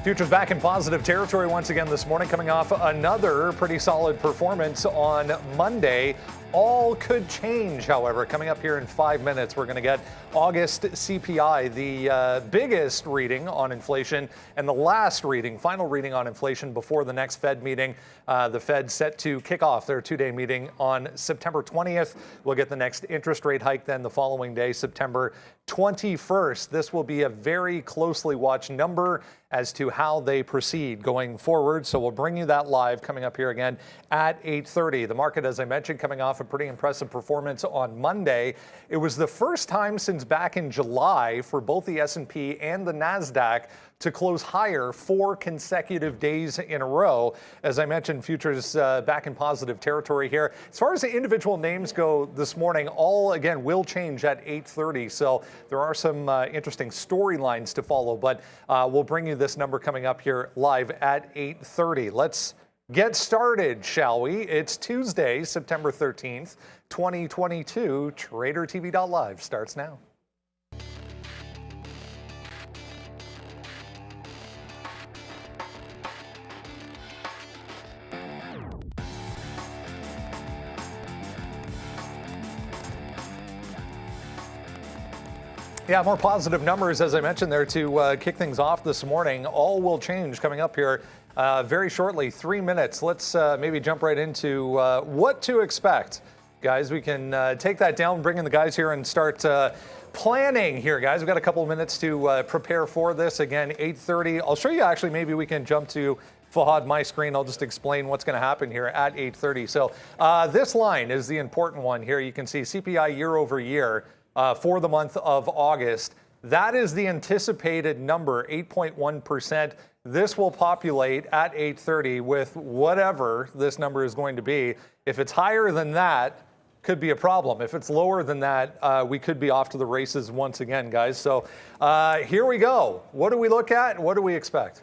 Futures back in positive territory once again this morning, coming off another pretty solid performance on Monday. All could change, however. Coming up here in 5 minutes, we're going to get August CPI, the biggest reading on inflation and the last reading, final reading on inflation before the next Fed meeting. The Fed set to kick off their two-day meeting on September 20th. We'll get the next interest rate hike then the following day, September 21st. This will be a very closely watched number as to how they proceed going forward. So we'll bring you that live coming up here again at 8:30. The market, as I mentioned, coming off a pretty impressive performance on Monday. It was the first time since back in July for both the S&P and the NASDAQ to close higher 4 consecutive days in a row. As I mentioned, futures back in positive territory here. As far as the individual names go this morning, all again will change at 8:30. So there are some interesting storylines to follow, but we'll bring you this number coming up here live at 8:30. Let's get started, shall we? It's Tuesday, September 13th, 2022. TraderTV.live starts now. Yeah, more positive numbers, as I mentioned there, to kick things off this morning. All will change coming up here very shortly. 3 minutes. Let's maybe jump right into what to expect. Guys, we can take that down, bring in the guys here and start planning here, guys. We've got a couple of minutes to prepare for this. Again, 8:30. I'll show you, actually, maybe we can jump to Fahad, my screen. I'll just explain what's going to happen here at 8:30. So this line is the important one here. You can see CPI year over year. For the month of August. That is the anticipated number, 8.1%. This will populate at 8:30 with whatever this number is going to be. If it's higher than that, could be a problem. If it's lower than that, we could be off to the races once again, guys. So here we go. What do we look at? What do we expect?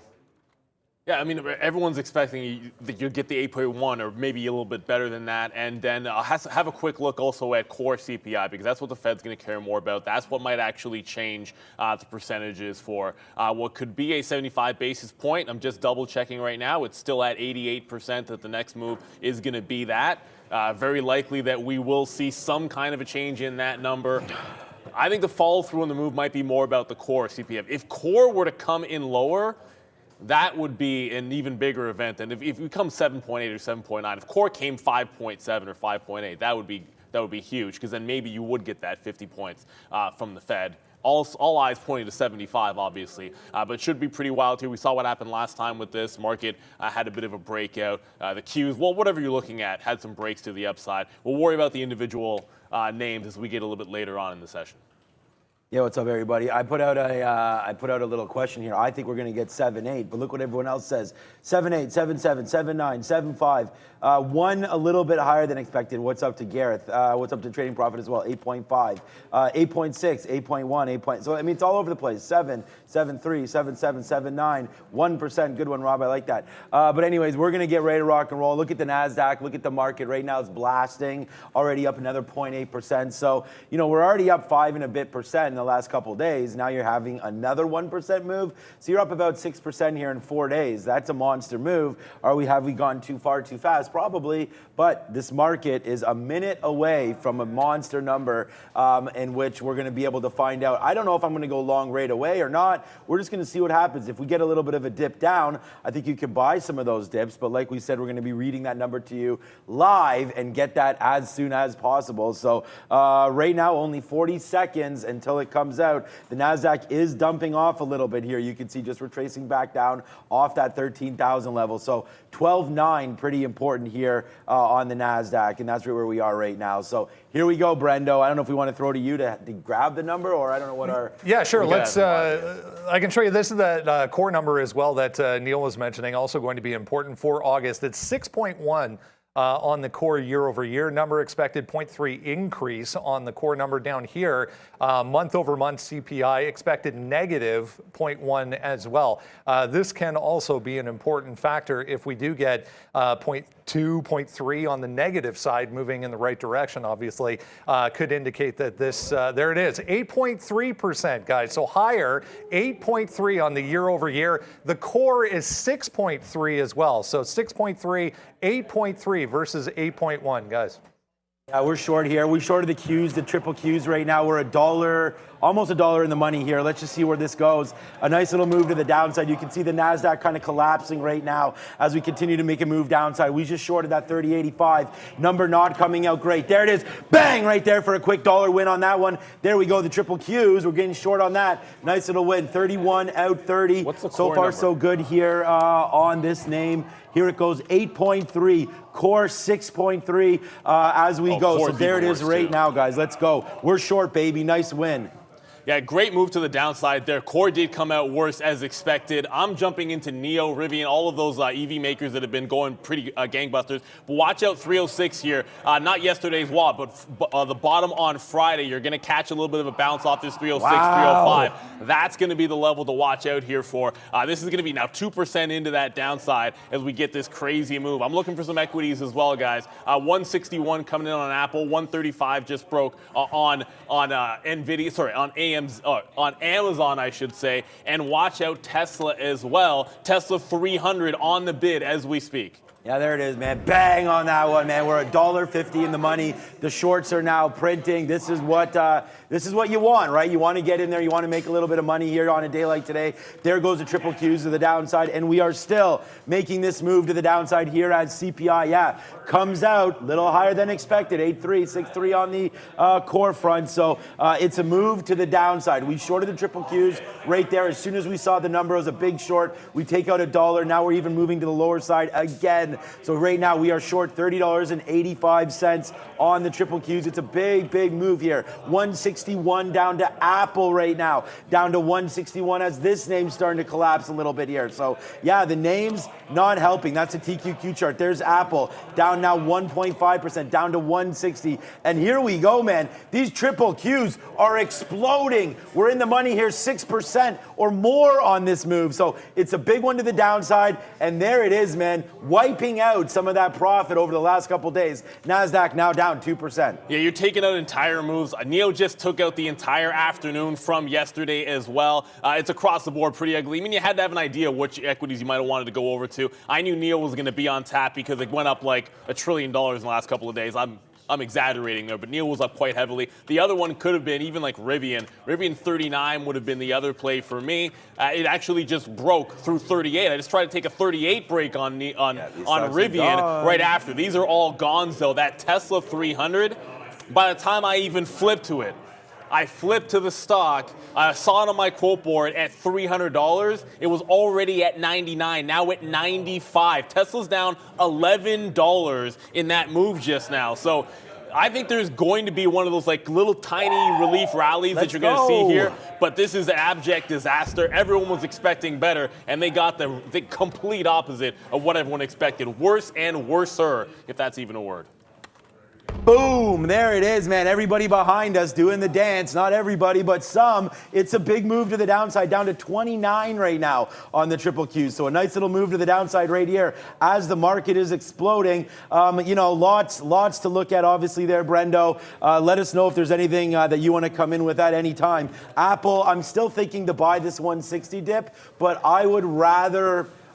Yeah, I mean, everyone's expecting that you'll get the 8.1 or maybe a little bit better than that. And then have a quick look also at core CPI, because that's what the Fed's going to care more about. That's what might actually change the percentages for what could be a 75 basis point. I'm just double checking right now. It's still at 88% that the next move is going to be that. Very likely that we will see some kind of a change in that number. I think the follow through on the move might be more about the core CPI. If core were to come in lower, that would be an even bigger event than if we come 7.8 or 7.9. If core came 5.7 or 5.8, that would be huge, because then maybe you would get that 50 points from the Fed. All eyes pointing to 75, obviously, but it should be pretty wild here. We saw what happened last time with this market. Had a bit of a breakout. The Qs, well, whatever you're looking at, had some breaks to the upside. We'll worry about the individual names as we get a little bit later on in the session. Yeah, what's up, everybody? I put out a little question here. I think we're going to get 7.8, but look what everyone else says: 7.8, 7.7, 7.9, 7.5. One a little bit higher than expected. What's up to Gareth? What's up to Trading Profit as well? 8.5, 8.6, 8.1, 8. So I mean, it's all over the place. 7, 7.3, 7.7, 7.9, 1%. Good one, Rob. I like that. But anyways, we're going to get ready to rock and roll. Look at the NASDAQ. Look at the market right now. It's blasting. Already up another 0.8%. So we're already up 5 and a bit percent in the last couple of days. Now you're having another 1% move. So you're up about 6% here in 4 days. That's a monster move. Have we gone too far too fast? Probably, but this market is a minute away from a monster number in which we're going to be able to find out. I don't know if I'm going to go long right away or not. We're just going to see what happens. If we get a little bit of a dip down, I think you can buy some of those dips, but like we said, we're going to be reading that number to you live and get that as soon as possible. So right now, only 40 seconds until it comes out. The NASDAQ is dumping off a little bit here. You can see just retracing back down off that 13,000 level. So 12.9, pretty important here on the NASDAQ, and that's where we are right now. So here we go, Brendo. I don't know if we want to throw to you to grab the number, or I don't know what our... Yeah, sure. Let's. I can show you. This is the core number as well that Neil was mentioning, also going to be important for August. It's 6.1. on the core year over year number, expected 0.3 increase on the core number down here. Month over month CPI expected negative 0.1 as well. This can also be an important factor if we do get 0.2, 0.3 on the negative side moving in the right direction, obviously, could indicate that this, there it is, 8.3%, guys. So higher, 8.3 on the year over year. The core is 6.3 as well. So 6.3, 8.3 versus 8.1, guys. Yeah, we're short here. We shorted the Qs, the triple Qs right now. We're $1, almost $1 in the money here. Let's just see where this goes. A nice little move to the downside. You can see the NASDAQ kind of collapsing right now as we continue to make a move downside. We just shorted that 30.85. Number not coming out great. There it is. Bang! Right there for a quick dollar win on that one. There we go. The triple Qs. We're getting short on that. Nice little win. 31 out 30. What's the so core far, number? so good here on this name. Here it goes, 8.3, core 6.3 as we go. So there it is right now, guys. Let's go. We're short, baby. Nice win. Yeah, great move to the downside there. Core did come out worse as expected. I'm jumping into Neo, Rivian, all of those EV makers that have been going pretty gangbusters. But watch out 306 here. Not yesterday's WAP, but the bottom on Friday. You're going to catch a little bit of a bounce off this 306, Wow. 305. That's going to be the level to watch out here for. This is going to be now 2% into that downside as we get this crazy move. I'm looking for some equities as well, guys. 161 coming in on Apple, 135 just broke on NVIDIA, sorry, on Amazon, I should say, and watch out Tesla as well. Tesla 300 on the bid as we speak. Yeah, there it is, man. Bang on that one, man. We're $1.50 in the money. The shorts are now printing. This is what you want, right? You want to get in there. You want to make a little bit of money here on a day like today. There goes the triple Qs to the downside, and we are still making this move to the downside here as CPI, yeah, comes out a little higher than expected. 8.3, 6.3 on the core front. So it's a move to the downside. We shorted the triple Qs right there. As soon as we saw the number, it was a big short. We take out $1. Now we're even moving to the lower side again. So right now we are short $30.85 on the triple Qs. It's a big, big move here. 161 down to Apple right now, down to 161 as this name's starting to collapse a little bit here. So yeah, the name's not helping. That's a TQQ chart. There's Apple down now 1.5%, down to 160. And here we go, man. These triple Qs are exploding. We're in the money here, 6% or more on this move. So it's a big one to the downside. And there it is, man. Wiping out some of that profit over the last couple days. NASDAQ now down 2%. Yeah, you're taking out entire moves. Neo just took out the entire afternoon from yesterday as well. It's across the board pretty ugly. I mean, you had to have an idea which equities you might have wanted to go over to. I knew Neo was going to be on tap because it went up like $1 trillion in the last couple of days. I'm exaggerating there, but Neo was up quite heavily. The other one could have been even like Rivian. Rivian 39 would have been the other play for me. It actually just broke through 38. I just tried to take a 38 break on Rivian right after. These are all gone, though. That Tesla 300, by the time I even flipped to it, I flipped to the stock. I saw it on my quote board at $300. It was already at 99, now at 95. Tesla's down $11 in that move just now. So I think there's going to be one of those like little tiny relief rallies that you're going to see here. But this is an abject disaster. Everyone was expecting better, and they got the complete opposite of what everyone expected. Worse and worser, if that's even a word. Boom, there it is, man. Everybody behind us doing the dance. Not everybody, but some. It's a big move to the downside, down to 29 right now on the triple Qs. So a nice little move to the downside right here as the market is exploding. Lots to look at, obviously, there, Brendo. Let us know if there's anything that you want to come in with at any time. Apple, I'm still thinking to buy this 160 dip, but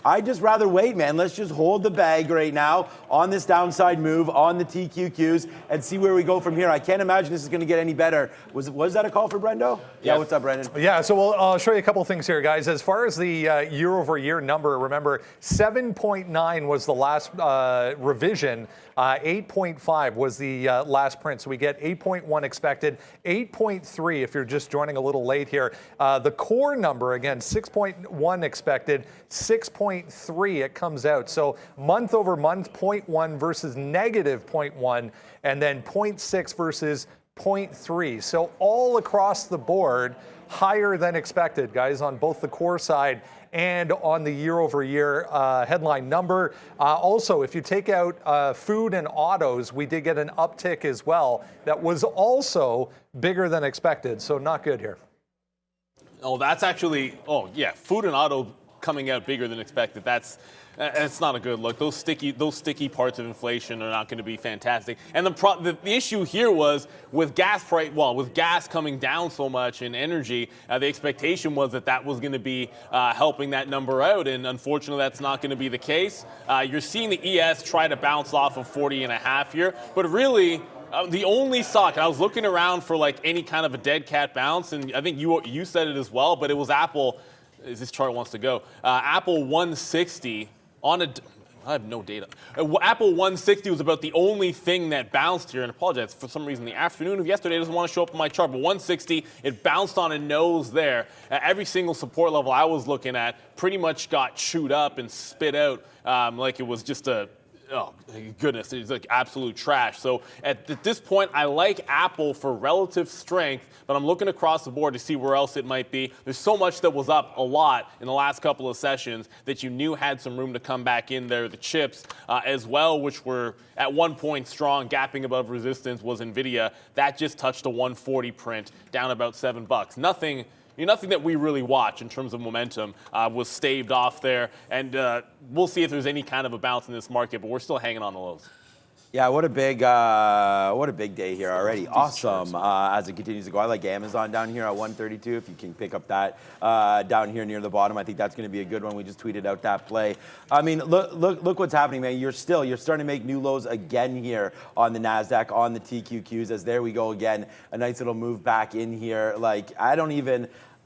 I'd just rather wait, man. Let's just hold the bag right now on this downside move on the TQQs and see where we go from here. I can't imagine this is going to get any better. Was that a call for Brendo? Yeah, what's up, Brendan? Yeah, so I'll show you a couple things here, guys. As far as the year-over-year number, remember, 7.9 was the last revision. 8.5 was the last print. So we get 8.1 expected, 8.3 if you're just joining a little late here. The core number, again, 6.1 expected, 6.3 it comes out. So month over month, 0.1 versus negative 0.1, and then 0.6 versus 0.3. So all across the board, higher than expected, guys, on both the core side and on the year-over-year headline number. Also, if you take out food and autos, we did get an uptick as well. That was also bigger than expected, so not good here. Oh, that's actually, oh yeah, food and auto coming out bigger than expected. That's not a good look. Those sticky parts of inflation are not going to be fantastic. And the issue here was with gas with gas coming down so much in energy, the expectation was that was going to be helping that number out. And unfortunately, that's not going to be the case. You're seeing the ES try to bounce off of 40.5 here, but really, the only stock, and I was looking around for like any kind of a dead cat bounce, and I think you said it as well, but it was Apple. As this chart wants to go, Apple 160 on a. I have no data. Apple 160 was about the only thing that bounced here, and I apologize for some reason the afternoon of yesterday doesn't want to show up on my chart, but 160, it bounced on a nose there. Every single support level I was looking at pretty much got chewed up and spit out like it was just oh goodness, it's like absolute trash. So at this point, I like Apple for relative strength, but I'm looking across the board to see where else it might be. There's so much that was up a lot in the last couple of sessions that you knew had some room to come back in there. The chips as well, which were at one point strong, gapping above resistance, was NVIDIA. That just touched a 140 print, down about $7. Nothing that we really watch in terms of momentum was staved off there, and we'll see if there's any kind of a bounce in this market, but we're still hanging on the lows. Yeah, what a big day here already. Awesome as it continues to go. I like Amazon down here at 132. If you can pick up that down here near the bottom, I think that's going to be a good one. We just tweeted out that play. I mean, look what's happening, man. You're starting to make new lows again here on the NASDAQ, on the TQQs, as there we go again. A nice little move back in here. Like,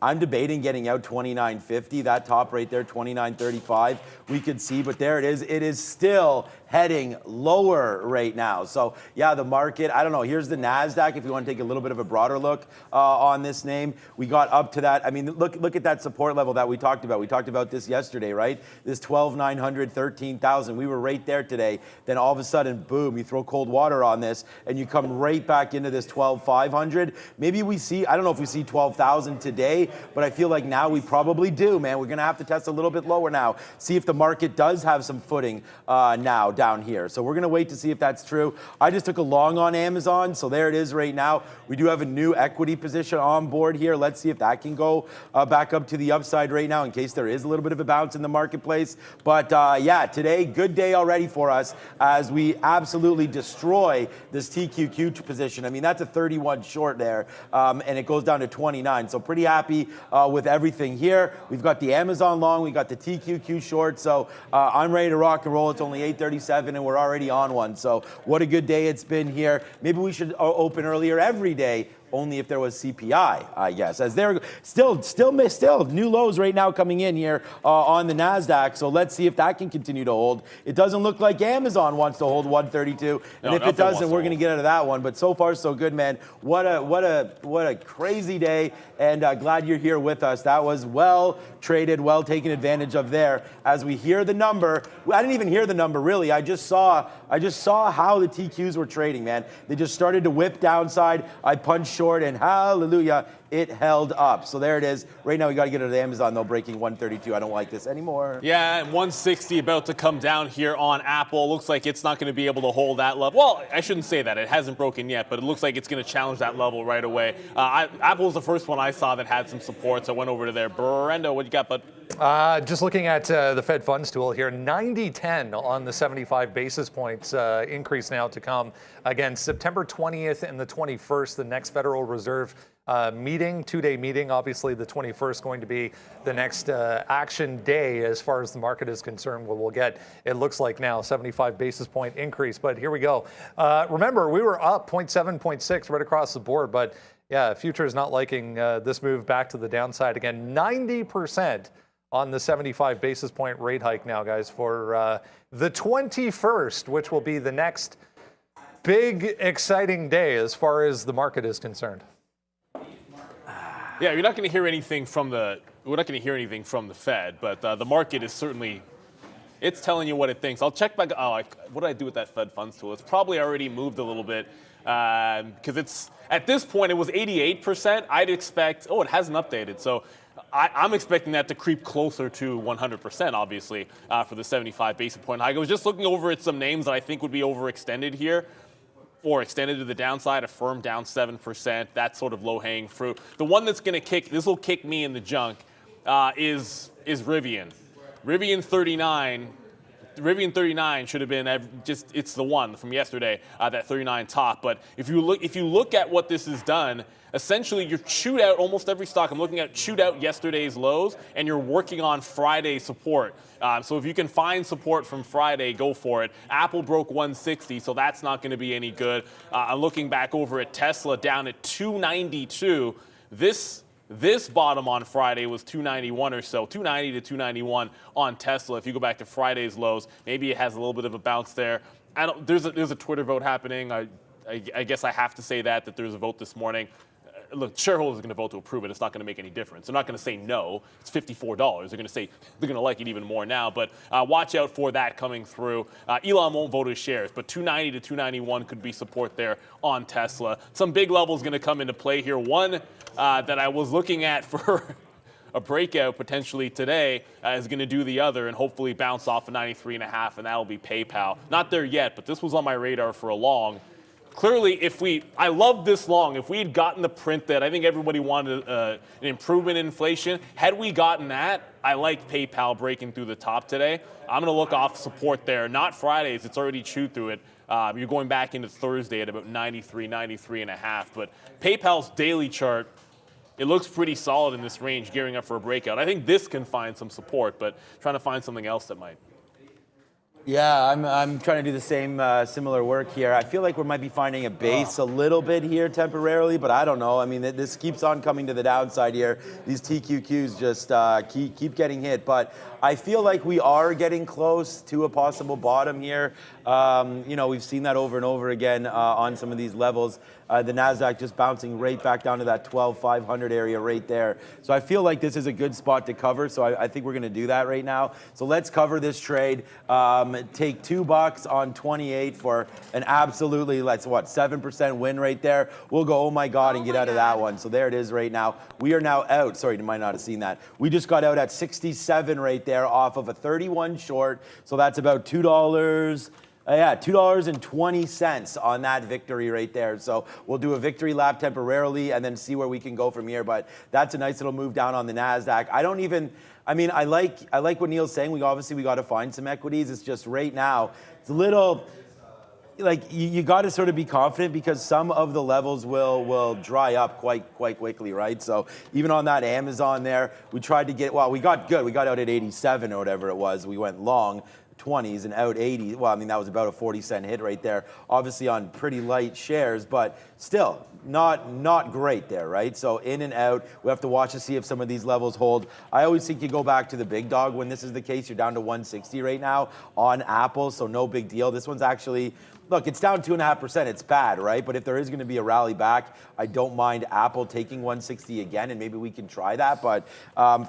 I'm debating getting out 29.50, that top right there, 29.35, we could see, but there it is. It is still heading lower right now. So yeah, the market, I don't know, here's the NASDAQ if you want to take a little bit of a broader look on this name. We got up to that. I mean, look at that support level that we talked about. We talked about this yesterday, right? This 12,900, 13,000. We were right there today. Then all of a sudden, boom, you throw cold water on this and you come right back into this 12,500. Maybe we see, I don't know if we see 12,000 today, but I feel like now we probably do, man. We're going to have to test a little bit lower now. See if the market does have some footing now down here. So we're going to wait to see if that's true. I just took a long on Amazon, so there it is right now. We do have a new equity position on board here. Let's see if that can go back up to the upside right now in case there is a little bit of a bounce in the marketplace. But yeah, today, good day already for us as we absolutely destroy this TQQ position. I mean, that's a 31 short there, and it goes down to 29. So pretty happy with everything here. We've got the Amazon long, we got the TQQ short. So I'm ready to rock and roll. It's only 8:37 and we're already on one. So what a good day it's been here. Maybe we should open earlier every day, only if there was CPI, I guess. As they're still new lows right now coming in here on the NASDAQ. So let's see if that can continue to hold. It doesn't look like Amazon wants to hold 132. And if it doesn't, we're going to get out of that one. But so far, so good, man. What a crazy day. And glad you're here with us. That was well traded, well taken advantage of there. As we hear the number, I didn't even hear the number really. I just saw how the TQs were trading, man. They just started to whip downside. I punched short and hallelujah, it held up. So there it is. Right now we got to get it to Amazon though, breaking 132. I don't like this anymore. Yeah, 160 about to come down here on Apple. Looks like it's not going to be able to hold that level. Well, I shouldn't say that. It hasn't broken yet, but it looks like it's going to challenge that level right away. Apple was the first one I saw that had some support, so I went over to there. Brendo, what you got, bud? Just looking at the Fed funds tool here, 90-10 on the 75 basis points increase now to come. Again, September 20th and the 21st, the next Federal Reserve meeting, two-day meeting. Obviously, the 21st going to be the next action day as far as the market is concerned. We'll get, it looks like now, 75 basis point increase. But here we go. Remember, we were up 0.7, 0.6 right across the board. But yeah, future is not liking this move back to the downside again. 90% on the 75 basis point rate hike now, guys, for the 21st, which will be the next big, exciting day as far as the market is concerned. Yeah, you're not going to hear anything from we're not going to hear anything from the Fed, but the market is certainly, it's telling you what it thinks. I'll check back. What did I do with that Fed funds tool? It's probably already moved a little bit because it's, at this point, it was 88%. I'd expect, it hasn't updated. So I'm expecting that to creep closer to 100%, obviously, for the 75 basis point hike. I was just looking over at some names that I think would be overextended here, or extended to the downside. A firm down 7%. That's sort of low-hanging fruit. The one that's going to kick, this will kick me in the junk, is Rivian. Rivian 39. Rivian 39 should have been it's the one from yesterday, that 39 top. But if you look at what this has done, essentially you chewed out almost every stock. I'm looking at chewed out yesterday's lows, and you're working on Friday's support. So if you can find support from Friday, go for it. Apple broke 160, so that's not going to be any good. I'm looking back over at Tesla, down at 292. This bottom on Friday was 291 or so, 290 to 291 on Tesla. If you go back to Friday's lows, maybe it has a little bit of a bounce there. There's a Twitter vote happening. I guess I have to say that there's a vote this morning. Look, shareholders are going to vote to approve it. It's not going to make any difference. They're not going to say no. It's $54. They're going to say they're going to like it even more now. But watch out for that coming through. Elon won't vote his shares, but 290 to 291 could be support there on Tesla. Some big levels going to come into play here. One that I was looking at for a breakout potentially today is going to do the other and hopefully bounce off of 93.5, and that'll be PayPal. Not there yet, but this was on my radar for a long. Clearly, I love this long. If we had gotten the print that I think everybody wanted an improvement in inflation, had we gotten that, I like PayPal breaking through the top today. I'm going to look off support there. Not Fridays. It's already chewed through it. You're going back into Thursday at about 93, 93.5. But PayPal's daily chart, it looks pretty solid in this range, gearing up for a breakout. I think this can find some support, but trying to find something else that might. Yeah, I'm trying to do the same similar work here. I feel like we might be finding a base a little bit here temporarily, but I don't know. I mean, this keeps on coming to the downside here. These TQQs just keep getting hit, but I feel like we are getting close to a possible bottom here. We've seen that over and over again on some of these levels. The NASDAQ just bouncing right back down to that 12,500 area right there. So I feel like this is a good spot to cover. So I think we're going to do that right now. So let's cover this trade. Take $2 on 28 for an absolutely, 7% win right there. We'll go, oh my God, and get out of that one. So there it is right now. We are now out. Sorry, you might not have seen that. We just got out at 67 right there off of a 31 short. So that's about $2. $2.20 on that victory right there. So we'll do a victory lap temporarily and then see where we can go from here. But that's a nice little move down on the NASDAQ. I like what Neil's saying. We got to find some equities. It's just right now, it's a little, you got to sort of be confident because some of the levels will dry up quite quickly, right? So even on that Amazon there, we tried to get, we got good. We got out at 87 or whatever it was. We went long 20s and out 80. Well, I mean, that was about a 40-cent hit right there, obviously on pretty light shares, but still not great there, right? So in and out, we have to watch to see if some of these levels hold. I always think you go back to the big dog when this is the case. You're down to 160 right now on Apple, so no big deal. This one's actually, look, it's down 2.5%. It's bad, right? But if there is going to be a rally back, I don't mind Apple taking 160 again, and maybe we can try that. But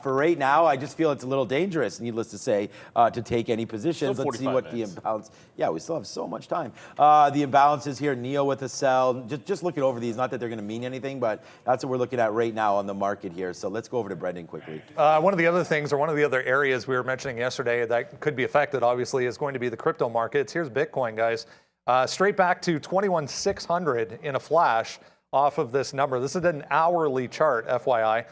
for right now, I just feel it's a little dangerous, needless to say, to take any positions. Let's see what the imbalance. Yeah, we still have so much time. The imbalance is here. NEO with a sell. Just looking over these. Not that they're going to mean anything, but that's what we're looking at right now on the market here. So let's go over to Brendan quickly. One of the other things, or one of the other areas we were mentioning yesterday that could be affected, obviously, is going to be the crypto markets. Here's Bitcoin, guys. Straight back to 21,600 in a flash off of this number. This is an hourly chart, FYI.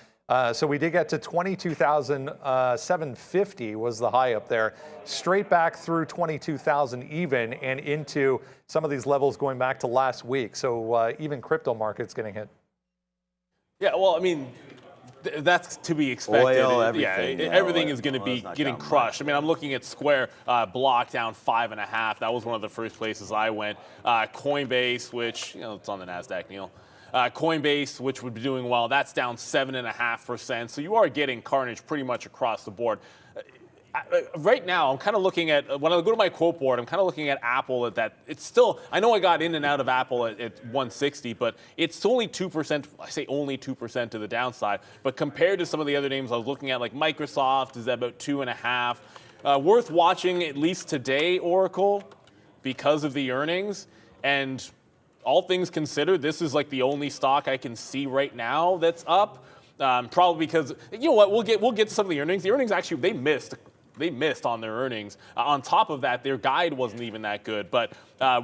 So we did get to 22,750 was the high up there. Straight back through 22,000 even and into some of these levels going back to last week. So even crypto markets getting hit. Yeah, well, I mean, that's to be expected. Oil, everything. Everything is going to be getting crushed. I mean, I'm looking at Square block down 5.5. That was one of the first places I went. Coinbase, which, it's on the NASDAQ, Neil. Coinbase, which would be doing well, that's down 7.5%. So you are getting carnage pretty much across the board. Right now, I'm kind of looking at, when I go to my quote board, I'm kind of looking at Apple at that. It's still, I know I got in and out of Apple at 160, but it's only 2%, I say only 2% to the downside. But compared to some of the other names I was looking at, like Microsoft is at about 2.5. Worth watching at least today, Oracle, because of the earnings. And all things considered, this is like the only stock I can see right now that's up. Probably because, you know what, we'll get to some of the earnings. The earnings actually, they missed on their earnings. On top of that, their guide wasn't even that good. But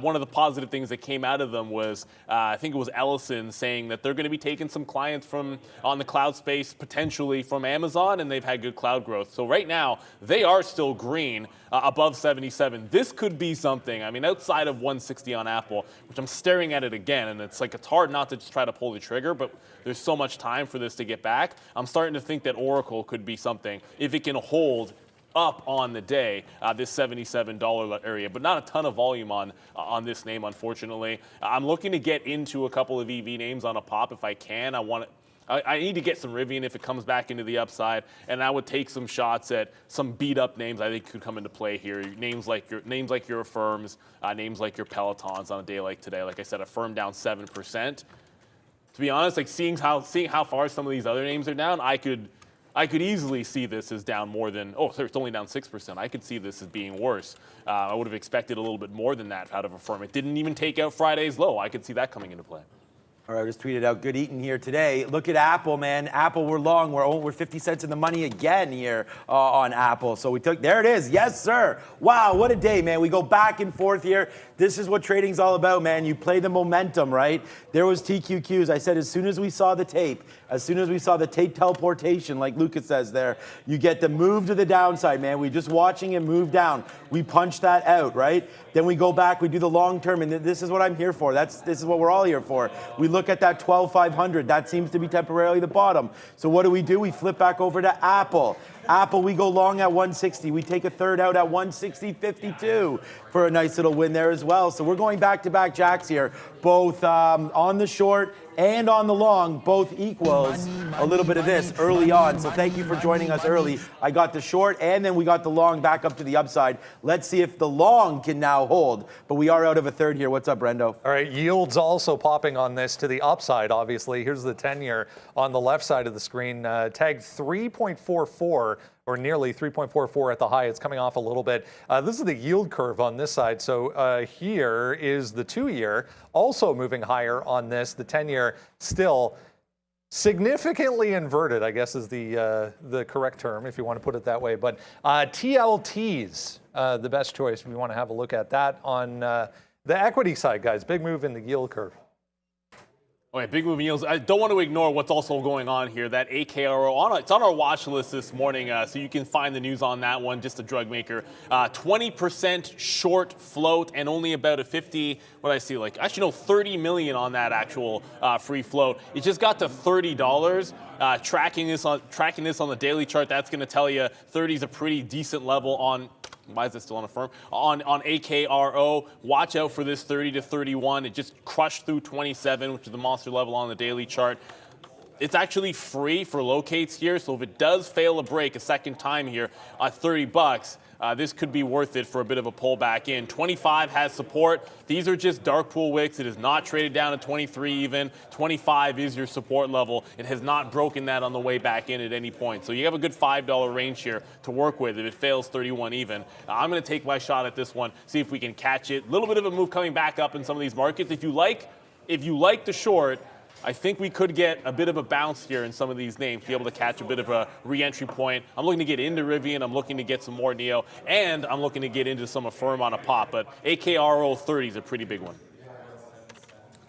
one of the positive things that came out of them was, I think it was Ellison saying that they're going to be taking some clients from on the cloud space, potentially from Amazon, and they've had good cloud growth. So right now, they are still green, above 77. This could be something. I mean, outside of 160 on Apple, which I'm staring at it again, and it's hard not to just try to pull the trigger, but there's so much time for this to get back. I'm starting to think that Oracle could be something if it can hold up on the day, this $77 area, but not a ton of volume on this name, unfortunately. I'm looking to get into a couple of EV names on a pop if I can. I need to get some Rivian if it comes back into the upside, and I would take some shots at some beat-up names I think could come into play here. Names like your Affirms, names like your Pelotons on a day like today. Like I said, Affirm down 7%. To be honest, seeing how far some of these other names are down, I could easily see this as down more than, it's only down 6%. I could see this as being worse. I would have expected a little bit more than that out of Affirm. It didn't even take out Friday's low. I could see that coming into play. All right, I just tweeted out, good eating here today. Look at Apple, man. Apple, we're long. We're 50 cents in the money again here on Apple. So there it is. Yes, sir. Wow, what a day, man. We go back and forth here. This is what trading's all about, man. You play the momentum, right? There was TQQs. I said as soon as we saw the tape teleportation, like Lucas says there, you get the move to the downside, man. We're just watching him move down. We punch that out, right? Then we go back, we do the long term, and this is what I'm here for. This is what we're all here for. We look at that 12,500. That seems to be temporarily the bottom. So what do? We flip back over to Apple. Apple, we go long at 160. We take a third out at 160.52 for a nice little win there as well. So we're going back-to-back jacks here, both on the short and on the long, both equals a little bit of this early on. So thank you for joining us early. I got the short, and then we got the long back up to the upside. Let's see if the long can now hold. But we are out of a third here. What's up, Brendo? All right, yields also popping on this to the upside, obviously. Here's the 10-year on the left side of the screen, tagged 3.44, or nearly 3.44 at the high. It's coming off a little bit. This is the yield curve on this side. So here is the 2-year, also moving higher on this. The 10-year still significantly inverted, I guess is the correct term, if you want to put it that way. But TLTs, the best choice if you want to have a look at that on the equity side, guys. Big move in the yield curve. Okay, big moving yields. I don't want to ignore what's also going on here. That AKRO, it's on our watch list this morning, so you can find the news on that one, just a drug maker. 20% short float and only about a 30 million on that actual free float. It just got to $30. Tracking this on the daily chart, that's going to tell you 30 is a pretty decent level on. Why is it still on a firm? On AKRO, watch out for this 30 to 31. It just crushed through 27, which is the monster level on the daily chart. It's actually free for locates here, so if it does fail a break a second time here at $30, this could be worth it for a bit of a pullback in. 25 has support. These are just dark pool wicks. It is not traded down to 23 even. 25 is your support level. It has not broken that on the way back in at any point. So you have a good $5 range here to work with if it fails 31 even. I'm going to take my shot at this one, see if we can catch it. A little bit of a move coming back up in some of these markets. If you like the short, I think we could get a bit of a bounce here in some of these names, be able to catch a bit of a re-entry point. I'm looking to get into Rivian, I'm looking to get some more Neo, and I'm looking to get into some Affirm on a pop, but AKRO 30 is a pretty big one.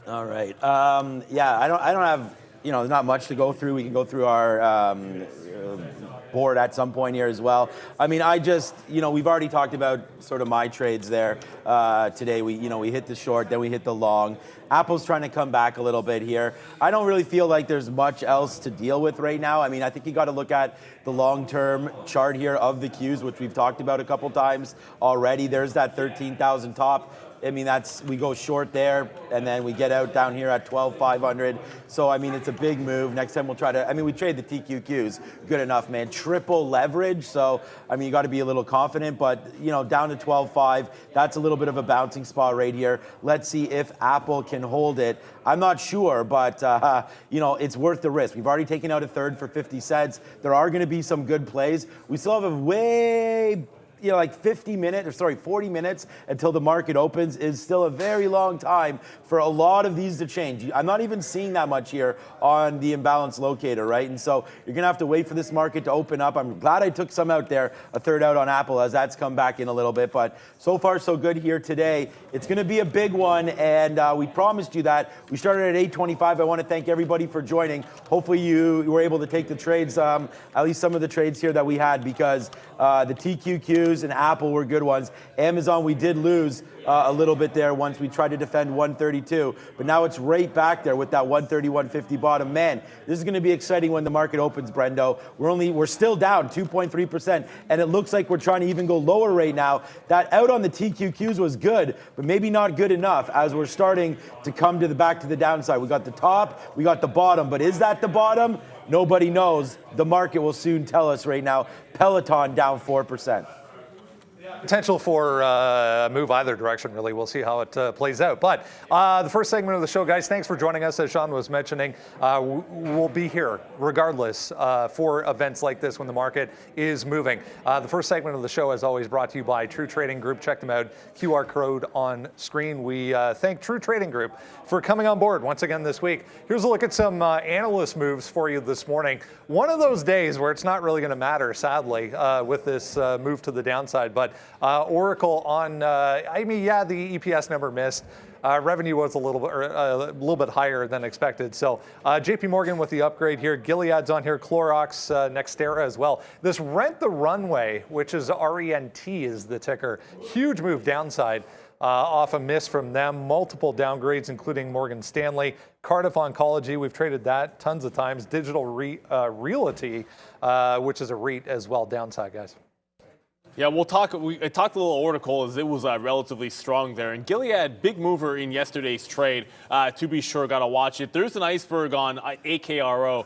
All right. I don't have, not much to go through. We can go through our board at some point here as well. I mean, we've already talked about sort of my trades there today. We hit the short, then we hit the long. Apple's trying to come back a little bit here. I don't really feel like there's much else to deal with right now. I mean, I think you got to look at the long-term chart here of the Qs, which we've talked about a couple times already. There's that 13,000 top. I mean, we go short there, and then we get out down here at 12,500. So, I mean, it's a big move. Next time we'll we trade the TQQs. Good enough, man. Triple leverage. So, I mean, you got to be a little confident, but, down to 12.5, that's a little bit of a bouncing spot right here. Let's see if Apple can hold it. I'm not sure, but, it's worth the risk. We've already taken out a third for 50 cents. There are going to be some good plays. We still have a way like 40 minutes until the market opens is still a very long time for a lot of these to change. I'm not even seeing that much here on the imbalance locator, right? And so you're going to have to wait for this market to open up. I'm glad I took some out there, a third out on Apple as that's come back in a little bit. But so far, so good here today. It's going to be a big one, and we promised you that. We started at 8:25. I want to thank everybody for joining. Hopefully you were able to take the trades, at least some of the trades here that we had, because the TQQs and Apple were good ones. Amazon, we did lose a little bit there once we tried to defend 132, but now it's right back there with that 130, 150 bottom. Man, this is going to be exciting when the market opens, Brendo. We're still down 2.3%, and it looks like we're trying to even go lower right now. That out on the TQQs was good, but maybe not good enough as we're starting to come back to the downside. We got the top, we got the bottom, but is that the bottom? Nobody knows. The market will soon tell us right now. Peloton down 4%. Potential for a move either direction, really. We'll see how it plays out. But the first segment of the show, guys, thanks for joining us. As Sean was mentioning, we'll be here regardless for events like this when the market is moving. The first segment of the show, as always, brought to you by True Trading Group. Check them out. QR code on screen. We thank True Trading Group for coming on board once again this week. Here's a look at some analyst moves for you this morning. One of those days where it's not really going to matter, sadly, with this move to the downside. But Oracle on, the EPS number missed. Revenue was a little bit higher than expected. So JP Morgan with the upgrade here. Gilead's on here. Clorox, Nextera as well. This Rent the Runway, which is RENT is the ticker. Huge move downside off a miss from them. Multiple downgrades, including Morgan Stanley. Cardiff Oncology, we've traded that tons of times. Digital Realty, which is a REIT as well. Downside, guys. Yeah, I talked a little Oracle as it was relatively strong there. And Gilead, big mover in yesterday's trade, to be sure, got to watch it. There's an iceberg on AKRO,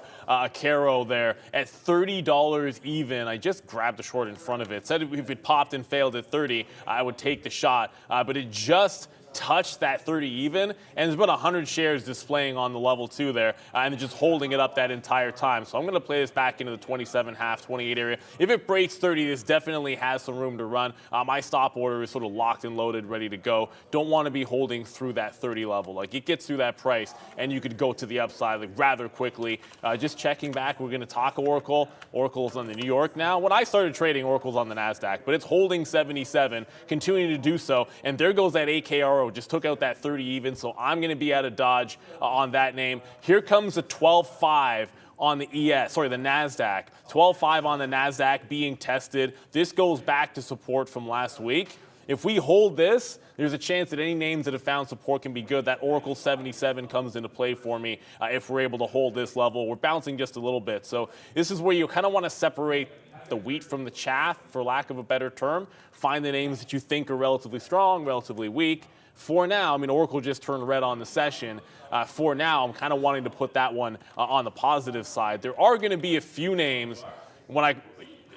Caro there at $30 even. I just grabbed the short in front of it. Said if it popped and failed at 30, I would take the shot. But it just touched that 30 even, and there's about 100 shares displaying on the level 2 there, and just holding it up that entire time. So I'm going to play this back into the 27.5, 28 area. If it breaks 30, this definitely has some room to run. My stop order is sort of locked and loaded, ready to go. Don't want to be holding through that 30 level. Like, it gets through that price, and you could go to the upside like rather quickly. Just checking back, we're going to talk Oracle. Oracle's on the New York now. When I started trading, Oracle's on the NASDAQ, but it's holding 77, continuing to do so, and there goes that AKRO. Just took out that 30 even, so I'm going to be out of dodge on that name. Here comes the 12.5 on the the NASDAQ. 12.5 on the NASDAQ being tested. This goes back to support from last week. If we hold this, there's a chance that any names that have found support can be good. That Oracle 77 comes into play for me if we're able to hold this level. We're bouncing just a little bit. So this is where you kind of want to separate the wheat from the chaff, for lack of a better term. Find the names that you think are relatively strong, relatively weak. For now, I mean, Oracle just turned red on the session. For now, I'm kind of wanting to put that one on the positive side. There are going to be a few names when I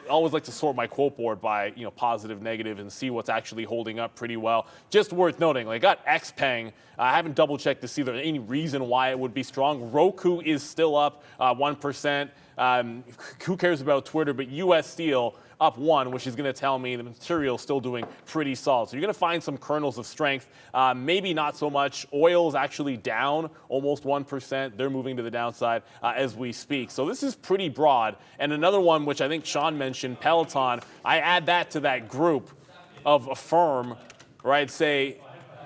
always like to sort my quote board by, positive, negative, and see what's actually holding up pretty well. Just worth noting, I got XPeng. I haven't double checked to see if there's any reason why it would be strong. Roku is still up 1%. Who cares about Twitter? But US Steel up 1, which is going to tell me the material is still doing pretty solid. So you're going to find some kernels of strength, maybe not so much. Oil is actually down almost 1%. They're moving to the downside as we speak. So this is pretty broad. And another one, which I think Sean mentioned, Peloton, I add that to that group of a firm where I'd say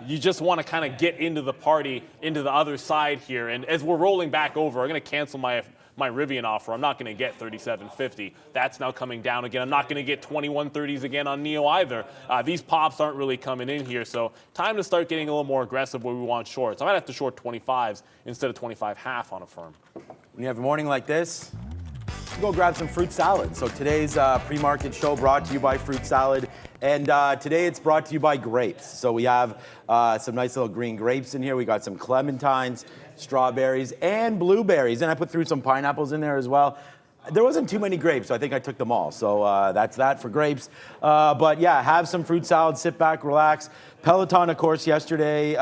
you just want to kind of get into the party, into the other side here. And as we're rolling back over, I'm going to cancel my Rivian offer. I'm not going to get 37.50. That's now coming down again. I'm not going to get 21.30s again on NEO either. These pops aren't really coming in here, so time to start getting a little more aggressive where we want shorts. I might have to short 25s instead of 25.5 on a firm. When you have a morning like this, go grab some fruit salad. So today's pre-market show brought to you by Fruit Salad, and today it's brought to you by grapes. So we have some nice little green grapes in here. We got some clementines, strawberries, and blueberries. And I put through some pineapples in there as well. There wasn't too many grapes, so I think I took them all. So that's that for grapes. But yeah, have some fruit salad, sit back, relax. Peloton, of course, yesterday,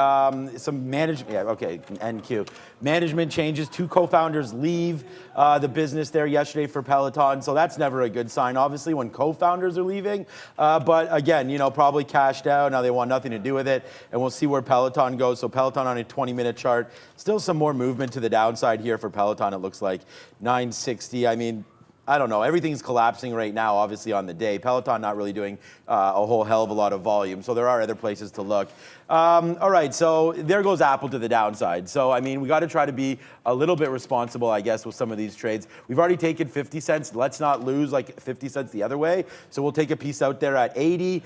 some management, yeah, okay, NQ. Management changes, 2 co-founders leave the business there yesterday for Peloton, so that's never a good sign, obviously, when co-founders are leaving. But again, you know, probably cashed out, now they want nothing to do with it, and we'll see where Peloton goes. So Peloton on a 20-minute chart, still some more movement to the downside here for Peloton, it looks like 960, I mean, I don't know. Everything's collapsing right now, obviously, on the day. Peloton not really doing a whole hell of a lot of volume, so there are other places to look. All right, so there goes Apple to the downside. So, I mean, we got to try to be a little bit responsible, I guess, with some of these trades. We've already taken 50 cents. Let's not lose like 50 cents the other way. So we'll take a piece out there at 80.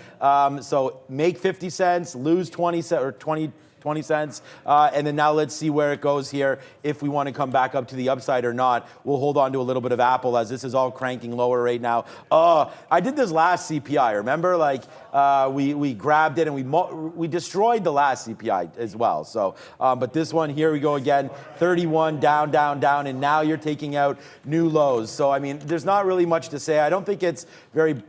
So make 50 cents, lose 20 cents or 20 cents, and then now let's see where it goes here. If we want to come back up to the upside or not, we'll hold on to a little bit of Apple as this is all cranking lower right now. I did this last CPI, remember? Like we grabbed it and we destroyed the last CPI as well. So, but this one, here we go again, 31 down, down, down, and now you're taking out new lows. So, I mean, there's not really much to say. I don't think it's very,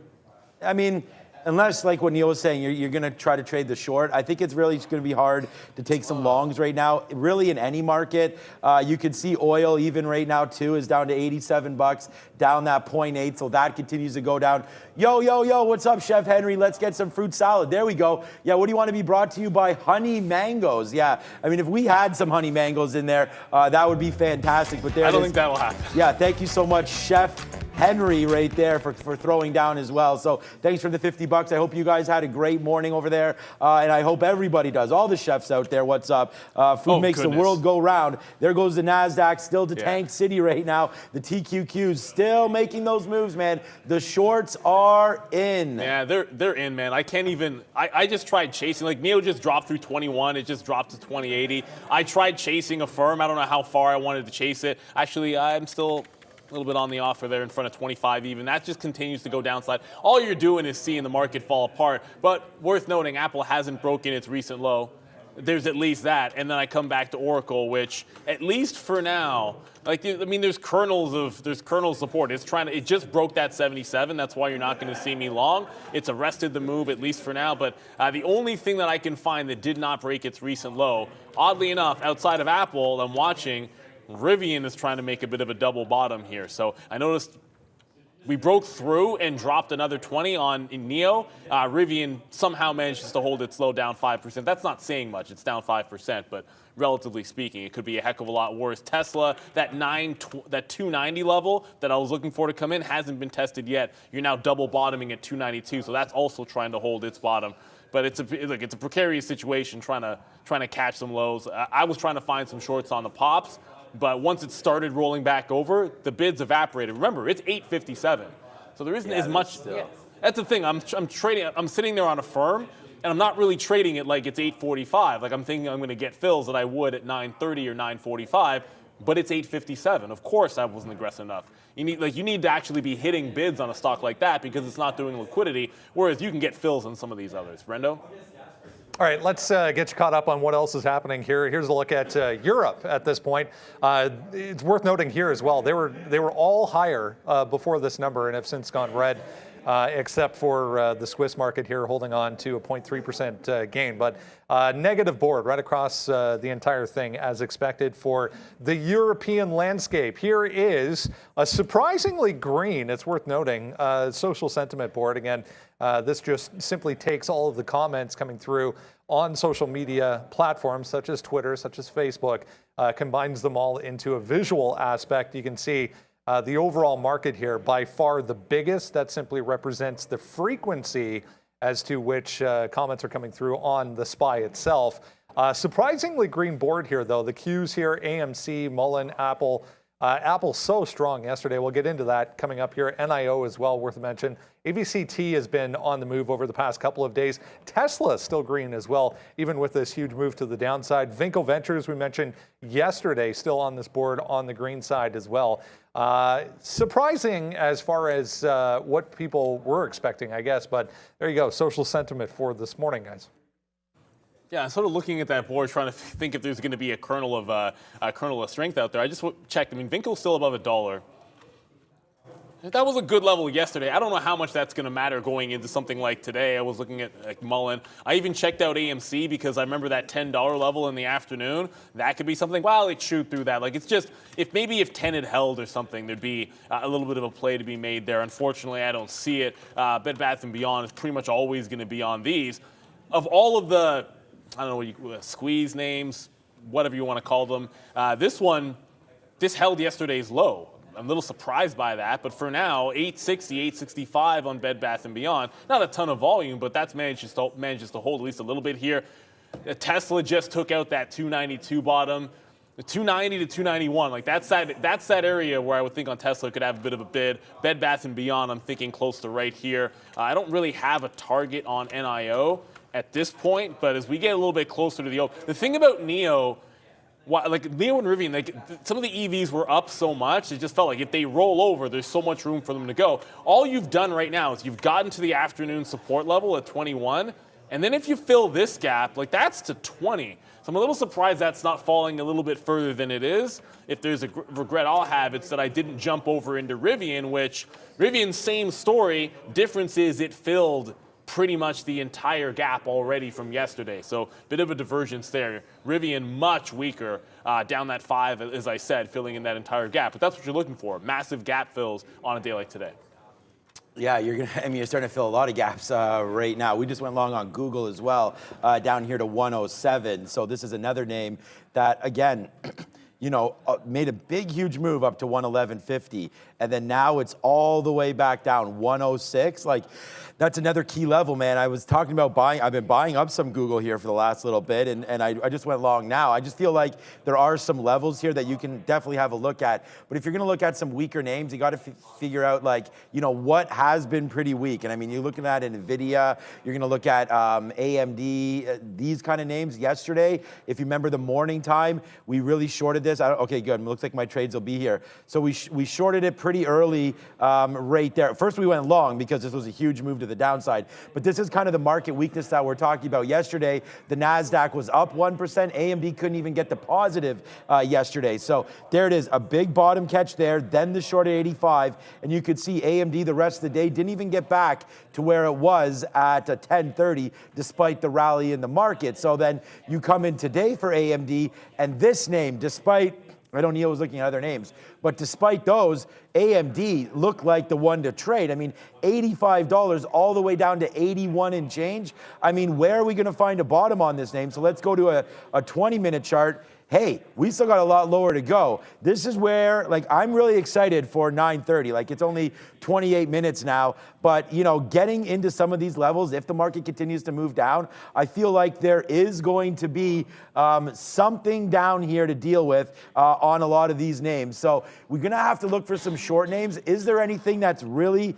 I mean, unless, like what Neil was saying, you're going to try to trade the short. I think it's really going to be hard to take some longs right now. Really, in any market, you can see oil even right now too is down to 87 bucks, down that 0.8. So that continues to go down. Yo, yo, yo! What's up, Chef Henry? Let's get some fruit salad. There we go. Yeah, what do you want to be brought to you by? Honey mangoes. Yeah, I mean, if we had some honey mangoes in there, that would be fantastic. But there, I don't think that'll happen. Yeah, thank you so much, Chef Henry, right there for throwing down as well. So thanks for the 50 bucks. I hope you guys had a great morning over there, and I hope everybody does. All the chefs out there, what's up? Food makes the world go round. There goes the NASDAQ, still to Tank City right now. The TQQs still making those moves, man. The shorts are in. Yeah, they're in, man. I can't even. I just tried chasing. Like Neo just dropped through 21. It just dropped to 2080. I tried chasing a firm. I don't know how far I wanted to chase it. Actually, I'm still a little bit on the offer there in front of 25 even. That just continues to go downside. All you're doing is seeing the market fall apart. But worth noting, Apple hasn't broken its recent low. There's at least that. And then I come back to Oracle, which at least for now, like, I mean, there's kernels support. It just broke that 77. That's why you're not going to see me long. It's arrested the move, at least for now. But the only thing that I can find that did not break its recent low, oddly enough, outside of Apple, I'm watching, Rivian is trying to make a bit of a double bottom here. So I noticed we broke through and dropped another 20 in NEO. Rivian somehow manages to hold its low down 5%. That's not saying much. It's down 5%, but relatively speaking, it could be a heck of a lot worse. Tesla, that 290 level that I was looking for to come in hasn't been tested yet. You're now double bottoming at 292, so that's also trying to hold its bottom. But it's a precarious situation trying to catch some lows. I was trying to find some shorts on the pops. But once it started rolling back over, the bids evaporated. Remember, it's 857, so there isn't as much. Yeah, that's the thing. I'm trading. I'm sitting there on a firm, and I'm not really trading it like it's 845. Like I'm thinking I'm going to get fills that I would at 930 or 945, but it's 857. Of course, I wasn't aggressive enough. You need to actually be hitting bids on a stock like that because it's not doing liquidity. Whereas you can get fills on some of these others. Brendo? All right, let's get you caught up on what else is happening here. Here's a look at Europe at this point. It's worth noting here as well. They were all higher before this number and have since gone red, except for the Swiss market here holding on to a 0.3% gain. But negative board right across the entire thing as expected for the European landscape. Here is a surprisingly green, it's worth noting, social sentiment board. Again, this just simply takes all of the comments coming through on social media platforms such as Twitter, such as Facebook, combines them all into a visual aspect. You can see the overall market here, by far the biggest. That simply represents the frequency as to which comments are coming through on the SPY itself. Surprisingly green board here, though. The Qs here, AMC, Mullen, Apple. Apple so strong yesterday. We'll get into that coming up here. NIO as well, worth a mention. AVCT has been on the move over the past couple of days. Tesla still green as well, even with this huge move to the downside. Vinco Ventures, we mentioned yesterday, still on this board on the green side as well. Surprising as far as what people were expecting, I guess. But there you go, social sentiment for this morning, guys. Yeah, sort of looking at that board, trying to think if there's going to be a kernel of strength out there. I just checked. I mean, Vinco's still above $1. That was a good level yesterday. I don't know how much that's going to matter going into something like today. I was looking at like Mullen. I even checked out AMC because I remember that $10 level in the afternoon. That could be something. Well, it shoot through that. Like, it's just if 10 had held or something, there'd be a little bit of a play to be made there. Unfortunately, I don't see it. Bed Bath & Beyond is pretty much always going to be on these. Of all of the, I don't know what you squeeze names, whatever you want to call them, this held yesterday's low. I'm a little surprised by that, but for now, 860, 865 on Bed Bath & Beyond. Not a ton of volume, but that's manages to hold at least a little bit here. Tesla just took out that 292 bottom. The 290 to 291, like that's that area where I would think on Tesla could have a bit of a bid. Bed Bath & Beyond, I'm thinking close to right here. I don't really have a target on NIO at this point, but as we get a little bit closer to the open, the thing about NIO, like Neo and Rivian, like some of the EVs were up so much, it just felt like if they roll over, there's so much room for them to go. All you've done right now is you've gotten to the afternoon support level at 21, and then if you fill this gap, like that's to 20. So I'm a little surprised that's not falling a little bit further than it is. If there's a regret I'll have, it's that I didn't jump over into Rivian, which Rivian, same story. Difference is it filled pretty much the entire gap already from yesterday. So bit of a divergence there. Rivian much weaker down that 5, as I said, filling in that entire gap. But that's what you're looking for, massive gap fills on a day like today. Yeah, you're starting to fill a lot of gaps right now. We just went long on Google as well, down here to 107. So this is another name that, again, made a big, huge move up to 111.50, and then now it's all the way back down 106. Like, that's another key level, man. I was talking about buying. I've been buying up some Google here for the last little bit, and I just went long now. I just feel like there are some levels here that you can definitely have a look at. But if you're going to look at some weaker names, you got to figure out, like, what has been pretty weak. And I mean, you're looking at NVIDIA, you're going to look at AMD, these kind of names. Yesterday, if you remember the morning time, we really shorted this. Okay, good. It looks like my trades will be here. So we shorted it pretty early right there. First, we went long because this was a huge move to the downside. But this is kind of the market weakness that we're talking about. Yesterday, the NASDAQ was up 1%. AMD couldn't even get the positive yesterday. So there it is, a big bottom catch there, then the short at 85. And you could see AMD the rest of the day didn't even get back to where it was at 10:30, despite the rally in the market. So then you come in today for AMD, and this name, despite, I know Neil was looking at other names, but despite those, AMD looked like the one to trade. I mean, $85 all the way down to 81 and change. I mean, where are we going to find a bottom on this name? So let's go to a 20-minute chart. Hey, we still got a lot lower to go. This is where, like, I'm really excited for 9:30. Like, it's only 28 minutes now, but, getting into some of these levels, if the market continues to move down, I feel like there is going to be something down here to deal with on a lot of these names. So we're going to have to look for some short names. Is there anything that's really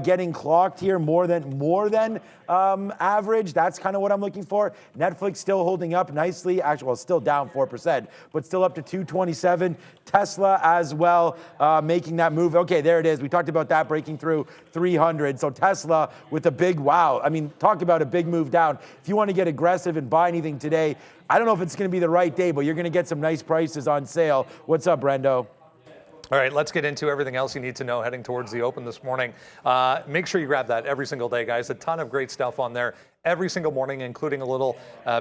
getting clocked here more than average? That's kind of what I'm looking for. Netflix still holding up nicely. Actually, well, still down 4%, but still up to 227. Tesla as well, making that move. Okay, there it is. We talked about that breaking through 300. So Tesla with a big wow. I mean, talk about a big move down. If you want to get aggressive and buy anything today, I don't know if it's going to be the right day, but you're going to get some nice prices on sale. What's up, Brendo? All right, let's get into everything else you need to know heading towards the open this morning. Make sure you grab that every single day, guys. A ton of great stuff on there every single morning, including a little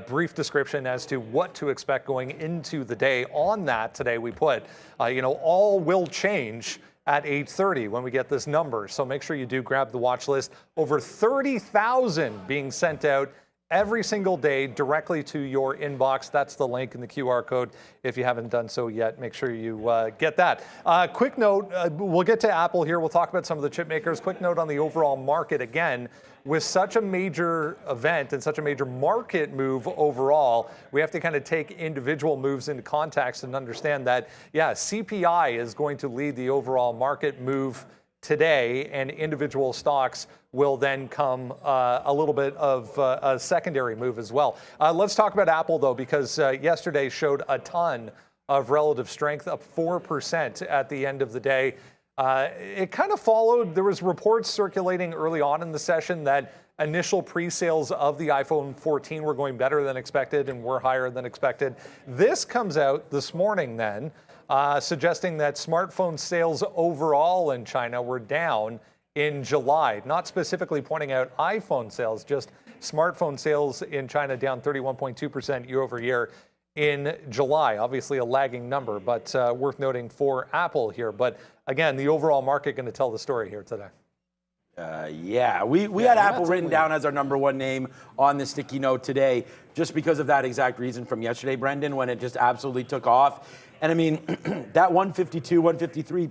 brief description as to what to expect going into the day. On that today, we put, all will change at 8:30 when we get this number. So make sure you do grab the watch list. Over 30,000 being sent out every single day directly to your inbox. That's the link in the QR code. If you haven't done so yet, make sure you get that. Quick note, we'll get to Apple here. We'll talk about some of the chip makers. Quick note on the overall market. Again, with such a major event and such a major market move overall, we have to kind of take individual moves into context and understand that, CPI is going to lead the overall market move today, and individual stocks will then come a little bit of a secondary move as well. Let's talk about Apple, though, because yesterday showed a ton of relative strength, up 4% at the end of the day. It kind of followed, there was reports circulating early on in the session that initial pre-sales of the iPhone 14 were going better than expected and were higher than expected. This comes out this morning then, suggesting that smartphone sales overall in China were down in July, not specifically pointing out iPhone sales, just smartphone sales in China down 31.2% year over year in July. Obviously a lagging number, but worth noting for Apple here. But again, the overall market going to tell the story here today. We had Apple written down as our number one name on the sticky note today, just because of that exact reason from yesterday, Brendan, when it just absolutely took off. And I mean, that 152, 153,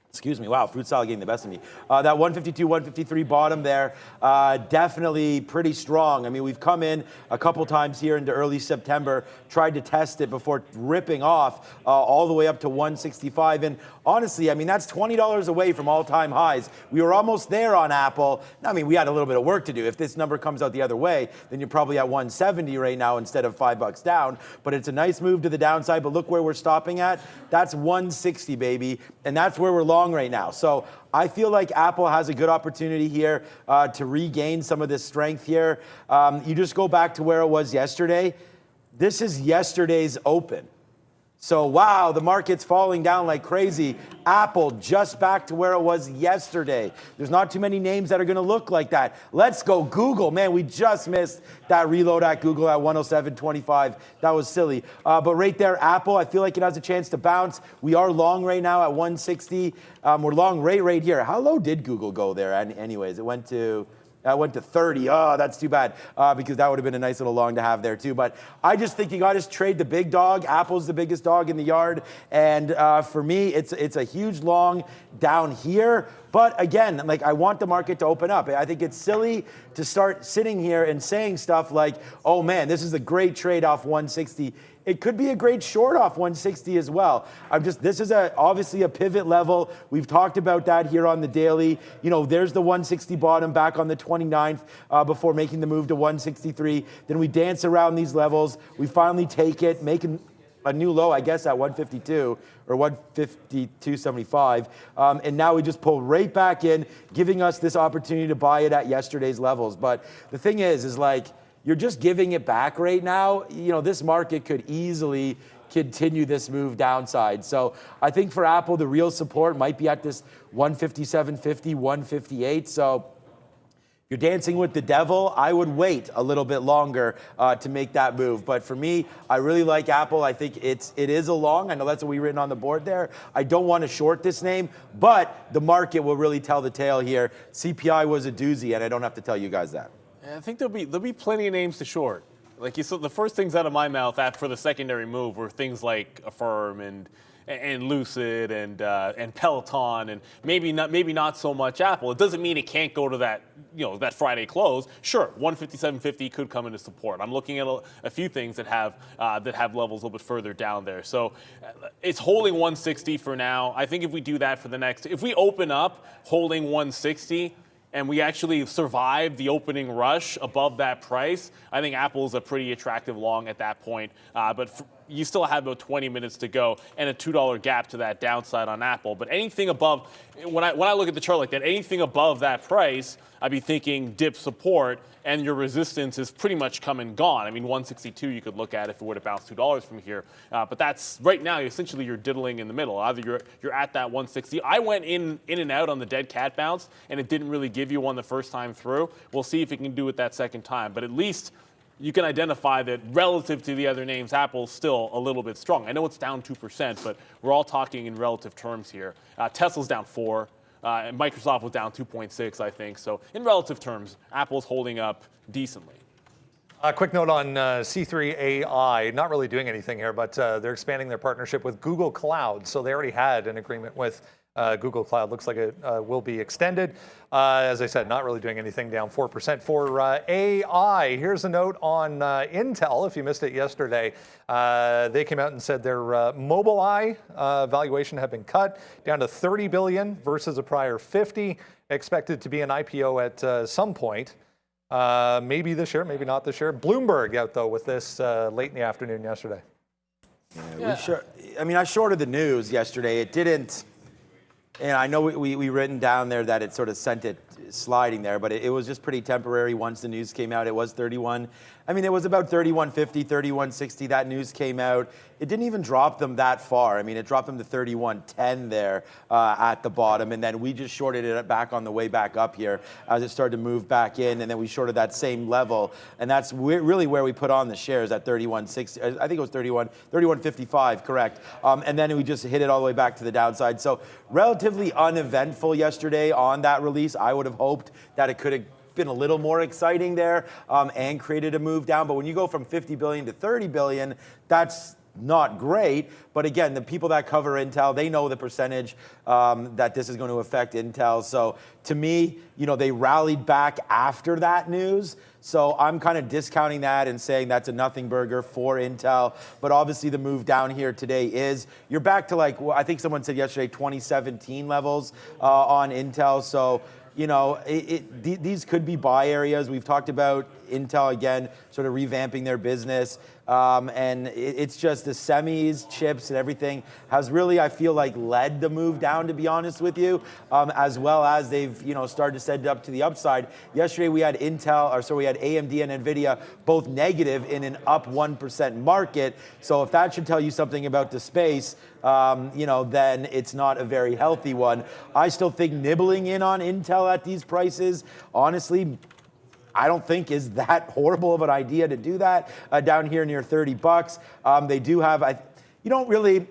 excuse me, wow, fruit salad getting the best of me. That 152, 153 bottom there, definitely pretty strong. I mean, we've come in a couple times here into early September, tried to test it before ripping off all the way up to 165. And honestly, I mean, that's $20 away from all-time highs. We were almost there on Apple. I mean, we had a little bit of work to do. If this number comes out the other way, then you're probably at 170 right now instead of $5 down. But it's a nice move to the downside. But look where we're stopping at. That's 160, baby. And that's where we're long right now. So I feel like Apple has a good opportunity here to regain some of this strength here. You just go back to where it was yesterday. This is yesterday's open. So, wow, the market's falling down like crazy. Apple just back to where it was yesterday. There's not too many names that are going to look like that. Let's go Google. Man, we just missed that reload at Google at 107.25. That was silly. But right there, Apple, I feel like it has a chance to bounce. We are long right now at 160. We're long right here. How low did Google go there? Anyways, it went to 30. Oh, that's too bad because that would have been a nice little long to have there too. But I just think you got to trade the big dog. Apple's the biggest dog in the yard. And for me, it's a huge long down here. But again, like I want the market to open up. I think it's silly to start sitting here and saying stuff like, oh man, this is a great trade off 160. It could be a great short off 160 as well. This is obviously a pivot level. We've talked about that here on the daily. You know, there's the 160 bottom back on the 29th before making the move to 163. Then we dance around these levels. We finally take it, making a new low, I guess, at 152 or 152.75. And now we just pull right back in, giving us this opportunity to buy it at yesterday's levels. But the thing is like, you're just giving it back right now. You know, this market could easily continue this move downside. So I think for Apple, the real support might be at this 157.50, 158. So if you're dancing with the devil, I would wait a little bit longer to make that move. But for me, I really like Apple. I think it is a long. I know that's what we written on the board there. I don't want to short this name, but the market will really tell the tale here. CPI was a doozy, and I don't have to tell you guys that. I think there'll be plenty of names to short. Like you saw, the first things out of my mouth for the secondary move were things like Affirm and Lucid and Peloton and maybe not so much Apple. It doesn't mean it can't go to that Friday close. Sure, 157.50 could come into support. I'm looking at a few things that have levels a little bit further down there. So it's holding 160 for now. I think if we do that for the next, if we open up holding 160. And we actually survive the opening rush above that price, I think Apple is a pretty attractive long at that point. But you still have about 20 minutes to go and a $2 gap to that downside on Apple. But anything above, when I look at the chart like that, anything above that price, I'd be thinking dip support, and your resistance is pretty much come and gone. I mean, 162 you could look at if it were to bounce $2 from here. But that's right now, essentially you're diddling in the middle. Either you're at that 160. I went in and out on the dead cat bounce, and it didn't really give you one the first time through. We'll see if it can do it that second time. But at least you can identify that relative to the other names, Apple's still a little bit strong. I know it's down 2%, but we're all talking in relative terms here. Tesla's down 4%. And Microsoft was down 2.6, I think. So in relative terms, Apple's holding up decently. A quick note on C3 AI, not really doing anything here, but they're expanding their partnership with Google Cloud. So they already had an agreement with Google Cloud. Looks like it will be extended. As I said, not really doing anything, down 4% for AI. Here's a note on Intel. If you missed it yesterday, they came out and said their Mobileye valuation had been cut down to $30 billion versus a prior $50. Expected to be an IPO at some point. Maybe this year, maybe not this year. Bloomberg out, though, with this late in the afternoon yesterday. I shorted the news yesterday. It didn't, and I know we written down there that it sort of sent it sliding there, but it was just pretty temporary once the news came out. It was 31. I mean, it was about 31.50, 31.60. That news came out. It didn't even drop them that far. I mean, it dropped them to 31.10 there at the bottom, and then we just shorted it back on the way back up here as it started to move back in, and then we shorted that same level, and that's really where we put on the shares at 31.60. I think it was 31.55, correct. And then we just hit it all the way back to the downside. So relatively uneventful yesterday on that release. I would have hoped that it could have been a little more exciting there and created a move down. But when you go from 50 billion to 30 billion, that's not great. But again, the people that cover Intel, they know the percentage that this is going to affect Intel. So to me, you know, they rallied back after that news. So I'm kind of discounting that and saying that's a nothing burger for Intel. But obviously the move down here today is, you're back to like, well, I think someone said yesterday, 2017 levels on Intel. So, you know, these could be buy areas. We've talked about Intel again, sort of revamping their business. And it's just the semis, chips, and everything has really, I feel like, led the move down, to be honest with you, as well as they've, you know, started to set it up to the upside. Yesterday we had we had AMD and NVIDIA both negative in an up 1% market. So if that should tell you something about the space, you know, then it's not a very healthy one. I still think nibbling in on Intel at these prices, honestly, I don't think is that horrible of an idea to do that down here near 30 bucks. They do have, you don't really,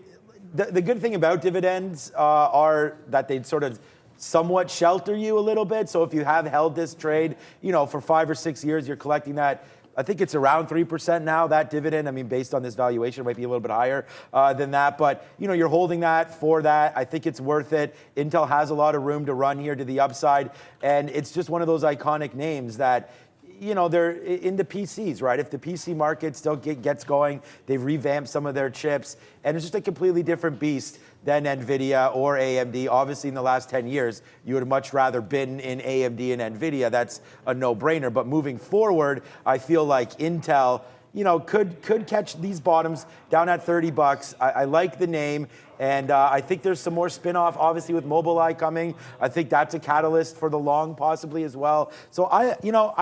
the good thing about dividends are that they'd sort of somewhat shelter you a little bit. So if you have held this trade, you know, for 5 or 6 years, you're collecting that. I think it's around 3% now, that dividend. I mean, based on this valuation, it might be a little bit higher than that. But, you know, you're holding that for that. I think it's worth it. Intel has a lot of room to run here to the upside. And it's just one of those iconic names that, you know, they're into PCs, right? If the PC market still gets going, they've revamped some of their chips. And it's just a completely different beast than NVIDIA or AMD. Obviously, in the last 10 years, you would have much rather been in AMD and NVIDIA. That's a no-brainer. But moving forward, I feel like Intel, you know, could catch these bottoms down at 30 bucks. I like the name. And I think there's some more spin-off, obviously, with Mobileye coming. I think that's a catalyst for the long, possibly, as well. So, I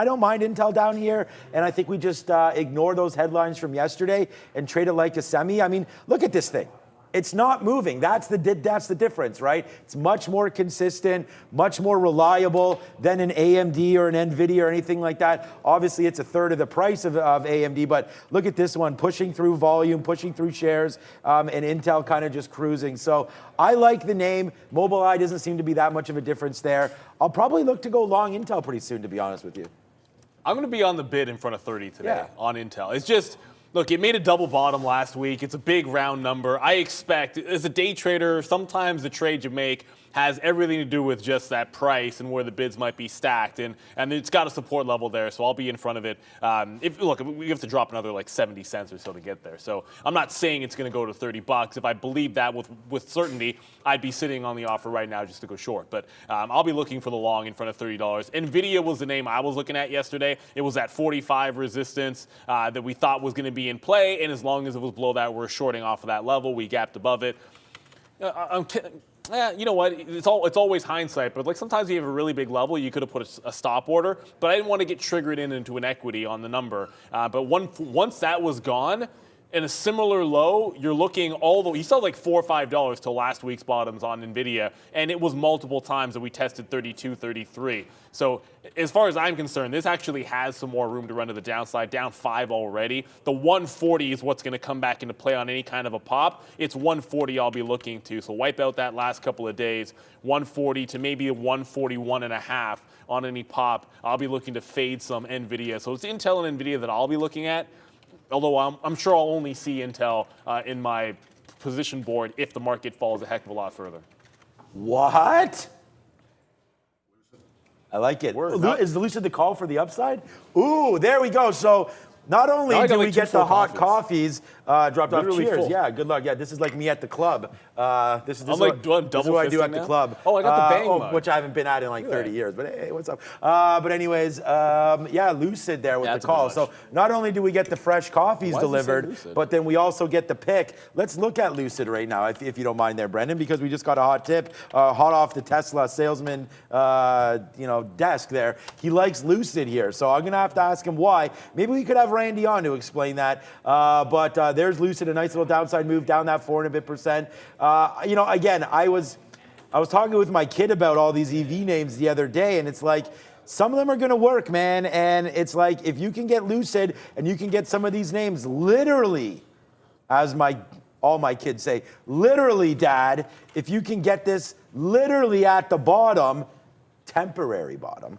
don't mind Intel down here. And I think we just ignore those headlines from yesterday and trade it like a semi. I mean, look at this thing. It's not moving. That's the difference, right? It's much more consistent, much more reliable than an AMD or an NVIDIA or anything like that. Obviously, it's a third of the price of AMD, but look at this one, pushing through volume, pushing through shares, and Intel kind of just cruising. So I like the name. Mobileye doesn't seem to be that much of a difference there. I'll probably look to go long Intel pretty soon, to be honest with you. I'm going to be on the bid in front of 30 today on Intel. It's just, look, it made a double bottom last week. It's a big round number. I expect, as a day trader, sometimes the trade you make has everything to do with just that price and where the bids might be stacked, and it's got a support level there, so I'll be in front of it. Look, we have to drop another like 70 cents or so to get there, so I'm not saying it's going to go to 30 bucks. If I believe that with certainty, I'd be sitting on the offer right now just to go short, but I'll be looking for the long in front of $30. NVIDIA was the name I was looking at yesterday. It was at 45 resistance that we thought was going to be in play, and as long as it was below that, we're shorting off of that level. We gapped above it. You know what? It's always hindsight, but like sometimes you have a really big level, you could have put a stop order, but I didn't want to get triggered into an equity on the number. But once that was gone, in a similar low, you're looking you saw like $4 or $5 till last week's bottoms on NVIDIA, and it was multiple times that we tested 32, 33. So as far as I'm concerned, this actually has some more room to run to the downside, down 5 already. The 140 is what's going to come back into play on any kind of a pop. It's 140 I'll be looking to. So wipe out that last couple of days, 140 to maybe a 141.5 on any pop. I'll be looking to fade some NVIDIA. So it's Intel and NVIDIA that I'll be looking at. Although I'm sure I'll only see Intel in my position board if the market falls a heck of a lot further. What? I like it. Is the lucid the call for the upside? Ooh, there we go. So Not only Now I got do we like 2 get the full hot coffees. dropped off. Literally Cheers. full. Yeah, good luck. Yeah, this is like me at the club. This is I'm like doing this is double what I do at fisting the now? club. Oh, I got the bang mug. which I haven't been at in like 30 years. But hey, what's up? But anyways, yeah, Lucid there with Yeah, the that's a bit call. much. So not only do we get the fresh coffees Why does it say delivered, Lucid? but then we also get the pick. Let's look at Lucid right now, if you don't mind there, Brendan, because we just got a hot tip, hot off the Tesla salesman, desk there. He likes Lucid here, so I'm gonna have to ask him why. Maybe we could have Randy on to explain that. But there's Lucid, a nice little downside move down that 4 and a bit percent. Again, I was talking with my kid about all these EV names the other day, and it's like, some of them are going to work, man. And it's like, if you can get Lucid and you can get some of these names literally, as all my kids say, literally, Dad, if you can get this literally at the bottom, temporary bottom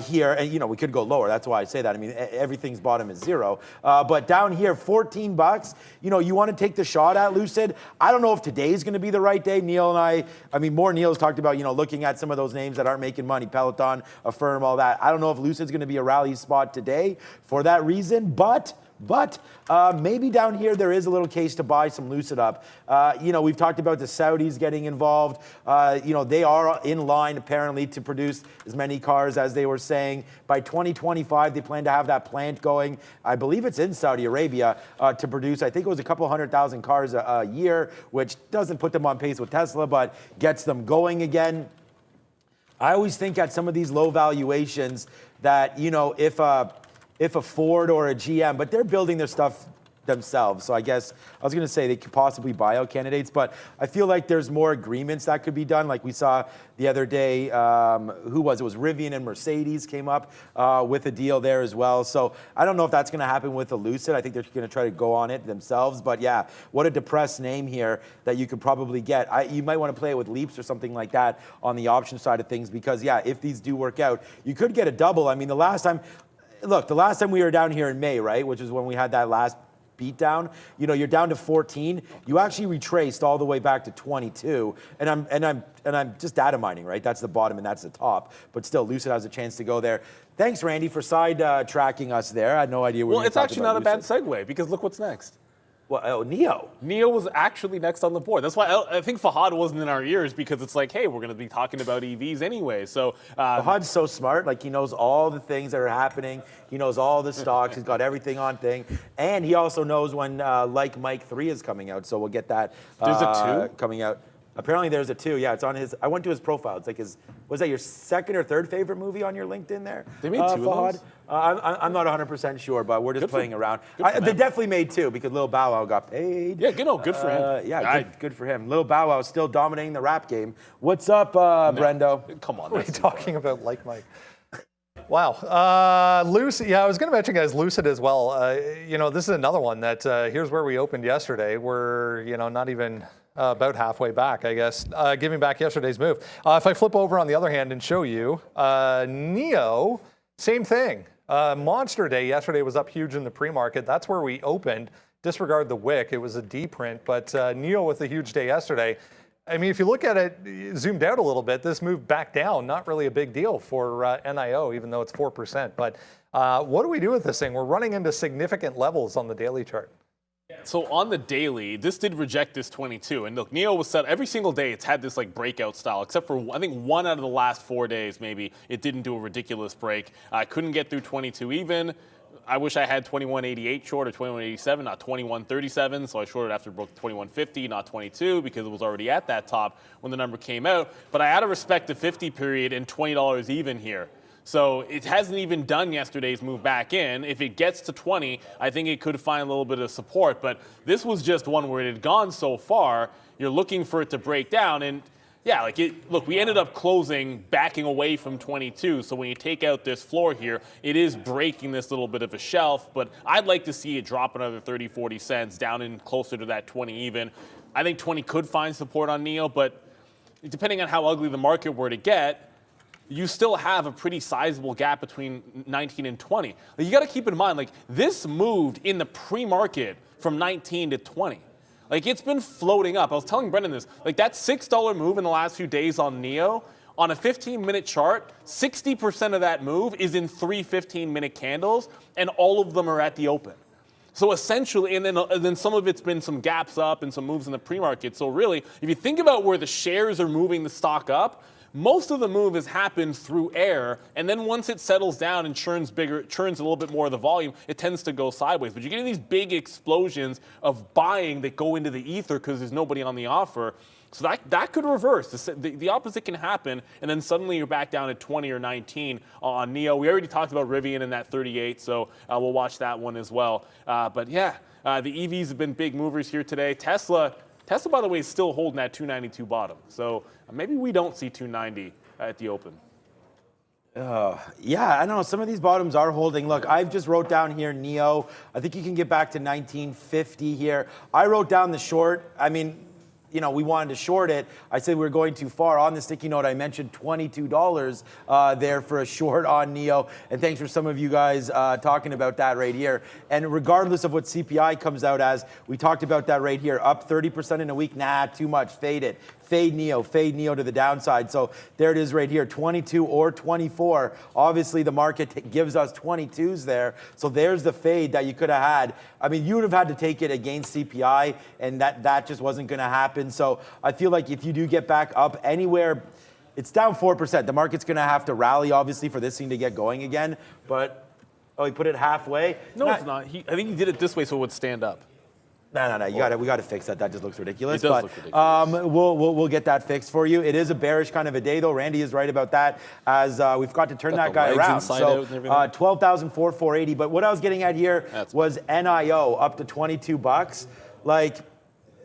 here, and we could go lower. That's why I say that. I mean, everything's bottom is 0, but down here, $14. You want to take the shot at Lucid. I don't know if today's going to be the right day. Neil and more Neil's talked about looking at some of those names that aren't making money, Peloton, Affirm, all that. I don't know if Lucid's going to be a rally spot today for that reason, but maybe down here there is a little case to buy some Lucid up. We've talked about the Saudis getting involved. They are in line apparently to produce as many cars as they were saying. By 2025, they plan to have that plant going. I believe it's in Saudi Arabia to produce, I think it was a couple 100,000 cars a year, which doesn't put them on pace with Tesla, but gets them going again. I always think at some of these low valuations that, if a Ford or a GM, but they're building their stuff themselves. So I guess I was going to say they could possibly buy out candidates, but I feel like there's more agreements that could be done. Like we saw the other day, who was it? It was Rivian and Mercedes came up with a deal there as well. So I don't know if that's going to happen with the Lucid. I think they're going to try to go on it themselves. But yeah, what a depressed name here that you could probably get. You might want to play it with Leaps or something like that on the option side of things, because yeah, if these do work out, you could get a double. I mean, the last time we were down here in May, right, which is when we had that last beat down, you're down to 14. You actually retraced all the way back to 22. And I'm just data mining, right? That's the bottom and that's the top. But still, Lucid has a chance to go there. Thanks, Randy, for side tracking us there. I had no idea. Well, it's actually not a bad segue, because look what's next. Well, Neo. Neo was actually next on the board. That's why I think Fahad wasn't in our ears, because it's like, hey, we're going to be talking about EVs anyway. So Fahad's so smart. Like, he knows all the things that are happening. He knows all the stocks. He's got everything on thing. And he also knows when Like Mike 3 is coming out. So we'll get that There's a 2? coming out. Apparently there's a 2. Yeah, it's on his. I went to his profile. It's like was that your second or third favorite movie on your LinkedIn there? They made 2 of Fahad? those? I'm not 100% sure, but we're just playing around. Good for They definitely made 2 because Lil Bow Wow got paid. Yeah, good for him. Yeah, good for him. Lil Bow Wow is still dominating the rap game. What's up, Brendo? Come on. What are you talking about, like Mike? Wow. Lucid, yeah, I was going to mention, guys, Lucid as well. This is another one that here's where we opened yesterday. We're, not even about halfway back, I guess, giving back yesterday's move. If I flip over on the other hand and show you, Neo, same thing. Monster day yesterday was up huge in the pre-market. That's where we opened. Disregard the wick. It was a D print, but Neo with a huge day yesterday. I mean, if you look at it zoomed out a little bit, this moved back down. Not really a big deal for NIO, even though it's 4%. But what do we do with this thing? We're running into significant levels on the daily chart. So on the daily, this did reject this 22. And look, Neo was set every single day. It's had this like breakout style, except for I think 1 out of the last 4 days, maybe it didn't do a ridiculous break. I couldn't get through 22 even. I wish I had 2188 short or 2187, not 2137. So I shorted after it broke 2150, not 22, because it was already at that top when the number came out. But I had to respect the 50 period and $20 even here. So it hasn't even done yesterday's move back in. If it gets to 20, I think it could find a little bit of support. But this was just one where it had gone so far. You're looking for it to break down. And yeah, look, we ended up closing, backing away from 22. So when you take out this floor here, it is breaking this little bit of a shelf. But I'd like to see it drop another 30, 40 cents down in closer to that 20 even. I think 20 could find support on Neo, but depending on how ugly the market were to get, you still have a pretty sizable gap between 19 and 20. You got to keep in mind, this moved in the pre-market from 19 to 20. It's been floating up. I was telling Brendan this. That $6 move in the last few days on Neo On a 15-minute chart, 60% of that move is in 3 15-minute candles, and all of them are at the open. So essentially, and then some of it's been some gaps up and some moves in the pre-market. So really, if you think about where the shares are moving the stock up, most of the move has happened through air, and then once it settles down and churns a little bit more of the volume, it tends to go sideways. But you're getting these big explosions of buying that go into the ether because there's nobody on the offer. So that could reverse. The opposite can happen, and then suddenly you're back down at 20 or 19 on NEO. We already talked about Rivian in that 38, so we'll watch that one as well. But yeah, the EVs have been big movers here today. Tesla, by the way, is still holding that 292 bottom. So maybe we don't see 290 at the open. Yeah, I don't know. Some of these bottoms are holding. Look, I've just wrote down here NEO. I think you can get back to 1950 here. I wrote down the short. I mean, you know, we wanted to short it. I said we were going too far. On the sticky note, I mentioned $22 there for a short on NEO. And thanks for some of you guys talking about that right here. And regardless of what CPI comes out as, we talked about that right here. Up 30% in a week. Nah, too much. Fade it. Fade NEO to the downside. So there it is right here, 22 or 24. Obviously, the market gives us 22s there. So there's the fade that you could have had. I mean, you would have had to take it against CPI, and that just wasn't going to happen. So I feel like if you do get back up anywhere, it's down 4%. The market's going to have to rally, obviously, for this thing to get going again. But, oh, he put it halfway? No, it's not. I think he did it this way so it would stand up. No. We got to fix that. That just looks ridiculous. It does look ridiculous. We'll get that fixed for you. It is a bearish kind of a day, though. Randy is right about that. As we've got to turn that guy around. So 12,480. But what I was getting at here was NIO up to $22. Like,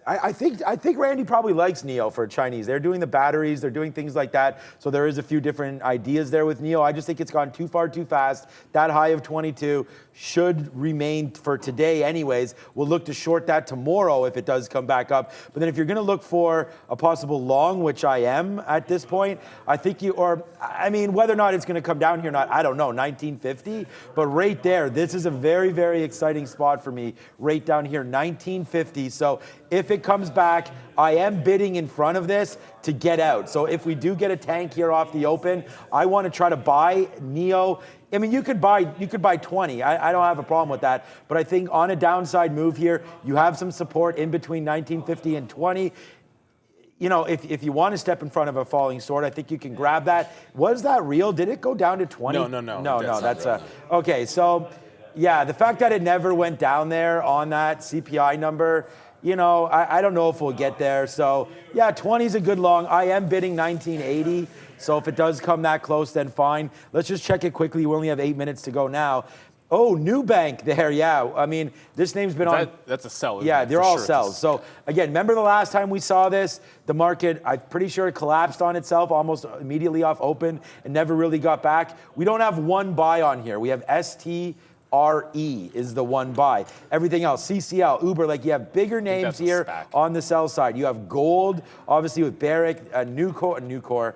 I think Randy probably likes NEO for Chinese. They're doing the batteries, they're doing things like that. So there is a few different ideas there with NEO. I just think it's gone too far too fast. That high of 22 should remain for today anyways. We'll look to short that tomorrow if it does come back up. But then if you're going to look for a possible long, which I am at this point, I think whether or not it's going to come down here or not, I don't know, 1950. But right there, this is a very, very exciting spot for me. Right down here, 1950. So if it comes back, I am bidding in front of this to get out. So if we do get a tank here off the open, I want to try to buy NEO. I mean, you could buy 20. I don't have a problem with that. But I think on a downside move here, you have some support in between 1950 and 20. You know, if you want to step in front of a falling sword, I think you can grab that. Was that real? Did it go down to 20? No. That's okay. So, yeah, the fact that it never went down there on that CPI number, you know, I don't know if we'll get there. So, yeah, 20 is a good long. I am bidding 1980. So if it does come that close, then fine. Let's just check it quickly. We only have 8 minutes to go now. Oh, Nubank there, yeah. I mean, this name's been on. That's a sell. Yeah, they're all sells. So again, remember the last time we saw this? The market, I'm pretty sure it collapsed on itself almost immediately off open and never really got back. We don't have one buy on here. We have STRE is the one buy. Everything else, CCL, Uber, like you have bigger names here on the sell side. You have gold, obviously with Barrick, Nubank,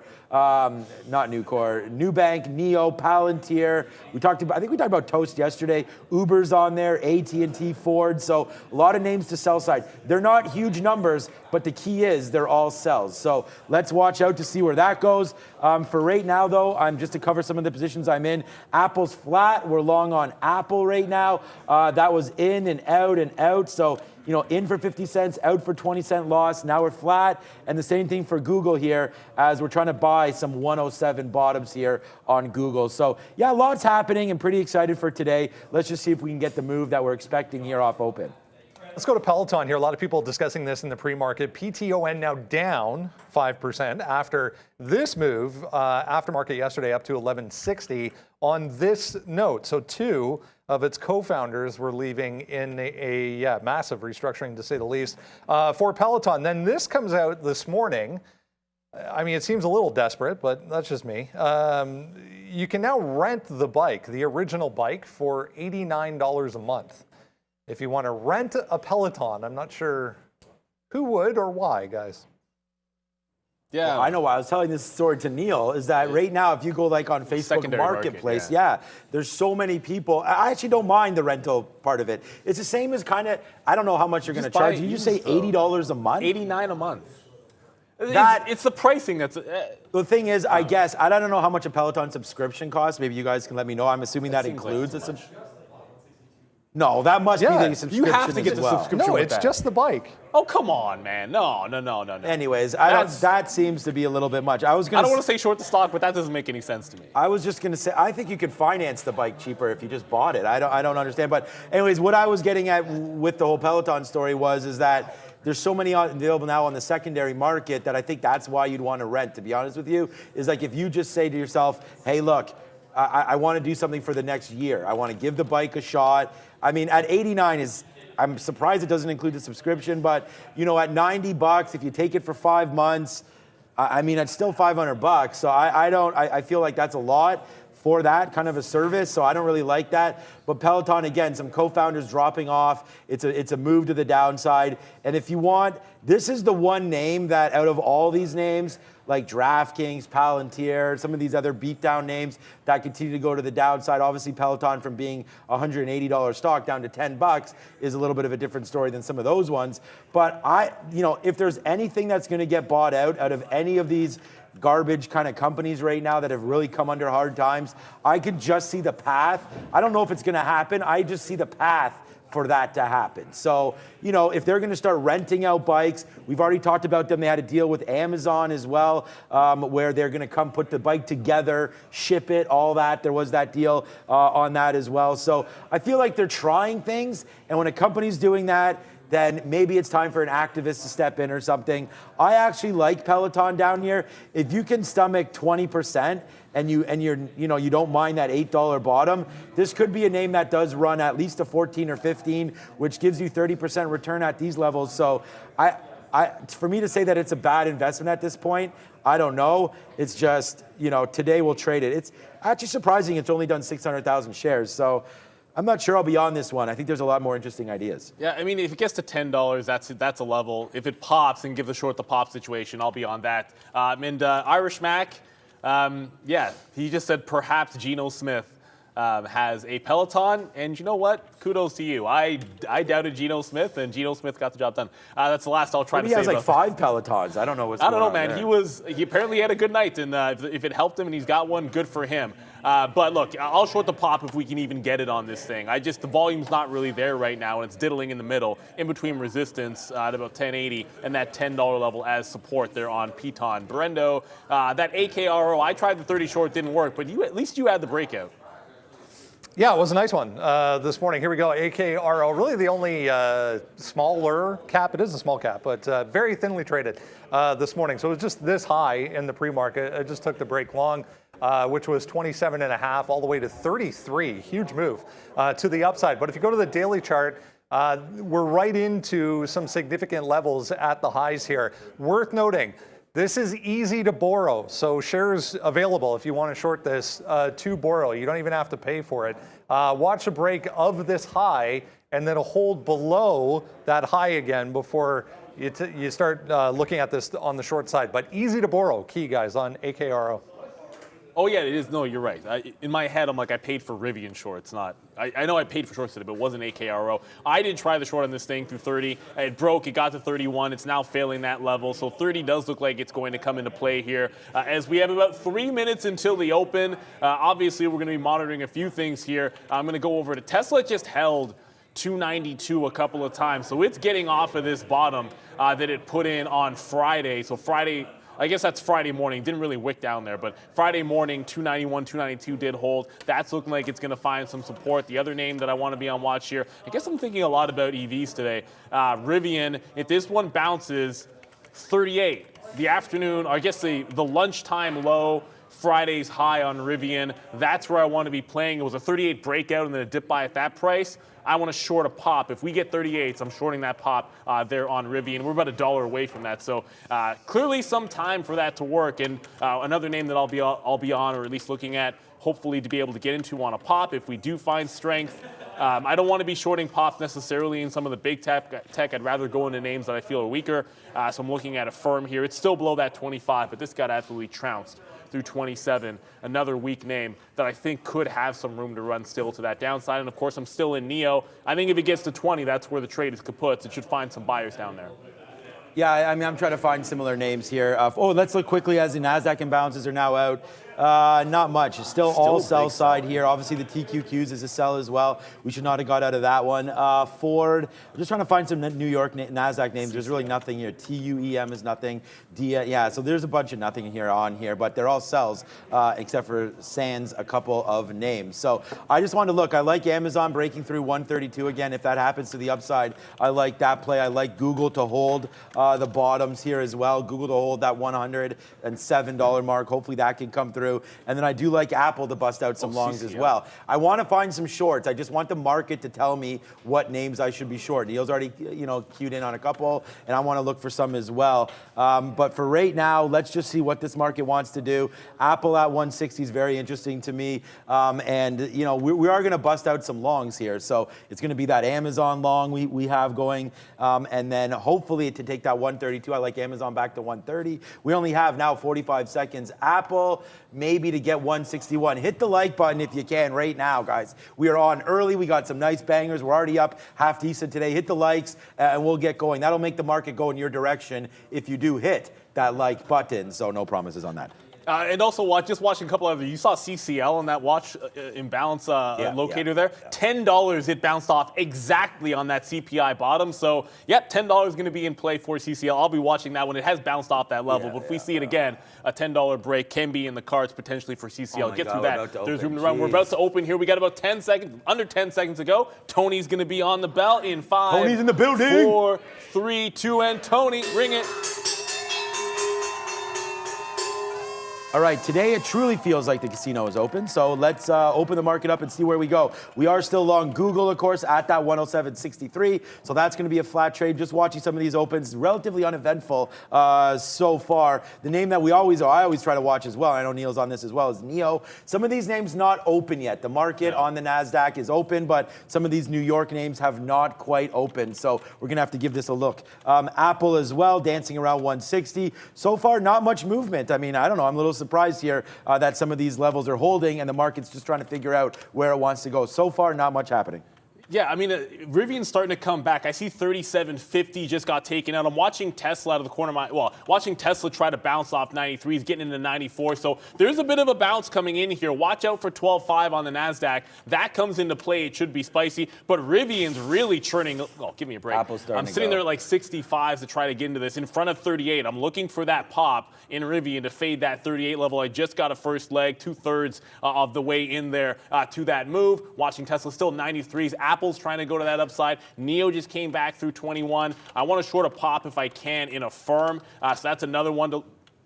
NEO, Palantir. I think we talked about Toast yesterday. Uber's on there, AT&T, Ford. So a lot of names to sell side. They're not huge numbers, but the key is they're all sells. So let's watch out to see where that goes. For right now, though, just to cover some of the positions I'm in. Apple's flat. We're long on Apple right now. That was in and out and out. So, you know, in for 50 cents, out for 20-cent loss. Now we're flat. And the same thing for Google here as we're trying to buy some 107 bottoms here on Google. So, yeah, lots happening and pretty excited for today. Let's just see if we can get the move that we're expecting here off open. Let's go to Peloton here. A lot of people discussing this in the pre-market. PTON now down 5% after this move. Aftermarket yesterday up to 1160 on this note. So two of its co-founders were leaving in a massive restructuring, to say the least, for Peloton. Then this comes out this morning. I mean, it seems a little desperate, but that's just me. You can now rent the bike, the original bike, for $89 a month. If you want to rent a Peloton, I'm not sure who would or why, guys. Yeah, well, I know why. I was telling this story to Neil, is that right now, if you go like on Facebook Secondary Marketplace, market, there's so many people. I actually don't mind the rental part of it. It's the same as kind of, I don't know how much you're going to charge. Did you say $80 a month? $89 a month. It's the pricing that's. The thing is, I guess, I don't know how much a Peloton subscription costs. Maybe you guys can let me know. I'm assuming that includes a subscription. No, that must be the subscription. You have to get the subscription. No, it's just the bike. Oh, come on, man. No. Anyways, that seems to be a little bit much. I don't want to say short the stock, but that doesn't make any sense to me. I was just going to say, I think you could finance the bike cheaper if you just bought it. I don't understand. But anyways, what I was getting at with the whole Peloton story is that there's so many available now on the secondary market that I think that's why you'd want to rent, to be honest with you, is like if you just say to yourself, hey, look, I want to do something for the next year. I want to give the bike a shot. I mean, at 89 I'm surprised it doesn't include the subscription, but at $90, if you take it for 5 months, I mean, it's still $500. So I feel like that's a lot for that kind of a service, so I don't really like that. But Peloton, again, some co-founders dropping off. It's a move to the downside. And if you want, this is the one name that out of all these names, like DraftKings, Palantir, some of these other beatdown names that continue to go to the downside. Obviously, Peloton from being $180 stock down to $10 is a little bit of a different story than some of those ones. But if there's anything that's going to get bought out of any of these garbage kind of companies right now that have really come under hard times, I could just see the path. I don't know if it's going to happen. I just see the path for that to happen. So, if they're going to start renting out bikes, we've already talked about them. They had a deal with Amazon as well, where they're going to come put the bike together, ship it, all that. There was that deal on that as well. So I feel like they're trying things. And when a company's doing that, then maybe it's time for an activist to step in or something. I actually like Peloton down here. If you can stomach 20% and you don't mind that $8 bottom, this could be a name that does run at least a 14 or 15, which gives you 30% return at these levels. So for me to say that it's a bad investment at this point, I don't know. It's just, today we'll trade it. It's actually surprising it's only done 600,000 shares. So I'm not sure I'll be on this one. I think there's a lot more interesting ideas. Yeah, I mean, if it gets to $10, that's a level. If it pops and give the short the pop situation, I'll be on that. And Irish Mac, he just said perhaps Geno Smith has a Peloton, and you know what? Kudos to you. I doubted Geno Smith, and Geno Smith got the job done. That's the last I'll try to say. He has like 5 Pelotons. I don't know what's going on. I don't know, man. There. He apparently had a good night, and if it helped him and he's got one, good for him. But look, I'll short the pop if we can even get it on this thing. the volume's not really there right now, and it's diddling in the middle, in between resistance at about 1080 and that $10 level as support there on Piton. Brendo, that AKRO, I tried the 30 short, didn't work, but at least you had the breakout. Yeah, it was a nice one this morning. Here we go. AKRO, really the only smaller cap. It is a small cap, but very thinly traded this morning. So it was just this high in the pre-market. It just took the break long, which was 27.5 all the way to 33. Huge move to the upside. But if you go to the daily chart, we're right into some significant levels at the highs here. Worth noting, this is easy to borrow, so shares available if you want to short this to borrow. You don't even have to pay for it. Watch a break of this high and then a hold below that high again before you start looking at this on the short side. But easy to borrow, key guys on AKRO. Oh, yeah, it is. No, you're right. In my head, I'm like, I paid for Rivian shorts, not. I know I paid for shorts today, but it wasn't AKRO. I did try the short on this thing through 30. It broke. It got to 31. It's now failing that level. So 30 does look like it's going to come into play here. As we have about 3 minutes until the open, obviously, we're going to be monitoring a few things here. I'm going to go over to Tesla. Just held 292 a couple of times. So it's getting off of this bottom that it put in on Friday. So Friday, I guess that's Friday morning. Didn't really wick down there, but Friday morning, 291, 292 did hold. That's looking like it's going to find some support. The other name that I want to be on watch here, I guess I'm thinking a lot about EVs today. Rivian, if this one bounces, 38. The afternoon, or I guess the lunchtime low, Friday's high on Rivian. That's where I want to be playing. It was a 38 breakout and then a dip buy at that price. I want to short a pop. If we get 38s, I'm shorting that pop there on Rivian. We're about $1 away from that. So clearly some time for that to work. And another name that I'll be on, or at least looking at, hopefully to be able to get into on a pop if we do find strength. I don't want to be shorting pops necessarily in some of the big tech. I'd rather go into names that I feel are weaker. So I'm looking at a firm here. It's still below that 25, but this got absolutely trounced through 27. Another weak name that I think could have some room to run still to that downside. And of course, I'm still in NEO. I think if it gets to 20, that's where the trade is kaput. It should find some buyers down there. Yeah, I mean, I'm trying to find similar names here. Let's look quickly as the NASDAQ imbalances are now out. Not much. It's still all sell side here. Obviously, the TQQs is a sell as well. We should not have got out of that one. Ford, I'm just trying to find some New York NASDAQ names. There's really nothing here. TUEM is nothing. Yeah, so there's a bunch of nothing here on here, but they're all sells except for sans a couple of names. So I just wanted to look. I like Amazon breaking through 132 again. If that happens to the upside, I like that play. I like Google to hold the bottoms here as well. Google to hold that $107 mark. Hopefully that can come through. And then I do like Apple to bust out some longs as well. I want to find some shorts. I just want the market to tell me what names I should be short. Neil's already, queued in on a couple, and I want to look for some as well. But for right now, let's just see what this market wants to do. Apple at 160 is very interesting to me. And we are going to bust out some longs here. So it's going to be that Amazon long we have going. And then hopefully to take that 132, I like Amazon back to 130. We only have now 45 seconds. Apple, maybe to get 161. Hit the like button if you can right now, guys. We are on early. We got some nice bangers. We're already up half decent today. Hit the likes and we'll get going. That'll make the market go in your direction if you do hit that like button. So no promises on that. And also, just watching a couple of you saw CCL on that watch imbalance locator there. $10 it bounced off exactly on that CPI bottom. So, $10 is going to be in play for CCL. I'll be watching that one. It has bounced off that level. But if we see it again, a $10 break can be in the cards potentially for CCL. Get through that. There's room to run. We're about to open here. We got about 10 seconds, under 10 seconds to go. Tony's going to be on the bell in 5. Tony's in the building. 4, 3, 2, and Tony, ring it. All right, today it truly feels like the casino is open, so let's open the market up and see where we go. We are still long Google, of course, at that 107.63, so that's going to be a flat trade. Just watching some of these opens, relatively uneventful so far. The name that I always try to watch as well, I know Neil's on this as well, is NEO. Some of these names not open yet. The market on the NASDAQ is open, but some of these New York names have not quite opened, so we're going to have to give this a look. Apple as well, dancing around 160. So far, not much movement. I mean, I don't know, I'm a little surprised here that some of these levels are holding and the market's just trying to figure out where it wants to go. So far, not much happening. Yeah, I mean, Rivian's starting to come back. I see 37.50 just got taken out. I'm watching Tesla out of the corner of watching Tesla try to bounce off 93. He's getting into 94. So there's a bit of a bounce coming in here. Watch out for 12.5 on the NASDAQ. That comes into play. It should be spicy. But Rivian's really churning. Oh, give me a break. I'm sitting there at like 65s to try to get into this. In front of 38. I'm looking for that pop in Rivian to fade that 38 level. I just got a first leg, 2/3 of the way in there to that move. Watching Tesla still 93s. Apple's trying to go to that upside. NEO just came back through 21. I want to short a pop if I can in a firm. So that's another one to.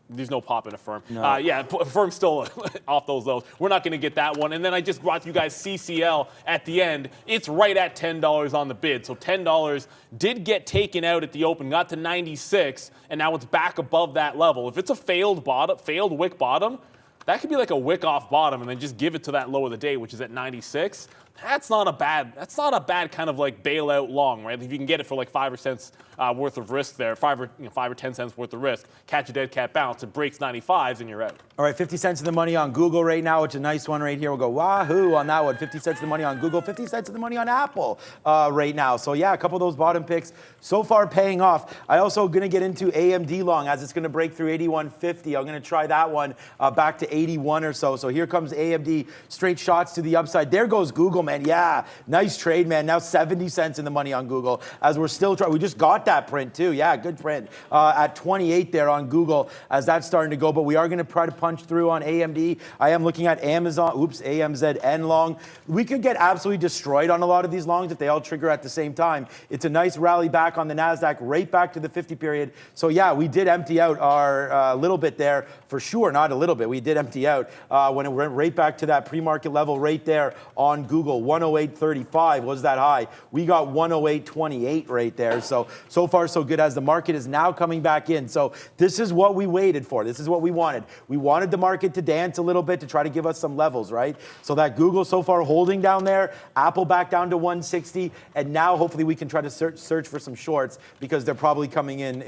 There's no pop in a firm. No. Firm's still off those lows. We're not going to get that one. And then I just brought you guys CCL at the end. It's right at $10 on the bid. So $10 did get taken out at the open, got to 96, and now it's back above that level. If it's a failed wick bottom, that could be like a wick off bottom and then just give it to that low of the day, which is at 96. That's not a bad kind of like bailout long, right? If you can get it for like 5 cents worth of risk there, 5 or 10 cents worth of risk, catch a dead cat bounce, it breaks 95s and you're out. All right, 50 cents of the money on Google right now. It's a nice one right here. We'll go wahoo on that one. 50 cents of the money on Google, 50 cents of the money on Apple right now. So yeah, a couple of those bottom picks so far paying off. I also going to get into AMD long as it's going to break through 81.50. I'm going to try that one back to 81 or so. So here comes AMD, straight shots to the upside. There goes Google, man. Yeah, nice trade, man. Now 70 cents in the money on Google as we're still trying. We just got that print too. Yeah, good print at 28 there on Google as that's starting to go. But we are going to try to punch through on AMD. I am looking at Amazon. AMZN long. We could get absolutely destroyed on a lot of these longs if they all trigger at the same time. It's a nice rally back on the NASDAQ, right back to the 50 period. So yeah, we did empty out our little bit there for sure. Not a little bit. We did empty out when it went right back to that pre-market level right there on Google. 108.35 was that high. We got 108.28 right there. So far so good as the market is now coming back in. So this is what we waited for. This is what we wanted. We wanted the market to dance a little bit to try to give us some levels, right? So that Google so far holding down there, Apple back down to 160, and now hopefully we can try to search for some shorts because they're probably coming in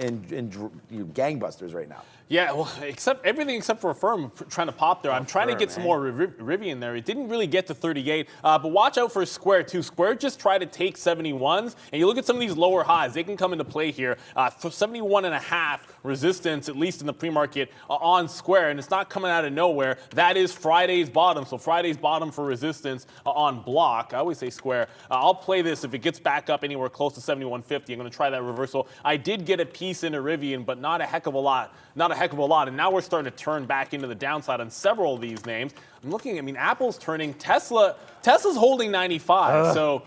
gangbusters right now. Yeah, well, everything except for a firm trying to pop there. I'm trying to get some more Rivian there. It didn't really get to 38, but watch out for Square too. Square just tried to take 71s, and you look at some of these lower highs, they can come into play here. 71.5 resistance, at least in the pre-market on Square, and it's not coming out of nowhere. That is Friday's bottom, so Friday's bottom for resistance on block. I always say Square. I'll play this if it gets back up anywhere close to 71.50. I'm going to try that reversal. I did get a piece into Rivian, but not a heck of a lot. And now we're starting to turn back into the downside on several of these names. I'm looking, I mean, Apple's turning. Tesla's holding 95. So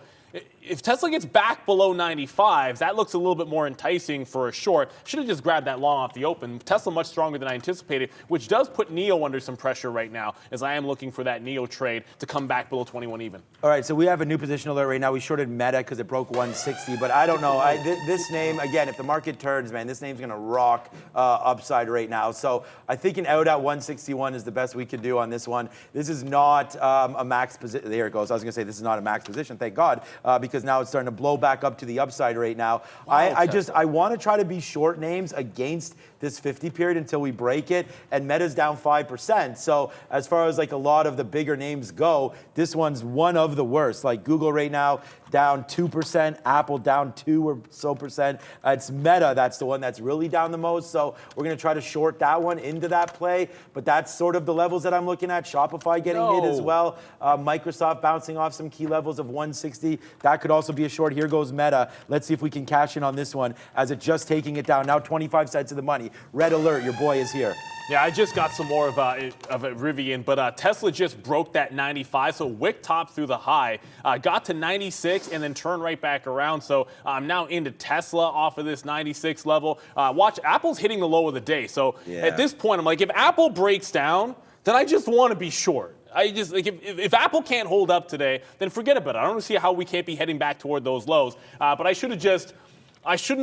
if Tesla gets back below 95, that looks a little bit more enticing for a short. Should have just grabbed that long off the open. Tesla much stronger than I anticipated, which does put NIO under some pressure right now, as I am looking for that NIO trade to come back below 21 even. All right, so we have a new position alert right now. We shorted Meta because it broke 160, but I don't know. This name, again, if the market turns, man, this name's going to rock upside right now. So I think an out at 161 is the best we could do on this one. This is not a max position. There it goes. I was going to say this is not a max position, thank God, because now it's starting to blow back up to the upside right now. Wow, I want to try to be short names against this 50 period until we break it, and Meta's down 5%. So as far as like a lot of the bigger names go, this one's one of the worst. Like Google right now down 2%, Apple down 2 or so percent. It's Meta that's the one that's really down the most. So we're going to try to short that one into that play, but that's sort of the levels that I'm looking at. Shopify getting hit as well. Microsoft bouncing off some key levels of 160. That could also be a short. Here goes Meta. Let's see if we can cash in on this one as it just taking it down. Now 25 cents of the money. Red alert, your boy is here. Yeah, I just got some more of a Rivian, but Tesla just broke that 95, so wick top through the high, got to 96 and then turned right back around. So I'm now into Tesla off of this 96 level. Watch, Apple's hitting the low of the day. So at this point, I'm like, if Apple breaks down, then I just want to be short. I just like if Apple can't hold up today, then forget about it. I don't see how we can't be heading back toward those lows. But I shouldn't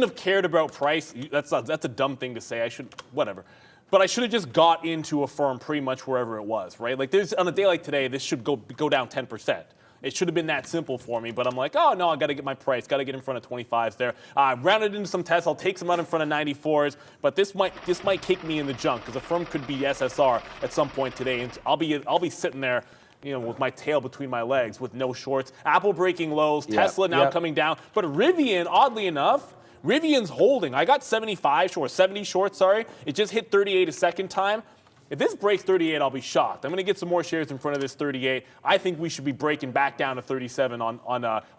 have cared about price. That's a dumb thing to say. Whatever. But I should have just got into a firm pretty much wherever it was, right? Like on a day like today, this should go down 10%. It should have been that simple for me, but I'm like, oh no, I got to get my price, got to get in front of 25s there. Rounded into some tests, I'll take some out in front of 94s, but this might kick me in the junk because the firm could be SSR at some point today, and I'll be sitting there, you know, with my tail between my legs with no shorts. Apple breaking lows, Tesla now coming down, but Rivian, oddly enough. Rivian's holding. I got 75 short, 70 short, sorry. It just hit 38 a second time. If this breaks 38, I'll be shocked. I'm going to get some more shares in front of this 38. I think we should be breaking back down to 37 on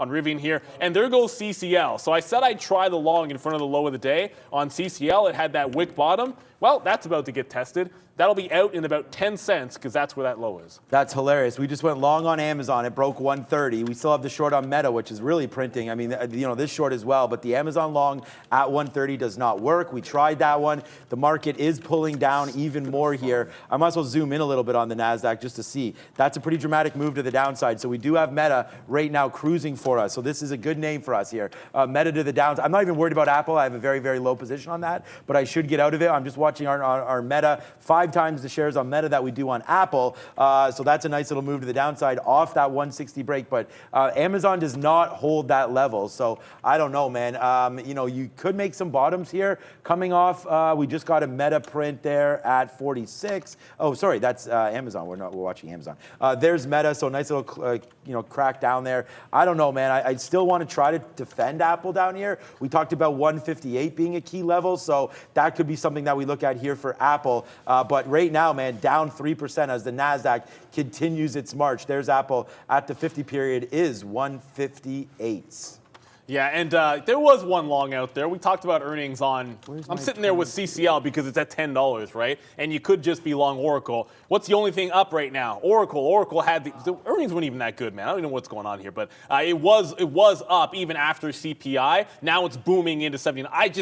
Rivian here. And there goes CCL. So I said I'd try the long in front of the low of the day. On CCL, it had that wick bottom. Well, that's about to get tested. That'll be out in about 10 cents because that's where that low is. That's hilarious. We just went long on Amazon. It broke 130. We still have the short on Meta, which is really printing. I mean, you know, this short as well, but the Amazon long at 130 does not work. We tried that one. The market is pulling down even more here. I might as well zoom in a little bit on the NASDAQ just to see. That's a pretty dramatic move to the downside. So we do have Meta right now cruising for us. So this is a good name for us here. Meta to the downside. I'm not even worried about Apple. I have a very, very low position on that, but I should get out of it. I'm just watching our Meta 5 times the shares on Meta that we do on Apple. So that's a nice little move to the downside off that 160 break. But Amazon does not hold that level. So I don't know, man. You know, you could make some bottoms here coming off. We just got a Meta print there at 46. Oh, sorry, that's Amazon. We're watching Amazon. There's Meta. So nice little you know, crack down there. I don't know, man. I still want to try to defend Apple down here. We talked about 158 being a key level. So that could be something that we look at here for Apple. But right now, man, down 3% as the NASDAQ continues its march. There's Apple at the 50 period is 158. Yeah, and there was one long out there. We talked about earnings on. I'm sitting there with CCL because it's at $10, right? And you could just be long Oracle. What's the only thing up right now? Oracle. Oracle had the earnings weren't even that good, man. I don't even know what's going on here, but it was up even after CPI. Now it's booming into 79.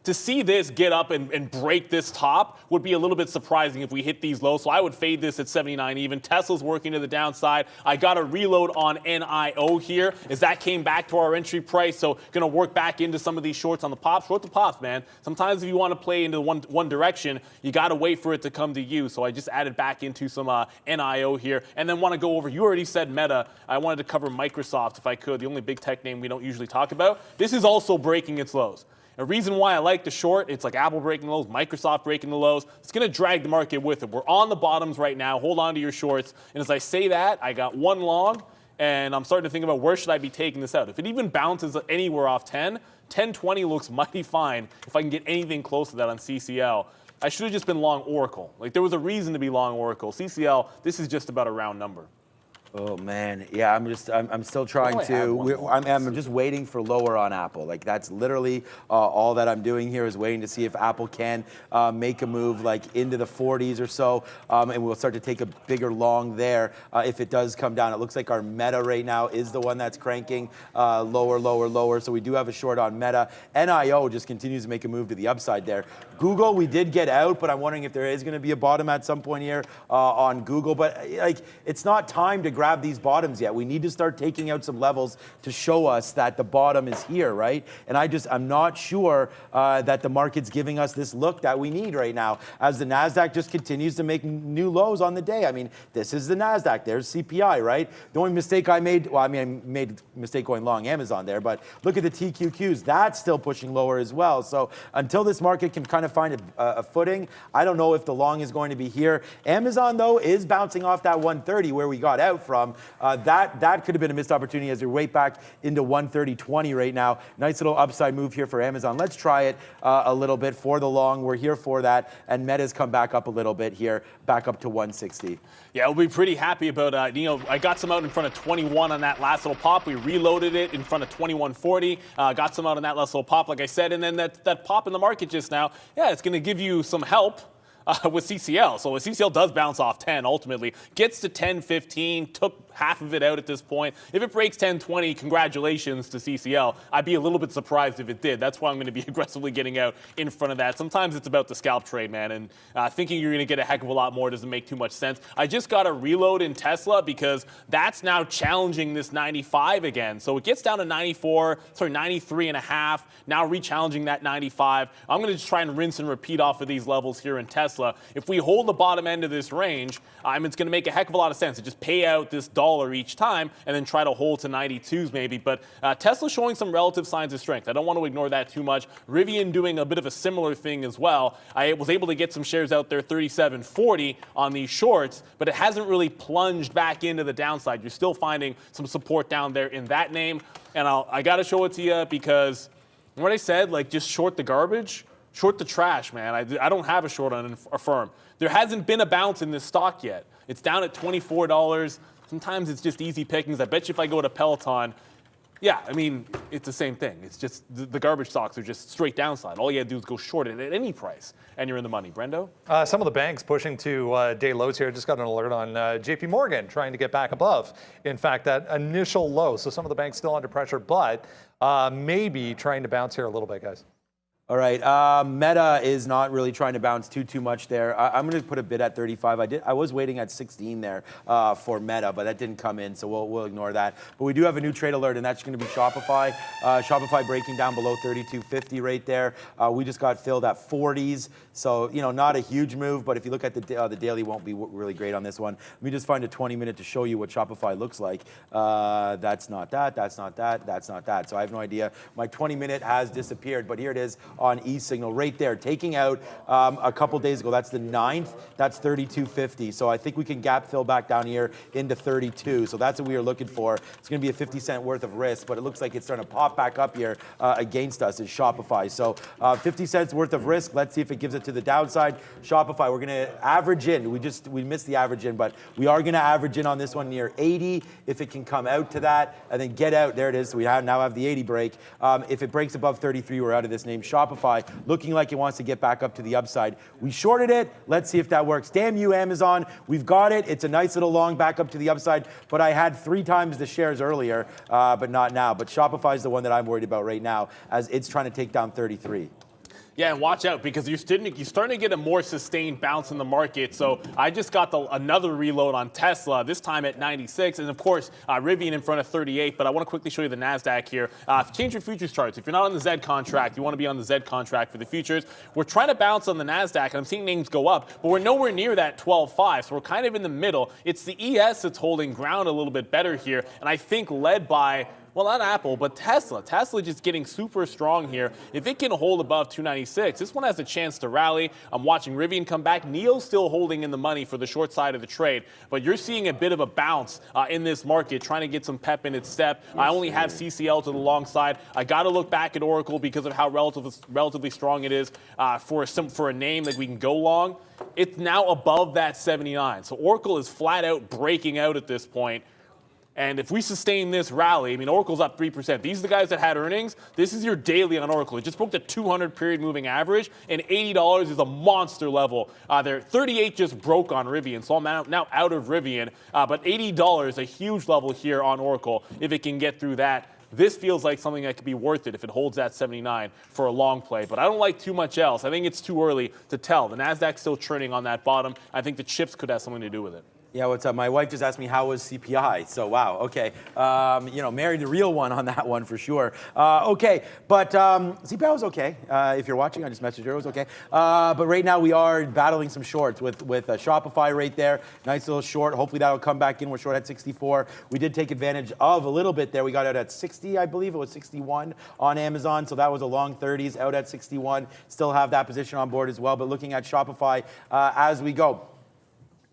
To see this get up and break this top would be a little bit surprising if we hit these lows. So I would fade this at 79 even. Tesla's working to the downside. I got a reload on NIO here as that came back to our entry price. So going to work back into some of these shorts on the pops. Short the pops, man. Sometimes if you want to play into one direction, you got to wait for it to come to you. So I just added back into some NIO here. And then want to go over, you already said Meta. I wanted to cover Microsoft if I could, the only big tech name we don't usually talk about. This is also breaking its lows. A reason why I like the short, it's like Apple breaking the lows, Microsoft breaking the lows. It's going to drag the market with it. We're on the bottoms right now. Hold on to your shorts. And as I say that, I got one long, and I'm starting to think about where should I be taking this out. If it even bounces anywhere off 1020 looks mighty fine if I can get anything close to that on CCL. I should have just been long Oracle. Like, there was a reason to be long Oracle. CCL, this is just about a round number. Oh man, yeah, I'm still trying to. I'm just waiting for lower on Apple. Like that's literally all that I'm doing here is waiting to see if Apple can make a move like into the 40s or so, and we'll start to take a bigger long there if it does come down. It looks like our Meta right now is the one that's cranking lower, lower, lower. So we do have a short on Meta. NIO just continues to make a move to the upside there. Google, we did get out, but I'm wondering if there is going to be a bottom at some point here on Google. But like, it's not time to grab these bottoms yet. We need to start taking out some levels to show us that the bottom is here, right? And I'm not sure that the market's giving us this look that we need right now as the NASDAQ just continues to make new lows on the day. I mean, this is the NASDAQ. There's CPI, right? The only mistake I made, well, I mean, I made a mistake going long Amazon there, but look at the TQQs. That's still pushing lower as well. So until this market can kind of find a footing, I don't know if the long is going to be here. Amazon, though, is bouncing off that 130 where we got out from. That could have been a missed opportunity as you're right back into 130.20 right now. Nice little upside move here for Amazon. Let's try it a little bit for the long. We're here for that. And Meta's come back up a little bit here, back up to 160. Yeah, we'll be pretty happy about, I got some out in front of 21 on that last little pop. We reloaded it in front of 21.40. Got some out on that last little pop, like I said. And then that pop in the market just now, yeah, it's going to give you some help. With CCL. So if CCL does bounce off 10 ultimately, gets to 10.15, took half of it out at this point. If it breaks 10.20, congratulations to CCL. I'd be a little bit surprised if it did. That's why I'm going to be aggressively getting out in front of that. Sometimes it's about the scalp trade, man, and thinking you're going to get a heck of a lot more doesn't make too much sense. I just got a reload in Tesla because that's now challenging this 95 again. So it gets down to 93.5, now re-challenging that 95. I'm going to just try and rinse and repeat off of these levels here in Tesla. If we hold the bottom end of this range, it's going to make a heck of a lot of sense to just pay out this dollar each time and then try to hold to 92s maybe. But Tesla's showing some relative signs of strength. I don't want to ignore that too much. Rivian doing a bit of a similar thing as well. I was able to get some shares out there, 37.40 on these shorts, but it hasn't really plunged back into the downside. You're still finding some support down there in that name. And I got to show it to you because what I said, like just short the garbage. Short the trash, man. I don't have a short on a firm. There hasn't been a bounce in this stock yet. It's down at $24. Sometimes it's just easy pickings. I bet you if I go to Peloton, yeah, I mean, it's the same thing. It's just the garbage stocks are just straight downside. All you got to do is go short it at any price, and you're in the money. Brendo? Some of the banks pushing to day lows here. Just got an alert on JP Morgan trying to get back above, in fact, that initial low. So some of the banks still under pressure, but maybe trying to bounce here a little bit, guys. All right, Meta is not really trying to bounce too much there. I'm going to put a bid at 35. I was waiting at 16 there for Meta, but that didn't come in, so we'll ignore that. But we do have a new trade alert, and that's going to be Shopify. Shopify breaking down below 32.50 right there. We just got filled at 40s, so not a huge move. But if you look at the daily, won't be really great on this one. Let me just find a 20-minute to show you what Shopify looks like. That's not that. That's not that. That's not that. So I have no idea. My 20-minute has disappeared, but here it is on e-signal right there, taking out a couple days ago. That's the 9th. That's 32.50. So I think we can gap fill back down here into 32. So that's what we are looking for. It's going to be a 50-cent worth of risk, but it looks like it's starting to pop back up here against us is Shopify. So 50 cents worth of risk. Let's see if it gives it to the downside. Shopify, we're going to average in. We missed the average in, but we are going to average in on this one near 80 if it can come out to that and then get out. There it is. So we now have the 80 break. If it breaks above 33, we're out of this name. Shopify looking like it wants to get back up to the upside. We shorted it. Let's see if that works. Damn you, Amazon. We've got it. It's a nice little long back up to the upside, but I had 3 times the shares earlier, but not now. But Shopify is the one that I'm worried about right now as it's trying to take down 33. Yeah, and watch out because you're starting to get a more sustained bounce in the market. So I just got another reload on Tesla, this time at 96. And of course, Rivian in front of 38. But I want to quickly show you the NASDAQ here. Change your futures charts. If you're not on the Z contract, you want to be on the Z contract for the futures. We're trying to bounce on the NASDAQ, and I'm seeing names go up, but we're nowhere near that 12.5. So we're kind of in the middle. It's the ES that's holding ground a little bit better here. And I think led by Well, not Apple, but Tesla. Tesla just getting super strong here. If it can hold above 296, this one has a chance to rally. I'm watching Rivian come back. NIO's still holding in the money for the short side of the trade, but you're seeing a bit of a bounce in this market, trying to get some pep in its step. I only have CCL to the long side. I got to look back at Oracle because of how relatively strong it is for a name that we can go long. It's now above that 79. So Oracle is flat out breaking out at this point. And if we sustain this rally, I mean, Oracle's up 3%. These are the guys that had earnings. This is your daily on Oracle. It just broke the 200 period moving average, and $80 is a monster level. There, 38 just broke on Rivian, so I'm now out of Rivian. But $80, a huge level here on Oracle. If it can get through that, this feels like something that could be worth it if it holds that 79 for a long play. But I don't like too much else. I think it's too early to tell. The NASDAQ's still churning on that bottom. I think the chips could have something to do with it. Yeah, what's up? My wife just asked me how was CPI. So wow, okay. Married the real one on that one for sure. Okay, but CPI was okay. If you're watching, I just messaged her. It was okay. But right now we are battling some shorts with Shopify right there. Nice little short. Hopefully that'll come back in. We're short at 64. We did take advantage of a little bit there. We got out at 60, I believe. It was 61 on Amazon. So that was a long 30s out at 61. Still have that position on board as well. But looking at Shopify as we go.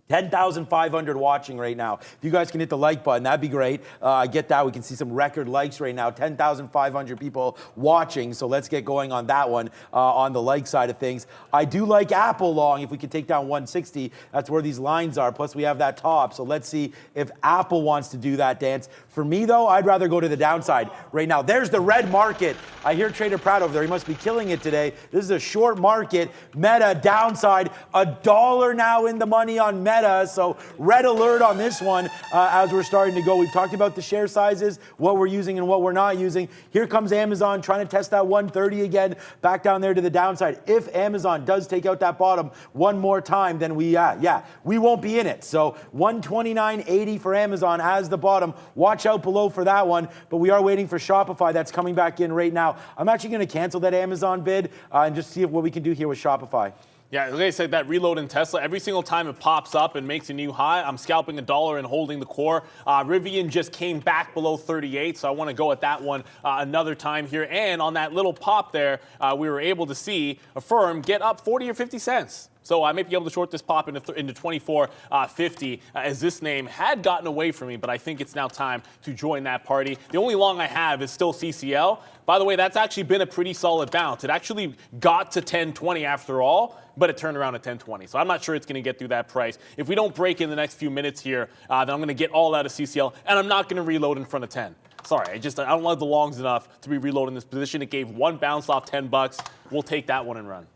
10,500 watching right now. If you guys can hit the like button, that'd be great. I get that. We can see some record likes right now. 10,500 people watching. So let's get going on that one on the like side of things. I do like Apple long. If we could take down 160, that's where these lines are. Plus we have that top. So let's see if Apple wants to do that dance. For me though, I'd rather go to the downside right now. There's the red market. I hear Trader Pratt over there. He must be killing it today. This is a short market. Meta downside. $1 now in the money on Meta. So red alert on this one as we're starting to go. We've talked about the share sizes, what we're using and what we're not using. Here comes Amazon trying to test that 130 again, back down there to the downside. If Amazon does take out that bottom one more time, then we won't be in it. So 129.80 for Amazon as the bottom. Watch out below for that one, but we are waiting for Shopify that's coming back in right now. I'm actually going to cancel that Amazon bid and just see what we can do here with Shopify. Yeah, like I said, that reload in Tesla, every single time it pops up and makes a new high, I'm scalping $1 and holding the core. Rivian just came back below 38, so I want to go at that one another time here. And on that little pop there, we were able to see a firm get up 40 or 50 cents. So I may be able to short this pop into 24.50 as this name had gotten away from me, but I think it's now time to join that party. The only long I have is still CCL. By the way, that's actually been a pretty solid bounce. It actually got to 10.20 after all, but it turned around at 10.20. So I'm not sure it's going to get through that price. If we don't break in the next few minutes here, then I'm going to get all out of CCL, and I'm not going to reload in front of 10. Sorry, I don't love the longs enough to be reloading this position. It gave one bounce off $10. We'll take that one and run.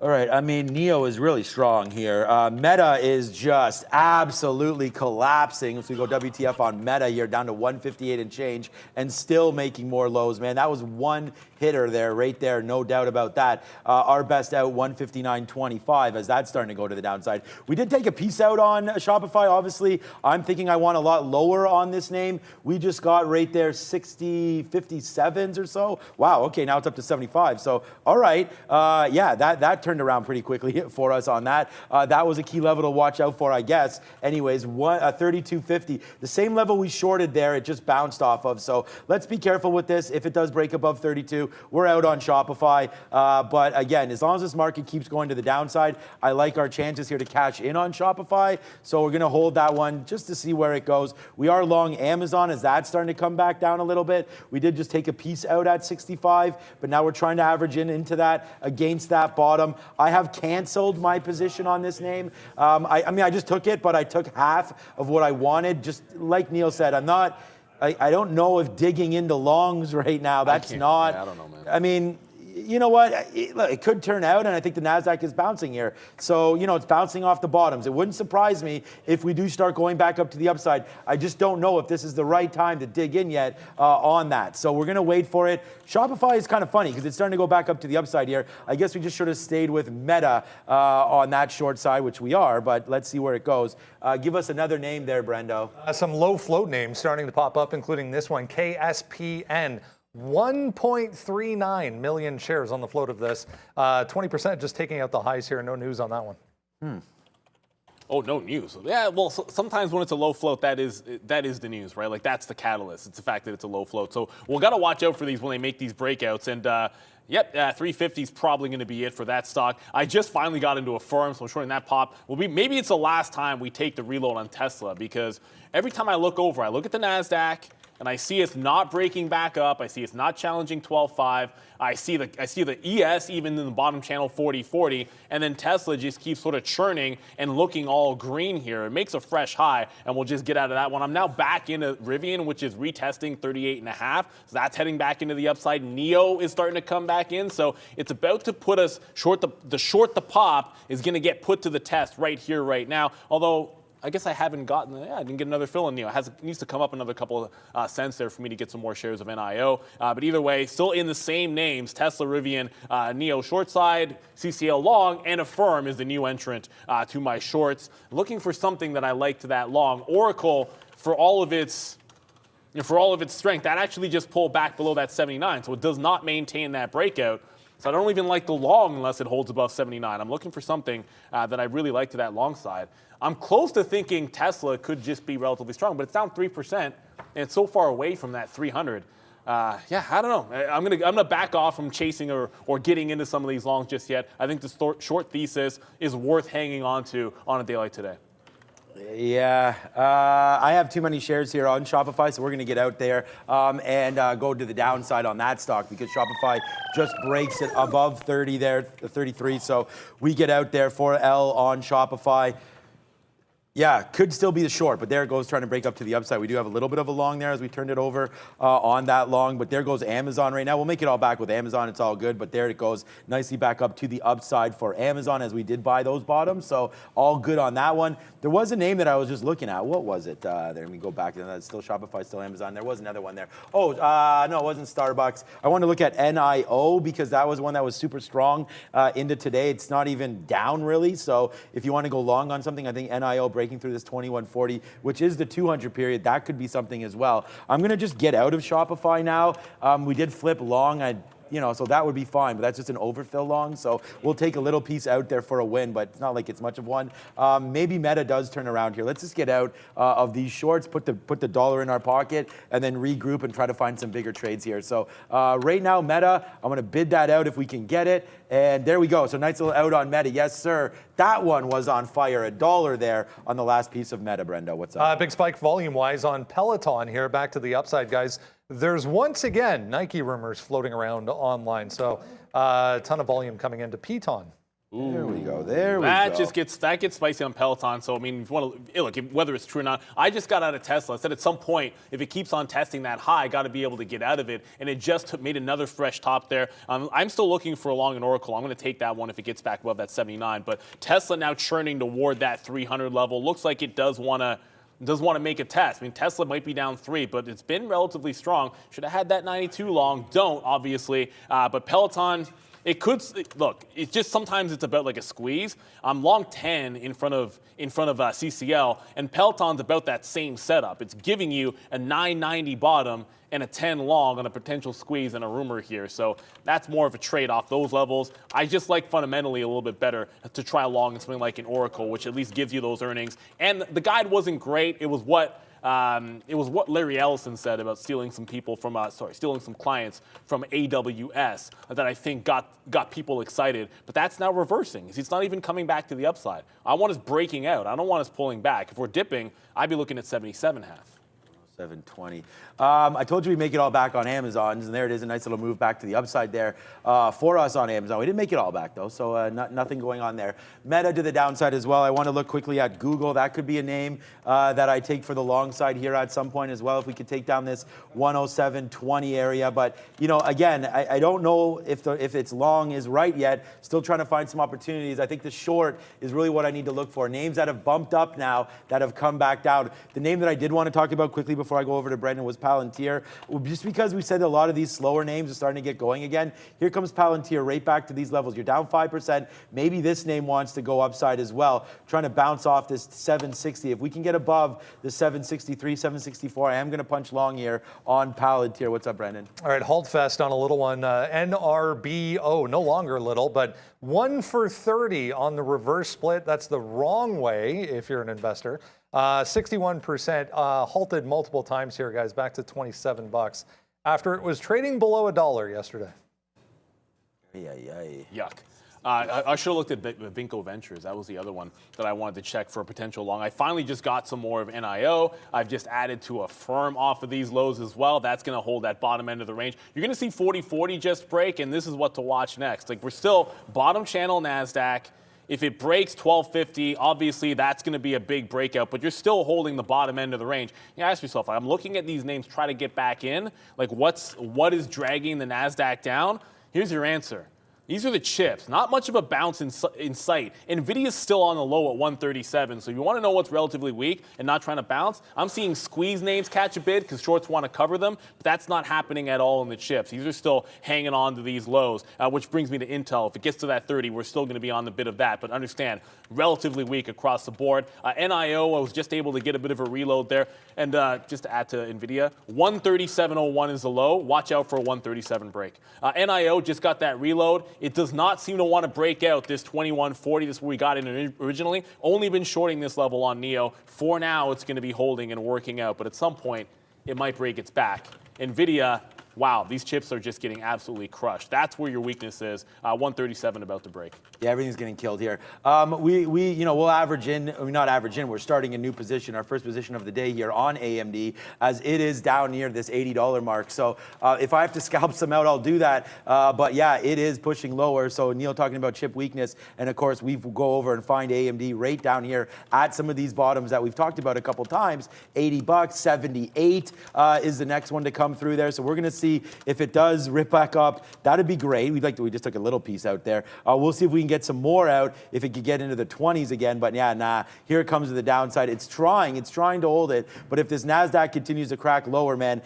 All right, I mean, NIO is really strong here. Meta is just absolutely collapsing. So we go WTF on Meta here, down to 158 and change, and still making more lows, man. That was one hitter there, right there, no doubt about that. Our best out, 159.25, as that's starting to go to the downside. We did take a piece out on Shopify, obviously. I'm thinking I want a lot lower on this name. We just got right there 60, 57s or so. Wow, okay, now it's up to 75. So, all right, yeah, that turned around pretty quickly for us on that. That was a key level to watch out for, I guess. Anyways, 32.50, the same level we shorted there, it just bounced off of. So let's be careful with this. If it does break above 32, we're out on Shopify. But again, as long as this market keeps going to the downside, I like our chances here to cash in on Shopify. So we're going to hold that one just to see where it goes. We are long Amazon as that's starting to come back down a little bit. We did just take a piece out at 65, but now we're trying to average into that against that bottom. I have canceled my position on this name. I mean, I just took it, but I took half of what I wanted. Just like Neil said, I don't know if digging into longs right now, that's not. Yeah, I don't know, man. I mean, you know what? It could turn out, and I think the NASDAQ is bouncing here. So, it's bouncing off the bottoms. It wouldn't surprise me if we do start going back up to the upside. I just don't know if this is the right time to dig in yet on that. So we're going to wait for it. Shopify is kind of funny because it's starting to go back up to the upside here. I guess we just should have stayed with Meta on that short side, which we are, but let's see where it goes. Give us another name there, Brendo. Some low float names starting to pop up, including this one, KSPN. 1.39 million shares on the float of this. 20% just taking out the highs here. No news on that one. Oh, no news. Yeah, well, sometimes when it's a low float, that is the news, right? Like, that's the catalyst. It's the fact that it's a low float. So we'll got to watch out for these when they make these breakouts. And, 350 is probably going to be it for that stock. I just finally got into a firm, so I'm shorting that pop. Maybe it's the last time we take the reload on Tesla, because every time I look over, I look at the NASDAQ, and I see it's not breaking back up. I see it's not challenging 12.5. I see the ES even in the bottom channel 40.40, and then Tesla just keeps sort of churning and looking all green here. It makes a fresh high, and we'll just get out of that one. I'm now back into Rivian, which is retesting 38.5. So that's heading back into the upside. NEO is starting to come back in, so it's about to put us short. The pop is going to get put to the test right here, right now. Although I guess I haven't gotten, I didn't get another fill in NEO. It needs to come up another couple of cents there for me to get some more shares of NIO. But either way, still in the same names, Tesla, Rivian, NEO short side, CCL long, and Affirm is the new entrant to my shorts. Looking for something that I like to that long. Oracle, for all of its strength, that actually just pulled back below that 79, so it does not maintain that breakout. So I don't even like the long unless it holds above 79. I'm looking for something that I really like to that long side. I'm close to thinking Tesla could just be relatively strong, but it's down 3%, and it's so far away from that 300. I don't know. I'm gonna back off from chasing or getting into some of these longs just yet. I think the short thesis is worth hanging on to on a day like today. Yeah, I have too many shares here on Shopify, so we're going to get out there and go to the downside on that stock, because Shopify just breaks it above 30 there, 33. So we get out there for L on Shopify. Yeah, could still be the short, but there it goes, trying to break up to the upside. We do have a little bit of a long there as we turned it over on that long, but there goes Amazon right now. We'll make it all back with Amazon. It's all good, but there it goes nicely back up to the upside for Amazon as we did buy those bottoms, so all good on that one. There was a name that I was just looking at. What was it? There, let me go back. That's still Shopify, still Amazon. There was another one there. Oh, no, it wasn't Starbucks. I want to look at NIO because that was one that was super strong into today. It's not even down really, so if you want to go long on something, I think NIO breaking through this 2140, which is the 200 period, that could be something as well. I'm going to just get out of Shopify now. We did flip long. So that would be fine, but that's just an overfill long. So we'll take a little piece out there for a win, but it's not like it's much of one. Maybe Meta does turn around here. Let's just get out of these shorts, put the dollar in our pocket, and then regroup and try to find some bigger trades here. So right now, Meta, I'm going to bid that out if we can get it. And there we go. So nice little out on Meta. Yes, sir. That one was on fire. $1 there on the last piece of Meta, Brendo. What's up? Big spike volume-wise on Peloton here. Back to the upside, guys. There's once again Nike rumors floating around online. So a ton of volume coming into Peloton. Ooh. There we go. There we go. That gets spicy on Peloton. So I mean, if you want to look, whether it's true or not, I just got out of Tesla. I said at some point, if it keeps on testing that high, I got to be able to get out of it. And it just made another fresh top there. I'm still looking for a long in Oracle. I'm going to take that one if it gets back above that 79. But Tesla now churning toward that 300 level. Looks like it does want to make a test. I mean, Tesla might be down 3, but it's been relatively strong. Should have had that 92 long. Don't, obviously. But Peloton, it could look. It's just sometimes it's about like a squeeze. I'm long 10 in front of CCL, and Peloton's about that same setup. It's giving you a 990 bottom and a 10 long on a potential squeeze and a rumor here. So that's more of a trade off those levels. I just like fundamentally a little bit better to try long in something like an Oracle, which at least gives you those earnings. And the guide wasn't great. It was what Larry Ellison said about stealing some clients from AWS that I think got people excited. But that's now reversing. It's not even coming back to the upside. I want us breaking out. I don't want us pulling back. If we're dipping, I'd be looking at 77.5. 720. I told you we'd make it all back on Amazon, and there it is, a nice little move back to the upside there for us on Amazon. We didn't make it all back, though, so nothing going on there. Meta to the downside as well. I want to look quickly at Google. That could be a name that I take for the long side here at some point as well, if we could take down this 107.20 area. But, again, I don't know if it's long is right yet. Still trying to find some opportunities. I think the short is really what I need to look for. Names that have bumped up now that have come back down. The name that I did want to talk about quickly before I go over to Brendan was Palantir. Just because we said a lot of these slower names are starting to get going again, here comes Palantir right back to these levels. You're down 5%. Maybe this name wants to go upside as well, trying to bounce off this 760. If we can get above the 763, 764, I am going to punch long here on Palantir. What's up, Brendan? All right, Holdfest on a little one. NRBO, no longer little, but 1 for 30 on the reverse split. That's the wrong way if you're an investor. 61% halted multiple times here, guys, back to 27 bucks after it was trading below $1 yesterday. Yuck. I should have looked at Vinco Ventures. That was the other one that I wanted to check for a potential long. I finally just got some more of NIO. I've just added to a firm off of these lows as well. That's going to hold that bottom end of the range. You're going to see 40-40 just break, and this is what to watch next. Like, we're still bottom channel NASDAQ. If it breaks 1250, obviously that's going to be a big breakout, but you're still holding the bottom end of the range. You ask yourself, I'm looking at these names, try to get back in. Like, what is dragging the NASDAQ down? Here's your answer. These are the chips. Not much of a bounce in sight. NVIDIA's still on the low at 137, so you want to know what's relatively weak and not trying to bounce. I'm seeing squeeze names catch a bid because shorts want to cover them, but that's not happening at all in the chips. These are still hanging on to these lows, which brings me to Intel. If it gets to that 30, we're still going to be on the bid of that, but understand, relatively weak across the board. NIO, I was just able to get a bit of a reload there, and just to add to NVIDIA, 137.01 is the low. Watch out for a 137 break. NIO just got that reload. It does not seem to want to break out this 2140. This is where we got in originally. Only been shorting this level on NEO. For now, it's going to be holding and working out, but at some point, it might break its back. NVIDIA, wow, these chips are just getting absolutely crushed. That's where your weakness is. 137 about to break. Yeah, everything's getting killed here. We'll average in, not average in, we're starting a new position, our first position of the day here on AMD, as it is down near this $80 mark. So if I have to scalp some out, I'll do that. But yeah, it is pushing lower. So Neil talking about chip weakness, and of course we go over and find AMD right down here at some of these bottoms that we've talked about a couple times. 80 bucks, 78 is the next one to come through there. So we're going to see if it does rip back up. That'd be great. We just took a little piece out there. We'll see if we can get some more out, if it could get into the 20s again. But yeah, nah, here it comes to the downside. It's trying to hold it. But if this NASDAQ continues to crack lower, man,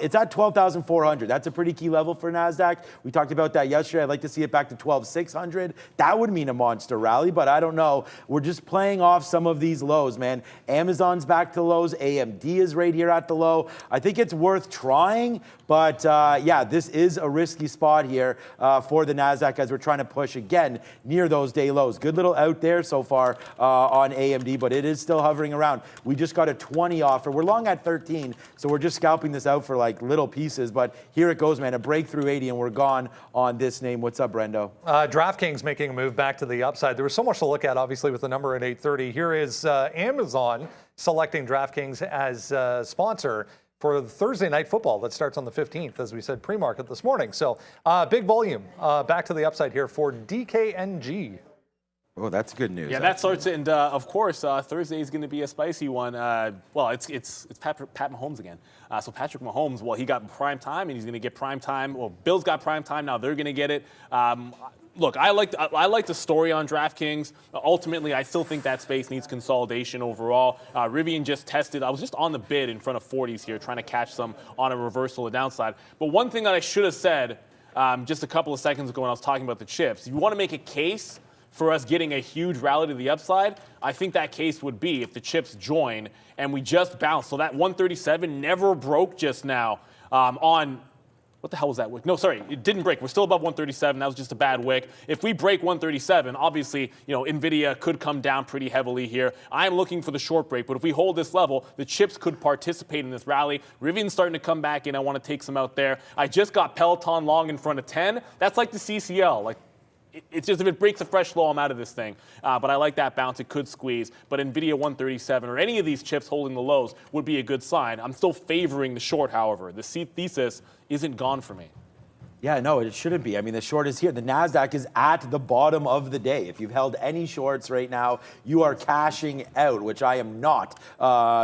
it's at 12,400. That's a pretty key level for NASDAQ. We talked about that yesterday. I'd like to see it back to 12,600. That would mean a monster rally, but I don't know. We're just playing off some of these lows, man. Amazon's back to lows. AMD is right here at the low. I think it's worth trying, but yeah, this is a risky spot here for the NASDAQ as we're trying to push again near those day lows. Good little out there so far on AMD, but it is still hovering around. We just got a 20 offer. We're long at 13, so we're just scalping this out for like little pieces, but here it goes, man. A breakthrough 80, and we're gone on this name. What's up, Brendo? DraftKings making a move back to the upside. There was so much to look at, obviously, with the number at 830. Here is Amazon selecting DraftKings as sponsor for the Thursday night football that starts on the 15th, as we said, pre-market this morning. So big volume back to the upside here for DKNG. Oh, that's good news. Yeah, that starts, and of course, Thursday is going to be a spicy one. Well, it's Pat Mahomes again. So Patrick Mahomes, well, he got prime time, and he's going to get prime time. Well, Bills got prime time. Now they're going to get it. Look, I like the story on DraftKings. Ultimately, I still think that space needs consolidation overall. Rivian just tested. I was just on the bid in front of 40s here, trying to catch some on a reversal of downside. But one thing that I should have said just a couple of seconds ago when I was talking about the chips, you want to make a case for us getting a huge rally to the upside. I think that case would be if the chips join and we just bounce. So that 137 never broke just now on... What the hell was that wick? No, sorry, it didn't break. We're still above 137. That was just a bad wick. If we break 137, obviously, NVIDIA could come down pretty heavily here. I'm looking for the short break, but if we hold this level, the chips could participate in this rally. Rivian's starting to come back in. I want to take some out there. I just got Peloton long in front of 10. That's like the CCL. Like, it's just if it breaks a fresh low, I'm out of this thing. But I like that bounce. It could squeeze. But NVIDIA 137 or any of these chips holding the lows would be a good sign. I'm still favoring the short, however. The thesis isn't gone for me. Yeah, no, it shouldn't be. I mean, the short is here. The NASDAQ is at the bottom of the day. If you've held any shorts right now, you are cashing out, which I am not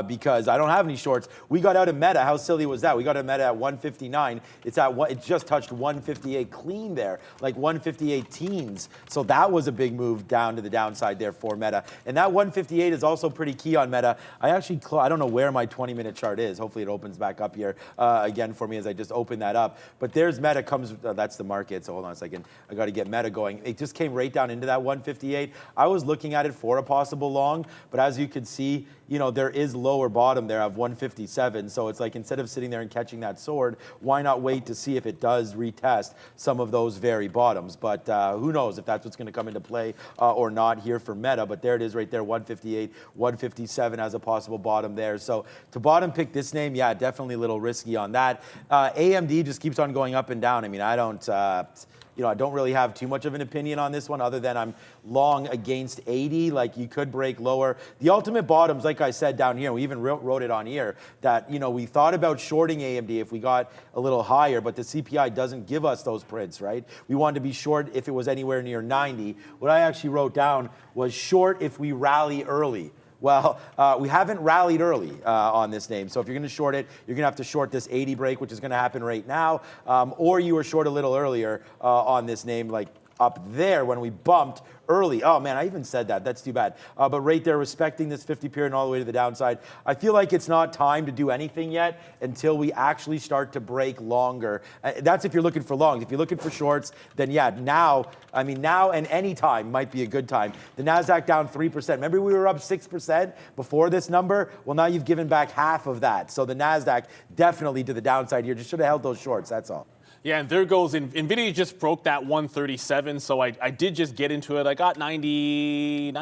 because I don't have any shorts. We got out of Meta. How silly was that? We got out of Meta at 159. It just touched 158 clean there, like 158 teens. So that was a big move down to the downside there for Meta. And that 158 is also pretty key on Meta. I don't know where my 20-minute chart is. Hopefully it opens back up here again for me as I just open that up. But there's Meta comes. That's the market, so hold on a second. I got to get Meta going. It just came right down into that 158. I was looking at it for a possible long, but as you can see, there is lower bottom there of 157. So it's like instead of sitting there and catching that sword, why not wait to see if it does retest some of those very bottoms? But who knows if that's what's going to come into play or not here for Meta. But there it is right there, 158, 157 as a possible bottom there. So to bottom pick this name, yeah, definitely a little risky on that. AMD just keeps on going up and down. I mean, I don't really have too much of an opinion on this one other than I'm long against 80. Like you could break lower. The ultimate bottoms, like I said down here, we even wrote it on here that, we thought about shorting AMD if we got a little higher, but the CPI doesn't give us those prints, right? We wanted to be short if it was anywhere near 90. What I actually wrote down was short if we rally early. Well, we haven't rallied early on this name. So if you're going to short it, you're going to have to short this 80 break, which is going to happen right now. Or you were short a little earlier on this name, like up there when we bumped early. Oh man, I even said that. That's too bad. But right there, respecting this 50 period and all the way to the downside, I feel like it's not time to do anything yet until we actually start to break longer. That's if you're looking for longs. If you're looking for shorts, then yeah, now and any time might be a good time. The NASDAQ down 3%. Remember we were up 6% before this number? Well, now you've given back half of that. So the NASDAQ definitely to the downside here. Just should have held those shorts, that's all. Yeah, and there goes, NVIDIA just broke that 137, so I did just get into it. I got 98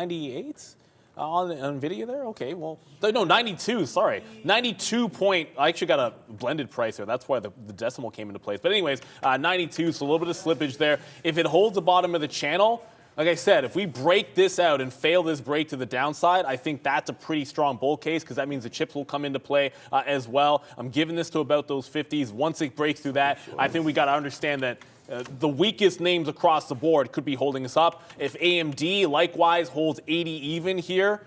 on NVIDIA there? Okay, well, no, 92, sorry. 92 point, I actually got a blended price there. That's why the decimal came into place. But anyways, 92, so a little bit of slippage there. If it holds the bottom of the channel, like I said, if we break this out and fail this break to the downside, I think that's a pretty strong bull case because that means the chips will come into play as well. I'm giving this to about those 50s. Once it breaks through that, I think we got to understand that the weakest names across the board could be holding us up. If AMD likewise holds 80 even here,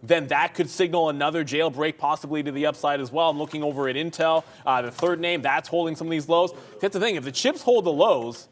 then that could signal another jailbreak possibly to the upside as well. I'm looking over at Intel, the third name, that's holding some of these lows. That's the thing, if the chips hold the lows,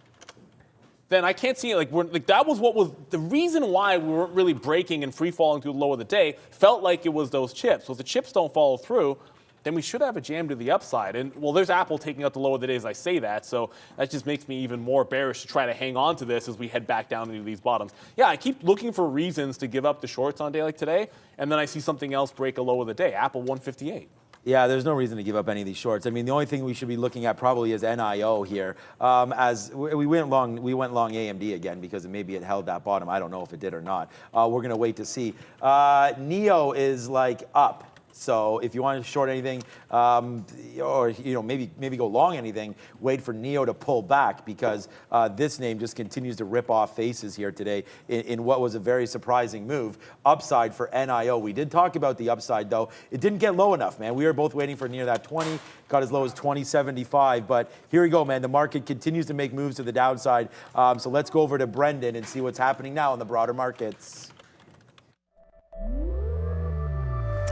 then I can't see it. That was what was the reason why we weren't really breaking and free falling through the low of the day. Felt like it was those chips. So if the chips don't follow through, then we should have a jam to the upside. And well, there's Apple taking out the low of the day as I say that. So that just makes me even more bearish to try to hang on to this as we head back down into these bottoms. Yeah, I keep looking for reasons to give up the shorts on a day like today, and then I see something else break a low of the day. Apple 158. Yeah, there's no reason to give up any of these shorts. I mean, the only thing we should be looking at probably is NIO here. As we went long AMD again because maybe it held that bottom. I don't know if it did or not. We're going to wait to see. NEO is like up. So if you want to short anything, or maybe go long anything, wait for NEO to pull back because this name just continues to rip off faces here today in what was a very surprising move. Upside for NIO. We did talk about the upside though. It didn't get low enough, man. We were both waiting for near that 20. Got as low as 20.75, but here we go, man. The market continues to make moves to the downside. So let's go over to Brendan and see what's happening now in the broader markets.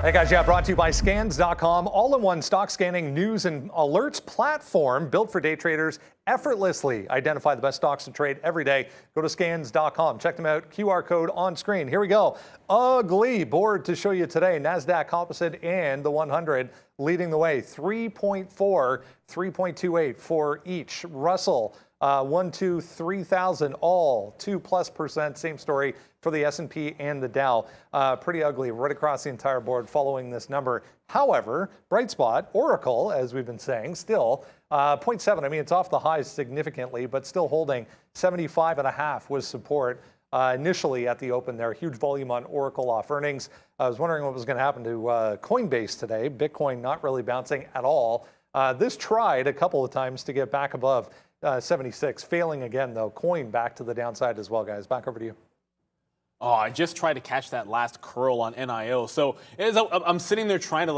Hey guys, yeah, brought to you by scans.com, all-in-one stock scanning news and alerts platform built for day traders. Effortlessly identify the best stocks to trade every day. Go to scans.com. Check them out. QR code on screen. Here we go. Ugly board to show you today. NASDAQ Composite and the 100 leading the way. 3.4, 3.28 for each. Russell, 1, 2, 3,000, all 2+%. Same story for the S&P and the Dow. Pretty ugly right across the entire board following this number. However, bright spot, Oracle, as we've been saying, still 0.7. I mean, it's off the highs significantly, but still holding 75.5 was support initially at the open there. Huge volume on Oracle off earnings. I was wondering what was going to happen to Coinbase today. Bitcoin not really bouncing at all. This tried a couple of times to get back above 76, failing again, though. Coin back to the downside as well, guys. Back over to you. Oh, I just tried to catch that last curl on NIO. So as I'm sitting there trying to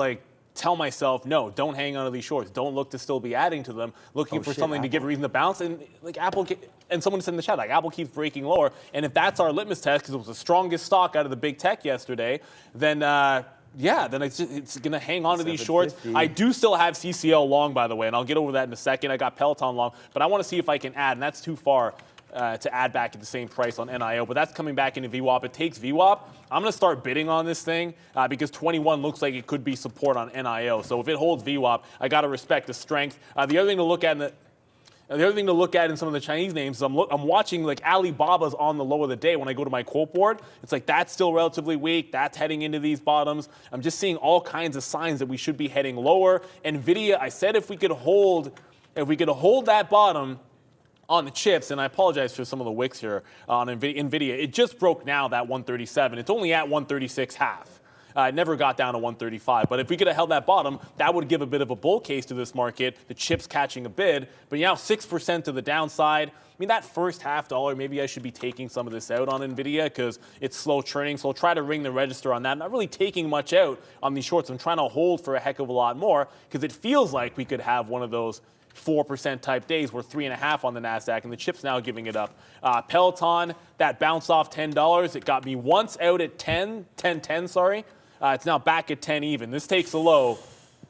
tell myself, no, don't hang on to these shorts. Don't look to still be adding to them, looking for something to give a reason to bounce. And like Apple, and someone said in the chat, like Apple keeps breaking lower. And if that's our litmus test, because it was the strongest stock out of the big tech yesterday, then then it's going to hang on to these shorts. I do still have CCL long, by the way, and I'll get over that in a second. I got Peloton long, but I want to see if I can add, and that's too far to add back at the same price on NIO, but that's coming back into VWAP. It takes VWAP. I'm going to start bidding on this thing because 21 looks like it could be support on NIO. So if it holds VWAP, I got to respect the strength. The other thing to look at in some of the Chinese names is I'm watching like Alibaba's on the low of the day when I go to my quote board. It's like that's still relatively weak. That's heading into these bottoms. I'm just seeing all kinds of signs that we should be heading lower. NVIDIA, I said if we could hold that bottom on the chips, and I apologize for some of the wicks here on NVIDIA. It just broke now that 137. It's only at 136.5. It never got down to 135. But if we could have held that bottom, that would give a bit of a bull case to this market. The chips catching a bid. But now 6% to the downside. I mean, that first $0.50, maybe I should be taking some of this out on NVIDIA because it's slow churning. So I'll try to ring the register on that. I'm not really taking much out on these shorts. I'm trying to hold for a heck of a lot more because it feels like we could have one of those 4% type days. We're 3.5 on the NASDAQ, and the chip's now giving it up. Peloton, that bounce off $10. It got me once out at 10.10, sorry. It's now back at 10 even. This takes a low.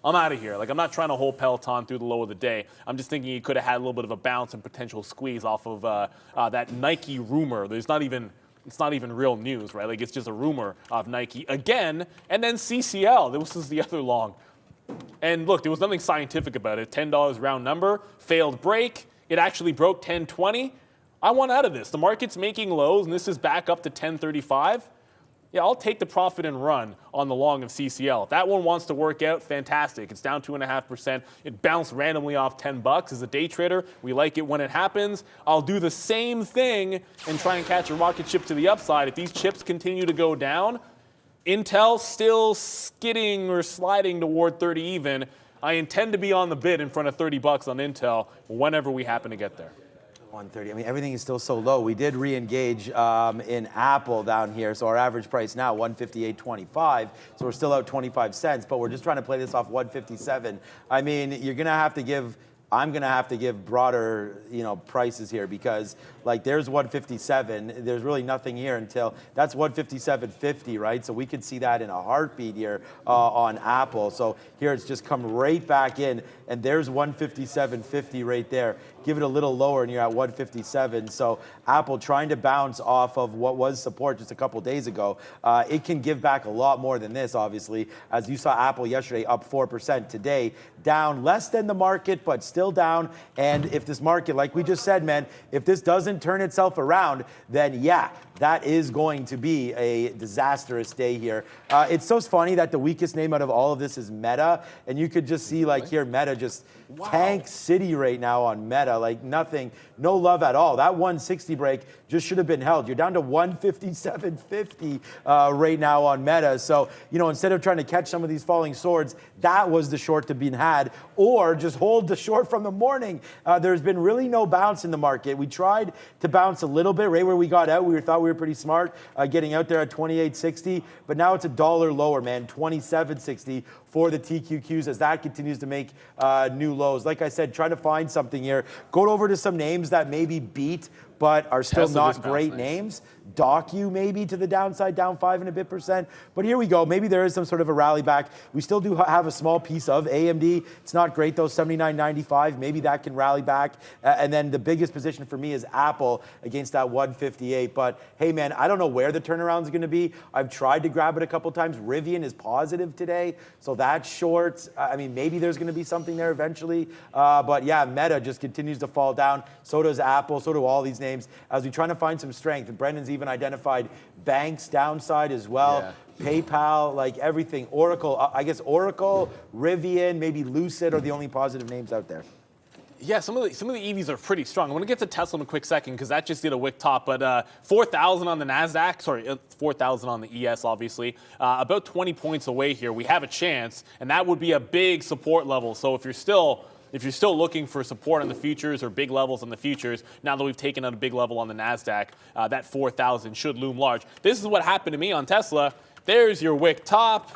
I'm out of here. Like, I'm not trying to hold Peloton through the low of the day. I'm just thinking you could have had a little bit of a bounce and potential squeeze off of that Nike rumor. It's not even real news, right? Like, it's just a rumor of Nike again. And then CCL. This is the other long. And look, there was nothing scientific about it. $10 round number, failed break. It actually broke 10.20. I want out of this. The market's making lows, and this is back up to 10.35. Yeah, I'll take the profit and run on the long of CCL. If that one wants to work out, fantastic. It's down 2.5%. It bounced randomly off $10. As a day trader, we like it when it happens. I'll do the same thing and try and catch a rocket ship to the upside. If these chips continue to go down, Intel still skidding or sliding toward 30 even. I intend to be on the bid in front of $30 on Intel whenever we happen to get there. 130. I mean, everything is still so low. We did re-engage in Apple down here, so our average price now 158.25. So we're still out 25 cents, but we're just trying to play this off 157. I mean, I'm gonna have to give broader, prices here because like there's 157. There's really nothing here until that's 157.50, right? So we could see that in a heartbeat here on Apple. So here it's just come right back in, and there's 157.50 right there. Give it a little lower, and you're at 157. So Apple trying to bounce off of what was support just a couple days ago. It can give back a lot more than this, obviously. As you saw, Apple yesterday up 4%. Today down less than the market, but still down. And if this market, like we just said, man, if this doesn't turn itself around, then yeah, that is going to be a disastrous day here. It's so funny that the weakest name out of all of this is Meta, and you could just see like here Meta just tank city right now on Meta, like nothing, no love at all. That 160 break just should have been held. You're down to 157.50 right now on Meta. So, instead of trying to catch some of these falling swords, that was the short to be had, or just hold the short from the morning. There's been really no bounce in the market. We tried to bounce a little bit right where we got out. We thought we were pretty smart getting out there at 28.60, but now it's $1 lower, man, 27.60 for the TQQs as that continues to make new lows. Like I said, try to find something here. Go over to some names that maybe beat but are still not great names. Docu maybe to the downside, down 5 and a bit percent. But here we go. Maybe there is some sort of a rally back. We still do have a small piece of AMD. It's not great though, 79.95. Maybe that can rally back. And then the biggest position for me is Apple against that 158. But hey man, I don't know where the turnaround is going to be. I've tried to grab it a couple times. Rivian is positive today, so that's short. I mean, maybe there's going to be something there eventually. But yeah, Meta just continues to fall down. So does Apple. So do all these names. As we're trying to find some strength. And Brendan's even identified banks downside as well. Yeah. PayPal, like everything. Oracle, I guess Oracle, Rivian, maybe Lucid are the only positive names out there. Yeah, some of the EVs are pretty strong. I want to get to Tesla in a quick second because that just did a wick top. But 4,000 on the NASDAQ, sorry, 4,000 on the ES, obviously. About 20 points away here. We have a chance, and that would be a big support level. So if you're still looking for support on the futures or big levels on the futures, now that we've taken out a big level on the NASDAQ, that 4,000 should loom large. This is what happened to me on Tesla. There's your wick top.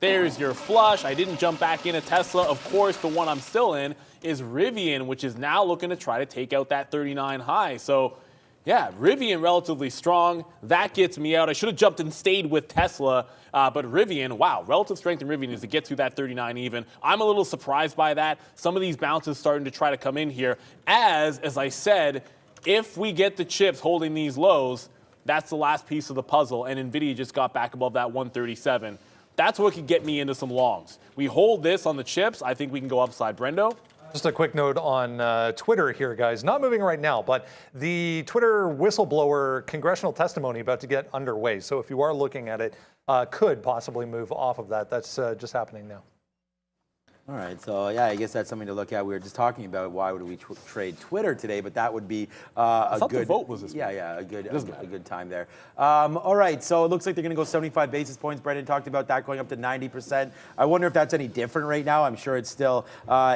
There's your flush. I didn't jump back into Tesla. Of course, the one I'm still in is Rivian, which is now looking to try to take out that 39 high. So, yeah, Rivian relatively strong. That gets me out. I should have jumped and stayed with Tesla, but Rivian, wow, relative strength in Rivian is to get to that 39 even. I'm a little surprised by that. Some of these bounces starting to try to come in here. As I said, if we get the chips holding these lows, that's the last piece of the puzzle, and NVIDIA just got back above that 137. That's what could get me into some longs. We hold this on the chips. I think we can go upside. Brendo? Just a quick note on Twitter here, guys. Not moving right now, but the Twitter whistleblower congressional testimony about to get underway. So if you are looking at it, could possibly move off of that. That's just happening now. All right, so yeah, I guess that's something to look at. We were just talking about why would we trade Twitter today, but that would be a good the vote was this a good time there. All right, so it looks like they're going to go 75 basis points. Brendan talked about that going up to 90%. I wonder if that's any different right now. I'm sure it's still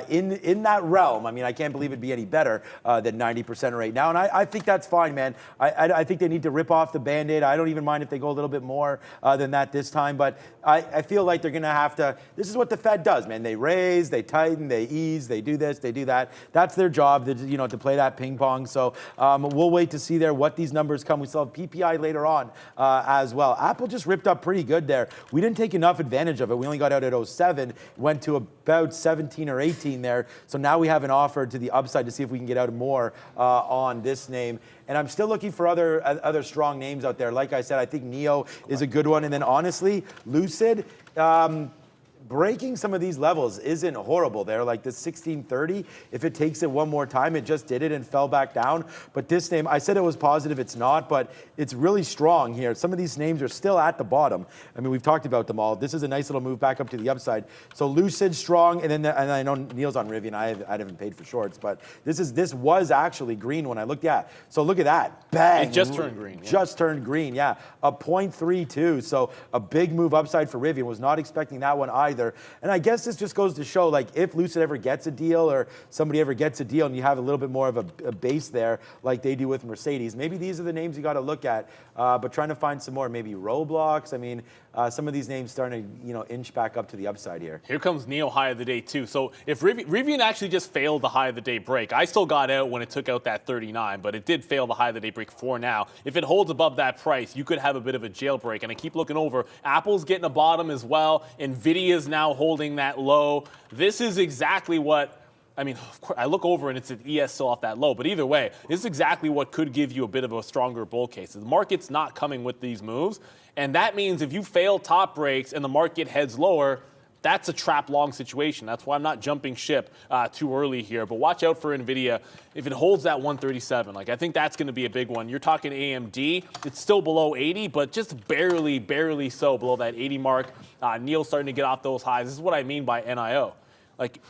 in that realm. I mean, I can't believe it'd be any better than 90% right now, and I think that's fine, man. I think they need to rip off the Band-Aid. I don't even mind if they go a little bit more than that this time, but I feel like they're going to have to. This is what the Fed does, man. They raise, they tighten, they ease, they do this, they do that. That's their job, to play that ping pong. So we'll wait to see there what these numbers come. We still have PPI later on as well. Apple just ripped up pretty good there. We didn't take enough advantage of it. We only got out at 07, went to about 17 or 18 there. So now we have an offer to the upside to see if we can get out more on this name. And I'm still looking for other strong names out there. Like I said, I think NEO is a good one. And then honestly, Lucid, breaking some of these levels isn't horrible there. Like the 1630, if it takes it one more time, it just did it and fell back down. But this name, I said it was positive, it's not, but it's really strong here. Some of these names are still at the bottom. I mean, we've talked about them all. This is a nice little move back up to the upside. So Lucid strong, and then and I know Neil's on Rivian. I haven't paid for shorts, but this was actually green when I looked at. So look at that, bang! It just turned green. Yeah. Just turned green, yeah. A 0.32. So a big move upside for Rivian. Was not expecting that one either. And I guess this just goes to show, like, if Lucid ever gets a deal or somebody ever gets a deal and you have a little bit more of a base there like they do with Mercedes, maybe these are the names you got to look at, but trying to find some more, maybe Roblox. I mean, some of these names starting to, inch back up to the upside here. Here comes NEO high of the day too. So if Rivian actually just failed the high of the day break, I still got out when it took out that 39, but it did fail the high of the day break for now. If it holds above that price, you could have a bit of a jailbreak. And I keep looking over. Apple's getting a bottom as well. NVIDIA's now holding that low. This is exactly what, I mean, of course, I look over and it's an ES still off that low, but either way, this is exactly what could give you a bit of a stronger bull case. The market's not coming with these moves, and that means if you fail top breaks and the market heads lower, that's a trap long situation. That's why I'm not jumping ship too early here. But watch out for NVIDIA. If it holds that 137, I think that's going to be a big one. You're talking AMD. It's still below 80, but just barely so below that 80 mark. Neil's starting to get off those highs. This is what I mean by NIO.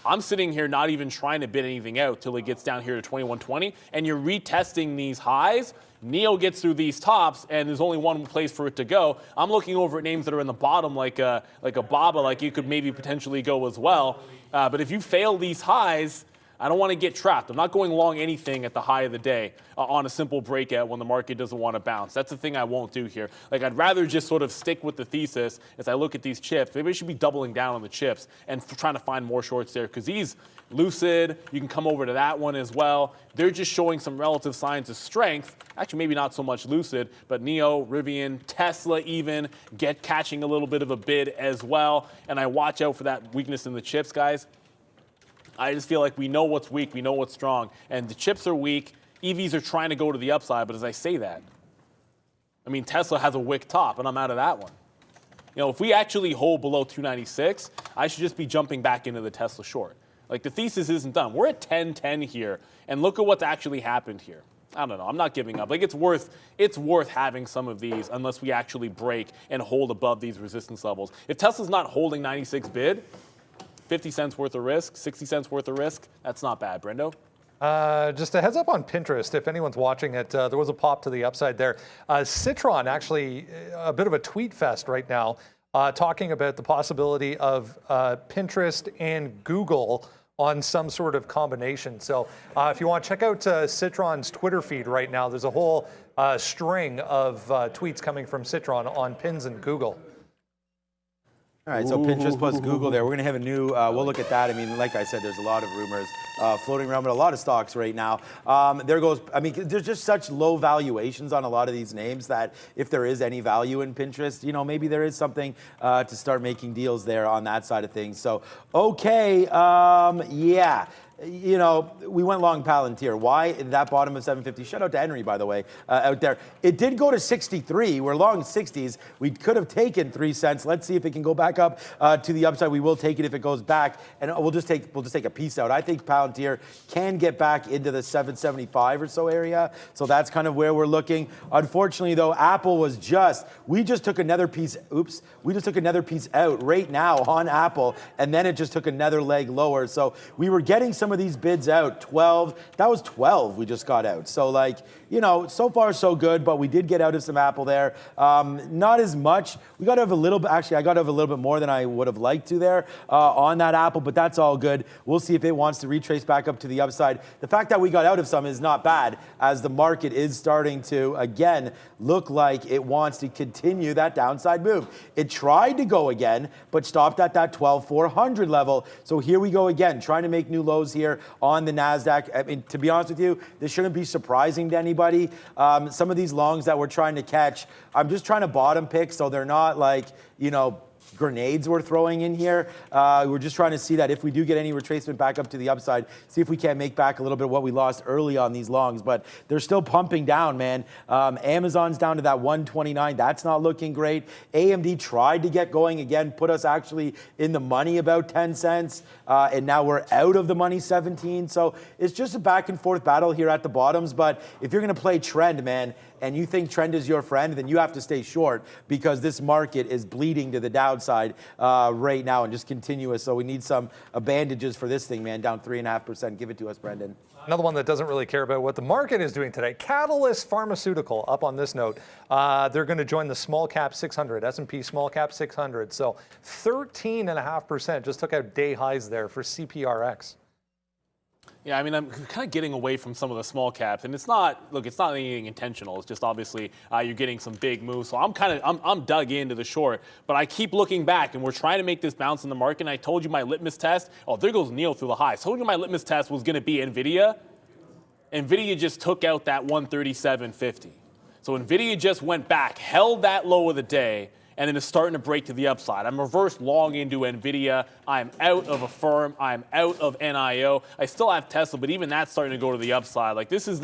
I'm sitting here not even trying to bid anything out till it gets down here to 2120, and you're retesting these highs. Neo gets through these tops, and there's only one place for it to go. I'm looking over at names that are in the bottom, like a BABA, like you could maybe potentially go as well. But if you fail these highs, I don't want to get trapped. I'm not going long anything at the high of the day on a simple breakout when the market doesn't want to bounce. That's the thing I won't do here. I'd rather just sort of stick with the thesis as I look at these chips. Maybe I should be doubling down on the chips and trying to find more shorts there, because these Lucid, you can come over to that one as well. They're just showing some relative signs of strength. Actually, maybe not so much Lucid, but Neo, Rivian, Tesla even catching a little bit of a bid as well. And I watch out for that weakness in the chips, guys. I just feel like we know what's weak, we know what's strong, and the chips are weak. EVs are trying to go to the upside, but as I say that, I mean, Tesla has a wick top, and I'm out of that one. If we actually hold below 296, I should just be jumping back into the Tesla short. The thesis isn't done. We're at 1010 here, and look at what's actually happened here. I don't know. I'm not giving up. It's worth having some of these unless we actually break and hold above these resistance levels. If Tesla's not holding 96 bid, 50 cents worth of risk, 60 cents worth of risk, that's not bad. Brendo? Just a heads up on Pinterest, if anyone's watching it, there was a pop to the upside there. Citron, actually, a bit of a tweet fest right now, talking about the possibility of Pinterest and Google on some sort of combination. So if you want to check out Citron's Twitter feed right now, there's a whole string of tweets coming from Citron on Pins and Google. All right, so Pinterest plus Google there. We're going to have a new, we'll look at that. I mean, like I said, there's a lot of rumors floating around, but a lot of stocks right now. There goes, I mean, there's just such low valuations on a lot of these names that if there is any value in Pinterest, you know, maybe there is something to start making deals there on that side of things. So, okay, yeah. You know, we went long Palantir. Why? That bottom of 750. Shout out to Henry, by the way, out there. It did go to 63. We're long 60s. We could have taken 3 cents. Let's see if it can go back up to the upside. We will take it if it goes back, and we'll just take a piece out. I think Palantir can get back into the 775 or so area. So that's kind of where we're looking. Unfortunately, though, Apple was we just took another piece. Oops, we just took another piece out right now on Apple, and then it just took another leg lower. So we were getting some of these bids out. 12, that was 12 we just got out. So like, you know, so far so good, but we did get out of some Apple there. Not as much. We got to have a little bit, actually I got to have a little bit more than I would have liked to there on that Apple, but that's all good. We'll see if it wants to retrace back up to the upside. The fact that we got out of some is not bad, as the market is starting to, again, look like it wants to continue that downside move. It tried to go again, but stopped at that 12,400 level. So here we go again, trying to make new lows here on the NASDAQ. I mean, to be honest with you, this shouldn't be surprising to anybody. Some of these longs that we're trying to catch, I'm just trying to bottom pick so they're not like, you know, grenades we're throwing in here. We're just trying to see that if we do get any retracement back up to the upside, see if we can't make back a little bit of what we lost early on these longs, but they're still pumping down, man. Amazon's down to that 129. That's not looking great. AMD tried to get going again, put us actually in the money about 10 cents, and now we're out of the money 17. So it's just a back and forth battle here at the bottoms, but if you're going to play trend, man, and you think trend is your friend, then you have to stay short, because this market is bleeding to the downside right now and just continuous. So we need some bandages for this thing, man. Down 3.5%. Give it to us, Brendan. Another one that doesn't really care about what the market is doing today. Catalyst Pharmaceutical, up on this note. They're going to join the small cap 600, S&P small cap 600. So 13.5% just took out day highs there for CPRX. Yeah, I mean, I'm kind of getting away from some of the small caps, and it's not anything intentional. It's just obviously you're getting some big moves. So I'm dug into the short, but I keep looking back, and we're trying to make this bounce in the market. And I told you my litmus test. Oh, there goes Neil through the highs. Told you my litmus test was going to be Nvidia. Nvidia just took out that 137.50. So Nvidia just went back, held that low of the day, and then it's starting to break to the upside. I'm reverse long into NVIDIA. I'm out of Affirm. I'm out of NIO. I still have Tesla, but even that's starting to go to the upside. Like, this is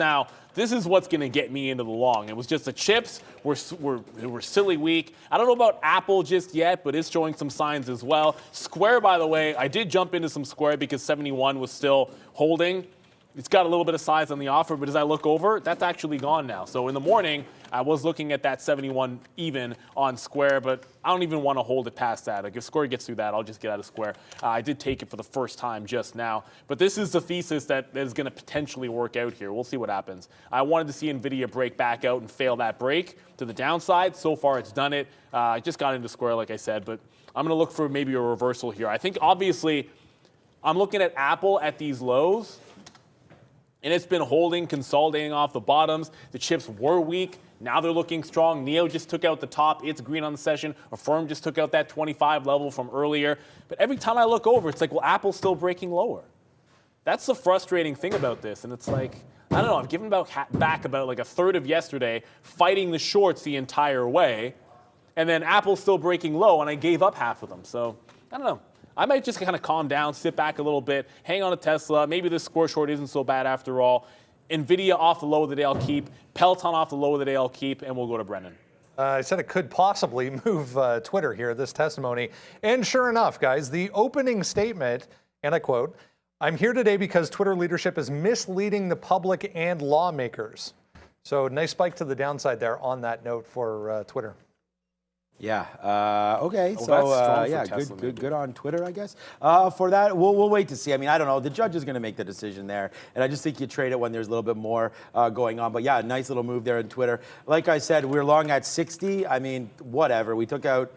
what's going to get me into the long. It was just the chips were silly weak. I don't know about Apple just yet, but it's showing some signs as well. Square, by the way, I did jump into some Square because 71 was still holding. It's got a little bit of size on the offer, but as I look over, that's actually gone now. So in the morning, I was looking at that 71 even on Square, but I don't even want to hold it past that. Like, if Square gets through that, I'll just get out of Square. I did take it for the first time just now. But this is the thesis that is going to potentially work out here. We'll see what happens. I wanted to see NVIDIA break back out and fail that break to the downside. So far, it's done it. I just got into Square, like I said, but I'm going to look for maybe a reversal here. I think, obviously, I'm looking at Apple at these lows, and it's been holding, consolidating off the bottoms. The chips were weak. Now they're looking strong. NIO just took out the top. It's green on the session. Affirm just took out that 25 level from earlier. But every time I look over, it's like, well, Apple's still breaking lower. That's the frustrating thing about this. And it's like, I don't know, I've given back about like a third of yesterday, fighting the shorts the entire way. And then Apple's still breaking low, and I gave up half of them. So, I don't know. I might just kind of calm down, sit back a little bit, hang on to Tesla. Maybe this Square short isn't so bad after all. NVIDIA off the low of the day, I'll keep. Peloton off the low of the day, I'll keep. And we'll go to Brendan. I said it could possibly move Twitter here, this testimony. And sure enough, guys, the opening statement, and I quote, "I'm here today because Twitter leadership is misleading the public and lawmakers." So nice spike to the downside there on that note for Twitter. Yeah. Okay. Oh, so yeah, good on Twitter, I guess. For that, we'll wait to see. I mean, I don't know. The judge is going to make the decision there, and I just think you trade it when there's a little bit more going on. But yeah, nice little move there in Twitter. Like I said, we're long at 60. I mean, whatever. I took out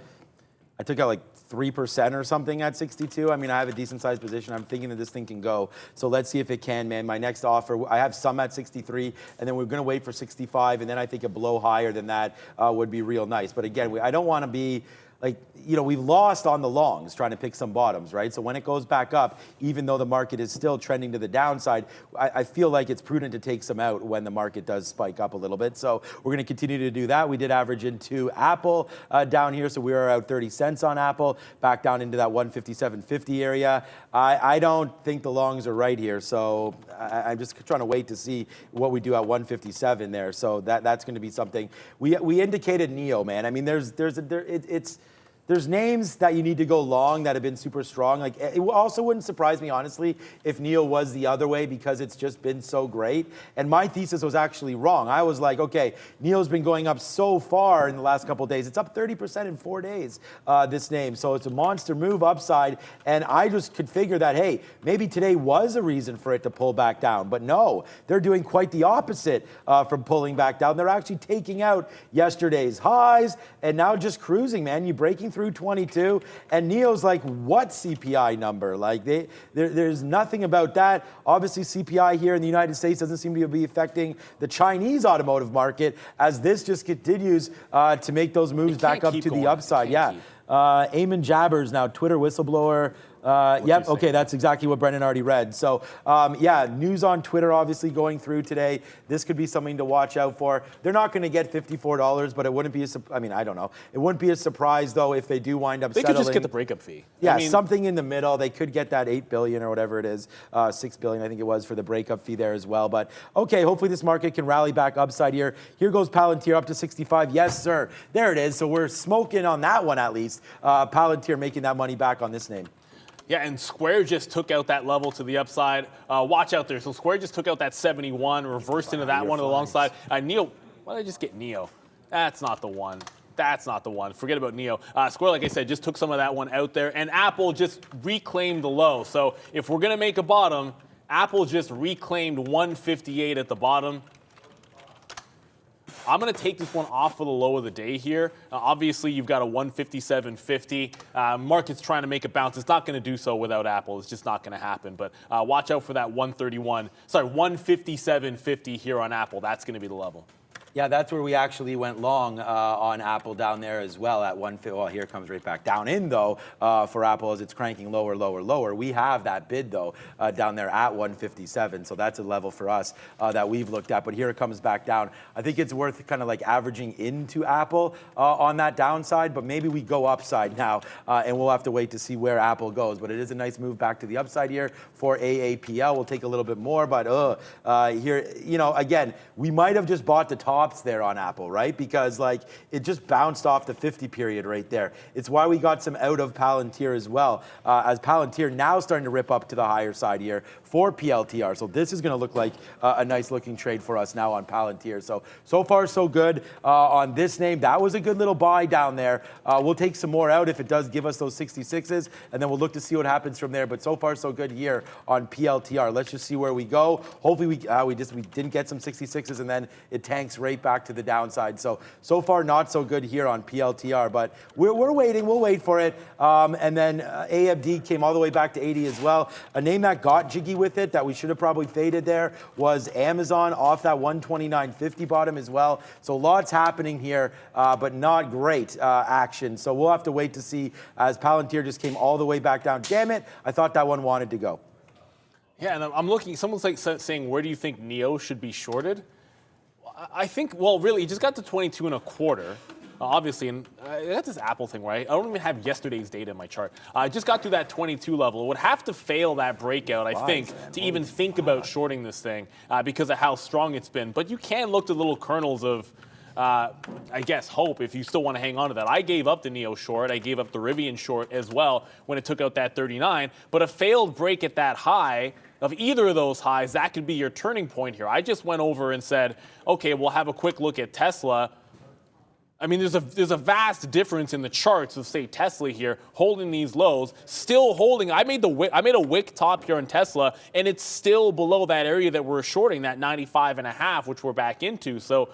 like 3% or something at 62. I mean, I have a decent sized position. I'm thinking that this thing can go. So let's see if it can, man. My next offer, I have some at 63, and then we're going to wait for 65, and then I think a blow higher than that would be real nice. But again, I don't want to be we've lost on the longs trying to pick some bottoms, right? So when it goes back up, even though the market is still trending to the downside, I feel like it's prudent to take some out when the market does spike up a little bit. So we're going to continue to do that. We did average into Apple down here, so we were out 30 cents on Apple, back down into that 157.50 area. I don't think the longs are right here, so I'm just trying to wait to see what we do at 157 there. So that's going to be something. We indicated NEO, man. I mean, there's names that you need to go long that have been super strong. Like, it also wouldn't surprise me, honestly, if NEO was the other way because it's just been so great. And my thesis was actually wrong. I was like, okay, NEO's been going up so far in the last couple of days. It's up 30% in 4 days, this name. So it's a monster move upside. And I just could figure that, hey, maybe today was a reason for it to pull back down. But no, they're doing quite the opposite from pulling back down. They're actually taking out yesterday's highs and now just cruising, man. You breaking through 22, and NEO's like, what CPI number? Like, there's nothing about that. Obviously, CPI here in the United States doesn't seem to be affecting the Chinese automotive market as this just continues to make those moves back up to the upside. Yeah. Eamon Jabbers now, Twitter whistleblower. Yep, okay, that's exactly what Brendan already read. So, yeah, news on Twitter obviously going through today. This could be something to watch out for. They're not going to get $54, but it wouldn't be I don't know. It wouldn't be a surprise, though, if they do wind up settling. They could just get the breakup fee. Yeah, something in the middle. They could get that $8 billion or whatever it is, $6 billion, I think it was, for the breakup fee there as well. But, okay, hopefully this market can rally back upside here. Here goes Palantir up to 65. Yes, sir. There it is. So we're smoking on that one at least. Palantir making that money back on this name. Yeah, and Square just took out that level to the upside. Watch out there. So Square just took out that 71, reversed into that one to the long side. NEO, why did I just get NEO? That's not the one. That's not the one. Forget about NEO. Square, like I said, just took some of that one out there. And Apple just reclaimed the low. So if we're going to make a bottom, Apple just reclaimed 158 at the bottom. I'm going to take this one off for the low of the day here. Obviously, you've got a 157.50. Market's trying to make a bounce. It's not going to do so without Apple. It's just not going to happen. But watch out for that 157.50 here on Apple. That's going to be the level. Yeah, that's where we actually went long on Apple down there as well at 150. Well, here it comes right back down in, though, for Apple as it's cranking lower, lower, lower. We have that bid, though, down there at 157. So that's a level for us that we've looked at. But here it comes back down. I think it's worth kind of like averaging into Apple on that downside. But maybe we go upside now, and we'll have to wait to see where Apple goes. But it is a nice move back to the upside here for AAPL. We'll take a little bit more. But here, again, we might have just bought the tops there on Apple, right? Because like it just bounced off the 50 period right there. It's why we got some out of Palantir as well, as Palantir now starting to rip up to the higher side here for PLTR. So this is going to look like a nice looking trade for us now on Palantir. So far so good on this name. That was a good little buy down there. We'll take some more out if it does give us those 66s, and then we'll look to see what happens from there. But so far so good here on PLTR. Let's just see where we go. Hopefully we didn't get some 66s, and then it tanks right back to the downside. So far not so good here on PLTR, but we're waiting. We'll wait for it. And then AMD came all the way back to 80 as well. A name that got jiggy with it that we should have probably faded there was Amazon off that 129.50 bottom as well. So lots happening here, but not great action. So we'll have to wait to see as Palantir just came all the way back down. Damn it, I thought that one wanted to go. Yeah, and I'm looking, someone's like saying, where do you think NEO should be shorted? I think, well, really, he just got to 22.25. Obviously, and that's this Apple thing, right? I don't even have yesterday's data in my chart. I just got through that 22 level. It would have to fail that breakout, I think, to even think about shorting this thing because of how strong it's been. But you can look to little kernels of, I guess, hope if you still want to hang on to that. I gave up the NEO short. I gave up the Rivian short as well when it took out that 39. But a failed break at that high of either of those highs, that could be your turning point here. I just went over and said, okay, we'll have a quick look at Tesla. I mean, there's a vast difference in the charts of, say, Tesla here, holding these lows, still holding. I made a wick top here on Tesla, and it's still below that area that we're shorting, that 95.5, which we're back into. So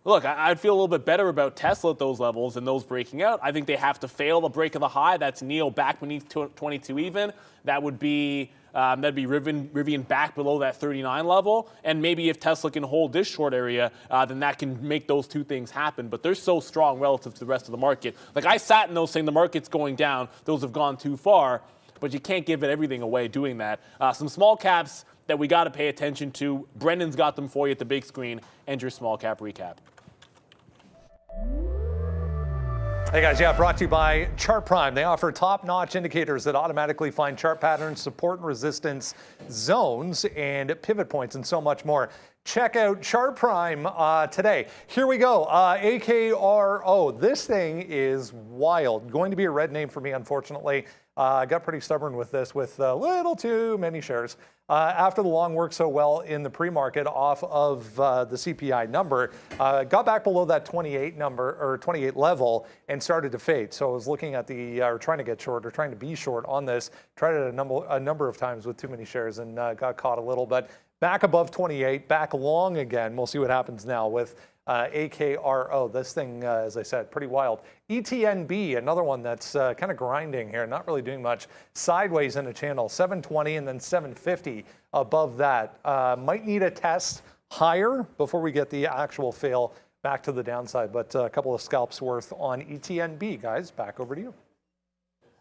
Look, I'd feel a little bit better about Tesla at those levels and those breaking out. I think they have to fail the break of the high. That's NIO back beneath 22 even. That would be that'd be Rivian back below that 39 level. And maybe if Tesla can hold this short area, then that can make those two things happen. But they're so strong relative to the rest of the market. Like I sat in those saying the market's going down. Those have gone too far. But you can't give it everything away doing that. Some small caps that we got to pay attention to. Brendan's got them for you at the big screen. And your small cap recap. Hey guys, yeah, brought to you by Chart Prime. They offer top-notch indicators that automatically find chart patterns, support and resistance zones, and pivot points, and so much more. Check out Chart Prime today. Here we go. AKRO. This thing is wild. Going to be a red name for me, unfortunately. I got pretty stubborn with this, with a little too many shares. After the long worked so well in the pre-market off of the CPI number, got back below that 28 number or 28 level and started to fade. So I was looking at or trying to get short or trying to be short on this. Tried it a number of times with too many shares and got caught a little. But back above 28, back long again. We'll see what happens now with AKRO. This thing, as I said, pretty wild. ETNB, another one that's kind of grinding here, not really doing much. Sideways in a channel, 720 and then 750 above that. Might need a test higher before we get the actual fail back to the downside. But a couple of scalps worth on ETNB, guys. Back over to you.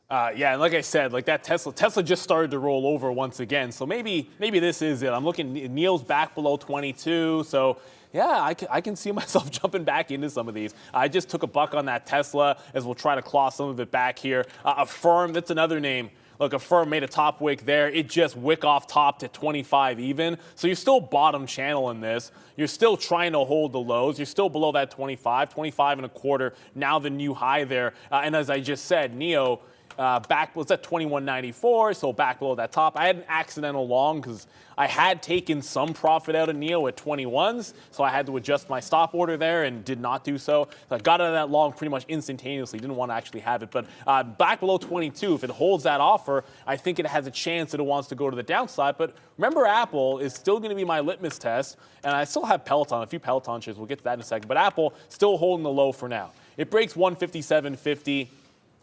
Yeah, and like I said, like that Tesla just started to roll over once again. So maybe this is it. I'm looking, Neil's back below 22. So yeah, I can see myself jumping back into some of these. I just took a buck on that Tesla as we'll try to claw some of it back here. Affirm, that's another name. Look, Affirm made a top wick there. It just wick off top to 25 even. So you're still bottom channel in this. You're still trying to hold the lows. You're still below that 25 and a quarter. Now the new high there. And as I just said, NIO, back was at 21.94, so back below that top. I had an accidental long because I had taken some profit out of NIO at 21s, so I had to adjust my stop order there and did not do so. So I got out of that long pretty much instantaneously. Didn't want to actually have it, but back below 22, if it holds that offer, I think it has a chance that it wants to go to the downside. But remember, Apple is still going to be my litmus test, and I still have Peloton, a few Peloton shares. We'll get to that in a second. But Apple still holding the low for now. It breaks 157.50.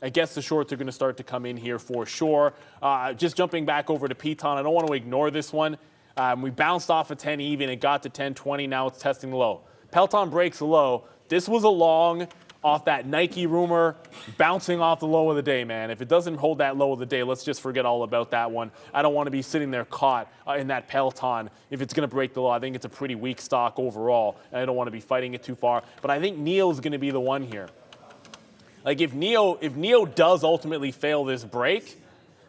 I guess the shorts are going to start to come in here for sure. Just jumping back over to Peloton, I don't want to ignore this one. We bounced off a 10 even. It got to 10.20. Now it's testing the low. Peloton breaks the low. This was a long off that Nike rumor, bouncing off the low of the day, man. If it doesn't hold that low of the day, let's just forget all about that one. I don't want to be sitting there caught in that Peloton if it's going to break the low. I think it's a pretty weak stock overall, and I don't want to be fighting it too far. But I think NIO is going to be the one here. Like if NIO does ultimately fail this break,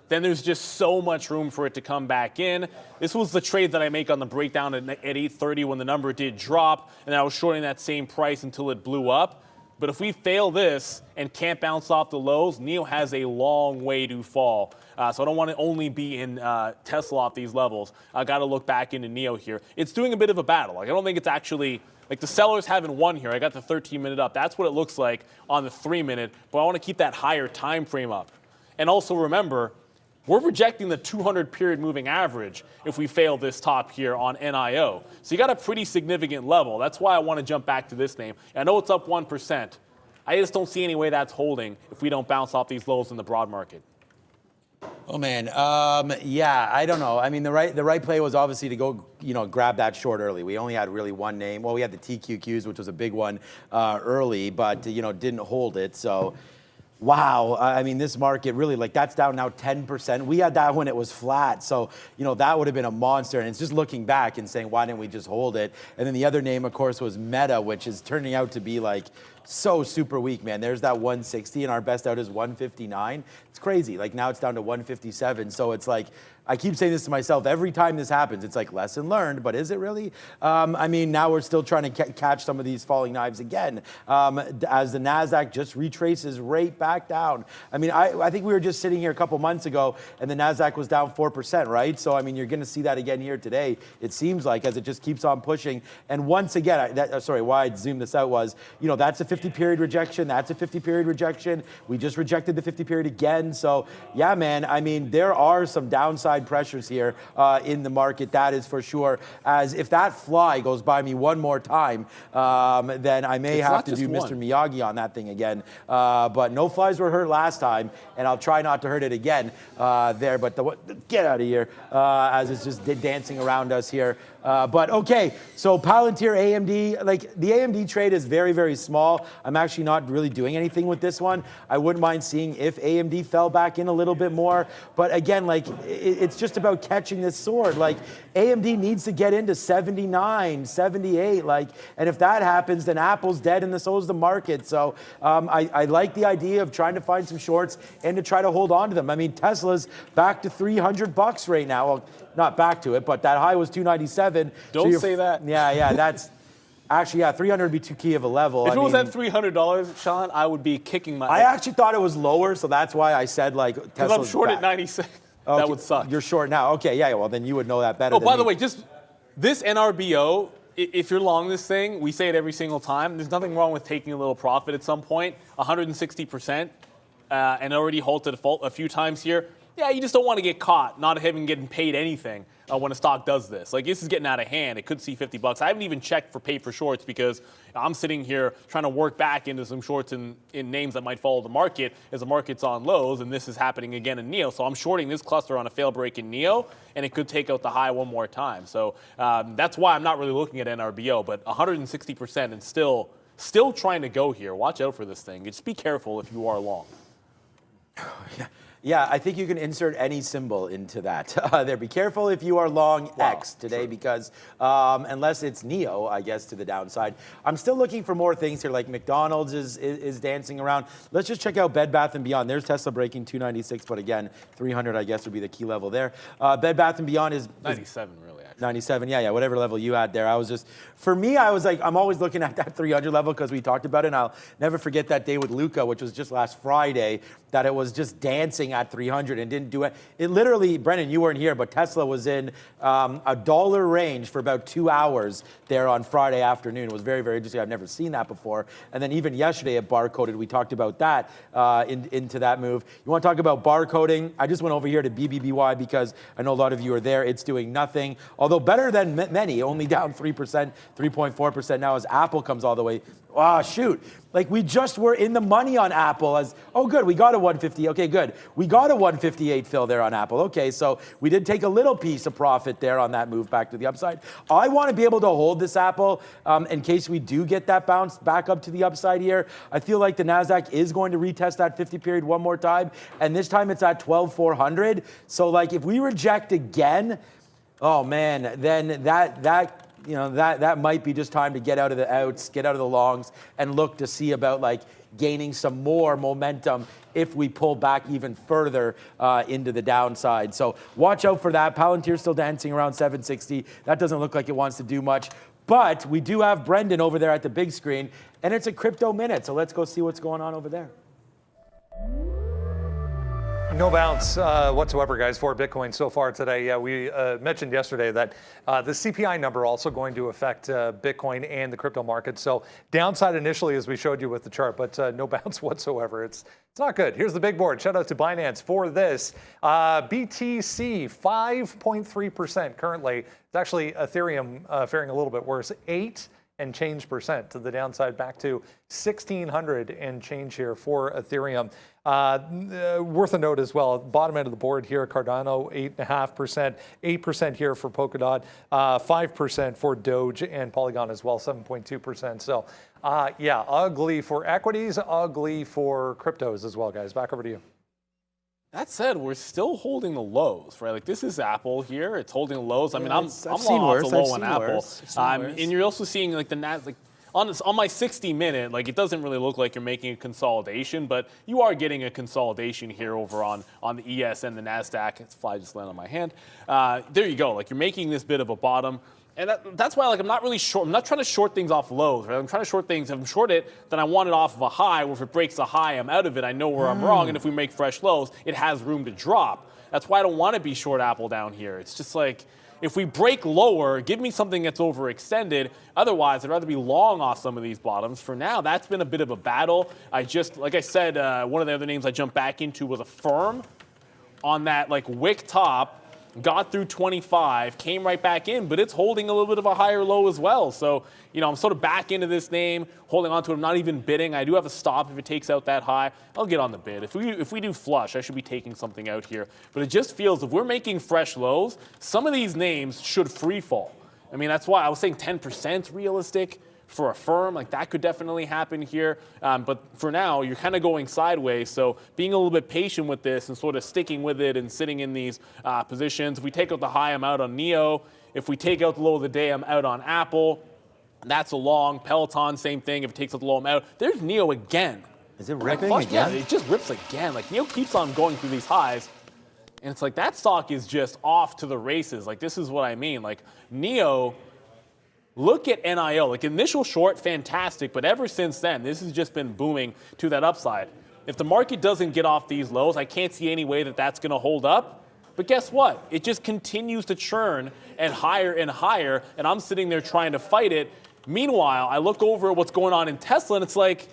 then there's just so much room for it to come back in. This was the trade that I make on the breakdown at 8:30 when the number did drop, and I was shorting that same price until it blew up. But if we fail this and can't bounce off the lows, NIO has a long way to fall. So I don't want to only be in Tesla off these levels. I got to look back into NIO here. It's doing a bit of a battle. Like I don't think it's actually. Like the sellers haven't won here. I got the 13-minute up. That's what it looks like on the 3-minute, but I want to keep that higher time frame up. And also remember, we're projecting the 200 period moving average if we fail this top here on NIO. So you got a pretty significant level. That's why I want to jump back to this name. I know it's up 1%. I just don't see any way that's holding if we don't bounce off these lows in the broad market. Oh man, yeah, I don't know. I mean, the right play was obviously to go, grab that short early. We only had really one name. Well, we had the TQQs, which was a big one early, but didn't hold it. So, wow. I mean, this market really that's down now 10%. We had that when it was flat, so that would have been a monster. And it's just looking back and saying, why didn't we just hold it? And then the other name, of course, was Meta, which is turning out to be so super weak, man. There's that 160, and our best out is 159. It's crazy. Now it's down to 157. So it's I keep saying this to myself every time this happens. It's lesson learned, but is it really? I mean, now we're still trying to catch some of these falling knives again as the NASDAQ just retraces right back down. I mean, I think we were just sitting here a couple months ago, and the NASDAQ was down 4%, right? So, I mean, you're going to see that again here today, it seems like, as it just keeps on pushing. And once again, why I zoomed this out was, that's a 50-period rejection. That's a 50-period rejection. We just rejected the 50-period again. So, yeah, man, I mean, there are some downside pressures here in the market. That is for sure. As if that fly goes by me one more time, then I may have to do Mr. Miyagi on that thing again. But no flies were hurt last time, and I'll try not to hurt it again there. But get out of here, as it's just dancing around us here. But okay, so Palantir AMD, like the AMD trade is very, very small. I'm actually not really doing anything with this one. I wouldn't mind seeing if AMD fell back in a little bit more. But again, like it's just about catching this sword. Like AMD needs to get into 79, 78. Like, and if that happens, then Apple's dead and so is the market. So I like the idea of trying to find some shorts and to try to hold on to them. I mean, Tesla's back to $300 right now. Well, not back to it, but that high was 297. Don't say that. Yeah, that's actually, yeah, 300 would be too key of a level. If it was at $300, Sean, I would be kicking my. I actually thought it was lower, so that's why I said like Tesla's because I'm short back. at 96. Okay, that would suck. You're short now. Okay, yeah, well then you would know that better. Oh, by the way, just this NRBO. If you're long this thing, we say it every single time. There's nothing wrong with taking a little profit at some point. 160%, and already halted a few times here. Yeah, you just don't want to get caught not having getting paid anything when a stock does this. Like, this is getting out of hand. It could see $50. I haven't even checked for pay for shorts because I'm sitting here trying to work back into some shorts in names that might follow the market as the market's on lows, and this is happening again in NEO. So I'm shorting this cluster on a fail break in NEO, and it could take out the high one more time. So that's why I'm not really looking at NRBO, but 160% and still trying to go here. Watch out for this thing. Just be careful if you are long. Yeah, I think you can insert any symbol into that. There, be careful if you are long X today, because unless it's NEO, I guess, to the downside. I'm still looking for more things here, like McDonald's is dancing around. Let's just check out Bed Bath & Beyond. There's Tesla breaking 296, but again, 300, I guess, would be the key level there. Bed Bath & Beyond is 97, really, actually. 97, yeah, whatever level you had there. I was just, for me, I was like, I'm always looking at that 300 level because we talked about it, and I'll never forget that day with Luca, which was just last Friday, that it was just dancing at 300 and didn't do it. It literally, Brennan, you weren't here, but Tesla was in a dollar range for about 2 hours there on Friday afternoon. It was very, very interesting. I've never seen that before. And then even yesterday at Barcoded, we talked about that into that move. You want to talk about barcoding? I just went over here to BBBY because I know a lot of you are there. It's doing nothing, although better than many, only down 3%, 3.4% now as Apple comes all the way. Ah, shoot. Like, we just were in the money on Apple as, oh, good, we got a 150. Okay, good. We got a 158 fill there on Apple. Okay, so we did take a little piece of profit there on that move back to the upside. I want to be able to hold this Apple in case we do get that bounce back up to the upside here. I feel like the NASDAQ is going to retest that 50 period one more time, and this time it's at 12,400. So, like, if we reject again, oh, man, then that might be just time to get out of the outs, get out of the longs, and look to see about like gaining some more momentum if we pull back even further into the downside. So watch out for that. Palantir still dancing around 760. That doesn't look like it wants to do much. But we do have Brendan over there at the big screen, and it's a crypto minute. So let's go see what's going on over there. No bounce whatsoever, guys, for Bitcoin so far today. Yeah, we mentioned yesterday that the CPI number also going to affect Bitcoin and the crypto market. So downside initially, as we showed you with the chart, but no bounce whatsoever. It's not good. Here's the big board. Shout out to Binance for this. BTC 5.3% currently. It's actually Ethereum faring a little bit worse, 8 and change percent to the downside, back to 1,600 and change here for Ethereum. Worth a note as well, bottom end of the board here, Cardano 8.5%, 8% here for Polkadot, 5% for Doge, and Polygon as well, 7.2%. So yeah, ugly for equities, ugly for cryptos as well, guys. Back over to you. That said, we're still holding the lows, right? Like, this is Apple here. It's holding the lows. I mean, I'm seen long worse. off the low on Apple. And you're also seeing, like, the NASDAQ. On my 60-minute, like, it doesn't really look like you're making a consolidation, but you are getting a consolidation here over on the ES and the NASDAQ. It's fly just landed on my hand. There you go. Like, you're making this bit of a bottom. And that's why, like, I'm not really short. I'm not trying to short things off lows, right? I'm trying to short things. If I'm short it, then I want it off of a high. Or if it breaks a high, I'm out of it. I know where I'm wrong. And if we make fresh lows, it has room to drop. That's why I don't want to be short Apple down here. It's just like, If we break lower, give me something that's overextended. Otherwise, I'd rather be long off some of these bottoms. For now, that's been a bit of a battle. Like I said, one of the other names I jumped back into was a firm on that like wick top. Got through 25, came right back in, but it's holding a little bit of a higher low as well. So, I'm sort of back into this name, holding on to it. I'm not even bidding. I do have a stop if it takes out that high. I'll get on the bid. If we do flush, I should be taking something out here. But it just feels if we're making fresh lows, some of these names should free fall. I mean, that's why I was saying 10% realistic for a firm. Like that could definitely happen here. But for now, you're kind of going sideways. So being a little bit patient with this and sort of sticking with it and sitting in these positions. If we take out the high, I'm out on NIO. If we take out the low of the day, I'm out on Apple. That's a long. Peloton, same thing. If it takes out the low, I'm out. There's NIO again. Is it ripping again? Yeah, it just rips again. Like NIO keeps on going through these highs. And it's like that stock is just off to the races. Like this is what I mean. Like NIO, look at NIO. Like initial short, fantastic. But ever since then, this has just been booming to that upside. If the market doesn't get off these lows, I can't see any way that that's going to hold up. But guess what? It just continues to churn and higher, and I'm sitting there trying to fight it. Meanwhile, I look over at what's going on in Tesla, and it's like,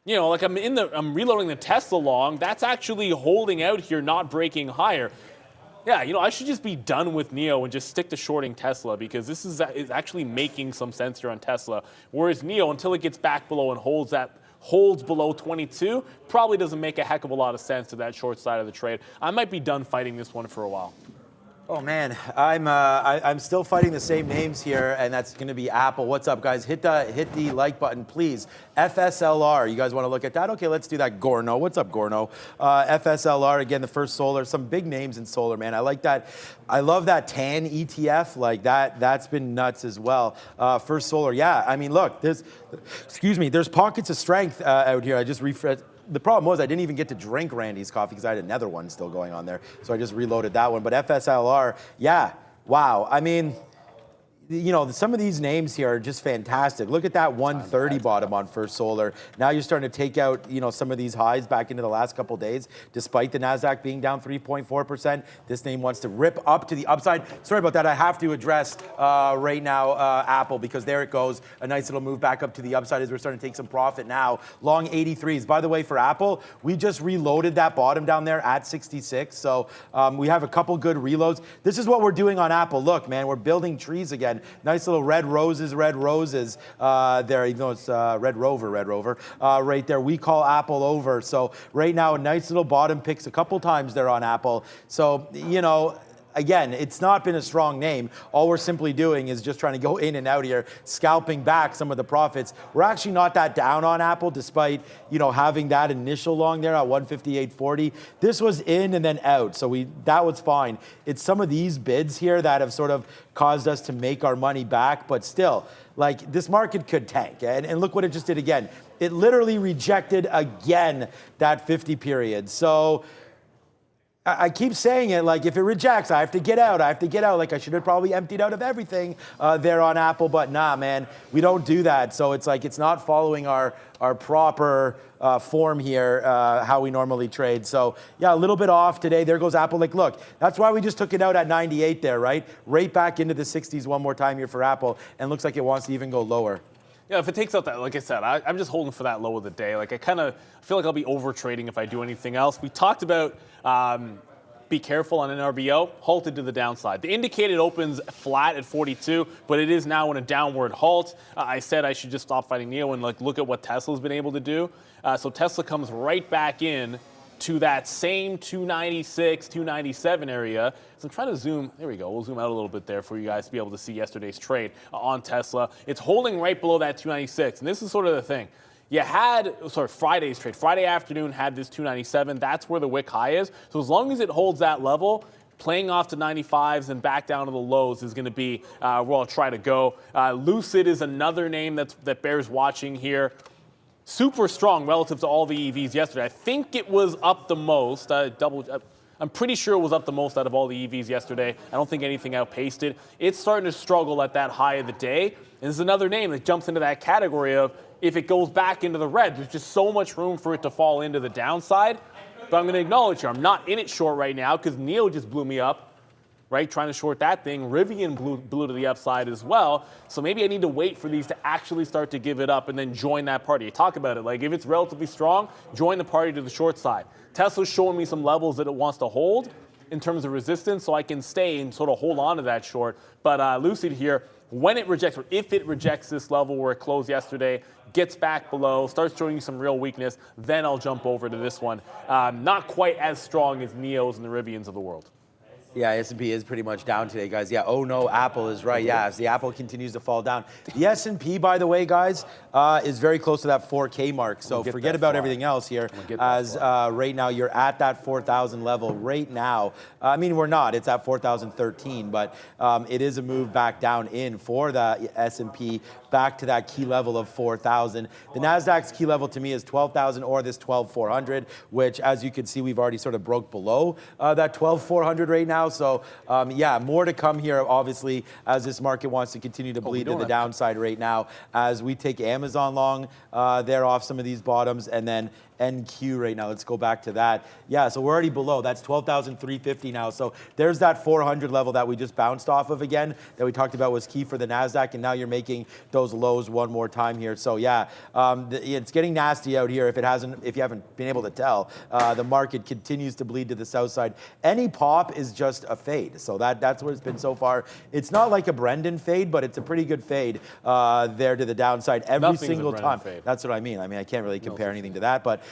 like I'm reloading the Tesla long. That's actually holding out here, not breaking higher. Yeah, I should just be done with NIO and just stick to shorting Tesla because this is actually making some sense here on Tesla. Whereas NIO, until it gets back below and holds below 22, probably doesn't make a heck of a lot of sense to that short side of the trade. I might be done fighting this one for a while. Oh man, I'm still fighting the same names here, and that's going to be Apple. What's up, guys? Hit the like button, please. FSLR. You guys want to look at that? Okay, let's do that. Gorno. What's up, Gorno? FSLR again. The first solar. Some big names in solar, man. I like that. I love that TAN ETF. Like that. That's been nuts as well. First solar. Yeah. I mean, look. There's pockets of strength out here. I just refreshed. The problem was I didn't even get to drink Randy's coffee because I had another one still going on there. So I just reloaded that one. But FSLR, yeah, wow. I mean, some of these names here are just fantastic. Look at that 130 bottom on First Solar. Now you're starting to take out, some of these highs back into the last couple of days, despite the NASDAQ being down 3.4%. This name wants to rip up to the upside. Sorry about that. I have to address right now Apple because there it goes. A nice little move back up to the upside as we're starting to take some profit now. Long 83s. By the way, for Apple, we just reloaded that bottom down there at 66. So we have a couple good reloads. This is what we're doing on Apple. Look, man, we're building trees again. Nice little red roses there, even though it's Red Rover, right there. We call Apple over. So right now, a nice little bottom picks a couple times there on Apple. So, again, it's not been a strong name. All we're simply doing is just trying to go in and out here, scalping back some of the profits. We're actually not that down on Apple, despite having that initial long there at 158.40. This was in and then out, so that was fine. It's some of these bids here that have sort of caused us to make our money back, but still, like this market could tank. And look what it just did again. It literally rejected again that 50 period. So I keep saying it, like if it rejects, I have to get out. Like I should have probably emptied out of everything there on Apple, but nah, man, we don't do that. So it's like it's not following our proper form here, how we normally trade. So yeah, a little bit off today. There goes Apple. Like, look, that's why we just took it out at 98 there, right? Right back into the 60s one more time here for Apple, and looks like it wants to even go lower. Yeah, if it takes out that, like I said, I'm just holding for that low of the day. Like I feel like I'll be over trading if I do anything else. We talked about be careful on NRBO, halted to the downside. The indicated opens flat at 42, but it is now in a downward halt. I said I should just stop fighting NIO and look at what Tesla's been able to do. So Tesla comes right back in to that same 296, 297 area. So I'm trying to zoom. There we go. We'll zoom out a little bit there for you guys to be able to see yesterday's trade on Tesla. It's holding right below that 296. And this is sort of the thing. You had, Friday's trade. Friday afternoon had this 297. That's where the wick high is. So as long as it holds that level, playing off to 95s and back down to the lows is going to be where I'll try to go. Lucid is another name that bears watching here. Super strong relative to all the EVs yesterday. I think it was up the most. I'm pretty sure it was up the most out of all the EVs yesterday. I don't think anything outpaced it. It's starting to struggle at that high of the day. And there's another name that jumps into that category of if it goes back into the red, there's just so much room for it to fall into the downside. But I'm going to acknowledge here, I'm not in it short right now because NIO just blew me up. right? Trying to short that thing. Rivian blew to the upside as well. So maybe I need to wait for these to actually start to give it up and then join that party. You talk about it, like if it's relatively strong, join the party to the short side. Tesla's showing me some levels that it wants to hold in terms of resistance, so I can stay and sort of hold on to that short. But Lucid here, when it rejects, or if it rejects this level where it closed yesterday, gets back below, starts showing you some real weakness, then I'll jump over to this one. Not quite as strong as NIOs and the Rivians of the world. Yeah, S&P is pretty much down today, guys. Yeah, oh no, Apple is right. Yeah, as the Apple continues to fall down. The S&P, by the way, guys, is very close to that 4K mark. So forget about everything else here, as right now you're at that 4,000 level right now. I mean, we're not. It's at 4,013, but it is a move back down in for the S&P back to that key level of 4,000. The NASDAQ's key level to me is 12,000 or this 12,400, which, as you can see, we've already sort of broke below that 12,400 right now. So, yeah, more to come here, obviously, as this market wants to continue to bleed to the downside right now, as we take Amazon long. They're off some of these bottoms, and then NQ right now. Let's go back to that. Yeah, so we're already below. That's 12,350 now. So there's that 400 level that we just bounced off of again, that we talked about was key for the NASDAQ, and now you're making those lows one more time here. So yeah, it's getting nasty out here if you haven't been able to tell. The market continues to bleed to the south side. Any pop is just a fade. So that's what it's been so far. It's not like a Brendan fade, but it's a pretty good fade there to the downside every single time. Fade. That's what I mean. I mean, I can't really compare anything to that, but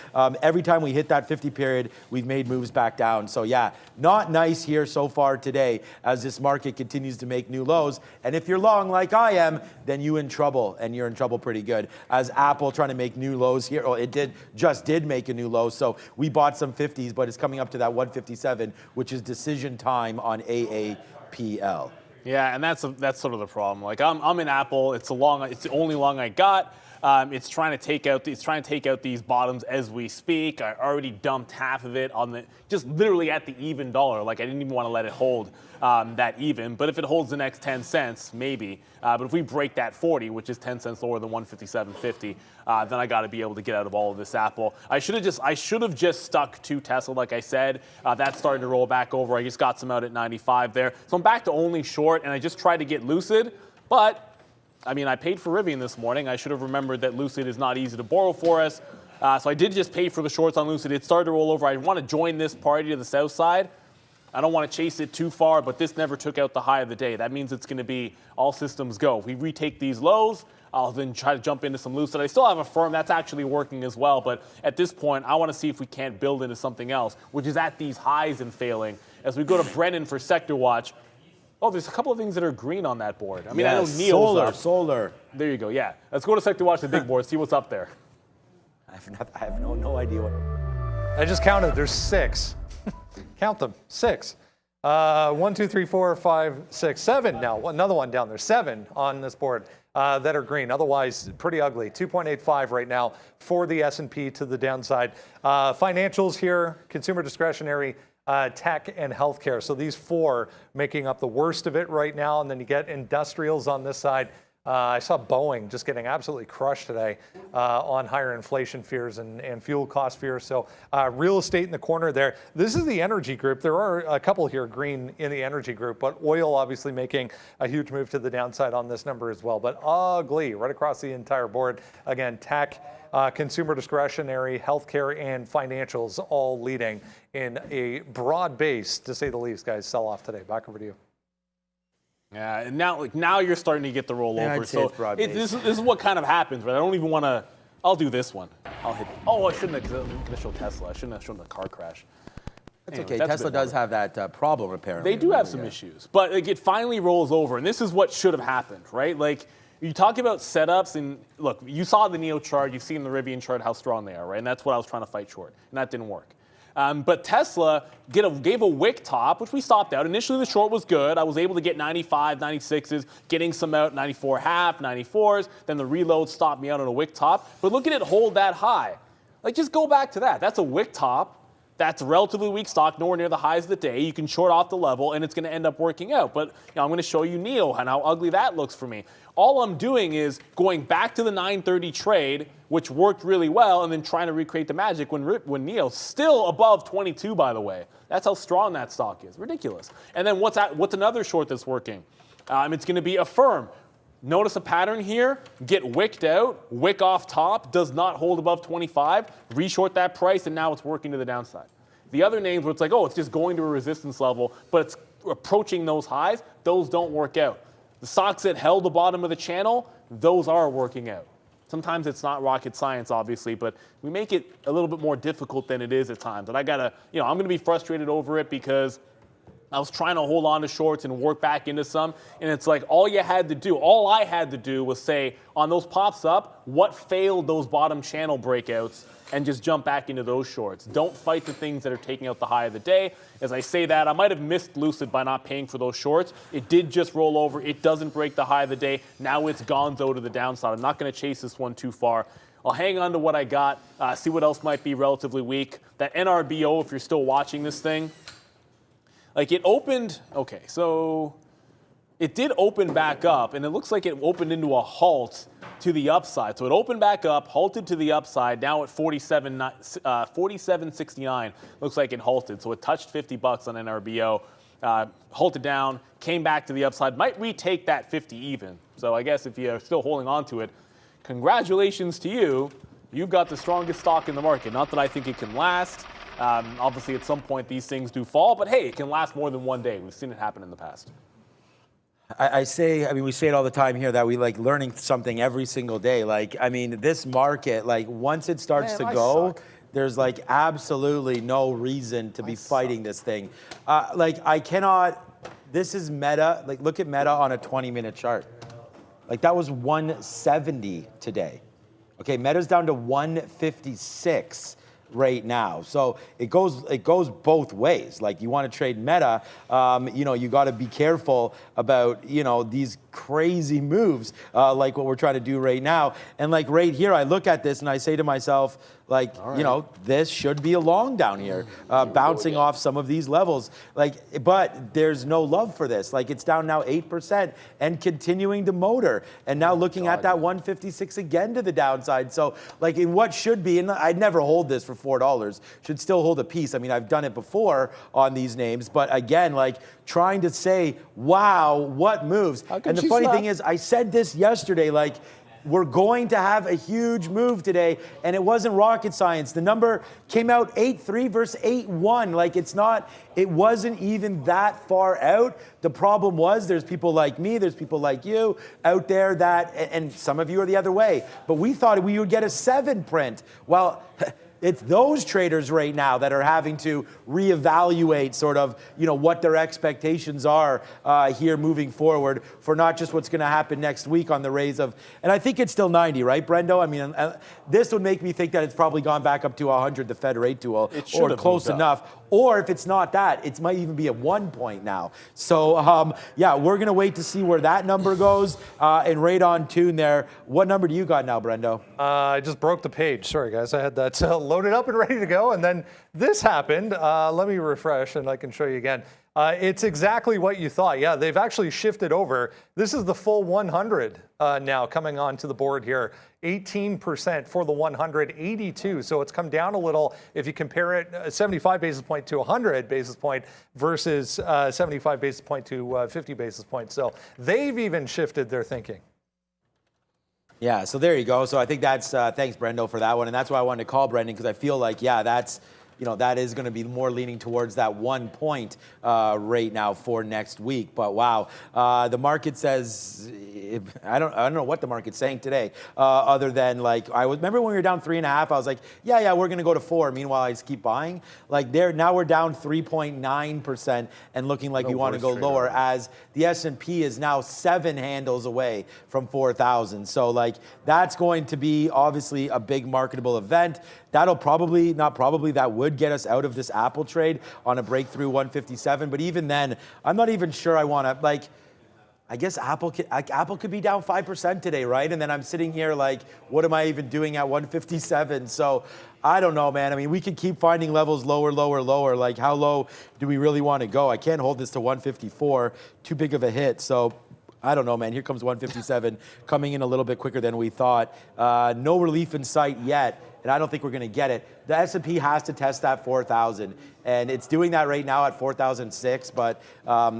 every time we hit that 50 period, we've made moves back down. So yeah, not nice here so far today as this market continues to make new lows. And if you're long like I am, then you're in trouble, and you're in trouble pretty good. As Apple trying to make new lows here, well, it just did make a new low. So we bought some 50s, but it's coming up to that 157, which is decision time on AAPL. Yeah, and that's sort of the problem. Like I'm in Apple. It's the only long I got. It's trying to take out these bottoms as we speak. I already dumped half of it on just literally at the even dollar. Like I didn't even want to let it hold that even. But if it holds the next 10 cents, maybe. But if we break that 40, which is 10 cents lower than 157.50, then I got to be able to get out of all of this Apple. I should have just stuck to Tesla, like I said. That's starting to roll back over. I just got some out at 95 there. So I'm back to only short, and I just tried to get Lucid, but I mean, I paid for Rivian this morning. I should have remembered that Lucid is not easy to borrow for us. So I did just pay for the shorts on Lucid. It started to roll over. I want to join this party to the south side. I don't want to chase it too far, but this never took out the high of the day. That means it's going to be all systems go. If we retake these lows, I'll then try to jump into some Lucid. I still have a firm that's actually working as well, but at this point, I want to see if we can't build into something else, which is at these highs and failing. As we go to Brennan for Sector Watch, oh, there's a couple of things that are green on that board. I mean, I know NIO's up. Solar. There you go, yeah. Let's go to Sector Watch, the big board, see what's up there. I have no idea what. I just counted. There's 6. Count them. 6. 1, 2, 3, 4, 5, 6, 7 now. Another one down there. 7 on this board that are green. Otherwise, pretty ugly. 2.85 right now for the S&P to the downside. Financials here, consumer discretionary, tech, and healthcare. So these 4 making up the worst of it right now. And then you get industrials on this side. I saw Boeing just getting absolutely crushed today on higher inflation fears and fuel cost fears. So real estate in the corner there. This is the energy group. There are a couple here green in the energy group, but oil obviously making a huge move to the downside on this number as well. But ugly right across the entire board. Again, tech, consumer discretionary, healthcare, and financials all leading in a broad base, to say the least, guys. Sell off today. Back over to you. Yeah, and now you're starting to get the rollover. So this is what kind of happens, right? I don't even want to. I'll do this one. I'll hit. Oh, I shouldn't have shown Tesla. I shouldn't have shown the car crash. That's okay. Tesla does have that problem apparently. They do have some issues, but it finally rolls over, and this is what should have happened, right? Like you talk about setups, and look, you saw the NIO chart, you've seen the Rivian chart, how strong they are, right? And that's what I was trying to fight short, and that didn't work. But Tesla gave a wick top, which we stopped out. Initially, the short was good. I was able to get 95, 96s, getting some out, 94.5, 94s. Then the reload stopped me out on a wick top. But look at it hold that high. Like, just go back to that. That's a wick top. that's a relatively weak stock, nowhere near the highs of the day. You can short off the level, and it's going to end up working out. But I'm going to show you NEO and how ugly that looks for me. All I'm doing is going back to the 930 trade, which worked really well, and then trying to recreate the magic when NEO's still above 22, by the way. That's how strong that stock is. Ridiculous. And then what's another short that's working? It's going to be Affirm. Notice a pattern here, get wicked out, wick off top, does not hold above 25, reshort that price, and now it's working to the downside. The other names where it's like, oh, it's just going to a resistance level, but it's approaching those highs, those don't work out. The stocks that held the bottom of the channel, those are working out. Sometimes it's not rocket science, obviously, but we make it a little bit more difficult than it is at times. And I'm going to be frustrated over it because I was trying to hold on to shorts and work back into some, and it's like all I had to do was say, on those pops up, what failed those bottom channel breakouts, and just jump back into those shorts. Don't fight the things that are taking out the high of the day. As I say that, I might have missed Lucid by not paying for those shorts. It did just roll over. It doesn't break the high of the day. Now it's gonzo to the downside. I'm not going to chase this one too far. I'll hang on to what I got, see what else might be relatively weak. That NRBO, if you're still watching this thing, like it opened, okay, so it did open back up, and it looks like it opened into a halt to the upside. So it opened back up, halted to the upside, now at 47.69. Looks like it halted. So it touched 50 bucks on NRBO, halted down, came back to the upside, might retake that 50 even. So I guess if you're still holding on to it, congratulations to you. You've got the strongest stock in the market. Not that I think it can last. Obviously, at some point, these things do fall, but hey, it can last more than one day. We've seen it happen in the past. we say it all the time here that we like learning something every single day. Like, I mean, this market, like once it starts to go, there's like absolutely no reason to be fighting this thing. This is Meta. Like, look at Meta on a 20-minute chart. Like that was 170 today. Okay, Meta's down to 156 right now. So it goes both ways. Like you want to trade Meta, you got to be careful about, these crazy moves like what we're trying to do right now. And like right here, I look at this and I say to myself, like, this should be a long down here, bouncing off some of these levels. Like, but there's no love for this. Like it's down now 8% and continuing to motor. And now looking at that 156 again to the downside. So like in what should be, and I'd never hold this for $4, should still hold a piece. I mean, I've done it before on these names, but again, like trying to say, wow, what moves? And the funny thing is, I said this yesterday, like, we're going to have a huge move today, and it wasn't rocket science. The number came out 8.3 versus 8.1. Like it wasn't even that far out. The problem was there's people like me, there's people like you out there that, and some of you are the other way, but we thought we would get a 7 print. Well, it's those traders right now that are having to reevaluate sort of, what their expectations are here moving forward for not just what's going to happen next week on the raise of, and I think it's still 90, right, Brendo? I mean, this would make me think that it's probably gone back up to 100, the Fed rate tool, or close enough. Or if it's not that, it might even be at 1 point now. So, we're going to wait to see where that number goes. And right on tune there. What number do you got now, Brendo? I just broke the page. Sorry, guys. I had that loaded up and ready to go. And then this happened. Let me refresh, and I can show you again. It's exactly what you thought. Yeah, they've actually shifted over. This is the full 100 now coming onto the board here. 18% for the 100, 82. So it's come down a little if you compare it 75 basis point to 100 basis point versus 75 basis point to 50 basis points. So they've even shifted their thinking. Yeah, so there you go. So I think that's, thanks, Brendo, for that one. And that's why I wanted to call Brendan, because I feel like, that's, that is going to be more leaning towards that 1 point rate now for next week. But wow, the market says, I don't know what the market's saying today, other than like, remember when we were down 3.5, I was like, yeah, we're going to go to 4. Meanwhile, I just keep buying. Like now we're down 3.9% and looking like we want to go lower, as the S&P is now 7 handles away from 4,000. So like that's going to be obviously a big marketable event. That'll that would get us out of this Apple trade on a breakthrough 157. But even then, I'm not even sure I want to, like, I guess Apple could be down 5% today, right? And then I'm sitting here like, what am I even doing at 157? So I don't know, man. I mean, we can keep finding levels lower, lower, lower. Like, how low do we really want to go? I can't hold this to 154. Too big of a hit. So I don't know, man. Here comes 157 coming in a little bit quicker than we thought. No relief in sight yet, and I don't think we're going to get it. The S&P has to test that 4,000, and it's doing that right now at 4,006. But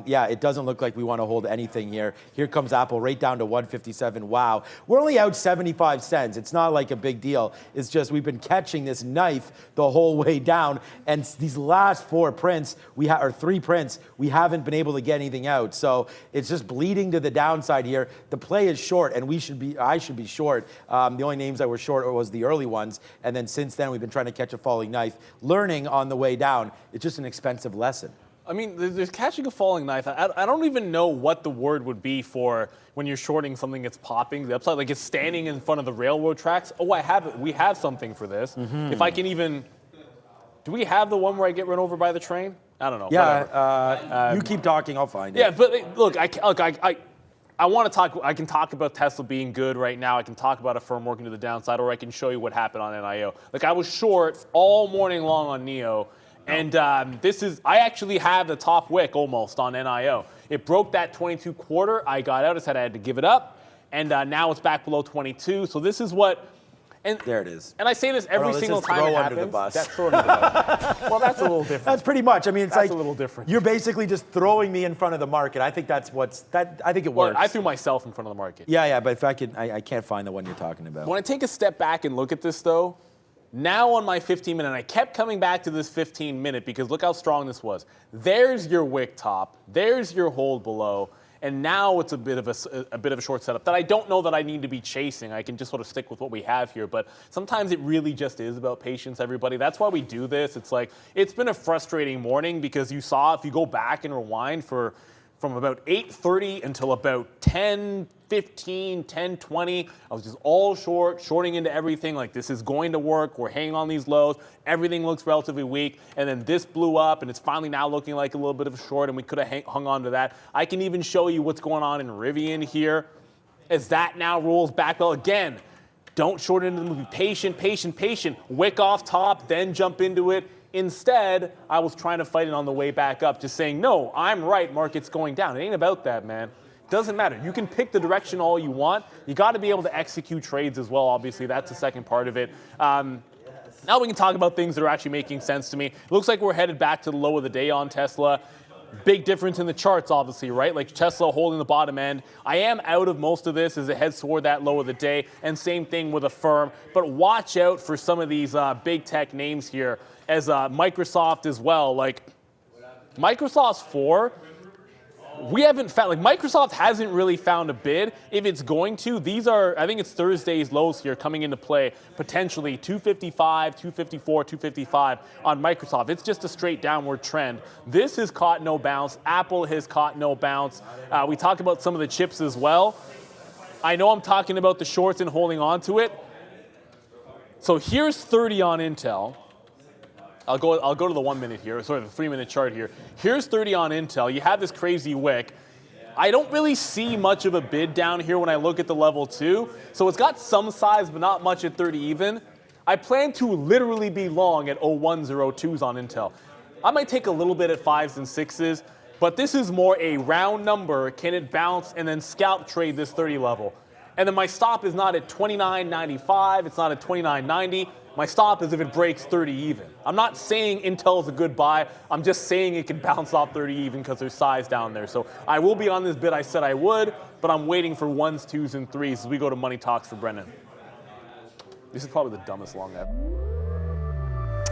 yeah, it doesn't look like we want to hold anything here. Here comes Apple right down to 157. Wow, we're only out 75 cents. It's not like a big deal. It's just we've been catching this knife the whole way down, and these last four prints or three prints, we haven't been able to get anything out. So it's just bleeding to the downside here. The play is short, and I should be short. The only names that were short was the early ones, and then since then we've been trying to catch a falling knife, learning on the way down. It's just an expensive lesson. I mean, there's catching a falling knife. I don't even know what the word would be for when you're shorting something that's popping. The upside, like it's standing in front of the railroad tracks. Oh, I have it. We have something for this. Mm-hmm. If I can even, do we have the one where I get run over by the train? I don't know. Yeah, you keep talking, I'll find it. Yeah, but look, I want to talk. I can talk about Tesla being good right now. I can talk about a firm working to the downside, or I can show you what happened on NIO. Like I was short all morning long on NIO, and I actually have the top wick almost on NIO. It broke that 22 quarter. I got out. I said I had to give it up, and now it's back below 22. So this is what. And there it is. And I say this every single time it happens. Under the bus. That's throwing under the bus. Well, that's a little different. That's pretty much. I mean, it's that's like a little different. You're basically just throwing me in front of the market. I think I think it works. Well, I threw myself in front of the market. Yeah. But if I can't find the one you're talking about. When I take a step back and look at this, though, now on my 15-minute, and I kept coming back to this 15-minute because look how strong this was. There's your wick top. There's your hold below. And now it's a bit of a short setup that I don't know that I need to be chasing. I can just sort of stick with what we have here. But sometimes it really just is about patience, everybody. That's why we do this. It's like, it's been a frustrating morning because you saw, if you go back and rewind from about 8:30 until about 10:15, 10:20, I was just all shorting into everything. Like, this is going to work. We're hanging on these lows. Everything looks relatively weak. And then this blew up, and it's finally now looking like a little bit of a short, and we could have hung on to that. I can even show you what's going on in Rivian here as that now rolls back. Well, again, don't short into the movie. Patient, patient, patient. Wick off top, then jump into it. Instead, I was trying to fight it on the way back up, just saying, no, I'm right, market's going down. It ain't about that, man. Doesn't matter. You can pick the direction all you want. You got to be able to execute trades as well, obviously. That's the second part of it. Now we can talk about things that are actually making sense to me. It looks like we're headed back to the low of the day on Tesla. Big difference in the charts, obviously, right? Like Tesla holding the bottom end. I am out of most of this as it heads toward that low of the day, and same thing with a firm. But watch out for some of these big tech names here, as Microsoft as well. Like Microsoft's 4. We haven't found, like Microsoft hasn't really found a bid. If it's going to, these are, I think it's Thursday's lows here coming into play, potentially 255, 254, 255 on Microsoft. It's just a straight downward trend. This has caught no bounce. Apple has caught no bounce. We talked about some of the chips as well. I know I'm talking about the shorts and holding on to it. So here's 30 on Intel. I'll go to the 1 minute here, sorry, the 3 minute chart here. Here's 30 on Intel. You have this crazy wick. I don't really see much of a bid down here when I look at the level 2. So it's got some size, but not much at 30 even. I plan to literally be long at 0102s on Intel. I might take a little bit at 5s and 6s, but this is more a round number. Can it bounce and then scalp trade this 30 level? And then my stop is not at 29.95. It's not at 29.90. My stop is if it breaks 30 even. I'm not saying Intel is a good buy. I'm just saying it can bounce off 30 even because there's size down there. So I will be on this bid I said I would, but I'm waiting for 1s, 2s, and 3s as we go to Money Talks for Brendan. This is probably the dumbest long ever.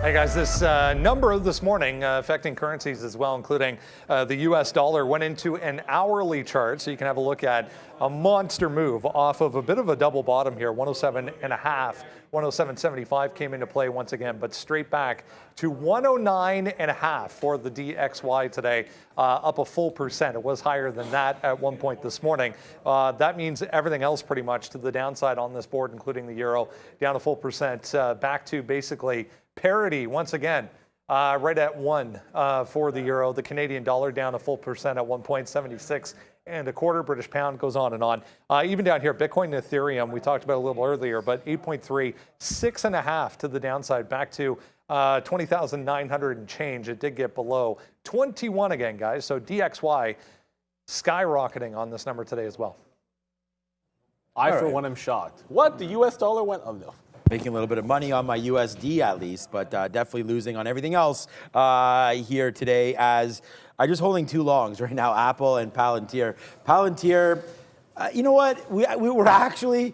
Hey guys, this number this morning affecting currencies as well, including the US dollar, went into an hourly chart, so you can have a look at a monster move off of a bit of a double bottom here. 107.5, 107.75 came into play once again, but straight back to 109.5 for the DXY today, up a full percent. It was higher than that at one point this morning. That means everything else pretty much to the downside on this board, including the euro, down a full percent, back to basically parity once again, right at 1 for the euro. The Canadian dollar down a full percent at 1.76 and a quarter. British pound goes on and on. Even down here, Bitcoin and Ethereum, we talked about a little earlier, but 8.3, 6.5 to the downside, back to 20,900 and change. It did get below 21 again, guys. So DXY skyrocketing on this number today as well. For one, am shocked. What? The US dollar went? Oh, no. Making a little bit of money on my USD at least, but definitely losing on everything else here today, as I'm just holding two longs right now, Apple and Palantir. Palantir, you know what? We were actually,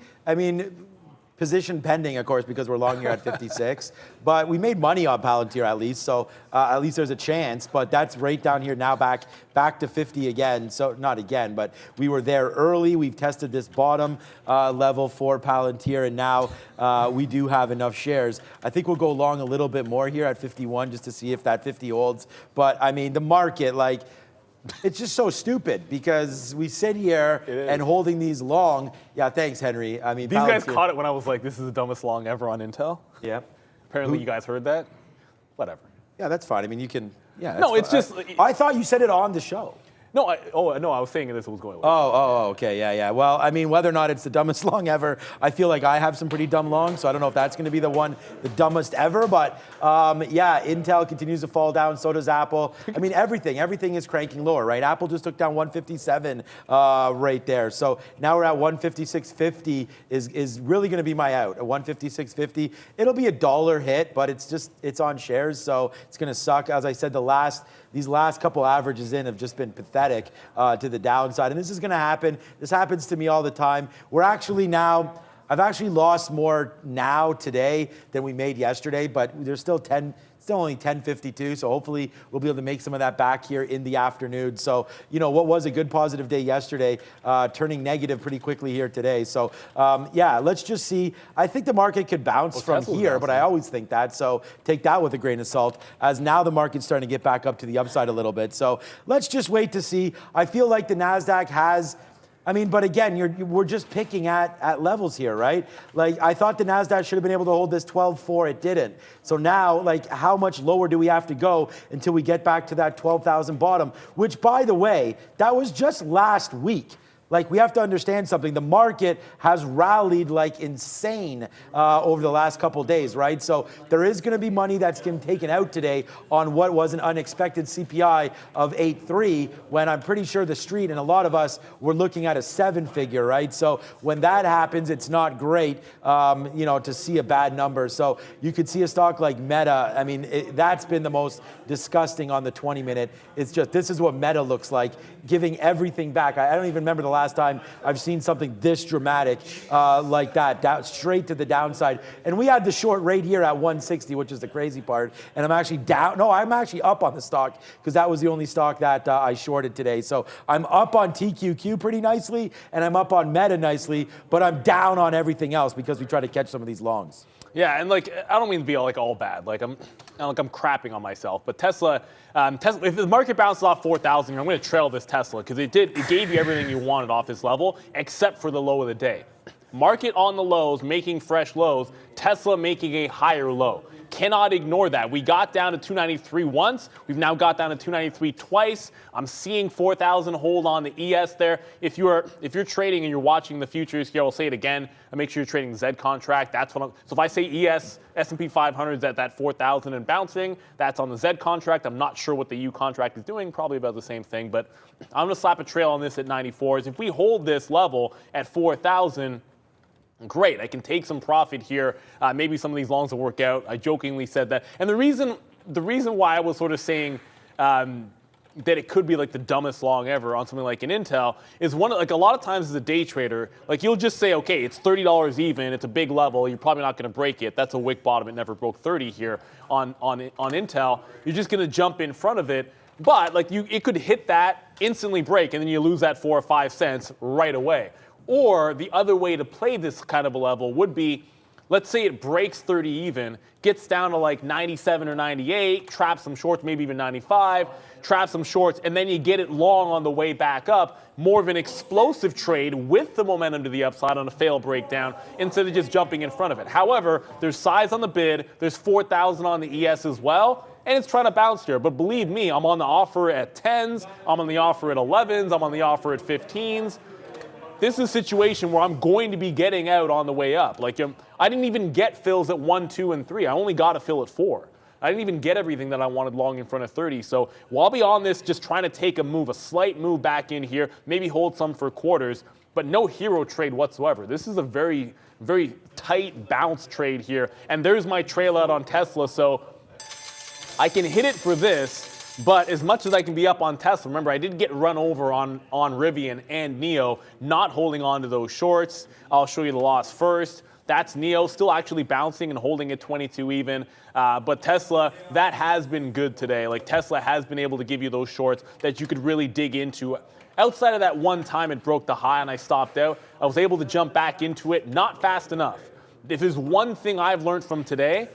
position pending, of course, because we're long here at 56. But we made money on Palantir at least, so at least there's a chance. But that's right down here now, back to 50 again. So not again, but we were there early. We've tested this bottom level for Palantir, and now we do have enough shares. I think we'll go long a little bit more here at 51 just to see if that 50 holds. But the market, it's just so stupid because we sit here and holding these long. Yeah, thanks, Henry. These guys caught it when I was like, this is the dumbest long ever on Intel. Yeah. Apparently you guys heard that. Whatever. Yeah, that's fine. You can, yeah. No, it's just. I thought you said it on the show. No, I was saying this was going away. Okay, yeah. Well, whether or not it's the dumbest long ever, I feel like I have some pretty dumb longs, so I don't know if that's going to be the dumbest ever. But Intel continues to fall down. So does Apple. Everything is cranking lower, right? Apple just took down 157 right there. So now we're at 156.50 is really going to be my out. At 156.50, it'll be a $1 hit, but it's on shares, so it's going to suck. As I said, these last couple averages in have just been pathetic to the downside. And this is going to happen. This happens to me all the time. I've actually lost more now today than we made yesterday, but there's still only 10:52, so hopefully we'll be able to make some of that back here in the afternoon. So, what was a good positive day yesterday, turning negative pretty quickly here today. So, let's just see. I think the market could bounce from here, but I always think that. So take that with a grain of salt, as now the market's starting to get back up to the upside a little bit. So let's just wait to see. I feel like the NASDAQ has... but again, we're just picking at levels here, right? I thought the NASDAQ should have been able to hold this 12.4. It didn't. So now, how much lower do we have to go until we get back to that 12,000 bottom? Which, by the way, that was just last week. We have to understand something. The market has rallied like insane over the last couple days, right? So there is going to be money that's been taken out today on what was an unexpected CPI of 8.3, when I'm pretty sure the street and a lot of us were looking at a 7-figure, right? So when that happens, it's not great, to see a bad number. So you could see a stock like Meta. That's been the most disgusting on the 20-minute. It's just, this is what Meta looks like, giving everything back. I don't even remember the last time I've seen something this dramatic like that, straight to the downside. And we had the short right here at 160, which is the crazy part. And I'm actually down. No, I'm actually up on the stock, because that was the only stock that I shorted today. So I'm up on TQQ pretty nicely, and I'm up on Meta nicely, but I'm down on everything else because we try to catch some of these longs. Yeah, and I don't mean to be all bad. I'm crapping on myself. But Tesla, if the market bounces off 4,000, I'm going to trail this Tesla, because it gave you everything you wanted off this level, except for the low of the day. Market on the lows, making fresh lows. Tesla making a higher low. Cannot ignore that. We got down to 293 once. We've now got down to 293 twice. I'm seeing 4,000 hold on the ES there. If you're trading and you're watching the futures here, I'll say it again. Make sure you're trading the Z contract. That's what so if I say ES, S&P 500 is at that 4,000 and bouncing, that's on the Z contract. I'm not sure what the U contract is doing. Probably about the same thing. But I'm going to slap a trail on this at 94s. If we hold this level at 4,000, great, I can take some profit here. Maybe some of these longs will work out. I jokingly said that. And the reason why I was sort of saying that it could be the dumbest long ever on something like an Intel is a lot of times as a day trader, you'll just say, okay, it's $30 even, it's a big level, you're probably not going to break it. That's a wick bottom. It never broke 30 here on Intel. You're just going to jump in front of it. But it could hit that, instantly break, and then you lose that 4 or 5 cents right away. Or the other way to play this kind of a level would be, let's say it breaks 30 even, gets down to 97 or 98, traps some shorts, maybe even 95, traps some shorts, and then you get it long on the way back up. More of an explosive trade with the momentum to the upside on a fail breakdown instead of just jumping in front of it. However, there's size on the bid, there's 4,000 on the ES as well. and it's trying to bounce here. But believe me, I'm on the offer at 10s, I'm on the offer at 11s, I'm on the offer at 15s. This is a situation where I'm going to be getting out on the way up. Like, I didn't even get fills at 1, 2, and 3. I only got a fill at 4. I didn't even get everything that I wanted long in front of 30. So while I'll be on this, just trying to take a move, a slight move back in here, maybe hold some for quarters, but no hero trade whatsoever. This is a very, very tight bounce trade here. And there's my trail out on Tesla. So I can hit it for this. But as much as I can be up on Tesla, remember, I did get run over on Rivian and NIO, not holding on to those shorts. I'll show you the loss first. That's NIO, still actually bouncing and holding at 22 even. But Tesla, that has been good today. Like, Tesla has been able to give you those shorts that you could really dig into. Outside of that one time it broke the high and I stopped out, I was able to jump back into it, not fast enough. If there's one thing I've learned from today,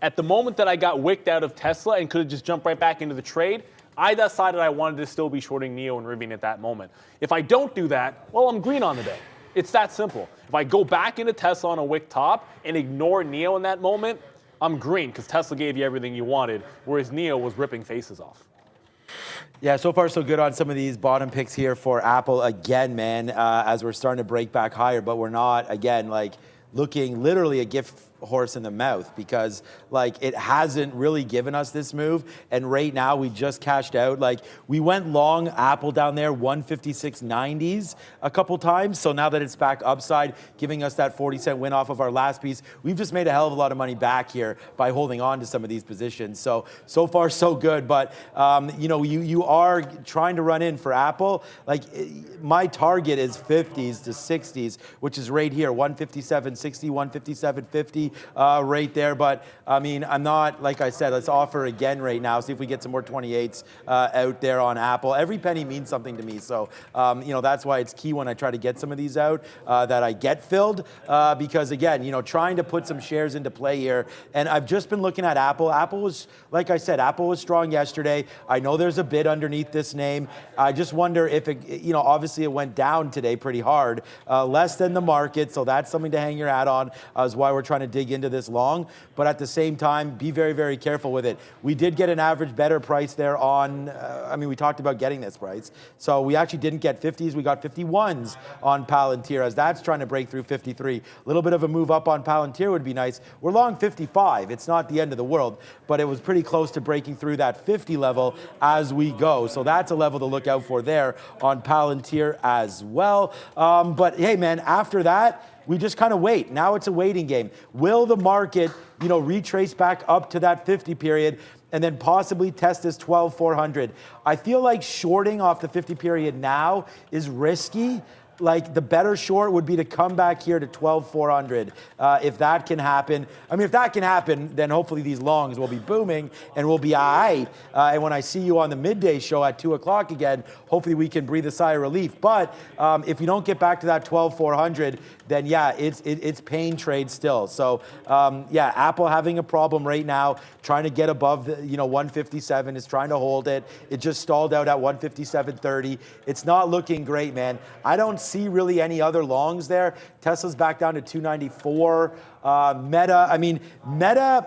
at the moment that I got wicked out of Tesla and could have just jumped right back into the trade, I decided I wanted to still be shorting NIO and Rivian at that moment. If I don't do that, well, I'm green on the day. It's that simple. If I go back into Tesla on a wick top and ignore NIO in that moment, I'm green because Tesla gave you everything you wanted, whereas NIO was ripping faces off. Yeah, so far so good on some of these bottom picks here for Apple again, man, as we're starting to break back higher, but we're not, again, like looking literally a gift horse in the mouth because like it hasn't really given us this move, and right now we just cashed out. Like, we went long Apple down there 156.90s a couple times, so now that it's back upside, giving us that 40-cent win off of our last piece, we've just made a hell of a lot of money back here by holding on to some of these positions. So far so good, but you know, you are trying to run in for Apple. Like, my target is 50s to 60s, which is right here, 157.60, 157.50. Right there, but I mean, I'm not, like I said, let's offer again right now, see if we get some more 28s out there on Apple. Every penny means something to me, so you know, that's why it's key when I try to get some of these out that I get filled, because again, you know, trying to put some shares into play here, and I've just been looking at Apple. Apple was, like I said, Apple was strong yesterday. I know there's a bid underneath this name. I just wonder if it, you know, obviously it went down today pretty hard, less than the market, so that's something to hang your hat on, is why we're trying to dig into this long, but at the same time, be very, very careful with it. We did get an average better price there on, I mean, we talked about getting this price, so we actually didn't get 50s, we got 51s on Palantir, as that's trying to break through 53. A little bit of a move up on Palantir would be nice. We're long 55, it's not the end of the world, but it was pretty close to breaking through that 50 level as we go, so that's a level to look out for there on Palantir as well. But hey man, after that, we just kind of wait. Now it's a waiting game. Will the market, you know, retrace back up to that 50 period and then possibly test this 12,400? I feel like shorting off the 50 period now is risky. Like, the better short would be to come back here to 12,400 if that can happen. I mean, if that can happen, then hopefully these longs will be booming and we'll be all right. And when I see you on the midday show at 2 o'clock again, hopefully we can breathe a sigh of relief. But if you don't get back to that 12,400, then yeah, it's pain trade still. So yeah, Apple having a problem right now, trying to get above the 157, is trying to hold it. It just stalled out at 157.30. It's not looking great, man. I don't see really any other longs there. Tesla's back down to 294. Meta,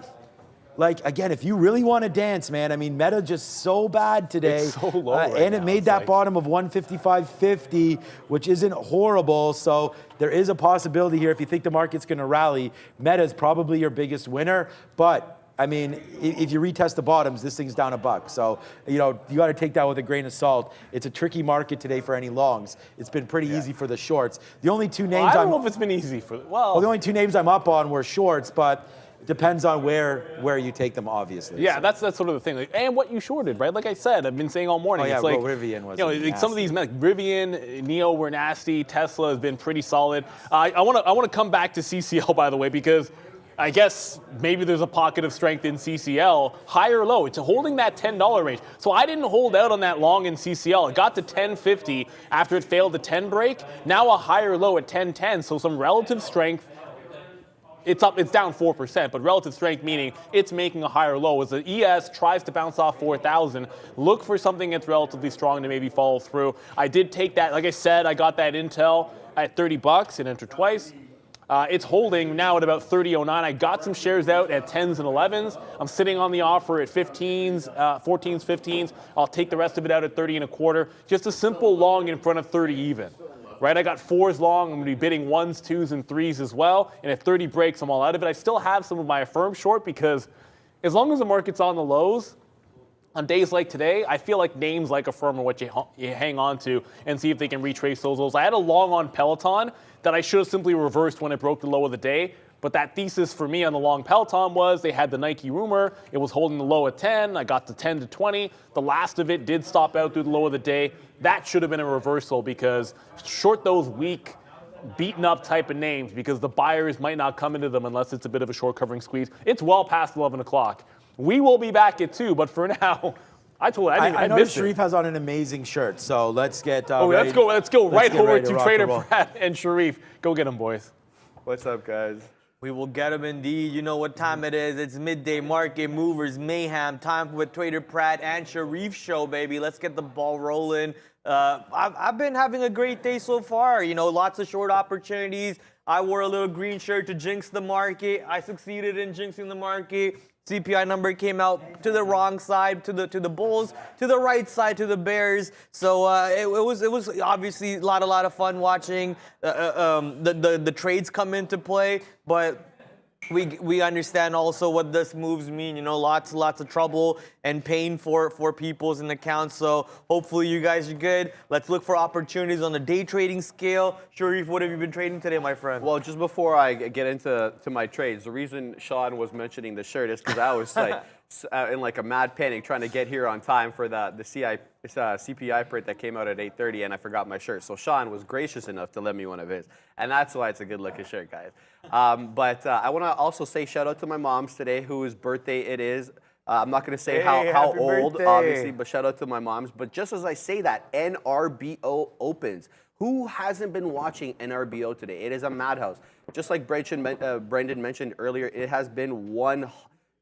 like, again, if you really want to dance, man, I mean, Meta just so bad today. It's so low right and now. it made that bottom of 155.50, which isn't horrible. So there is a possibility here, if you think the market's going to rally, Meta is probably your biggest winner. But I mean, if you retest the bottoms, this thing's down $1. So, you know, you got to take that with a grain of salt. It's a tricky market today for any longs. It's been pretty easy for the shorts. The only two names I don't know if it's been easy for, well, the only two names I'm up on were shorts, but it depends on where you take them, obviously. Yeah, so. that's sort of the thing. Like, and what you shorted, right? Like I said, I've been saying all morning. Oh, yeah, it's like, Rivian was, you know, like some of these, like Rivian, NIO were nasty. Tesla has been pretty solid. I want to come back to CCL, by the way, because I guess maybe there's a pocket of strength in CCL, high or low. It's holding that $10 range. So I didn't hold out on that long in CCL. It got to 10.50 after it failed the 10 break. Now a higher low at 10.10. So some relative strength. It's up, it's down 4%, but relative strength meaning it's making a higher low. As the ES tries to bounce off 4,000, look for something that's relatively strong to maybe follow through. I did take that, like I said, I got that Intel at $30 and entered twice. It's holding now at about 30.09. I got some shares out at 10s and 11s. I'm sitting on the offer at 15s, 14s, 15s. I'll take the rest of it out at 30 1/4. Just a simple long in front of 30 even. Right, I got 4s long. I'm going to be bidding 1s, 2s, and 3s as well. And at 30 breaks, I'm all out of it. I still have some of my Affirm short because as long as the market's on the lows, on days like today, I feel like names like Affirm are what you hang on to and see if they can retrace those lows. I had a long on Peloton that I should have simply reversed when it broke the low of the day. But that thesis for me on the long Peloton was they had the Nike rumor. It was holding the low at 10. I got to 10 to 20. The last of it did stop out through the low of the day. That should have been a reversal because short those weak, beaten up type of names because the buyers might not come into them unless it's a bit of a short covering squeeze. It's well past 11 o'clock. We will be back at 2, but for now, I know Sharif has on an amazing shirt, so let's get let's go right over to Trader Pratt and Sharif. Go get them, boys. What's up, guys? We will get them indeed. You know what time it is. It's midday market movers mayhem. Time with Trader Pratt and Sharif show, baby. Let's get the ball rolling. I've been having a great day so far. You know, lots of short opportunities. I wore a little green shirt to jinx the market. I succeeded in jinxing the market. CPI number came out to the wrong side, to the bulls, to the right side, to the bears. So it was obviously a lot of fun watching the trades come into play, but we understand also what this moves mean. You know, lots of trouble and pain for people's in accounts. So hopefully you guys are good. Let's look for opportunities on the day trading scale. Sharif, what have you been trading today, my friend? Well, just before I get into my trades, the reason Sean was mentioning the shirt is because I was like in like a mad panic trying to get here on time for the CPI print that came out at 8:30, and I forgot my shirt. So Sean was gracious enough to lend me one of his, and that's why it's a good-looking shirt, guys. But I want to also say shout out to my moms today, whose birthday it is. I'm not going to say how old, birthday. obviously, but shout out to my moms. But just as I say that, NRBO opens. Who hasn't been watching NRBO today? It is a madhouse. Just like Brendan mentioned earlier, it has been one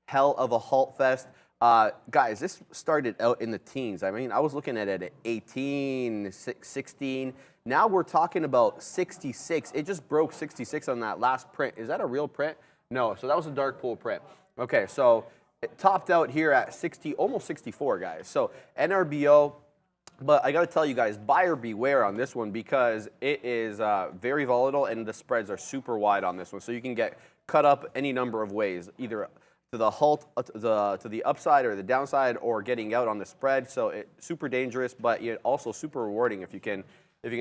hell of a halt fest. Guys, this started out in the teens. I mean, I was looking at it at 18, 16. Now we're talking about 66. It just broke 66 on that last print. Is that a real print? No, so that was a dark pool print. Okay, so it topped out here at 60, almost 64, guys. So NRBO, but I got to tell you guys, buyer beware on this one because it is very volatile and the spreads are super wide on this one. So you can get cut up any number of ways, either to the halt, to the upside or the downside, or getting out on the spread. So it's super dangerous, but also super rewarding if you can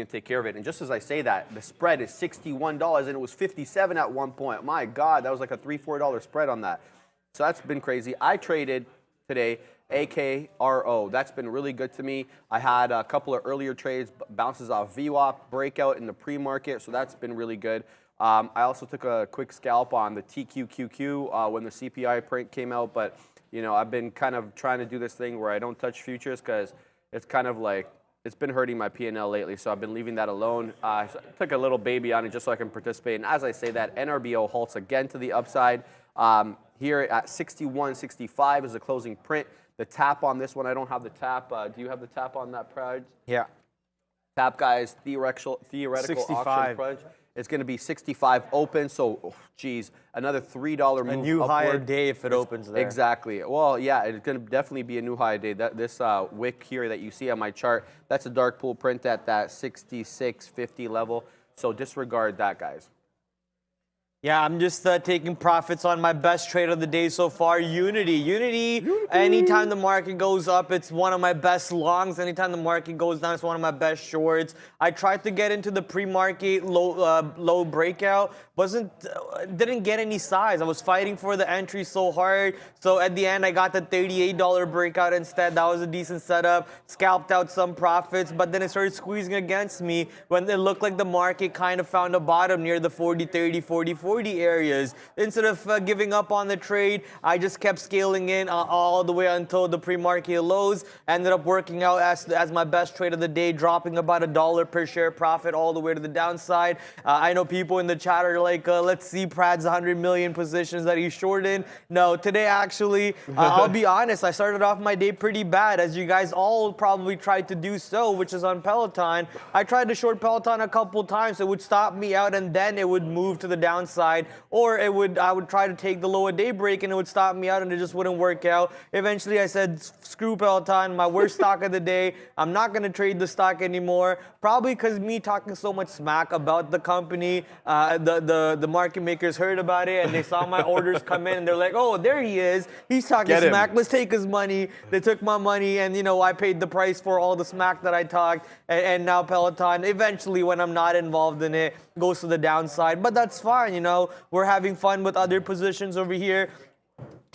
take care of it. And just as I say that, the spread is $61 and it was $57 at one point. My God, that was like a $3-4 spread on that. So that's been crazy. I traded today AKRO. That's been really good to me. I had a couple of earlier trades, bounces off VWAP, breakout in the pre-market, so that's been really good. I also took a quick scalp on the TQQQ when the CPI print came out, but I've been kind of trying to do this thing where I don't touch futures because it's kind of like it's been hurting my P&L lately, so I've been leaving that alone. So I took a little baby on it just so I can participate. And as I say that, NRBO halts again to the upside. Here at 61.65 is the closing print. The tap on this one, I don't have the tap. Do you have the tap on that, Praj? Yeah. Tap, guys, theoretical 65. auction Praj. It's going to be 65 open, so, geez, another $3 move A new upward. higher day if it opens there. Exactly. Well, yeah, it's going to definitely be a new high day. This wick here that you see on my chart, that's a dark pool print at that 66.50 level, so disregard that, guys. Yeah, I'm just taking profits on my best trade of the day so far, Unity. Unity, anytime the market goes up, it's one of my best longs. Anytime the market goes down, it's one of my best shorts. I tried to get into the pre-market low breakout, didn't get any size. I was fighting for the entry so hard. So at the end, I got the $38 breakout instead. That was a decent setup. Scalped out some profits, but then it started squeezing against me when it looked like the market kind of found a bottom near the 40, 30, 40, 40 40 areas. Instead of giving up on the trade, I just kept scaling in all the way until the pre-market lows. Ended up working out as my best trade of the day, dropping about $1 per share profit all the way to the downside. I know people in the chat are like, let's see Prad's 100 million positions that he's shorted. No, today actually, I'll be honest, I started off my day pretty bad, as you guys all probably tried to do so, which is on Peloton. I tried to short Peloton a couple times. It would stop me out, and then it would move to the downside, or I would try to take the lower day break, and it would stop me out, and it just wouldn't work out. Eventually, I said, screw Peloton, my worst stock of the day. I'm not going to trade the stock anymore, probably because me talking so much smack about the company, the market makers heard about it, and they saw my orders come in, and they're like, oh, there he is. He's talking smack. Let's take his money. They took my money, and, I paid the price for all the smack that I talked, and now Peloton, eventually, when I'm not involved in it, goes to the downside. But that's fine, We're having fun with other positions over here.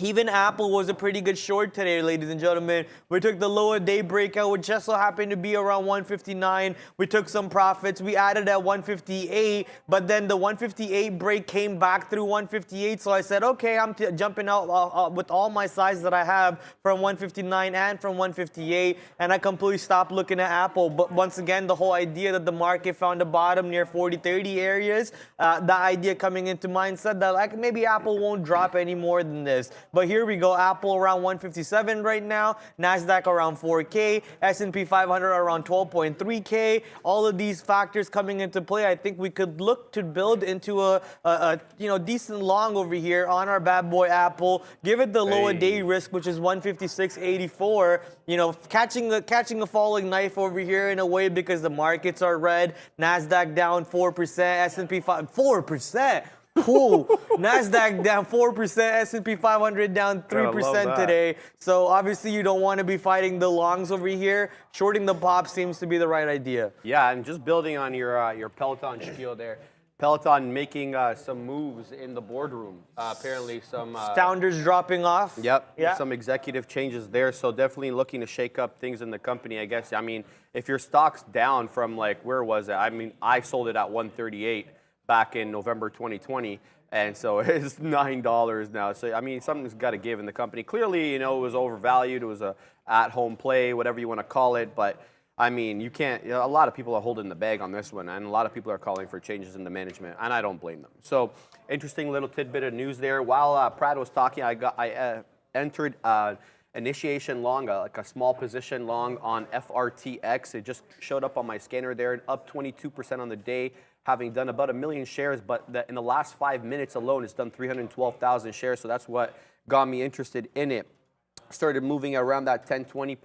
Even Apple was a pretty good short today, ladies and gentlemen. We took the lower day breakout, which just so happened to be around 159. We took some profits. We added at 158, but then the 158 break came back through 158. So I said, okay, I'm jumping out with all my sizes that I have from 159 and from 158, and I completely stopped looking at Apple. But once again, the whole idea that the market found a bottom near 40-30 areas, the idea coming into mindset that like maybe Apple won't drop any more than this. But here we go, Apple around 157 right now, NASDAQ around 4K, S&P 500 around 12.3K. All of these factors coming into play, I think we could look to build into a decent long over here on our bad boy Apple. Give it the lower day risk, which is 156.84. Catching a falling knife over here in a way because the markets are red. NASDAQ down 4%, S&P 4%. Ooh, NASDAQ down 4%, S&P 500 down 3% today. So obviously you don't want to be fighting the longs over here. Shorting the pop seems to be the right idea. Yeah, and just building on your Peloton spiel there. Peloton making some moves in the boardroom. Apparently some... Founders dropping off. Yep, some executive changes there. So definitely looking to shake up things in the company, I guess. I mean, if your stock's down from where was it? I mean, I sold it at 138. Back in November 2020, and so it's $9 now. So I mean, something's got to give in the company. Clearly, it was overvalued. It was a at-home play, whatever you want to call it. But I mean, you can't. A lot of people are holding the bag on this one, and a lot of people are calling for changes in the management, and I don't blame them. So interesting little tidbit of news there. While Prad was talking, I entered initiation long, like a small position long on FRTX. It just showed up on my scanner there, up 22% on the day. Having done about 1 million shares, but in the last 5 minutes alone, it's done 312,000 shares. So that's what got me interested in it. Started moving around that 1020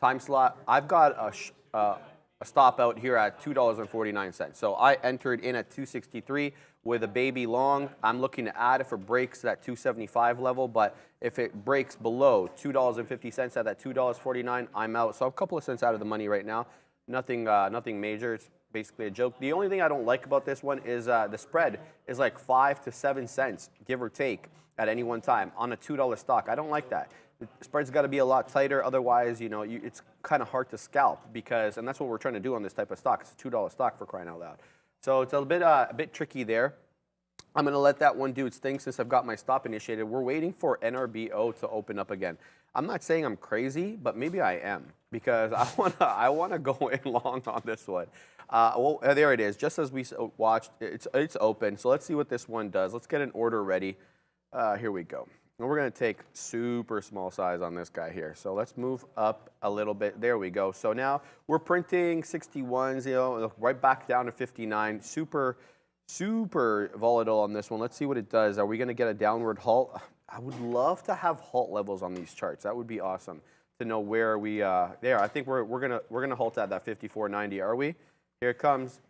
time slot. I've got a stop out here at $2.49. So I entered in at 263 with a baby long. I'm looking to add if it breaks that 275 level, but if it breaks below $2.50 at that $2.49, I'm out. So a couple of cents out of the money right now. Nothing major. It's basically a joke. The only thing I don't like about this one is the spread is like 5 to 7 cents, give or take, at any one time on a $2 stock. I don't like that. The spread's got to be a lot tighter. Otherwise, it's kind of hard to scalp and that's what we're trying to do on this type of stock. It's a $2 stock, for crying out loud. So it's a bit tricky there. I'm going to let that one do its thing since I've got my stop initiated. We're waiting for NRBO to open up again. I'm not saying I'm crazy, but maybe I am because I wanna go in long on this one. Well, there it is. Just as we watched, it's open. So let's see what this one does. Let's get an order ready. Here we go. And we're going to take super small size on this guy here. So let's move up a little bit. There we go. So now we're printing 61s, right back down to 59. Super volatile on this one. Let's see what it does. Are we going to get a downward halt? I would love to have halt levels on these charts. That would be awesome to know where we there. I think we're gonna halt at that 54.90. Are we? Here it comes.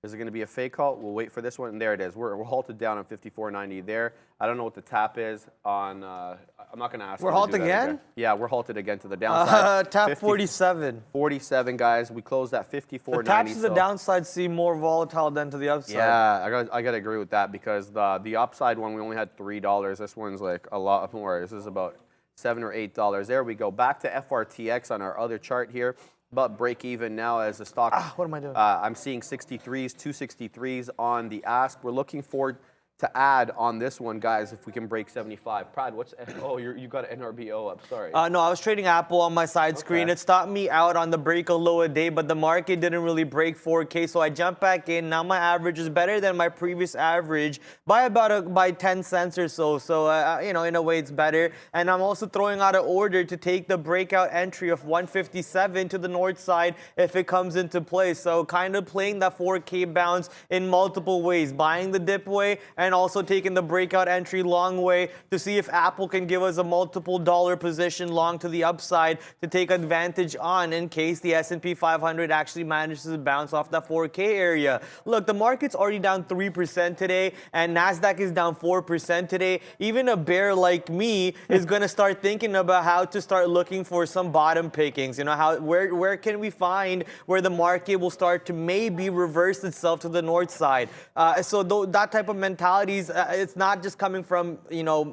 Is it going to be a fake halt? We'll wait for this one. And there it is. We're halted down on 54.90 there. I don't know what the tap is on. I'm not going to ask. We're halted again? Yeah, we're halted again to the downside. Tap 47. 47, guys. We closed at 54.90. The taps to the downside seem more volatile than to the upside. Yeah, I got to agree with that because the upside one, we only had $3. This one's like a lot more. This is about $7 or $8. There we go. Back to FRTX on our other chart here. about break even now as the stock. What am I doing? I'm seeing 63s, 263s on the ask. We're looking forward to add on this one, guys, if we can break 75. Prad, what's, oh, you got an NRBO up, sorry. No, I was trading Apple on my side screen. It stopped me out on the break of low a day, but the market didn't really break 4K, so I jumped back in. Now my average is better than my previous average by by 10 cents or so. So, you know, in a way it's better. And I'm also throwing out an order to take the breakout entry of 157 to the north side if it comes into play. So kind of playing that 4K bounce in multiple ways, buying the dip way and also taking the breakout entry long way to see if Apple can give us a multiple dollar position long to the upside to take advantage on in case the S&P 500 actually manages to bounce off that 4K area. Look, the market's already down 3% today and NASDAQ is down 4% today. Even a bear like me is going to start thinking about how to start looking for some bottom pickings. You know, where can we find where the market will start to maybe reverse itself to the north side? So that type of mentality, it's not just coming from, you know,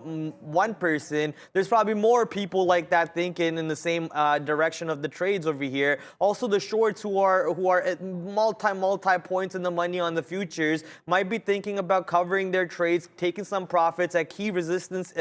one person. There's probably more people like that thinking in the same direction of the trades over here. Also, the shorts who are at multi points in the money on the futures might be thinking about covering their trades, taking some profits at key resistance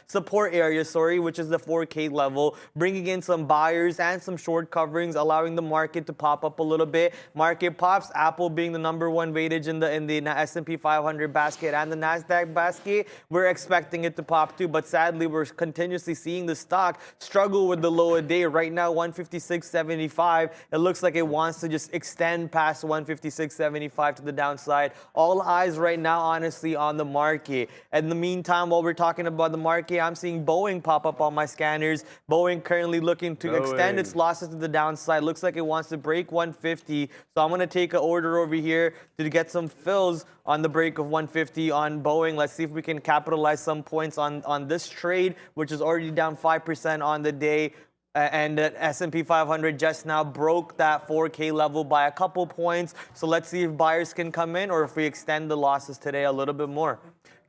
support area, which is the 4K level, bringing in some buyers and some short coverings, allowing the market to pop up a little bit. Market pops, Apple being the #1 weightage in the S&P 500 basket and the NASDAQ basket. We're expecting it to pop too, but sadly we're continuously seeing the stock struggle with the low a day. Right now 156.75. It looks like it wants to just extend past 156.75 to the downside. All eyes right now honestly on the market. In the meantime, while we're talking about the market, I'm seeing Boeing pop up on my scanners. Boeing currently looking to extend its losses to the downside. Looks like it wants to break 150. So I'm going to take an order over here to get some fills on the break of 150 on Boeing. Let's see if we can capitalize some points on this trade, which is already down 5% on the day. And the S&P 500 just now broke that 4K level by a couple points. So let's see if buyers can come in or if we extend the losses today a little bit more.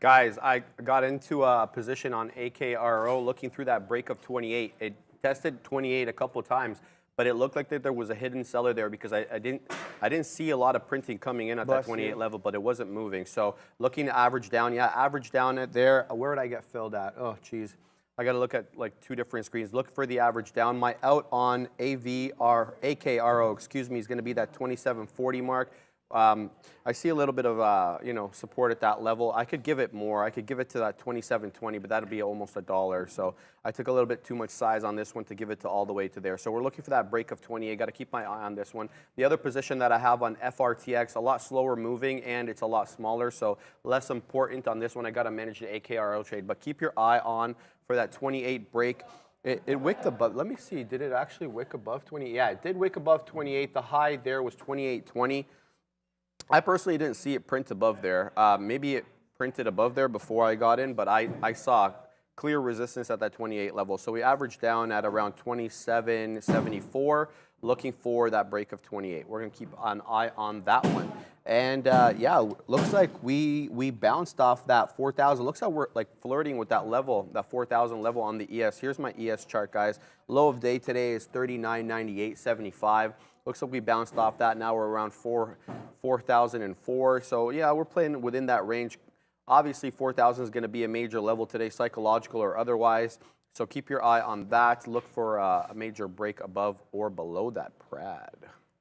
Guys, I got into a position on AKRO looking through that break of 28. It tested 28 a couple times, but it looked like that there was a hidden seller there because I didn't see a lot of printing coming in at that 28 level, but it wasn't moving. So looking to average down, yeah, average down at there. Where would I get filled at? Oh, geez. I got to look at like two different screens. Look for the average down. My out on AKRO, excuse me, is going to be that 2740 mark. I see a little bit of, you know, support at that level. I could give it more. I could give it to that 27.20, but that'd be almost $1. So I took a little bit too much size on this one to give it to all the way to there. So we're looking for that break of 28. Got to keep my eye on this one. The other position that I have on FRTX, a lot slower moving and it's a lot smaller, so less important on this one. I got to manage the AKRO trade, but keep your eye on for that 28 break. It wicked above. Let me see. Did it actually wick above 28? Yeah, it did wick above 28. The high there was 28.20. I personally didn't see it print above there. Maybe it printed above there before I got in, but I saw clear resistance at that 28 level. So we averaged down at around 27.74, looking for that break of 28. We're going to keep an eye on that one. And yeah, looks like we bounced off that 4,000. Looks like we're like flirting with that level, that 4,000 level on the ES. Here's my ES chart, guys. Low of day today is 39.9875. Looks like we bounced off that. Now we're around 4,004. So yeah, we're playing within that range. Obviously, 4,000 is going to be a major level today, psychological or otherwise. So keep your eye on that. Look for a major break above or below that, Prad.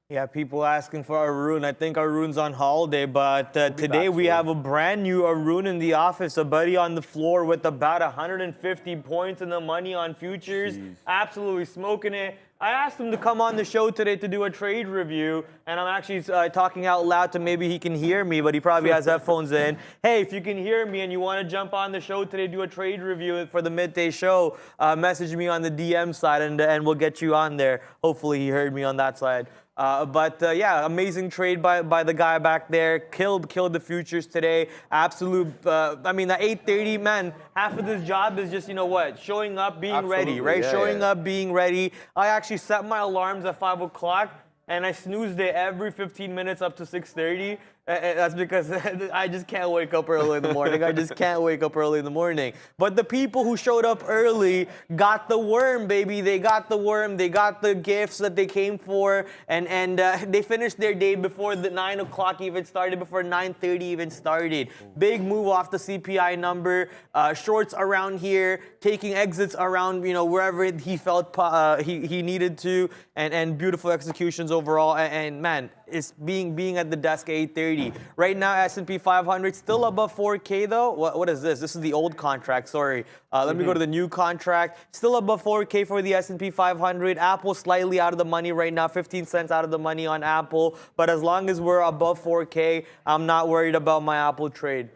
Yeah, people asking for Arun. I think Arun's on holiday, but today we have a brand new Arun in the office, a buddy on the floor with about 150 points in the money on futures. Jeez. Absolutely smoking it. I asked him to come on the show today to do a trade review, and I'm actually talking out loud to maybe he can hear me, but he probably has headphones in. Hey, if you can hear me and you want to jump on the show today, do a trade review for the midday show, message me on the DM side, and we'll get you on there. Hopefully he heard me on that side. Yeah, amazing trade by the guy back there. Killed the futures today. Absolute. I mean, the 8:30, man. Half of this job is just, you know what, showing up, being ready, right? Yeah, showing up, being ready. I actually set my alarms at 5 o'clock. And I snoozed it every 15 minutes up to 6:30. And that's because I just can't wake up early in the morning. I just can't wake up early in the morning. But the people who showed up early got the worm, baby. They got the worm. They got the gifts that they came for. And they finished their day before the 9 o'clock even started, before 9:30 even started. Big move off the CPI number. Shorts around here, taking exits around, wherever he felt he needed to. And beautiful executions overall. And man, it's being at the desk at 8:30. Right now, S&P 500 still above 4K though. What is this? This is the old contract. Sorry. Let me go to the new contract. Still above 4K for the S&P 500. Apple slightly out of the money right now. 15 cents out of the money on Apple. But as long as we're above 4K, I'm not worried about my Apple trade.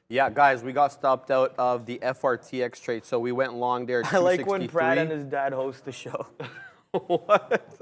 Yeah, guys, we got stopped out of the FRTX trade, so we went long there. I like when Pratt and his dad host the show. What?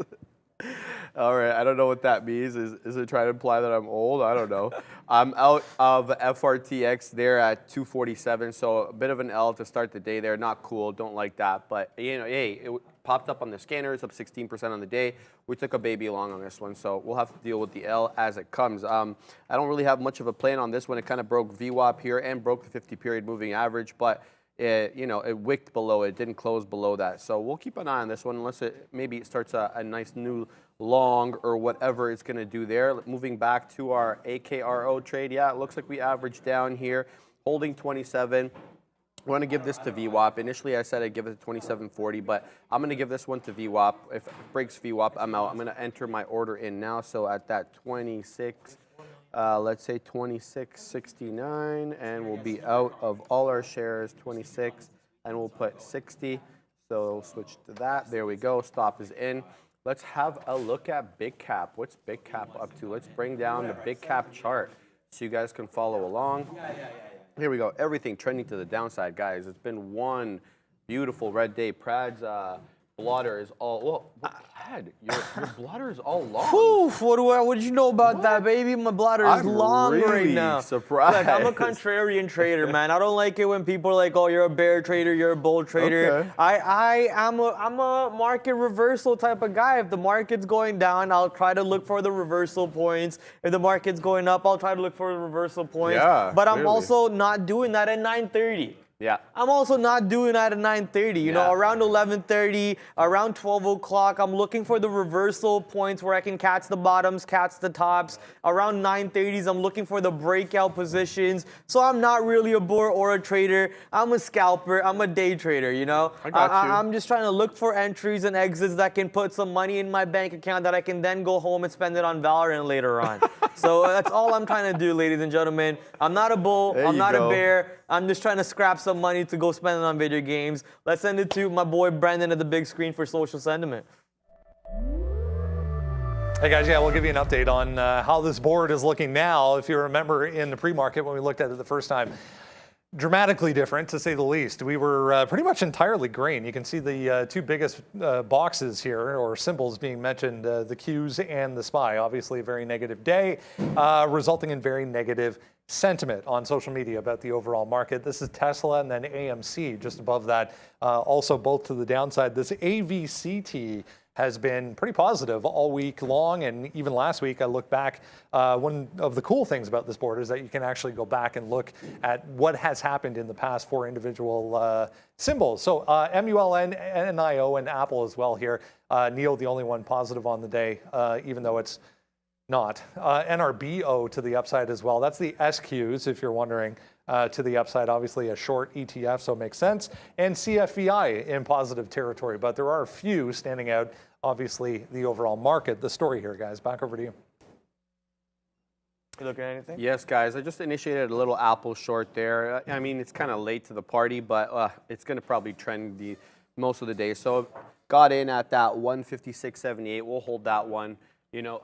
All right, I don't know what that means. Is it trying to imply that I'm old? I don't know. I'm out of FRTX there at 247, so a bit of an L to start the day there. Not cool, don't like that. But, hey, it popped up on the scanners, up 16% on the day. We took a baby long on this one, so we'll have to deal with the L as it comes. I don't really have much of a plan on this one. It kind of broke VWAP here and broke the 50-period moving average, but it wicked below it, didn't close below that. So we'll keep an eye on this one unless it starts a nice new long or whatever it's going to do there. Moving back to our AKRO trade, yeah, it looks like we averaged down here, holding 27. I want to give this to VWAP. Initially, I said I'd give it to 27.40, but I'm going to give this one to VWAP. If it breaks VWAP, I'm out. I'm going to enter my order in now. So at that 26, let's say 26.69, and we'll be out of all our shares, 26, and we'll put 60. So we'll switch to that. There we go. Stop is in. Let's have a look at Big Cap. What's Big Cap up to? Let's bring down the Big Cap chart so you guys can follow along. Here we go. Everything trending to the downside, guys. It's been one beautiful red day. Prad's blotter is all, well, Prad, your blotter is all long. Oof, what did you know about that, baby? My blotter is long really right now. Surprised. Look, I'm a contrarian trader, man. I don't like it when people are like, oh, you're a bear trader, you're a bull trader. Okay. I'm a market reversal type of guy. If the market's going down, I'll try to look for the reversal points. If the market's going up, I'll try to look for the reversal points. Yeah, but I'm clearly. also not doing that at 9:30. Yeah. I'm also not doing that at 9:30. You know, around 11:30, around 12 o'clock, I'm looking for the reversal points where I can catch the bottoms, catch the tops. Around 9:30s, I'm looking for the breakout positions. So I'm not really a bull or a trader. I'm a scalper. I'm a day trader, you know? I got you. I'm just trying to look for entries and exits that can put some money in my bank account that I can then go home and spend it on Valorant later on. So that's all I'm trying to do, ladies and gentlemen. I'm not a bull. I'm not a bear. I'm just trying to scrap some money to go spend it on video games. Let's send it to my boy Brendan at the big screen for social sentiment. Hey guys, we'll give you an update on how this board is looking now. If you remember in the pre-market when we looked at it the first time, dramatically different to say the least. We were pretty much entirely green. You can see the two biggest boxes here, or symbols being mentioned, the Qs and the SPY. Obviously a very negative day, resulting in very negative sentiment on social media about the overall market. This is Tesla and then AMC just above that, also both to the downside. This AVCT has been pretty positive all week long, and even last week I looked back. One of the cool things about this board is that you can actually go back and look at what has happened in the past for individual symbols. So MULN, NIO, and Apple as well here. NEO the only one positive on the day, even though it's not. NRBO to the upside as well. That's the SQs, if you're wondering, to the upside. Obviously a short ETF, so it makes sense. And CFVI in positive territory, but there are a few standing out. Obviously, the overall market. The story here, guys. Back over to you. You looking at anything? Yes, guys. I just initiated a little Apple short there. I mean, it's kind of late to the party, but it's going to probably trend the most of the day. So got in at that 156.78. We'll hold that one. You know,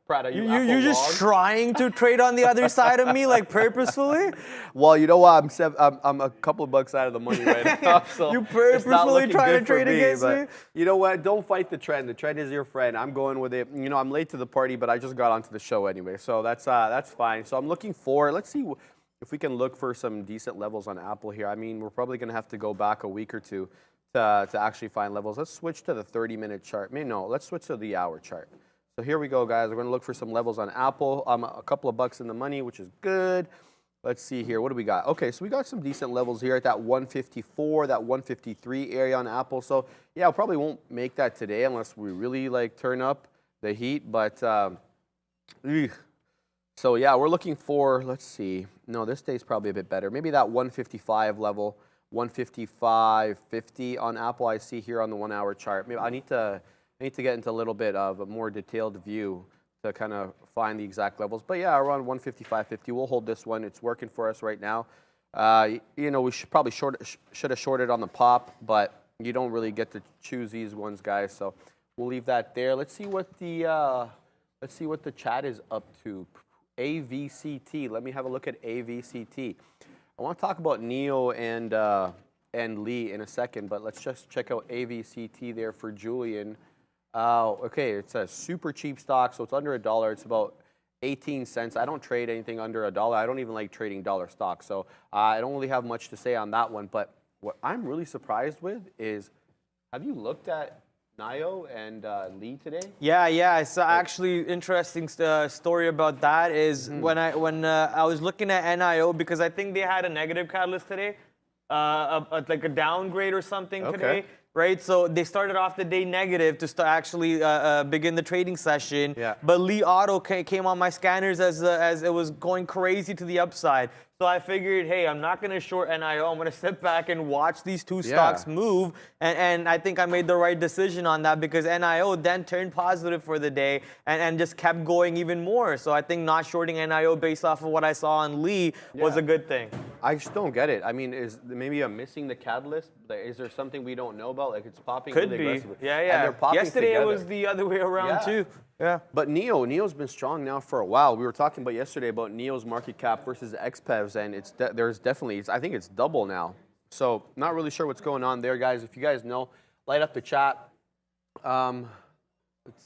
Brad, are you're just trying to trade on the other side of me, like purposefully? Well, you know what? I'm a couple of bucks out of the money right now. So you purposefully trying to trade against me? You know what? Don't fight the trend. The trend is your friend. I'm going with it. You know, I'm late to the party, but I just got onto the show anyway, so that's fine. So I'm looking for. Let's see if we can look for some decent levels on Apple here. I mean, we're probably going to have to go back a week or two to actually find levels. Let's switch to the 30-minute chart. No, let's switch to the hour chart. So here we go, guys. We're going to look for some levels on Apple. A couple of bucks in the money, which is good. Let's see here. What do we got? Okay, so we got some decent levels here at that 154, that 153 area on Apple. So yeah, probably won't make that today unless we really like turn up the heat. But so yeah, we're looking for, let's see. No, this day's probably a bit better. Maybe that 155 level, 155.50 on Apple. I see here on the 1 hour chart. Maybe I need to get into a little bit of a more detailed view to kind of find the exact levels. But yeah, around 155.50, we'll hold this one. It's working for us right now. You know, we should probably should have shorted on the pop, but you don't really get to choose these ones, guys. So we'll leave that there. Let's see what the chat is up to. AVCT. Let me have a look at AVCT. I want to talk about Neo and Lee in a second, but let's just check out AVCT there for Julian. Okay, it's a super cheap stock, so it's under $1. It's about 18 cents. I don't trade anything under $1. I don't even like trading dollar stocks, so I don't really have much to say on that one. But what I'm really surprised with is, have you looked at Nio and Lee today? Yeah. It's actually interesting story about that is when I was looking at NIO, because I think they had a negative catalyst today, like a downgrade or something today. Right, so they started off the day negative to actually begin the trading session. Yeah. But Lee Auto came on my scanners as it was going crazy to the upside. So I figured, hey, I'm not going to short NIO. I'm going to sit back and watch these two stocks move. And I think I made the right decision on that, because NIO then turned positive for the day and just kept going even more. So I think not shorting NIO based off of what I saw on Lee was a good thing. I just don't get it. I mean, is maybe I'm missing the catalyst? Is there something we don't know about? Like it's popping Could really be. aggressively. Yeah. And they're popping Yesterday together. it was the other way around too. Yeah. But Neo's been strong now for a while. We were talking about yesterday about Neo's market cap versus XPEVs, and there's definitely, I think it's double now. So not really sure what's going on there, guys. If you guys know, light up the chat. Let's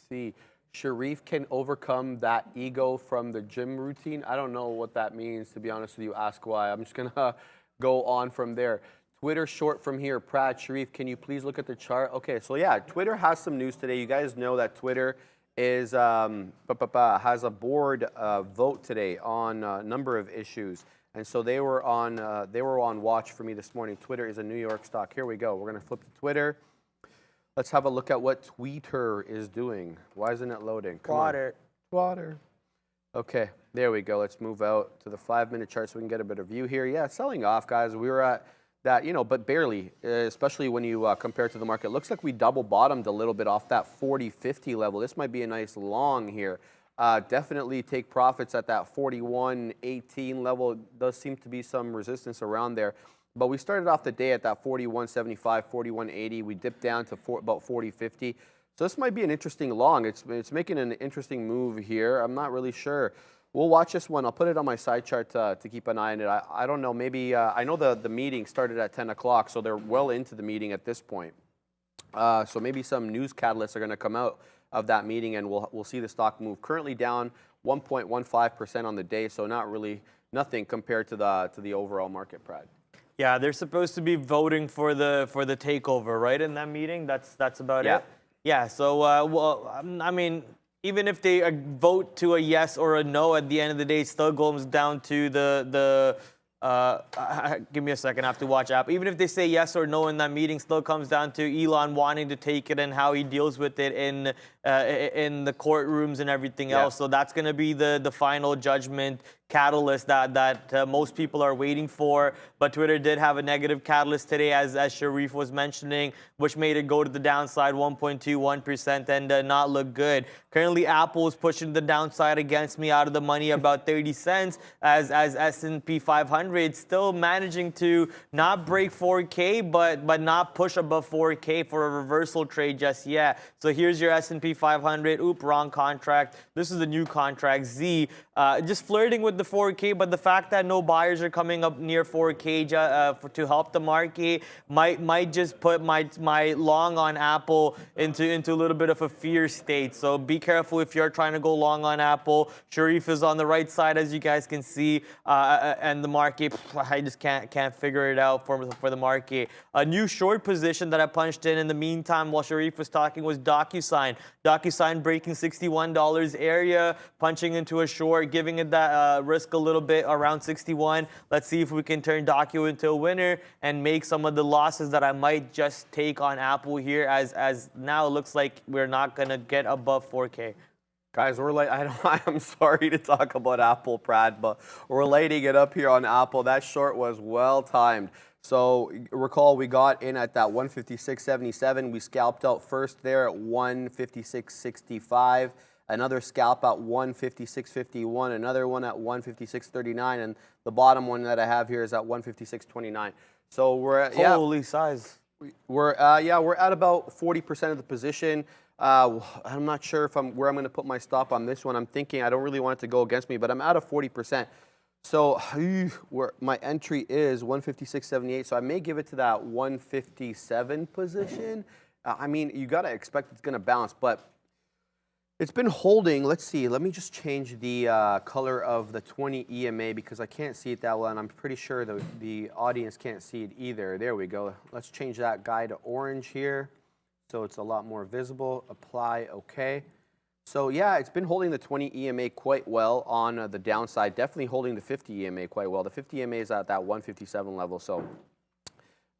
see. Sharif can overcome that ego from the gym routine. I don't know what that means, to be honest with you. Ask why. I'm just going to go on from there. Twitter short from here. Pratt, Sharif, can you please look at the chart? Okay, so yeah, Twitter has some news today. You guys know that Twitter is has a board vote today on a number of issues, and so they were on watch for me this morning. Twitter is a New York stock. Here we go. We're gonna flip to Twitter. Let's have a look at what Twitter is doing. Why isn't it loading? Come on. Water. Okay, there we go. Let's move out to the 5-minute chart so we can get a better view here. Yeah, selling off, guys. We were at that, but barely, especially when you compare to the market. Looks like we double bottomed a little bit off that 40.50 level. This might be a nice long here. Definitely take profits at that 41.18 level. Does seem to be some resistance around there. But we started off the day at that 41.75, 41.80. We dipped down to about 40.50. So this might be an interesting long. It's making an interesting move here. I'm not really sure. We'll watch this one. I'll put it on my side chart to keep an eye on it. I don't know. Maybe I know the meeting started at 10 o'clock, so they're well into the meeting at this point. So maybe some news catalysts are going to come out of that meeting, and we'll see the stock move. Currently down 1.15% on the day, so not really nothing compared to the overall market, Brad. Yeah, they're supposed to be voting for the takeover, right? In that meeting, that's about it. Yeah. So well, I mean, even if they vote to a yes or a no, at the end of the day, it still goes down to give me a second, I have to watch app. Even if they say yes or no in that meeting, still comes down to Elon wanting to take it and how he deals with it in the courtrooms and everything else. So that's going to be the final judgment catalyst that most people are waiting for. But Twitter did have a negative catalyst today, as Sharif was mentioning, which made it go to the downside 1.21% and not look good. Currently, Apple is pushing the downside against me out of the money about 30 cents, as S&P 500 still managing to not break 4K, but not push above 4K for a reversal trade just yet. So here's your S&P 500. Oop, wrong contract. This is the new contract, Z. Just flirting with the 4K, but the fact that no buyers are coming up near 4K to help the market might just put my long on Apple into a little bit of a fear state. So be careful if you're trying to go long on Apple. Sharif is on the right side, as you guys can see, and the market, I just can't figure it out for the market. A new short position that I punched in the meantime while Sharif was talking was DocuSign. DocuSign breaking $61 area, punching into a short, giving it that risk a little bit around 61. Let's see if we can turn Docu into a winner and make some of the losses that I might just take on Apple here, as now it looks like we're not gonna get above 4K. Guys, we're like, I'm sorry to talk about Apple, Brad, but we're lighting it up here on Apple. That short was well timed. So recall we got in at that 156.77. We scalped out first there at 156.65. Another scalp at 156.51. Another one at 156.39. And the bottom one that I have here is at 156.29. So we're at, holy size. We're at about 40% of the position. I'm not sure if where I'm going to put my stop on this one. I'm thinking I don't really want it to go against me, but I'm out of 40%. So where my entry is 156.78, so I may give it to that 157 position. I mean, you got to expect it's going to bounce, but it's been holding. Let's see. Let me just change the color of the 20 EMA because I can't see it that well, and I'm pretty sure the audience can't see it either. There we go. Let's change that guy to orange here so it's a lot more visible. Apply, okay. So yeah, it's been holding the 20 EMA quite well on the downside. Definitely holding the 50 EMA quite well. The 50 EMA is at that 157 level. So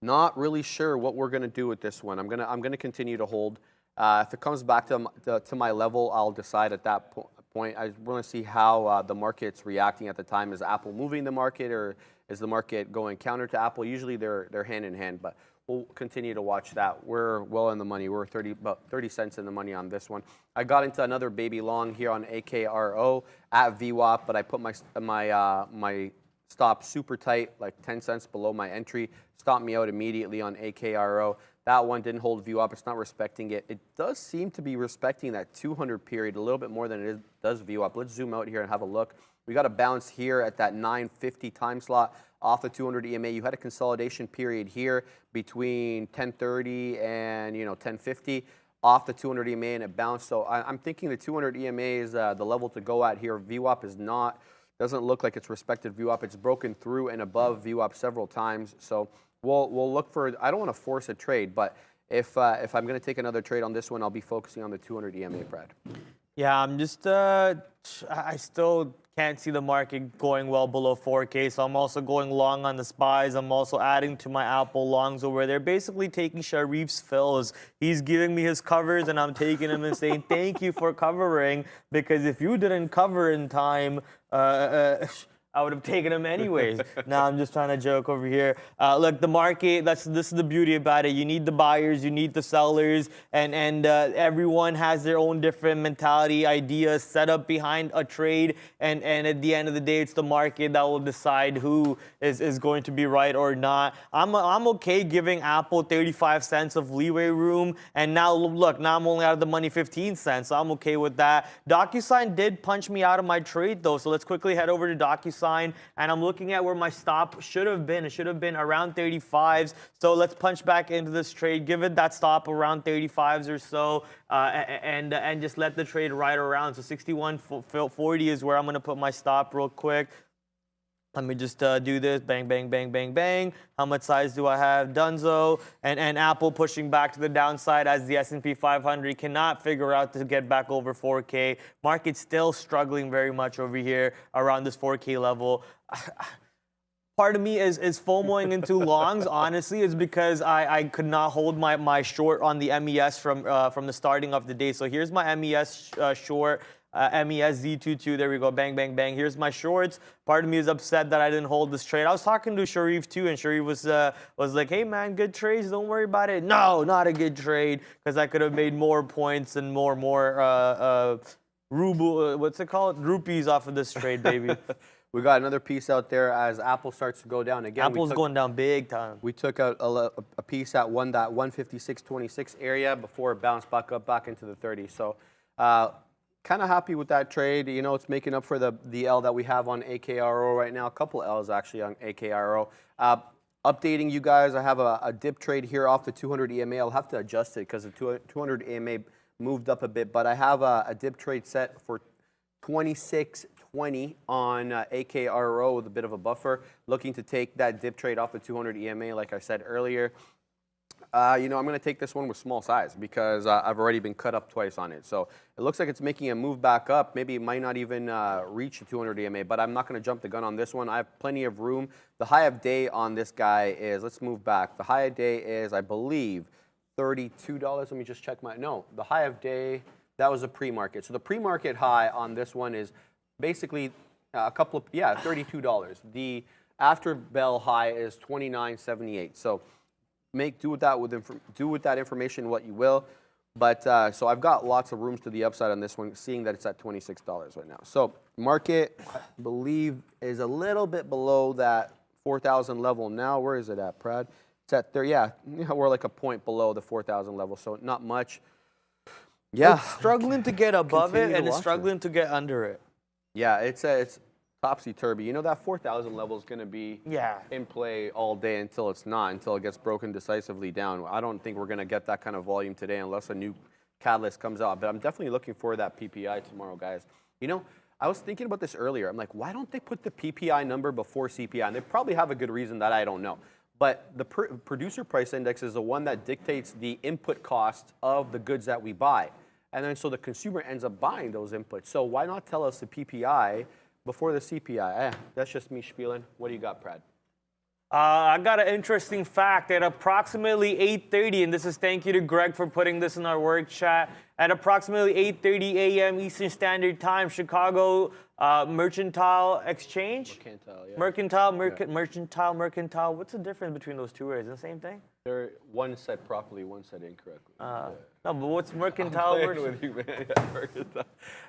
not really sure what we're going to do with this one. I'm gonna continue to hold. If it comes back to my level, I'll decide at that point. I want to see how the market's reacting at the time. Is Apple moving the market, or is the market going counter to Apple? Usually they're hand in hand, but we'll continue to watch that. We're well in the money. We're about 30 cents in the money on this one. I got into another baby long here on AKRO at VWAP, but I put my stop super tight, like 10 cents below my entry. Stopped me out immediately on AKRO. That one didn't hold VWAP. It's not respecting it. It does seem to be respecting that 200 period a little bit more than it does VWAP. Let's zoom out here and have a look. We got a bounce here at that 950 time slot off the 200 EMA. You had a consolidation period here between 1030 and 1050 off the 200 EMA, and it bounced. So I'm thinking the 200 EMA is the level to go at here. VWAP is not, doesn't look like it's respected VWAP. It's broken through and above VWAP several times. So we'll look for, I don't want to force a trade, but if I'm going to take another trade on this one, I'll be focusing on the 200 EMA, Brad. Yeah, I'm just, I still can't see the market going well below 4K, so I'm also going long on the SPYs. I'm also adding to my Apple longs over there, basically taking Sharif's fills. He's giving me his covers, and I'm taking him and saying, thank you for covering, because if you didn't cover in time, I would have taken him anyways. Now I'm just trying to joke over here. Look, the market, this is the beauty about it. You need the buyers, you need the sellers, and everyone has their own different mentality, ideas, set up behind a trade, and at the end of the day, it's the market that will decide who is going to be right or not. I'm okay giving Apple 35 cents of leeway room, and now look, now I'm only out of the money 15 cents, so I'm okay with that. DocuSign did punch me out of my trade though, so let's quickly head over to DocuSign. And I'm looking at where my stop should have been. It should have been around 35s. So let's punch back into this trade, give it that stop around 35s or so, and just let the trade ride around. So 61.40 is where I'm going to put my stop real quick. Let me just do this. Bang, bang, bang, bang, bang. How much size do I have? Dunzo. And Apple pushing back to the downside as the S&P 500 cannot figure out to get back over 4K. Market still struggling very much over here around this 4K level. Part of me is FOMOing into longs, honestly, is because I could not hold my short on the MES from the starting of the day. So here's my MES short. MES Z22, there we go, bang, bang, bang. Here's my shorts. Part of me is upset that I didn't hold this trade. I was talking to Sharif too, and Sharif was like, hey man, good trades, don't worry about it. No, not a good trade, because I could have made more points and more ruble, what's it called? Rupees off of this trade, baby. We got another piece out there as Apple starts to go down again. Apple's going down big time. We took out a piece at that 156.26 area before it bounced back up back into the 30s. So kind of happy with that trade. You know, it's making up for the L that we have on AKRO right now. A couple L's actually on AKRO. Updating you guys, I have a dip trade here off the 200 EMA. I'll have to adjust it because the 200 EMA moved up a bit, but I have a dip trade set for 26.20 on AKRO with a bit of a buffer. Looking to take that dip trade off the 200 EMA, like I said earlier. You know, I'm going to take this one with small size because I've already been cut up twice on it. So it looks like it's making a move back up. Maybe it might not even reach the 200 EMA, but I'm not going to jump the gun on this one. I have plenty of room. The high of day on this guy is, let's move back. The high of day is, I believe, $32. Let me just check no, the high of day, that was a pre-market. So the pre-market high on this one is basically $32. The after bell high is $29.78. So do with that information what you will, but so I've got lots of rooms to the upside on this one, seeing that it's at $26 right now. So market, I believe, is a little bit below that 4,000 level now. Where is it at, Brad? It's at there. Yeah, we're like a point below the 4,000 level, so not much. Yeah, It's struggling to get above it, Continue to and it's watch struggling to get under it. Yeah, it's topsy-turvy. You know, that 4,000 level is going to be in play all day until it's not, until it gets broken decisively down. I don't think we're going to get that kind of volume today unless a new catalyst comes out. But I'm definitely looking for that PPI tomorrow, guys. You know, I was thinking about this earlier. I'm like, why don't they put the PPI number before CPI? And they probably have a good reason that I don't know. But the producer price index is the one that dictates the input cost of the goods that we buy. And then so the consumer ends up buying those inputs. So why not tell us the PPI before the CPI? That's just me spieling. What do you got, Brad? I got an interesting fact. At approximately 8:30, and this is thank you to Greg for putting this in our work chat. At approximately 8:30 a.m. Eastern Standard Time, Chicago Mercantile Exchange. Mercantile. What's the difference between those two words? Is it the same thing? They're one said properly, one said incorrectly. No, but what's mercantile versus?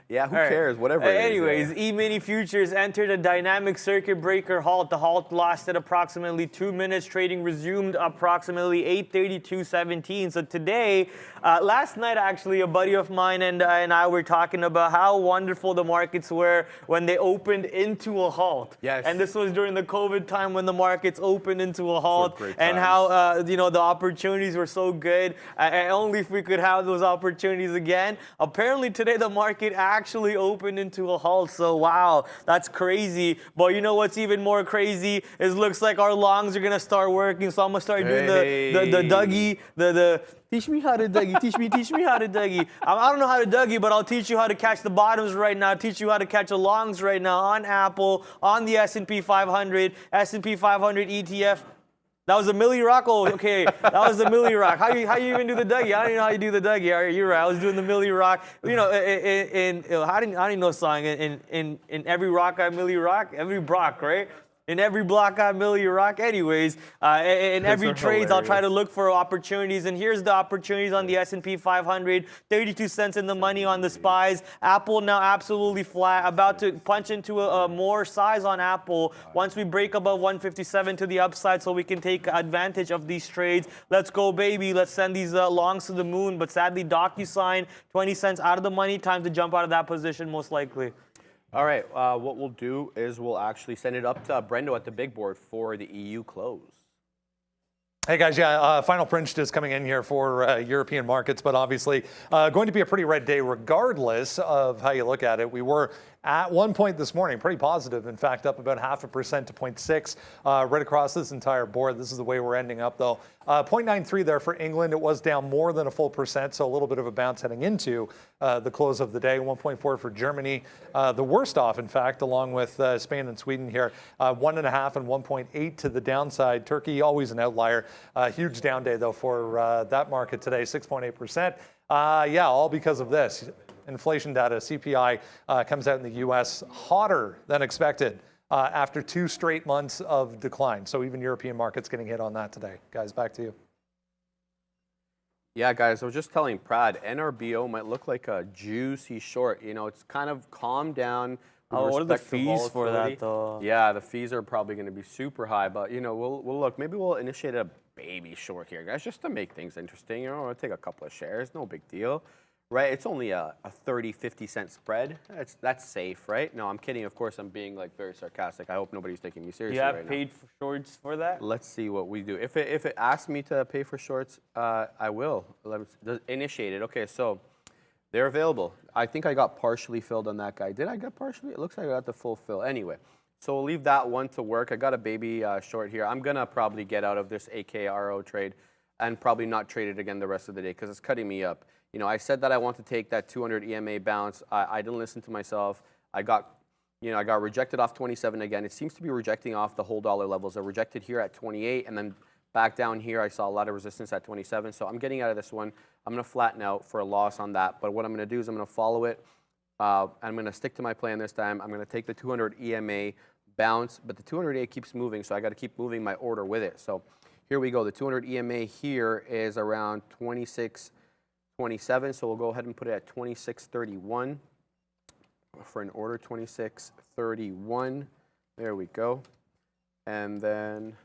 Yeah, who cares? Whatever it is. Anyways, E-mini futures entered a dynamic circuit breaker halt. The halt lasted approximately 2 minutes. Trading resumed approximately 8:32:17. So today, last night actually, a buddy of mine and I were talking about how wonderful the markets were when they opened into a halt. Yes. And this was during the COVID time when the markets opened into a halt, great and times. how you know, the opportunities were so good. And only if we could have those opportunities again. Apparently today the market actually opened into a halt. So wow, that's crazy. But you know what's even more crazy is looks like our longs are gonna start working. So I'm gonna start doing the Dougie, the teach me how to Dougie, teach me how to Dougie. I don't know how to Dougie, but I'll teach you how to catch the bottoms right now. Teach you how to catch the longs right now on Apple, on the S&P 500, S&P 500 ETF. That was a Millie Rock. Oh, okay. That was the Millie Rock. How you even do the Dougie? I don't even know how you do the Dougie. All right, you're right. I was doing the Millie Rock. You know, how do you know song? In every rock I Millie Rock, every Brock, right? In every block I Millie Rock. Anyways, in every trades I'll try to look for opportunities, and here's the opportunities on the S&P 500. 32 cents in the money on the SPYs. Apple now absolutely flat, about to punch into a more size on Apple once we break above 157 to the upside, so we can take advantage of these trades. Let's go, baby. Let's send these longs to the moon. But sadly, DocuSign 20 cents out of the money. Time to jump out of that position most likely. All right, what we'll do is we'll actually send it up to Brendo at the big board for the EU close. Hey guys, final print is coming in here for European markets, but obviously going to be a pretty red day regardless of how you look at it. We were at one point this morning pretty positive, in fact up about 0.5% to 0.6 right across this entire board. This is the way we're ending up though. 0.93 there for England. It was down more than a full percent, so a little bit of a bounce heading into the close of the day. 1.4 for Germany, the worst off in fact, along with Spain and Sweden here. 1.5 and 1.8 to the downside. Turkey always an outlier. Huge down day though for that market today, 6.8%. Yeah, all because of this. Inflation data, CPI comes out in the U.S. hotter than expected after 2 straight months of decline. So even European markets getting hit on that today. Guys, back to you. Yeah, guys, I was just telling Prad, NRBO might look like a juicy short. You know, it's kind of calmed down. What are the fees for that, though? Yeah, the fees are probably going to be super high. But, you know, we'll look. Maybe we'll initiate a baby short here, guys, just to make things interesting. You know, we'll take a couple of shares. No big deal. right? It's only a 30, 50-cent spread. That's safe, right? No, I'm kidding. Of course, I'm being like very sarcastic. I hope nobody's taking me seriously right now. You have paid for shorts for that? Let's see what we do. If it asks me to pay for shorts, I will. Initiate it. Okay, so they're available. I think I got partially filled on that guy. Did I get partially? It looks like I got the full fill. Anyway, so we'll leave that one to work. I got a baby short here. I'm going to probably get out of this AKRO trade and probably not trade it again the rest of the day because it's cutting me up. You know, I said that I want to take that 200 EMA bounce. I didn't listen to myself. I got rejected off 27 again. It seems to be rejecting off the whole dollar levels. I rejected here at 28, and then back down here, I saw a lot of resistance at 27. So I'm getting out of this one. I'm going to flatten out for a loss on that. But what I'm going to do is I'm going to follow it. I'm going to stick to my plan this time. I'm going to take the 200 EMA bounce, but the 200 EMA keeps moving, so I got to keep moving my order with it. So here we go. The 200 EMA here is around 26.27, so we'll go ahead and put it at 26.31 for an order, 26.31. There we go. And then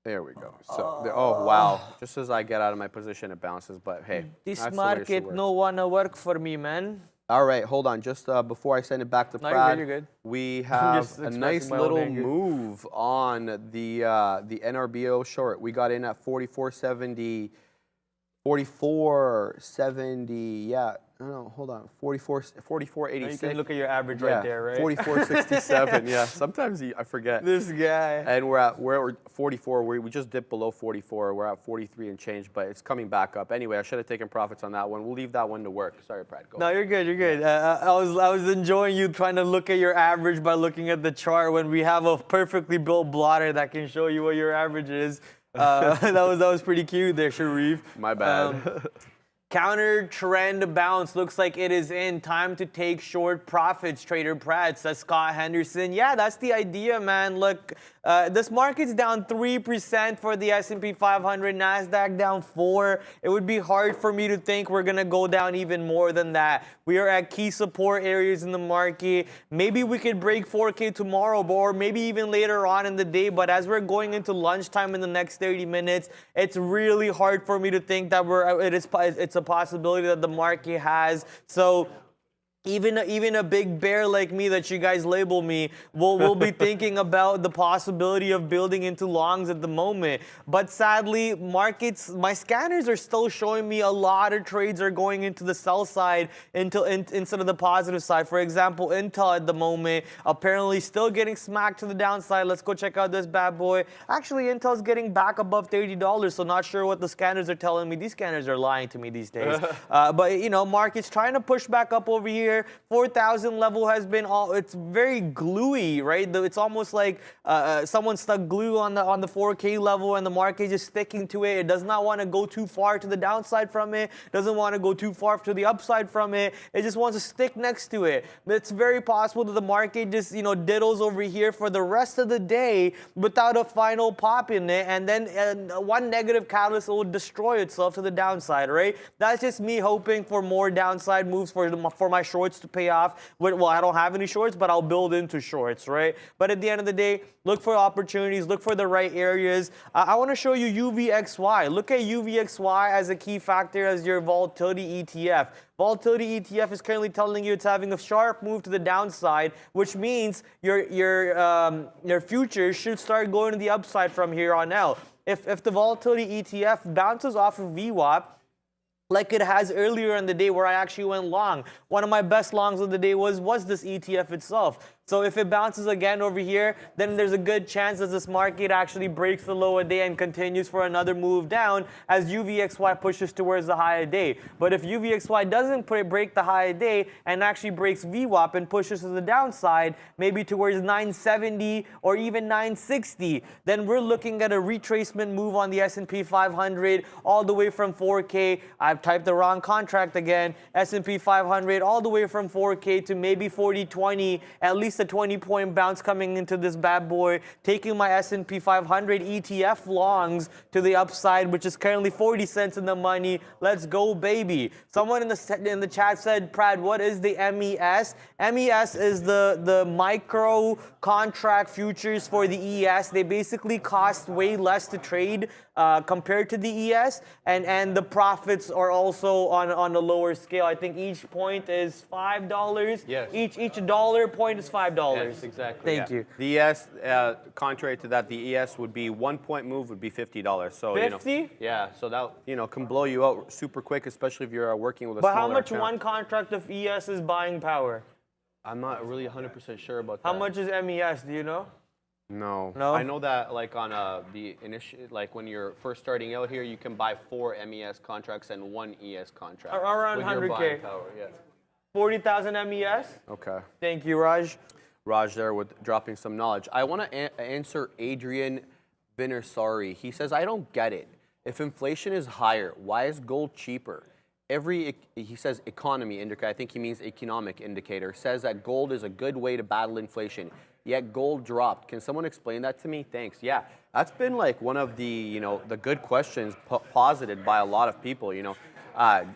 there we go. So, oh wow! Just as I get out of my position, it bounces. But hey, This that's the way it should market work. no wanna work for me, man. All right, hold on. Just before I send it back to No, Brad, you're good. we just have a expressing nice my own little anger. move on the NRBO short. We got in at 44.70, 44.70. Yeah, no, hold on. 44.86. You can look at your average right there, right? 44.67. Yeah, sometimes I forget. This guy. And we're at 44. We just dipped below 44. We're at 43 and change, but it's coming back up. Anyway, I should have taken profits on that one. We'll leave that one to work. Sorry, Brad. Go. No, you're good. You're good. I was enjoying you trying to look at your average by looking at the chart when we have a perfectly built blotter that can show you what your average is. That was pretty cute there, Sharif. My bad. Counter trend bounce looks like it is in. Time to take short profits, Trader Pratt, says Scott Henderson. Yeah, that's the idea, man. Look, this market's down 3% for the S&P 500, NASDAQ down 4%. It would be hard for me to think we're going to go down even more than that. We are at key support areas in the market. Maybe we could break 4K tomorrow, or maybe even later on in the day. But as we're going into lunchtime in the next 30 minutes, it's really hard for me to think that it's a possibility that the market has. So even a big bear like me that you guys label me will be thinking about the possibility of building into longs at the moment. But sadly, my scanners are still showing me a lot of trades are going into the sell side instead of the positive side. For example, Intel at the moment apparently still getting smacked to the downside. Let's go check out this bad boy. Actually, Intel's getting back above $30, so not sure what the scanners are telling me. These scanners are lying to me these days. But you know, market's trying to push back up over here. 4,000 level has been it's very gluey, right? It's almost like someone stuck glue on the 4K level and the market is just sticking to it. It does not want to go too far to the downside from it. Doesn't want to go too far to the upside from it. It just wants to stick next to it. But it's very possible that the market just, you know, diddles over here for the rest of the day without a final pop in it, and then one negative catalyst will destroy itself to the downside, right? That's just me hoping for more downside moves for my shorts to pay off. Well, I don't have any shorts, but I'll build into shorts, right? But at the end of the day, look for opportunities, look for the right areas. I want to show you UVXY. Look at UVXY as a key factor as your volatility ETF. Volatility ETF is currently telling you it's having a sharp move to the downside, which means your futures should start going to the upside from here on out. If the volatility ETF bounces off of VWAP, like it has earlier in the day where I actually went long. One of my best longs of the day was this ETF itself. So if it bounces again over here, then there's a good chance that this market actually breaks the low of day and continues for another move down as UVXY pushes towards the high of day. But if UVXY doesn't break the high of day and actually breaks VWAP and pushes to the downside, maybe towards 970 or even 960, then we're looking at a retracement move on the S&P 500 all the way from 4K. I've typed the wrong contract again. S&P 500 all the way from 4K to maybe 4020, at least least a 20-point bounce coming into this bad boy, taking my S&P 500 ETF longs to the upside, which is currently 40 cents in the money. Let's go, baby. Someone in the chat said, Prad, what is the MES? MES is the micro contract futures for the ES. They basically cost way less to trade compared to the ES, and the profits are also on a lower scale. I think each point is $5. Yes. Each dollar point is $5. Yes, exactly. Thank you. The ES, contrary to that, the ES would be 1 point move would be $50. So 50? Yeah, so that can blow you out super quick, especially if you're working with a But smaller how much account. one contract of ES is buying power? I'm not really 100% sure about that. How much is MES? Do you know? No. No? I know that like on the initial, like when you're first starting out here, you can buy 4 MES contracts and 1 ES contract. Around with your 100K. buying power, yeah. 40,000 MES? Okay. Thank you, Raj. Raj there with dropping some knowledge. I want to answer Adrian Vinersari. He says, I don't get it. If inflation is higher, why is gold cheaper? He says economy indicator, I think he means economic indicator, says that gold is a good way to battle inflation, yet gold dropped. Can someone explain that to me? Thanks. Yeah, that's been like one of the, the good questions posited by a lot of people,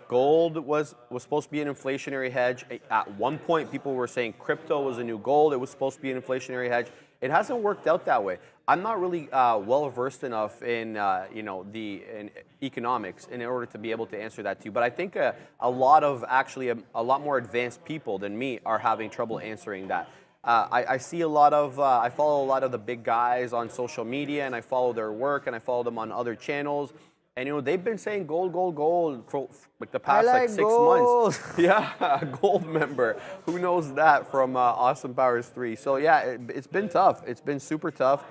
Gold was supposed to be an inflationary hedge. At one point, people were saying crypto was a new gold. It was supposed to be an inflationary hedge. It hasn't worked out that way. I'm not really well versed enough in in economics in order to be able to answer that to you. But I think a lot more advanced people than me are having trouble answering that. I see a lot of I follow a lot of the big guys on social media, and I follow their work, and I follow them on other channels. And they've been saying gold for like the past 6 months. Yeah, gold member. Who knows that from Austin Powers 3? So yeah, it's been tough. It's been super tough.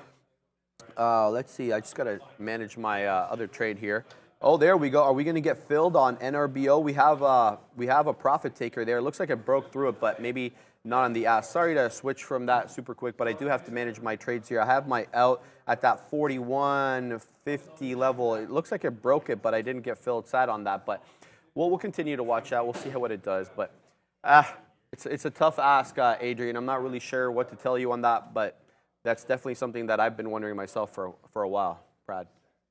Let's see. I just gotta manage my other trade here. Oh, there we go. Are we gonna get filled on NRBO? We have a profit taker there. It looks like it broke through it, but maybe not on the ask. Sorry to switch from that super quick, but I do have to manage my trades here. I have my out at that 41.50 level. It looks like it broke it, but I didn't get filled sad on that. But we'll continue to watch that. We'll see what it does. But it's a tough ask, Adrian. I'm not really sure what to tell you on that, but that's definitely something that I've been wondering myself for a while, Brad.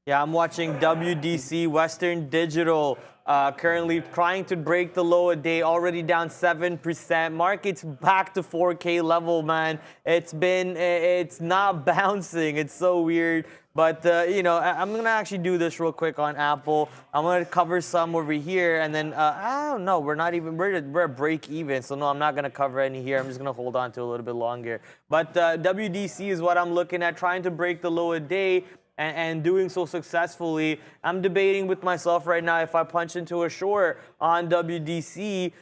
Yeah, I'm watching WDC, Western Digital, currently trying to break the low a day, already down 7%. Market's back to 4K level, man. It's not bouncing. It's so weird. But, I'm going to actually do this real quick on Apple. I'm going to cover some over here. And then, I don't know, we're at break even. So, no, I'm not going to cover any here. I'm just going to hold on to a little bit longer. But WDC is what I'm looking at, trying to break the low a day. And doing so successfully. I'm debating with myself right now if I punch into a short on WDC,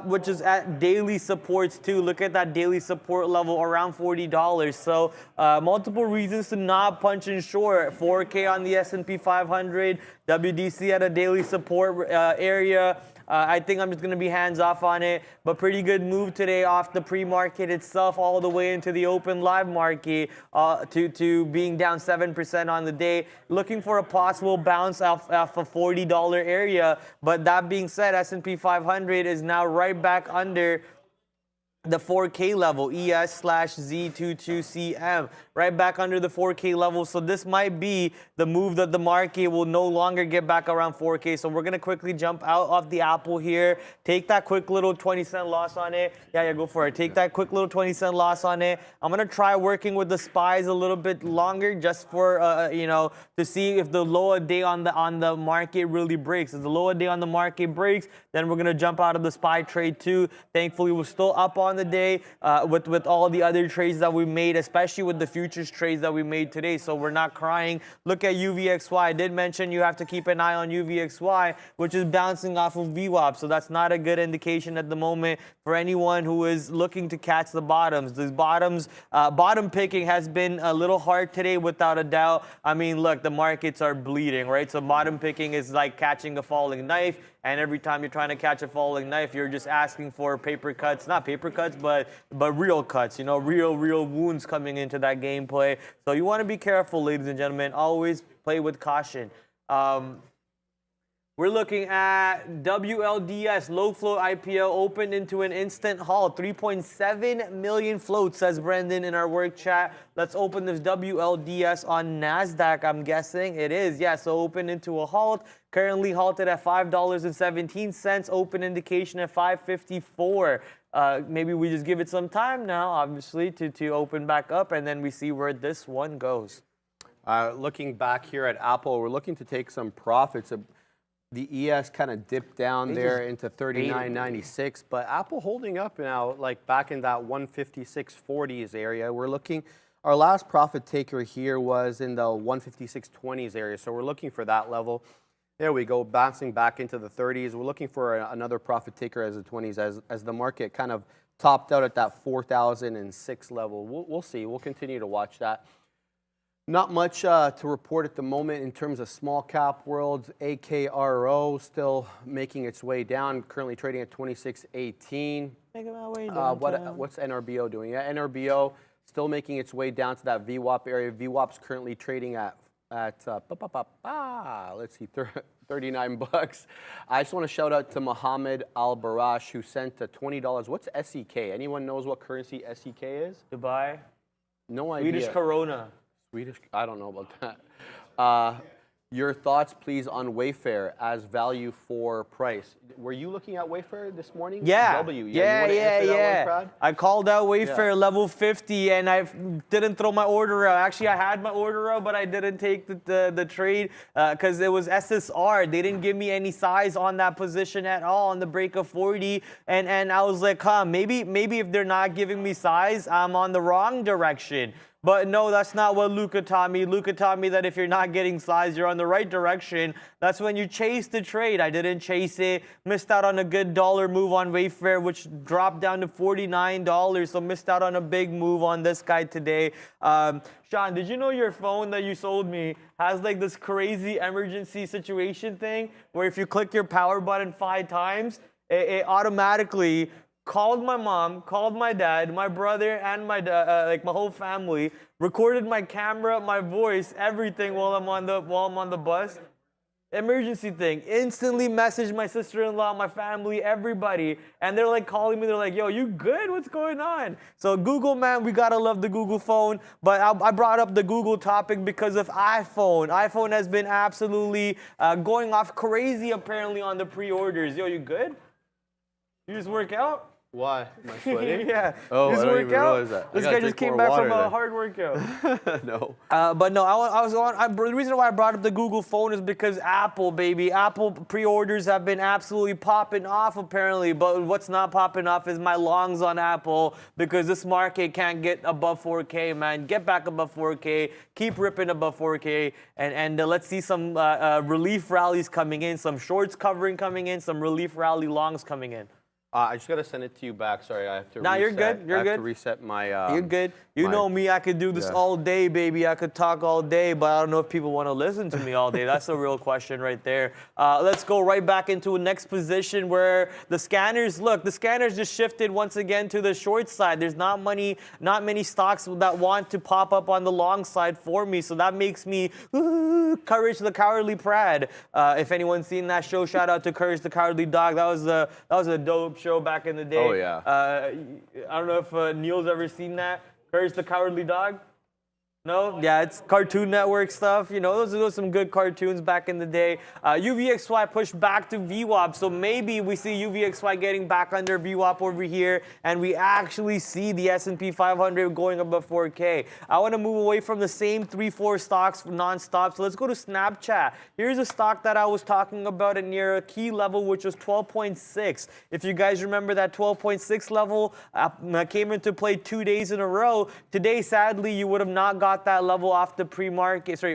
which is at daily supports too. Look at that daily support level around $40. So multiple reasons to not punch in short. 4K on the S&P 500, WDC at a daily support area. I think I'm just going to be hands off on it, but pretty good move today off the pre-market itself all the way into the open live market to being down 7% on the day. Looking for a possible bounce off a $40 area, but that being said, S&P 500 is now right back under the 4K level, ES/Z22CM, right back under the 4K level. So this might be the move that the market will no longer get back around 4K. So we're going to quickly jump out of the Apple here, take that quick little 20-cent loss on it. Yeah, go for it. Take that quick little 20-cent loss on it. I'm going to try working with the SPYs a little bit longer just for, to see if the lower day on the market really breaks. If the lower day on the market breaks, then we're going to jump out of the SPY trade too. Thankfully, we're still up on the day with all the other trades that we made, especially with the futures trades that we made today. So we're not crying. Look at UVXY. I did mention you have to keep an eye on UVXY, which is bouncing off of VWAP. So that's not a good indication at the moment for anyone who is looking to catch the bottoms. These bottom picking has been a little hard today, without a doubt. I mean, look, the markets are bleeding, right? So bottom picking is like catching a falling knife. And every time you're trying to catch a falling knife, you're just asking for paper cuts. Not paper cuts, but real cuts, real wounds coming into that gameplay. So you want to be careful, ladies and gentlemen. Always play with caution. We're looking at WLDS, low float IPO, opened into an instant halt. 3.7 million floats, says Brendan in our work chat. Let's open this WLDS on NASDAQ, I'm guessing. It is, yeah, so open into a halt. Currently halted at $5.17, open indication at $5.54. Maybe we just give it some time now, obviously, to open back up, and then we see where this one goes. Looking back here at Apple, we're looking to take some profits. The ES kind of dipped down there into 39.96, but Apple holding up now, like back in that 156.40s area. We're looking, our last profit taker here was in the 156.20s area, so we're looking for that level. There we go, bouncing back into the 30s. We're looking for another profit taker as the 20s, as the market kind of topped out at that 4,006 level. We'll see. We'll continue to watch that. Not much to report at the moment in terms of small cap world. AKRO still making its way down, currently trading at 26.18. Making my way down. What's NRBO doing? Yeah, NRBO still making its way down to that VWAP area. VWAP's currently trading at let's see, 39 bucks. I just want to shout out to Mohammed Al-Barash, who sent $20. What's SEK? Anyone knows what currency SEK is? Dubai? No idea. Swedish Corona. Swedish, I don't know about that. Your thoughts, please, on Wayfair as value for price. Were you looking at Wayfair this morning? Yeah. Yeah. I called out Wayfair level 50, and I didn't throw my order out. Actually, I had my order out, but I didn't take the trade because it was SSR. They didn't give me any size on that position at all on the break of 40, and I was like, maybe if they're not giving me size, I'm on the wrong direction. But no, that's not what Luca taught me. Luca taught me that if you're not getting size, you're on the right direction. That's when you chase the trade. I didn't chase it. Missed out on a good dollar move on Wayfair, which dropped down to $49. So missed out on a big move on this guy today. Sean, did you know your phone that you sold me has like this crazy emergency situation thing where if you click your power button 5 times, it automatically called my mom, called my dad, my brother, and my whole family, recorded my camera, my voice, everything while I'm on the bus. Emergency thing. Instantly messaged my sister-in-law, my family, everybody, and they're like calling me. They're like, "Yo, you good? What's going on?" So Google, man, we gotta love the Google phone. But I brought up the Google topic because of iPhone. iPhone has been absolutely going off crazy apparently on the pre-orders. Yo, you good? You just work out? Why? Am I sweating? Yeah. Oh, just I don't work even out. realize that. This guy just came back from a hard workout. No. But no, the reason why I brought up the Google phone is because Apple, baby. Apple pre-orders have been absolutely popping off apparently. But what's not popping off is my longs on Apple because this market can't get above 4K, man. Get back above 4K. Keep ripping above 4K. And let's see some relief rallies coming in, some shorts covering coming in, some relief rally longs coming in. I just got to send it to you back. Sorry, I have to No, reset. you're good. You're I have good. to reset my... You're good. You know me. I could do this all day, baby. I could talk all day, but I don't know if people want to listen to me all day. That's a real question right there. Let's go right back into a next position where the scanners... Look, the scanners just shifted once again to the short side. There's not many stocks that want to pop up on the long side for me, so that makes me... Courage the Cowardly Prad. If anyone's seen that show, shout out to Courage the Cowardly Dog. That was a dope show back in the day. Oh, yeah. I don't know if Neil's ever seen that. Courage the Cowardly Dog? No? Yeah, it's Cartoon Network stuff. You know, those are some good cartoons back in the day. UVXY pushed back to VWAP, so maybe we see UVXY getting back under VWAP over here, and we actually see the S&P 500 going above 4K. I want to move away from the same 3-4 stocks non-stop, so let's go to Snapchat. Here's a stock that I was talking about at near a key level, which was 12.6. If you guys remember that 12.6 level came into play 2 days in a row. Today, sadly, you would have not got that level off the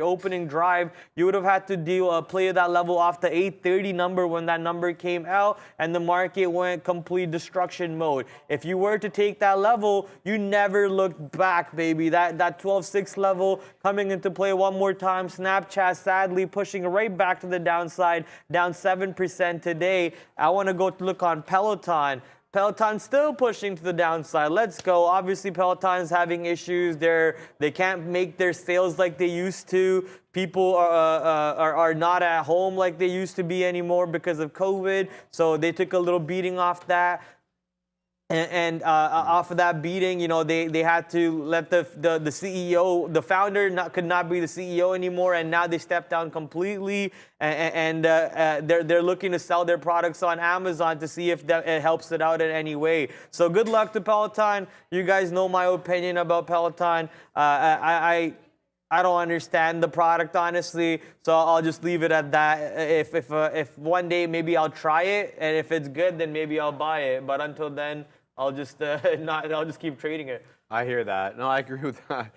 opening drive. You would have had to play that level off the 830 number when that number came out, and the market went complete destruction mode. If you were to take that level, you never looked back, baby. That 12.6 level coming into play one more time. Snapchat sadly pushing right back to the downside, down 7% today. I want to go look on Peloton. Peloton's still pushing to the downside. Let's go. Obviously, Peloton's having issues. They can't make their sales like they used to. People are not at home like they used to be anymore because of COVID. So they took a little beating off that. And off of that beating, you know, they had to let the CEO, the founder, could not be the CEO anymore, and now they stepped down completely. And they're looking to sell their products on Amazon to see if it helps it out in any way. So good luck to Peloton. You guys know my opinion about Peloton. I don't understand the product, honestly, so I'll just leave it at that. If one day maybe I'll try it, and if it's good, then maybe I'll buy it. But until then, I'll just I'll just keep trading it. I hear that. No, I agree with that.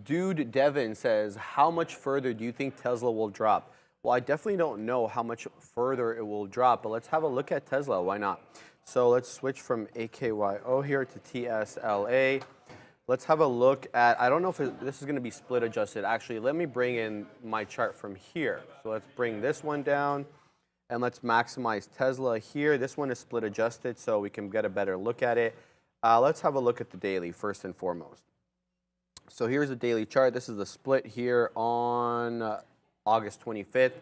Dude Devin says, how much further do you think Tesla will drop? Well, I definitely don't know how much further it will drop, but let's have a look at Tesla. Why not? So let's switch from AKYO here to TSLA. Let's have a look at, I don't know if this is going to be split adjusted. Actually, let me bring in my chart from here. So let's bring this one down, and let's maximize Tesla here. This one is split adjusted, so we can get a better look at it. Let's have a look at the daily first and foremost. So here's the daily chart. This is the split here on August 25th.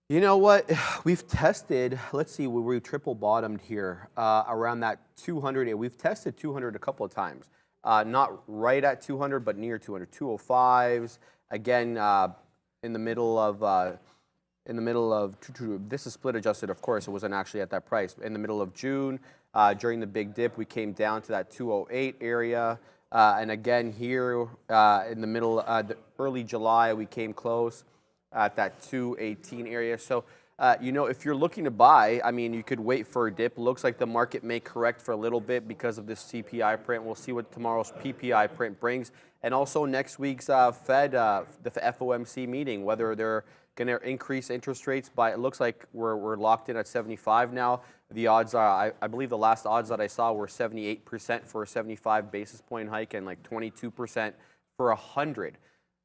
You know what? We've tested, let's see, we triple bottomed here around that 200. We've tested 200 a couple of times. Not right at 200, but near 200. 205s. Again, in the middle of this is split adjusted, of course. It wasn't actually at that price. In the middle of June, during the big dip, we came down to that 208 area. And again here in the middle, early July, we came close at that 218 area. So, you know, if you're looking to buy, I mean, you could wait for a dip. Looks like the market may correct for a little bit because of this CPI print. We'll see what tomorrow's PPI print brings. And also next week's Fed, the FOMC meeting, whether they're going to increase interest rates by, it looks like we're locked in at 75 now. The odds are, I believe the last odds that I saw were 78% for a 75 basis point hike and like 22% for 100.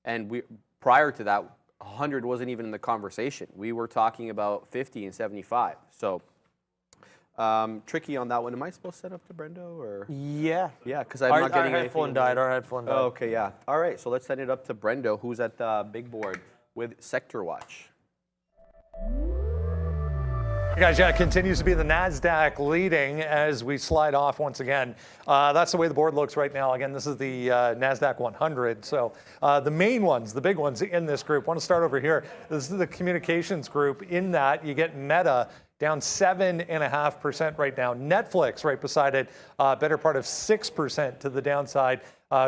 And prior to that, 100 wasn't even in the conversation. We were talking about 50 and 75. So tricky on that one. Am I supposed to set up to Brendo or? Yeah. Yeah, because I'm not getting our headphone died. Our headphone died. Oh, okay, yeah. All right, so let's send it up to Brendo, who's at the big board with Sector Watch. Guys, yeah, it continues to be the NASDAQ leading as we slide off once again. That's the way the board looks right now. Again, this is the NASDAQ 100. So the main ones, the big ones in this group, want to start over here. This is the communications group. In that, you get Meta down 7.5% right now. Netflix right beside it, better part of 6% to the downside.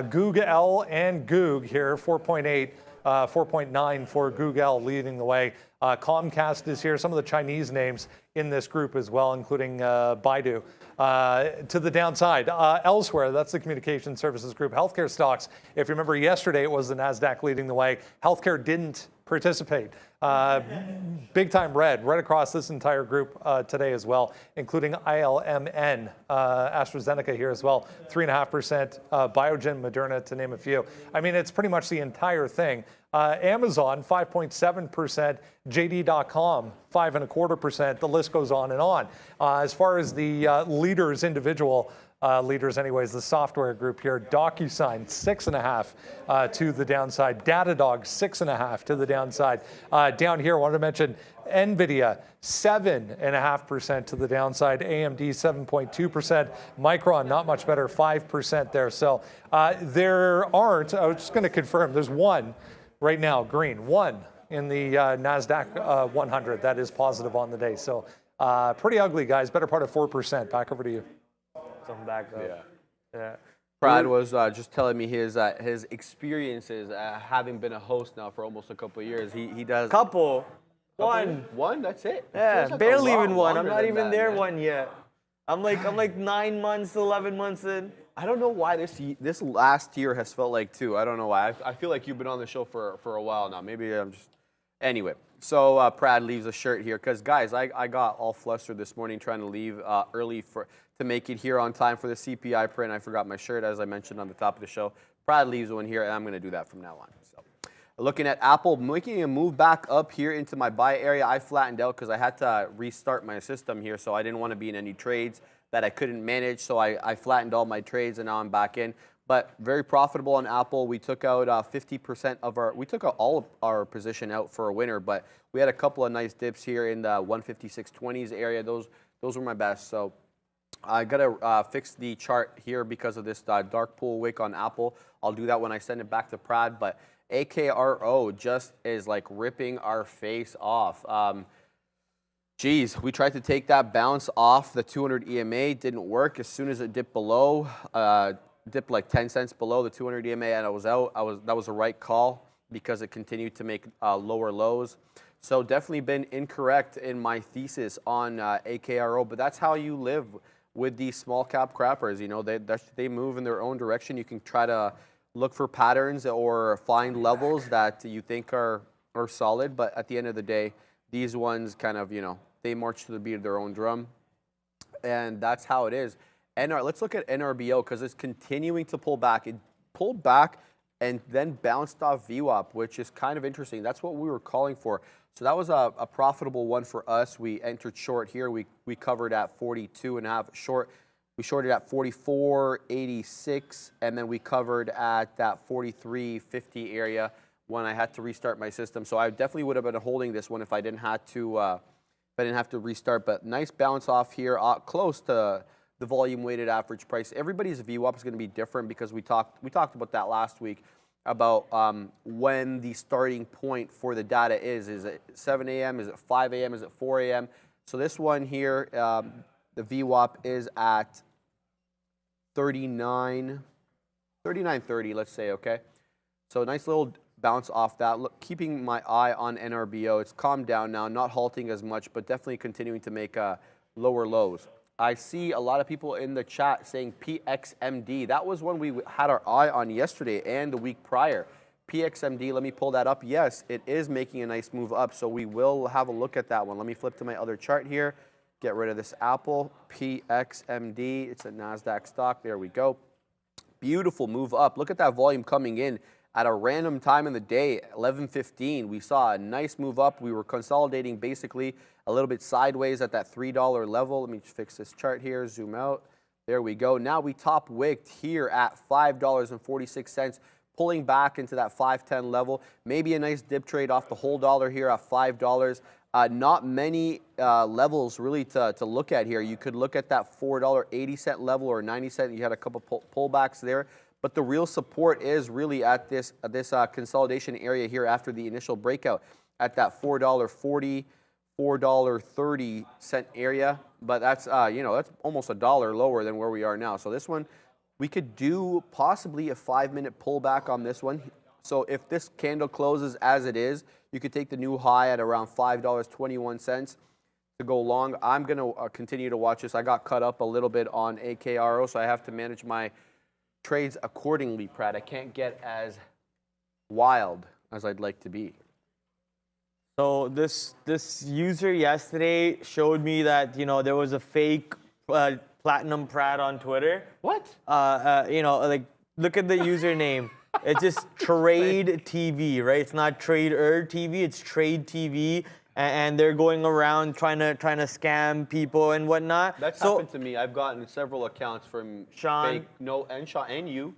Google and Goog here, 4.8. 4.9 for Google leading the way. Comcast is here. Some of the Chinese names in this group as well, including Baidu. To the downside. Elsewhere, that's the communication services group. Healthcare stocks, if you remember yesterday, it was the NASDAQ leading the way. Healthcare didn't participate. Big time red right across this entire group today as well, including ILMN, AstraZeneca here as well, 3.5%, Biogen, Moderna, to name a few. I mean, it's pretty much the entire thing. Amazon, 5.7%, JD.com, 5.25%. The list goes on and on. As far as the leaders, individual leaders anyways, the software group here, DocuSign, 6.5 to the downside. Datadog, 6.5 to the downside. Down here, I wanted to mention NVIDIA, 7.5% to the downside. AMD, 7.2%. Micron, not much better, 5% there. So there aren't, I was just going to confirm, there's one right now, green, one in the NASDAQ 100 that is positive on the day. So pretty ugly, guys. Better part of 4%. Back over to you. Some back up. Yeah. Brad was just telling me his experiences having been a host now for almost a couple of years. He does One. That's it. Yeah, Like barely even one. I'm longer not than even that, there man. one yet. I'm like 9 months, 11 months in. I don't know why this last year has felt like two. I don't know why. I feel like you've been on the show for a while now. Maybe I'm just. Anyway, so Prad leaves a shirt here because guys, I got all flustered this morning trying to leave early to make it here on time for the CPI print. I forgot my shirt, as I mentioned on the top of the show. Prad leaves one here, and I'm going to do that from now on. So Looking at Apple making a move back up here into my buy area. I flattened out because I had to restart my system here, so I didn't want to be in any trades that I couldn't manage. So I flattened all my trades, and now I'm back in. But very profitable on Apple. We took out 50% of we took out all of our position out for a winner, but we had a couple of nice dips here in the 156.20s area. Those were my best. So I gotta fix the chart here because of this dark pool wick on Apple. I'll do that when I send it back to Prad. But AKRO just is like ripping our face off. Geez, we tried to take that bounce off the 200 EMA, didn't work. As soon as it dipped below, dipped like 10 cents below the 200 EMA, and I was out. That was the right call because it continued to make lower lows. So definitely been incorrect in my thesis on AKRO, but that's how you live with these small cap crappers. You know, they move in their own direction. You can try to look for patterns or find levels that you think are solid, but at the end of the day, these ones kind of, you know, they march to the beat of their own drum, and that's how it is. Let's look at NRBO because it's continuing to pull back. It pulled back and then bounced off VWAP, which is kind of interesting. That's what we were calling for. So that was a profitable one for us. We entered short here. We covered at 42.5 short. We shorted at 44.86, and then we covered at that 43.50 area when I had to restart my system. So I definitely would have been holding this one if I didn't have to restart. But nice bounce off here, close to the volume weighted average price. Everybody's VWAP is going to be different because we talked about that last week about when the starting point for the data is. Is it 7 a.m.? Is it 5 a.m.? Is it 4 a.m.? So this one here, the VWAP is at 39.30, let's say, okay? So nice little bounce off that. Look, keeping my eye on NRBO. It's calmed down now, not halting as much, but definitely continuing to make lower lows. I see a lot of people in the chat saying PXMD. That was one we had our eye on yesterday and the week prior. PXMD, let me pull that up. Yes, it is making a nice move up, so we will have a look at that one. Let me flip to my other chart here. Get rid of this Apple. PXMD, it's a NASDAQ stock. There we go. Beautiful move up. Look at that volume coming in at a random time in the day, 11:15. We saw a nice move up. We were consolidating basically a little bit sideways at that $3 level. Let me fix this chart here, zoom out. There we go. Now we top wicked here at $5.46, pulling back into that 510 level. Maybe a nice dip trade off the whole dollar here at $5. Not many levels really to look at here. You could look at that $4.80 level or 90 cent. You had a couple pullbacks there. But the real support is really at this consolidation area here after the initial breakout at that $4.40, $4.30 area. But that's, that's almost $1 lower than where we are now. So this one, we could do possibly a 5-minute pullback on this one. So if this candle closes as it is, you could take the new high at around $5.21 to go long. I'm going to continue to watch this. I got cut up a little bit on AKRO, so I have to manage my trades accordingly, Pratt. I can't get as wild as I'd like to be. So this user yesterday showed me that, there was a fake Platinum Pratt on Twitter. What? Like, look at the username. It's just Trade TV, right? It's not Trader TV, it's Trade TV. And they're going around trying to scam people and whatnot. That's happened to me. I've gotten several accounts from Sean, and Sean and you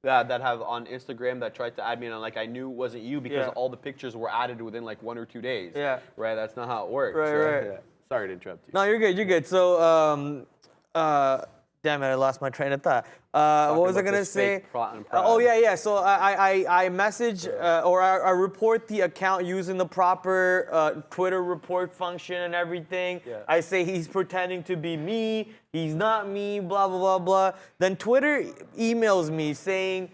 that have on Instagram that tried to add me, and I knew it wasn't you because all the pictures were added within 1 or 2 days. Yeah. Right. That's not how it works. Right. Yeah. Sorry to interrupt you. No, you're good. You're good. So, damn it, I lost my train of thought. What was I gonna say? Oh yeah. So I message or I report the account using the proper Twitter report function and everything. Yeah. I say he's pretending to be me. He's not me. Blah blah blah blah. Then Twitter emails me saying,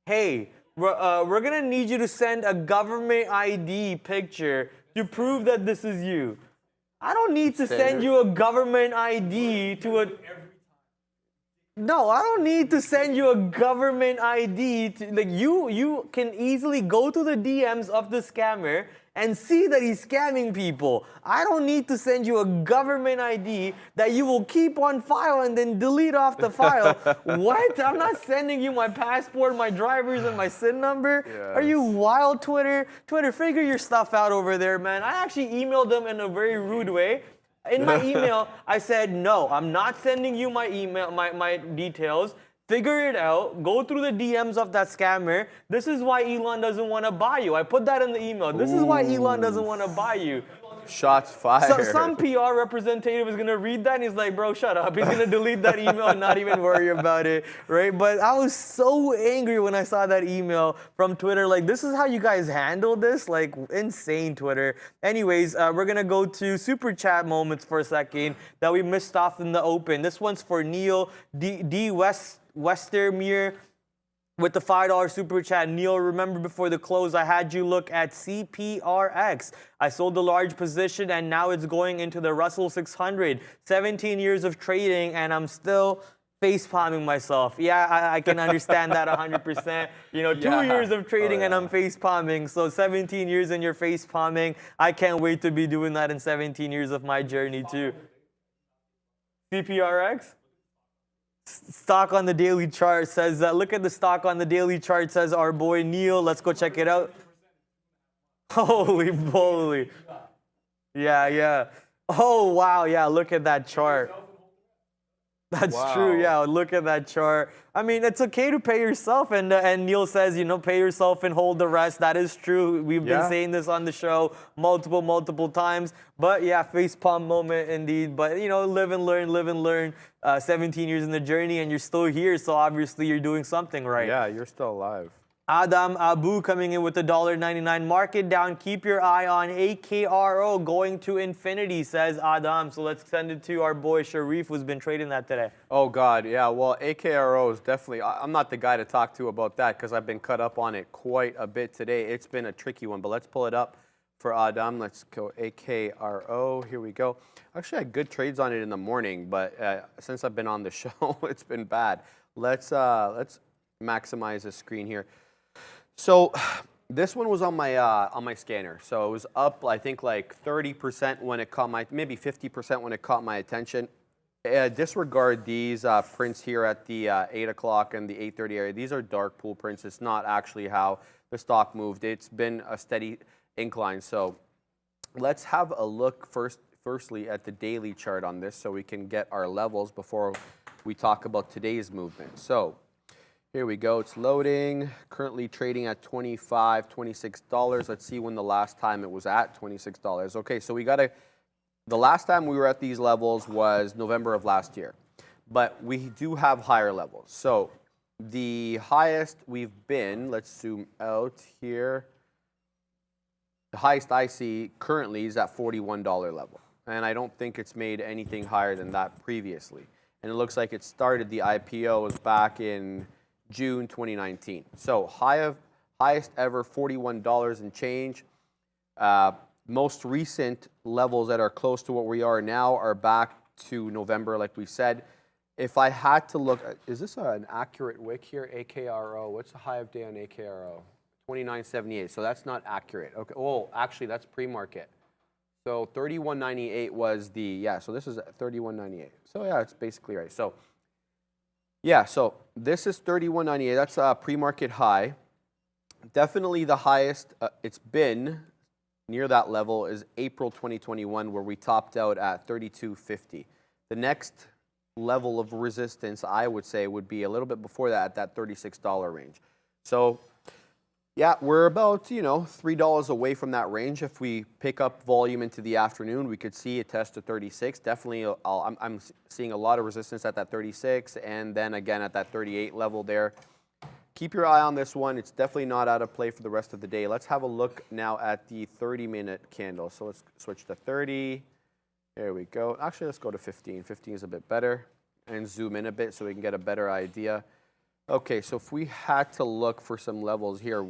"Hey, we're gonna need you to send a government ID picture to prove that this is you." I don't need to send you a government ID to a. No, I don't need to send you a government ID. You can easily go to the DMs of the scammer and see that he's scamming people. I don't need to send you a government ID that you will keep on file and then delete off the file. What? I'm not sending you my passport, my driver's, and my SIN number. Yes. Are you wild, Twitter? Twitter, figure your stuff out over there, man. I actually emailed them in a very rude way. In my email, I said, no, I'm not sending you my email, my details. Figure it out. Go through the DMs of that scammer. This is why Elon doesn't want to buy you. I put that in the email. This is why Elon doesn't want to buy you. Shots fired. So some PR representative is going to read that and he's like, bro, shut up. He's going to delete that email and not even worry about it, right? But I was so angry when I saw that email from Twitter. Like, this is how you guys handle this? Like, insane, Twitter. Anyways, we're going to go to super chat moments for a second that we missed off in the open. This one's for Neil D. Westermere. With the $5 super chat, Neil, remember before the close, I had you look at CPRX. I sold a large position and now it's going into the Russell 600. 17 years of trading and I'm still face palming myself. Yeah, I can understand that 100%. You know, 2 years of trading and I'm face palming. So 17 years and you're face palming. I can't wait to be doing that in 17 years of my journey too. CPRX? Stock on the daily chart says, look at the stock on the daily chart, says our boy Neil. Let's go check it out. Holy moly. Yeah. Oh, wow. Yeah, look at that chart. That's true. Yeah, look at that chart. I mean, it's okay to pay yourself. And Neil says, you know, pay yourself and hold the rest. That is true. We've been saying this on the show multiple times. But yeah, facepalm moment indeed. But, you know, live and learn. 17 years in the journey and you're still here. So obviously you're doing something right. Yeah, you're still alive. Adam Abu coming in with the $1.99 market down. Keep your eye on AKRO going to infinity, says Adam. So let's send it to our boy Sharif, who's been trading that today. Oh, God, yeah. Well, AKRO is definitely, I'm not the guy to talk to about that because I've been cut up on it quite a bit today. It's been a tricky one, but let's pull it up for Adam. Let's go AKRO. Here we go. Actually, I had good trades on it in the morning, but since I've been on the show, it's been bad. Let's maximize the screen here. So this one was on my scanner. So it was up, I think, like 30% when it caught maybe 50% when it caught my attention. Disregard these prints here at the 8 o'clock and the 8:30 area. These are dark pool prints. It's not actually how the stock moved. It's been a steady incline. So let's have a look firstly at the daily chart on this so we can get our levels before we talk about today's movement. So here we go. It's loading. Currently trading at $25, $26. Let's see when the last time it was at $26. Okay, so the last time we were at these levels was November of last year. But we do have higher levels. So the highest we've been, let's zoom out here. The highest I see currently is at $41 level. And I don't think it's made anything higher than that previously. And it looks like it started, the IPO was back in June 2019. So highest ever, $41 and change. Most recent levels that are close to what we are now are back to November, like we said. If I had to look, is this an accurate wick here? AKRO, what's the high of day on AKRO? 29.78, so that's not accurate. Okay, oh, actually that's pre-market. So 31.98 was so this is 31.98. So yeah, it's basically right. So yeah, so this is 31.98. That's a pre-market high. Definitely the highest it's been near that level is April 2021, where we topped out at 32.50. The next level of resistance, I would say, would be a little bit before that, at that $36 range. So yeah, we're about, $3 away from that range. If we pick up volume into the afternoon, we could see a test to 36. Definitely, I'm seeing a lot of resistance at that 36, and then again at that 38 level there. Keep your eye on this one. It's definitely not out of play for the rest of the day. Let's have a look now at the 30-minute candle. So let's switch to 30. There we go. Actually, let's go to 15. 15 is a bit better. And zoom in a bit so we can get a better idea. Okay, so if we had to look for some levels here,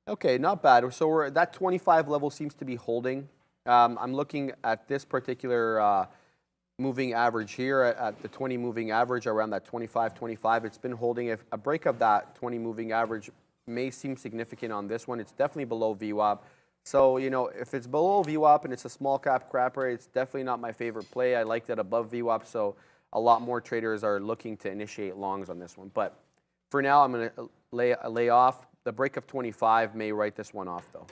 okay, not bad. So that 25 level seems to be holding. I'm looking at this particular moving average here at the 20 moving average around that 25. It's been holding. If a break of that 20 moving average may seem significant on this one, it's definitely below VWAP. So, if it's below VWAP and it's a small cap crapper, it's definitely not my favorite play. I like that above VWAP, so a lot more traders are looking to initiate longs on this one. But for now, I'm going to lay off. The break of 25 may write this one off, though.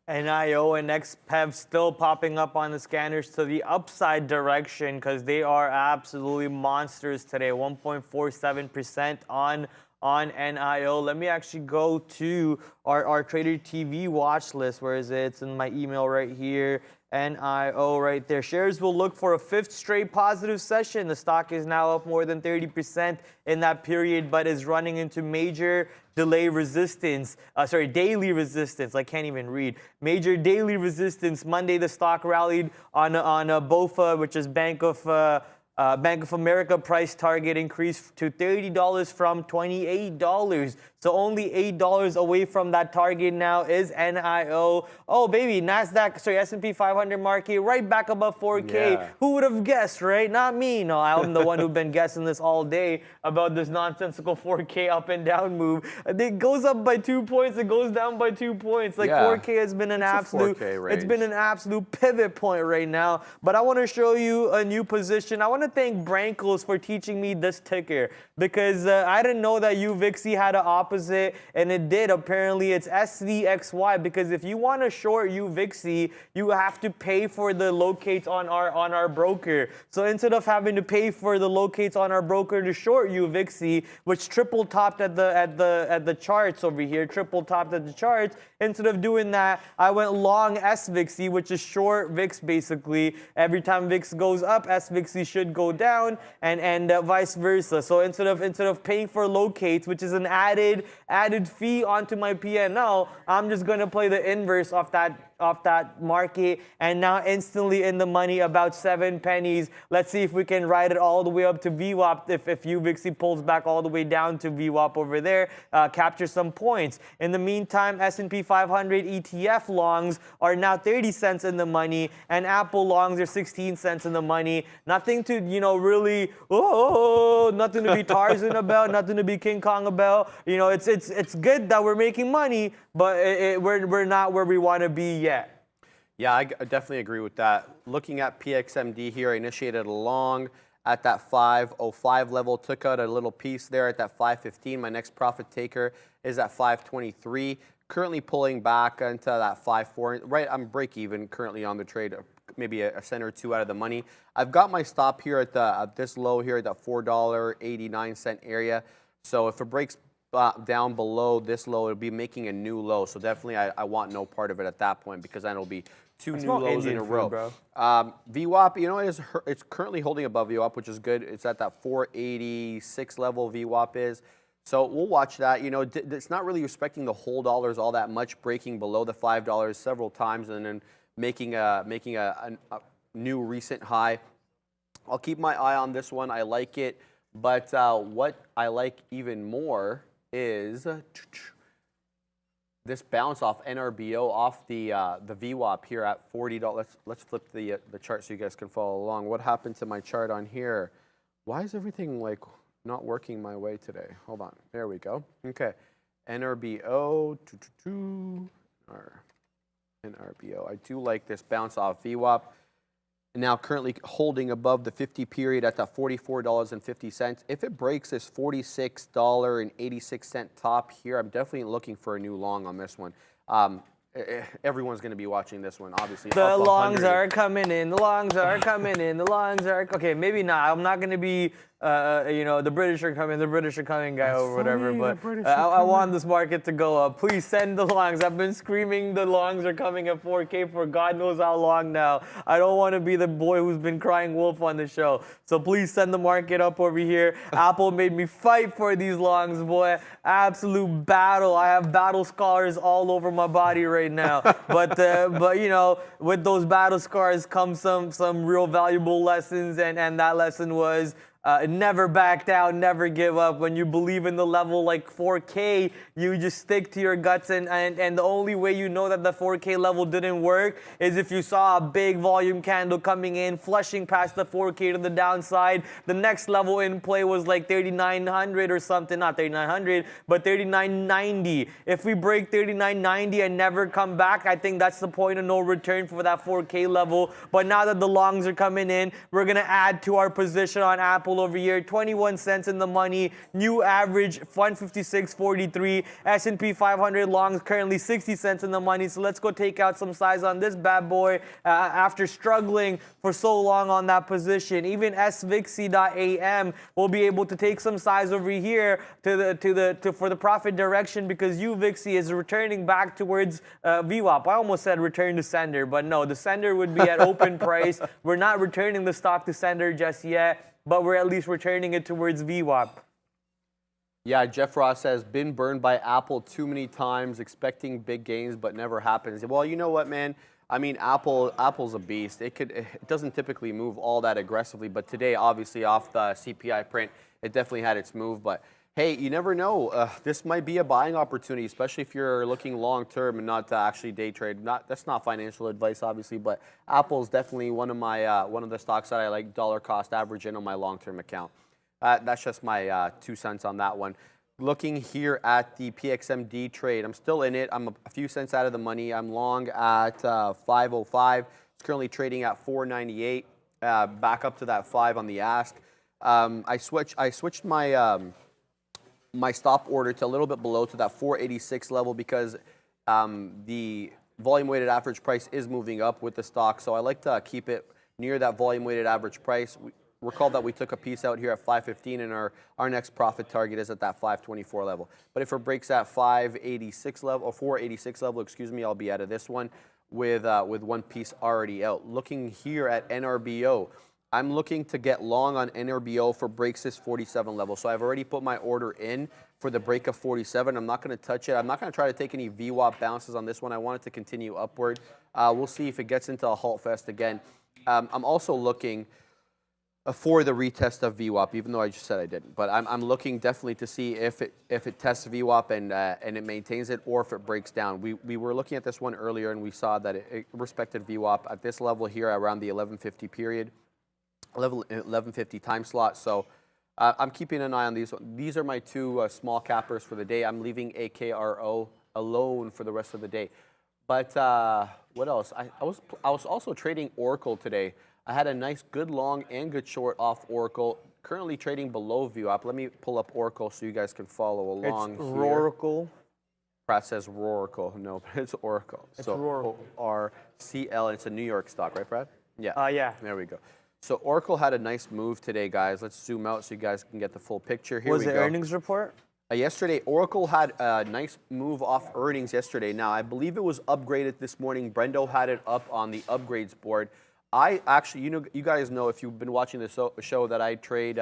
NIO and XPEV still popping up on the scanners to the upside direction because they are absolutely monsters today. 1.47% on NIO. Let me actually go to our Trader TV watch list. Where is it? It's in my email right here. NIO right there. Shares will look for a 5th straight positive session. The stock is now up more than 30% in that period, but is running into major daily resistance. I can't even read. Major daily resistance. Monday, the stock rallied on a BOFA, which is Bank of America price target increased to $30 from $28. So only $8 away from that target now is NIO. Oh, baby, S&P 500 market right back above 4K. Yeah. Who would have guessed, right? Not me. No, I'm the one who's been guessing this all day about this nonsensical 4K up and down move. It goes up by 2 points. It goes down by 2 points. Like, Yeah. 4K has been an absolute, 4K range. it's been an absolute pivot point right now. But I want to show you a new position. I want to thank Brankles for teaching me this ticker because I didn't know that UVIXI had an opposite, and it did. Apparently, it's SVXY because if you want to short UVIXI, you have to pay for the locates on our broker. So instead of having to pay for the locates on our broker to short UVIXI, which triple topped at the charts over here, triple topped at the charts, instead of doing that, I went long SVIXI, which is short VIX basically. Every time VIX goes up, SVIXI should go down, and vice versa. So instead of paying for locates, which is an added fee onto my P&L, I'm just gonna play the inverse of that market, and now instantly in the money, about 7 pennies. Let's see if we can ride it all the way up to VWAP. If UVIXI pulls back all the way down to VWAP over there, capture some points. In the meantime, S&P 500 ETF longs are now 30 cents in the money, and Apple longs are 16 cents in the money. Nothing to, really, nothing to be Tarzan about, nothing to be King Kong about. It's good that we're making money, but we're not where we want to be yet. Yeah, I definitely agree with that. Looking at PXMD here, I initiated a long at that 505 level, took out a little piece there at that 515. My next profit taker is at 523. Currently pulling back into that 5.4. Right, I'm break even currently on the trade, maybe a cent or two out of the money. I've got my stop here at this low here at that $4.89 area. So if it breaks down below this low, it'll be making a new low. So definitely I want no part of it at that point because then it'll be two new lows in a row. VWAP, it's currently holding above VWAP, which is good. It's at that 486 level VWAP is. So we'll watch that. It's not really respecting the whole dollars all that much, breaking below the $5 several times and then making a new recent high. I'll keep my eye on this one. I like it. But what I like even more is this bounce off NRBO off the VWAP here at $40. Let's flip the chart so you guys can follow along. What happened to my chart on here? Why is everything like not working my way today? Hold on. There we go. Okay. NRBO. NRBO. I do like this bounce off VWAP. Now currently holding above the 50 period at that $44.50. If it breaks this $46.86 top here, I'm definitely looking for a new long on this one. Everyone's going to be watching this one, obviously. The longs are coming in. The longs are coming in. The longs are... Okay, maybe not. I'm not going to be, the British are coming guy or whatever. But I want this market to go up. Please send the longs. I've been screaming the longs are coming at 4K for God knows how long now. I don't want to be the boy who's been crying wolf on the show. So please send the market up over here. Apple made me fight for these longs, boy. Absolute battle. I have battle scars all over my body right now. But with those battle scars come some real valuable lessons, and that lesson was never back down, never give up. When you believe in the level like 4K, you just stick to your guts. And the only way you know that the 4K level didn't work is if you saw a big volume candle coming in, flushing past the 4K to the downside. The next level in play was like 3,900 or something, not 3,900, but 3,990. If we break 3,990 and never come back, I think that's the point of no return for that 4K level. But now that the longs are coming in, we're going to add to our position on Apple over here. 21 cents in the money. New average 156.43. S&P 500 longs currently 60 cents in the money. So let's go take out some size on this bad boy after struggling for so long on that position. Even SVIXY.AM will be able to take some size over here for the profit direction, because UVIXY is returning back towards VWAP. I almost said return to sender, but no, the sender would be at open price. We're not returning the stock to sender just yet, but we're at least returning it towards VWAP. Yeah, Jeff Ross says, been burned by Apple too many times, expecting big gains, but never happens. Well, you know what, man? I mean, Apple's a beast. It doesn't typically move all that aggressively, but today, obviously, off the CPI print, it definitely had its move. But hey, you never know. This might be a buying opportunity, especially if you're looking long term and not to actually day trade. That's not financial advice, obviously, but Apple's definitely one of the stocks that I like dollar cost average in on my long term account. That's just my 2 cents on that one. Looking here at the PXMD trade, I'm still in it. I'm a few cents out of the money. I'm long at 505. It's currently trading at 498. Back up to that 5 on the ask. I switched my my stop order to a little bit below to that 486 level, because the volume weighted average price is moving up with the stock. So I like to keep it near that volume weighted average price. Recall that we took a piece out here at 515, and our next profit target is at that 524 level. But if it breaks at 586 level, or 486 level, excuse me, I'll be out of this one with one piece already out. Looking here at NRBO, I'm looking to get long on NRBO for breaks this 47 level. So I've already put my order in for the break of 47. I'm not going to touch it. I'm not going to try to take any VWAP bounces on this one. I want it to continue upward. We'll see if it gets into a halt fest again. I'm also looking for the retest of VWAP, even though I just said I didn't. But I'm looking definitely to see if it tests VWAP and it maintains it, or if it breaks down. We were looking at this one earlier, and we saw that it respected VWAP at this level here around the 1150 period, level 1150 time slot. So I'm keeping an eye on these. These are my two small cappers for the day. I'm leaving AKRO alone for the rest of the day. But what else? I was also trading Oracle today. I had a nice good long and good short off Oracle. Currently trading below VWAP. Let me pull up Oracle so you guys can follow along. It's Roracle. Pratt says Roracle. No, but it's Oracle. It's so Roracle. ORCL. It's a New York stock, right, Brad? Yeah. Yeah. There we go. So Oracle had a nice move today, guys. Let's zoom out so you guys can get the full picture. Here we go. Was it earnings report? Yesterday, Oracle had a nice move off earnings yesterday. Now, I believe it was upgraded this morning. Brendo had it up on the upgrades board. I actually, you guys know, if you've been watching the show, that I trade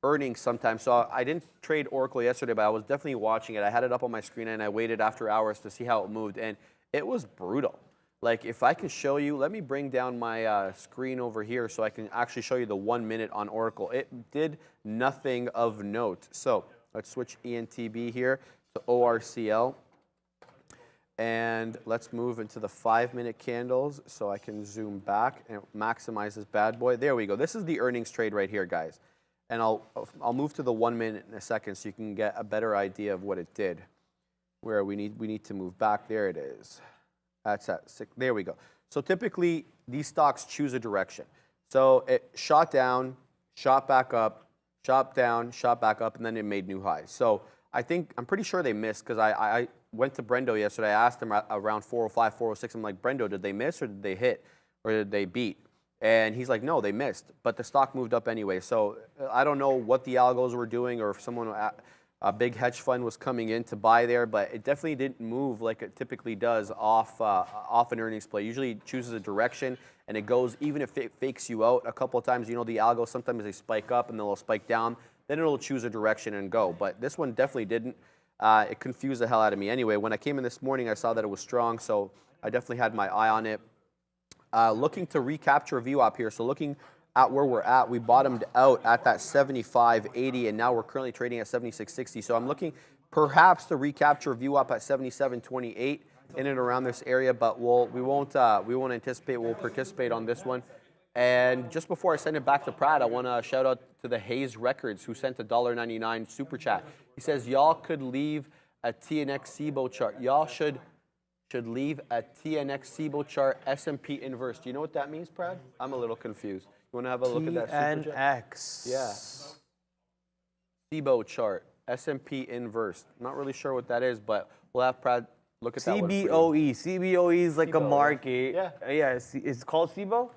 earnings sometimes. So I didn't trade Oracle yesterday, but I was definitely watching it. I had it up on my screen, and I waited after hours to see how it moved, and it was brutal. Like, if I can show you, let me bring down my screen over here so I can actually show you the 1 minute on Oracle. It did nothing of note. So let's switch ENTB here to ORCL. And let's move into the 5 minute candles so I can zoom back and maximize this bad boy. There we go. This is the earnings trade right here, guys. And I'll move to the 1 minute in a second so you can get a better idea of what it did. Where we need to move back. There it is. That's at 6. There we go. So typically these stocks choose a direction. So it shot down, shot back up, shot down, shot back up, and then it made new highs. So I'm pretty sure they missed, because I went to Brendo yesterday. I asked him around 405, 406. I'm like, Brendo, did they miss, or did they hit, or did they beat? And he's like, no, they missed. But the stock moved up anyway. So I don't know what the algos were doing, or if someone, a big hedge fund was coming in to buy there, but it definitely didn't move like it typically does off an earnings play. Usually it chooses a direction, and it goes, even if it fakes you out a couple of times. You know, the algos, sometimes they spike up and then they'll spike down. Then it'll choose a direction and go. But this one definitely didn't. It confused the hell out of me. Anyway, when I came in this morning, I saw that it was strong, so I definitely had my eye on it. Looking to recapture VWAP here. So looking at where we're at. We bottomed out at that 75.80, and now we're currently trading at 76.60. So I'm looking perhaps to recapture view up at 77.28 in and around this area, but we won't anticipate. We'll participate on this one. And just before I send it back to Brad, I want to shout out to the Hayes Records who sent a $1.99 super chat. He says y'all could leave a TNX SIBO chart. Y'all should leave a TNX SIBO chart S&P inverse. Do you know what that means, Brad? I'm a little confused. You want to have a look at that super chat? TNX. Yeah. SIBO chart, S&P inverse. Not really sure what that is, but we'll have Brad look at that one for you. CBOE. CBOE is like SIBO, a market. yeah. Yeah. It's called SIBO?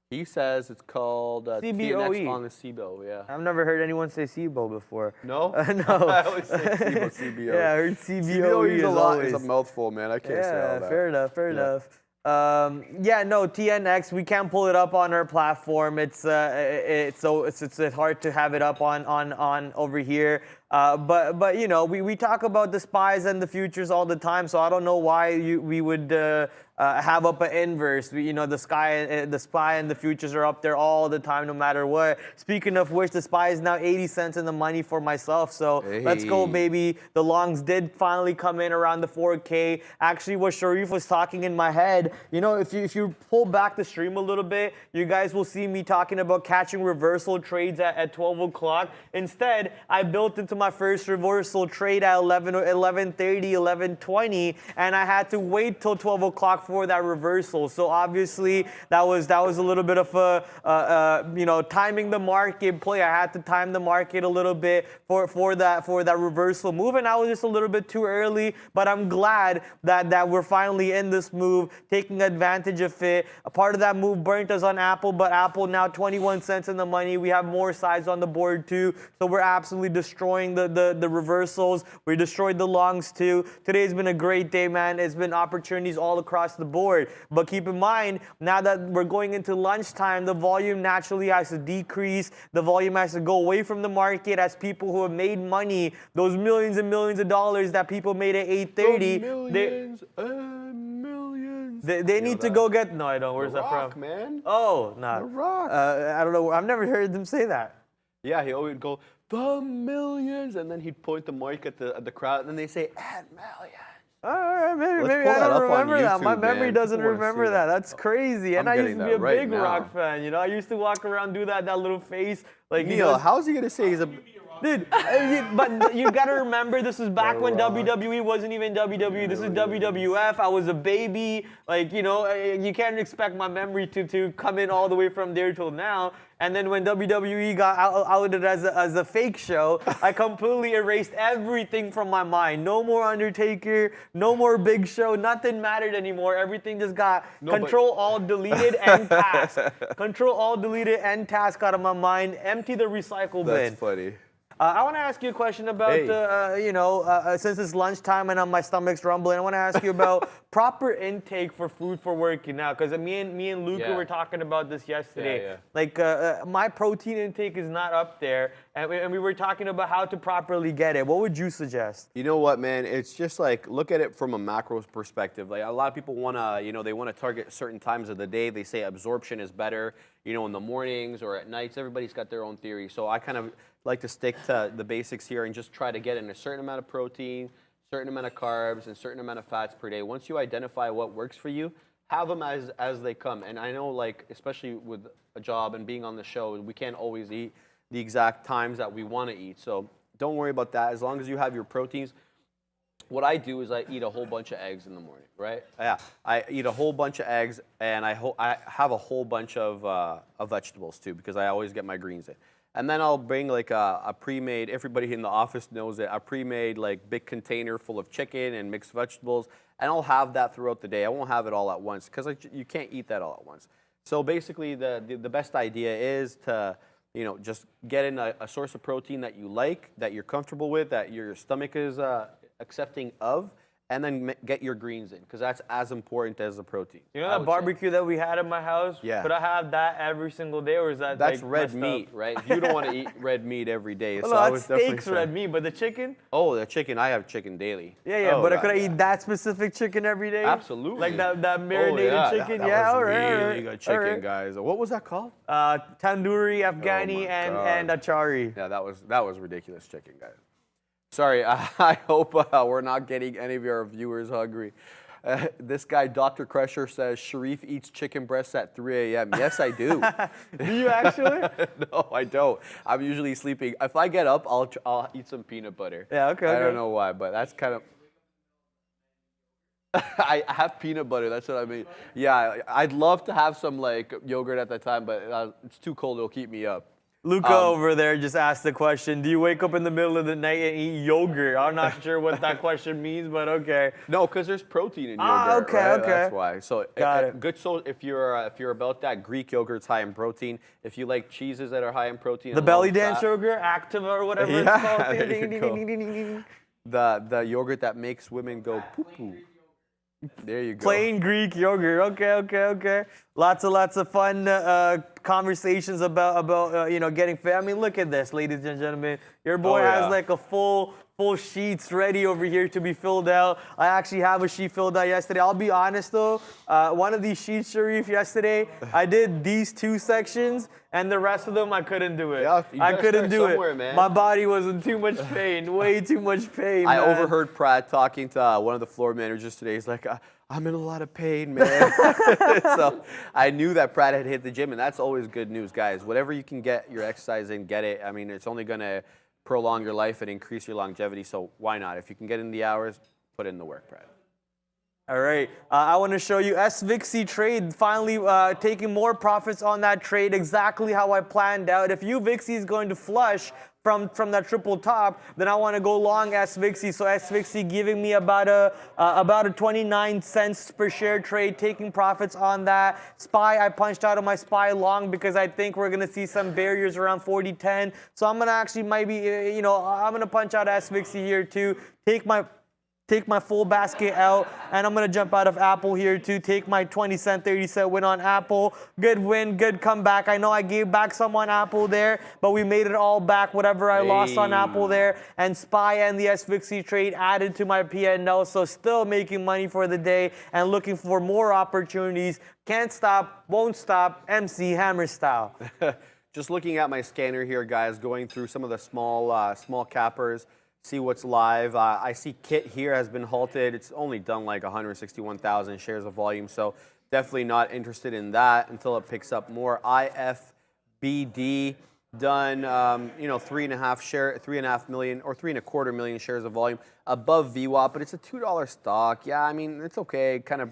He says it's called TNX on the SIBO, yeah. I've never heard anyone say SIBO before. No? No. I always say SIBO, CBO. Yeah, I heard CBOE CBOE is a lot. always. It's a mouthful, man. I can't say all that. Fair enough, fair enough. Yeah, no, TNX, we can't pull it up on our platform. It's hard to have it up on over here. But you know, we talk about the SPYs and the futures all the time, so I don't know why we would have up an inverse. You know, the SPY and the futures are up there all the time, no matter what. Speaking of which, the SPY is now 80 cents in the money for myself, so let's go, baby. The longs did finally come in around the 4K. Actually, what Sharif was talking in my head, you know, if you pull back the stream a little bit, you guys will see me talking about catching reversal trades at 12 o'clock. Instead, I built into my first reversal trade at 11:30, 11:20, and I had to wait till 12 o'clock for that reversal. So obviously that was a little bit of a you know, timing the market play. I had to time the market a little bit for that reversal move, and I was just a little bit too early. But I'm glad that we're finally in this move, taking advantage of it. A part of that move burnt us on Apple, but Apple now 21 cents in the money. We have more sides on the board too, so we're absolutely destroying the reversals. We destroyed the longs too. Today's been a great day, man. It's been opportunities all across the board. But keep in mind, now that we're going into lunchtime, the volume naturally has to decrease. The volume has to go away from the market as people who have made money, those millions and millions of dollars that people made at 8:30. Millions and millions. They need to go get. No, I don't. Where's The that Rock, from? man. Oh, no. The Rock. I don't know. I've never heard them say that. Yeah, he always would go, the millions, and then he'd point the mic at the crowd, and then they say, and millions. All right, maybe pull I that don't up on remember that. My YouTube, memory man. doesn't People wanna remember see that. that. That's crazy. And I'm I used getting to be that a right big now. Rock fan. You know, I used to walk around, do that little face. Like, Neil, you know, how's he going to say he's a... dude, but you gotta remember, this was back when WWE wasn't even WWE. This is WWF. I was a baby. Like, you know, you can't expect my memory to come in all the way from there till now. And then when WWE got outed as a fake show, I completely erased everything from my mind. No more Undertaker, no more Big Show, nothing mattered anymore. Everything just got Control-Alt-Deleted and Task. Control-Alt-Deleted and Task out of my mind. Empty the recycle bin. That's funny. I want to ask you a question about, you know, since it's lunchtime and my stomach's rumbling, I want to ask you about proper intake for food for working out. Because me and Luca were talking about this yesterday. Yeah. Like, my protein intake is not up there, and we were talking about how to properly get it. What would you suggest? You know what, man? It's just like, look at it from a macro perspective. Like, a lot of people want to, you know, they want to target certain times of the day. They say absorption is better, you know, in the mornings or at nights. Everybody's got their own theory. So I kind of like to stick to the basics here and just try to get in a certain amount of protein, certain amount of carbs, and certain amount of fats per day. Once you identify what works for you, have them as they come. And I know, like, especially with a job and being on the show, we can't always eat the exact times that we want to eat. So don't worry about that. As long as you have your proteins. What I do is I eat a whole bunch of eggs in the morning, right? Yeah, I eat a whole bunch of eggs, and I have a whole bunch of vegetables too, because I always get my greens in. And then I'll bring like a pre-made, everybody in the office knows it, a pre-made like big container full of chicken and mixed vegetables, and I'll have that throughout the day. I won't have it all at once, because you can't eat that all at once. So basically the best idea is to, you know, just get in a source of protein that you like, that you're comfortable with, that your stomach is accepting of, and then get your greens in, because that's as important as the protein. You know that barbecue that we had at my house? Yeah. Could I have that every single day, or is that That's like, red messed meat, up? right? You don't want to eat red meat every day. Well, so I no, would that's definitely steaks say- red meat, but the chicken? Oh, the chicken. I have chicken daily. Yeah, Oh, but God, could I yeah. eat that specific chicken every day? Absolutely. Like that marinated Oh, yeah, chicken? That Yeah, was all right. really good chicken, all right. guys. What was that called? Tandoori, Afghani, my and achari. Yeah, that was ridiculous chicken, guys. Sorry, I hope we're not getting any of our viewers hungry. This guy, Dr. Crusher, says Sharif eats chicken breasts at 3 a.m. Yes, I do. Do you actually? No, I don't. I'm usually sleeping. If I get up, I'll eat some peanut butter. Yeah, okay. I don't know why, but that's kind of. I have peanut butter. That's what I mean. Yeah, I'd love to have some like yogurt at that time, but it's too cold. It'll keep me up. Luca over there just asked the question, do you wake up in the middle of the night and eat yogurt? I'm not sure what that question means, but okay. No, because there's protein in Ah, yogurt. okay, right? okay. That's why. So Got it. good. So if you're about that, Greek yogurt's high in protein. If you like cheeses that are high in protein, The and belly low dance fat, yogurt, Activa or whatever Yeah, it's called. there Ding, you ding, go. ding, ding, ding, ding. the yogurt that makes women go poo poo. There you go. Plain Greek yogurt. Okay. Lots of fun conversations about getting fit. I mean, look at this, ladies and gentlemen. Your boy has like a full sheets ready over here to be filled out. I actually have a sheet filled out yesterday. I'll be honest though, one of these sheets, Sharif, yesterday, I did these 2 sections, and the rest of them I couldn't do it. Yeah, you I gotta couldn't start do somewhere, it. man. My body was in too much pain, way too much pain. I man. overheard Pratt talking to one of the floor managers today. He's like, I'm in a lot of pain, man. So I knew that Pratt had hit the gym, and that's always good news, guys. Whatever you can get your exercise in, get it. I mean, it's only going to prolong your life and increase your longevity, so why not? If you can get in the hours, put in the work, Pratt. All right, I want to show you SVIXI trade, finally taking more profits on that trade, exactly how I planned out. If UVIXI is going to flush from that triple top, then I want to go long SVIXI. So SVIXI giving me about a 29 cents per share trade, taking profits on that. SPY, I punched out of my SPY long because I think we're going to see some barriers around 40.10. So I'm going to actually I'm going to punch out SVIXI here too, take my full basket out, and I'm gonna jump out of Apple here too, take my 20 cent, 30 cent win on Apple. Good win, good comeback. I know I gave back some on Apple there, but we made it all back, whatever I lost on Apple there. And SPY and the SVIXI trade added to my P&L, so still making money for the day and looking for more opportunities. Can't stop, won't stop, MC Hammer style. Just looking at my scanner here, guys, going through some of the small cappers, see what's live. I see Kit here has been halted. It's only done like 161,000 shares of volume, so definitely not interested in that until it picks up more. IFBD done, 3.5 million or 3.25 million shares of volume above VWAP, but it's a $2 stock. Yeah, I mean, it's okay. Kind of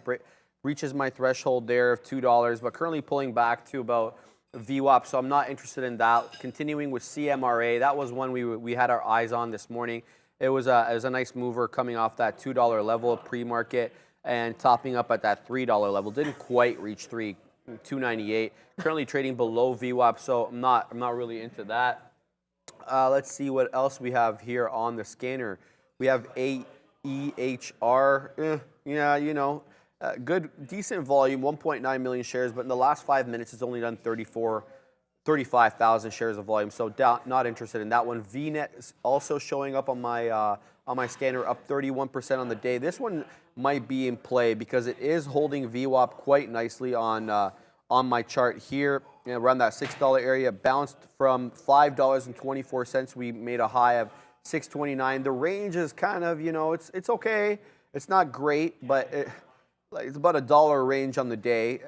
reaches my threshold there of $2, but currently pulling back to about VWAP, so I'm not interested in that. Continuing with CMRA, that was one we had our eyes on this morning. It was a nice mover coming off that $2 level of pre-market and topping up at that $3 level. Didn't quite reach $2.98. Currently trading below VWAP, so I'm not really into that. Let's see what else we have here on the scanner. We have AEHR. Good, decent volume, 1.9 million shares, but in the last 5 minutes, it's only done 35,000 shares of volume, so not interested in that one. VNet is also showing up on my scanner, up 31% on the day. This one might be in play because it is holding VWAP quite nicely on my chart here, around that $6 area. Bounced from $5.24. We made a high of $6.29. The range is kind of, it's okay. It's not great, but it's about $1 range on the day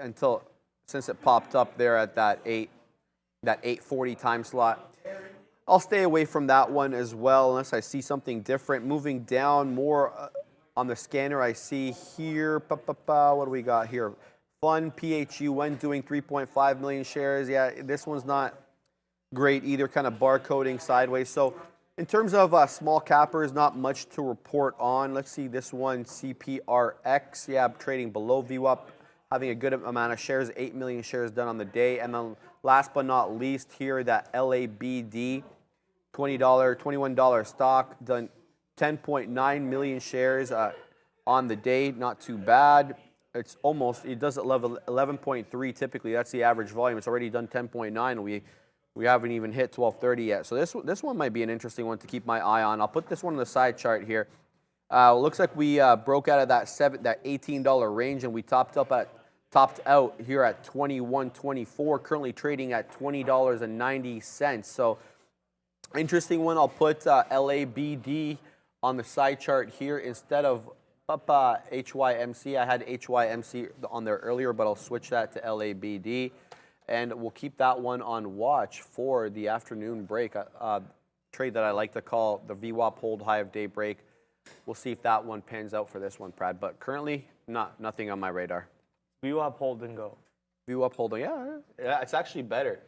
since it popped up there at that 840 time slot. I'll stay away from that one as well unless I see something different. Moving down more on the scanner, I see here, what do we got here? Fun PHUN doing 3.5 million shares. Yeah, this one's not great either, kind of barcoding sideways. So in terms of small cappers, not much to report on. Let's see this one, CPRX. Yeah, trading below VWAP, having a good amount of shares, 8 million shares done on the day. And then last but not least here, that LABD, $21 stock, done 10.9 million shares. on the day. Not too bad. It's almost, it does at level 11.3 typically. That's the average volume. It's already done 10.9. We haven't even hit 1230 yet. So this one might be an interesting one to keep my eye on. I'll put this one on the side chart here. Looks like we broke out of that $18 range, and we topped out here at $21.24. Currently trading at $20.90. So interesting one. I'll put LABD on the side chart here instead of HYMC. I had HYMC on there earlier, but I'll switch that to LABD. And we'll keep that one on watch for the afternoon break. Trade that I like to call the VWAP hold high of day break. We'll see if that one pans out for this one, Prad. But currently, nothing on my radar. VWAP hold and go. VWAP hold, yeah, it's actually better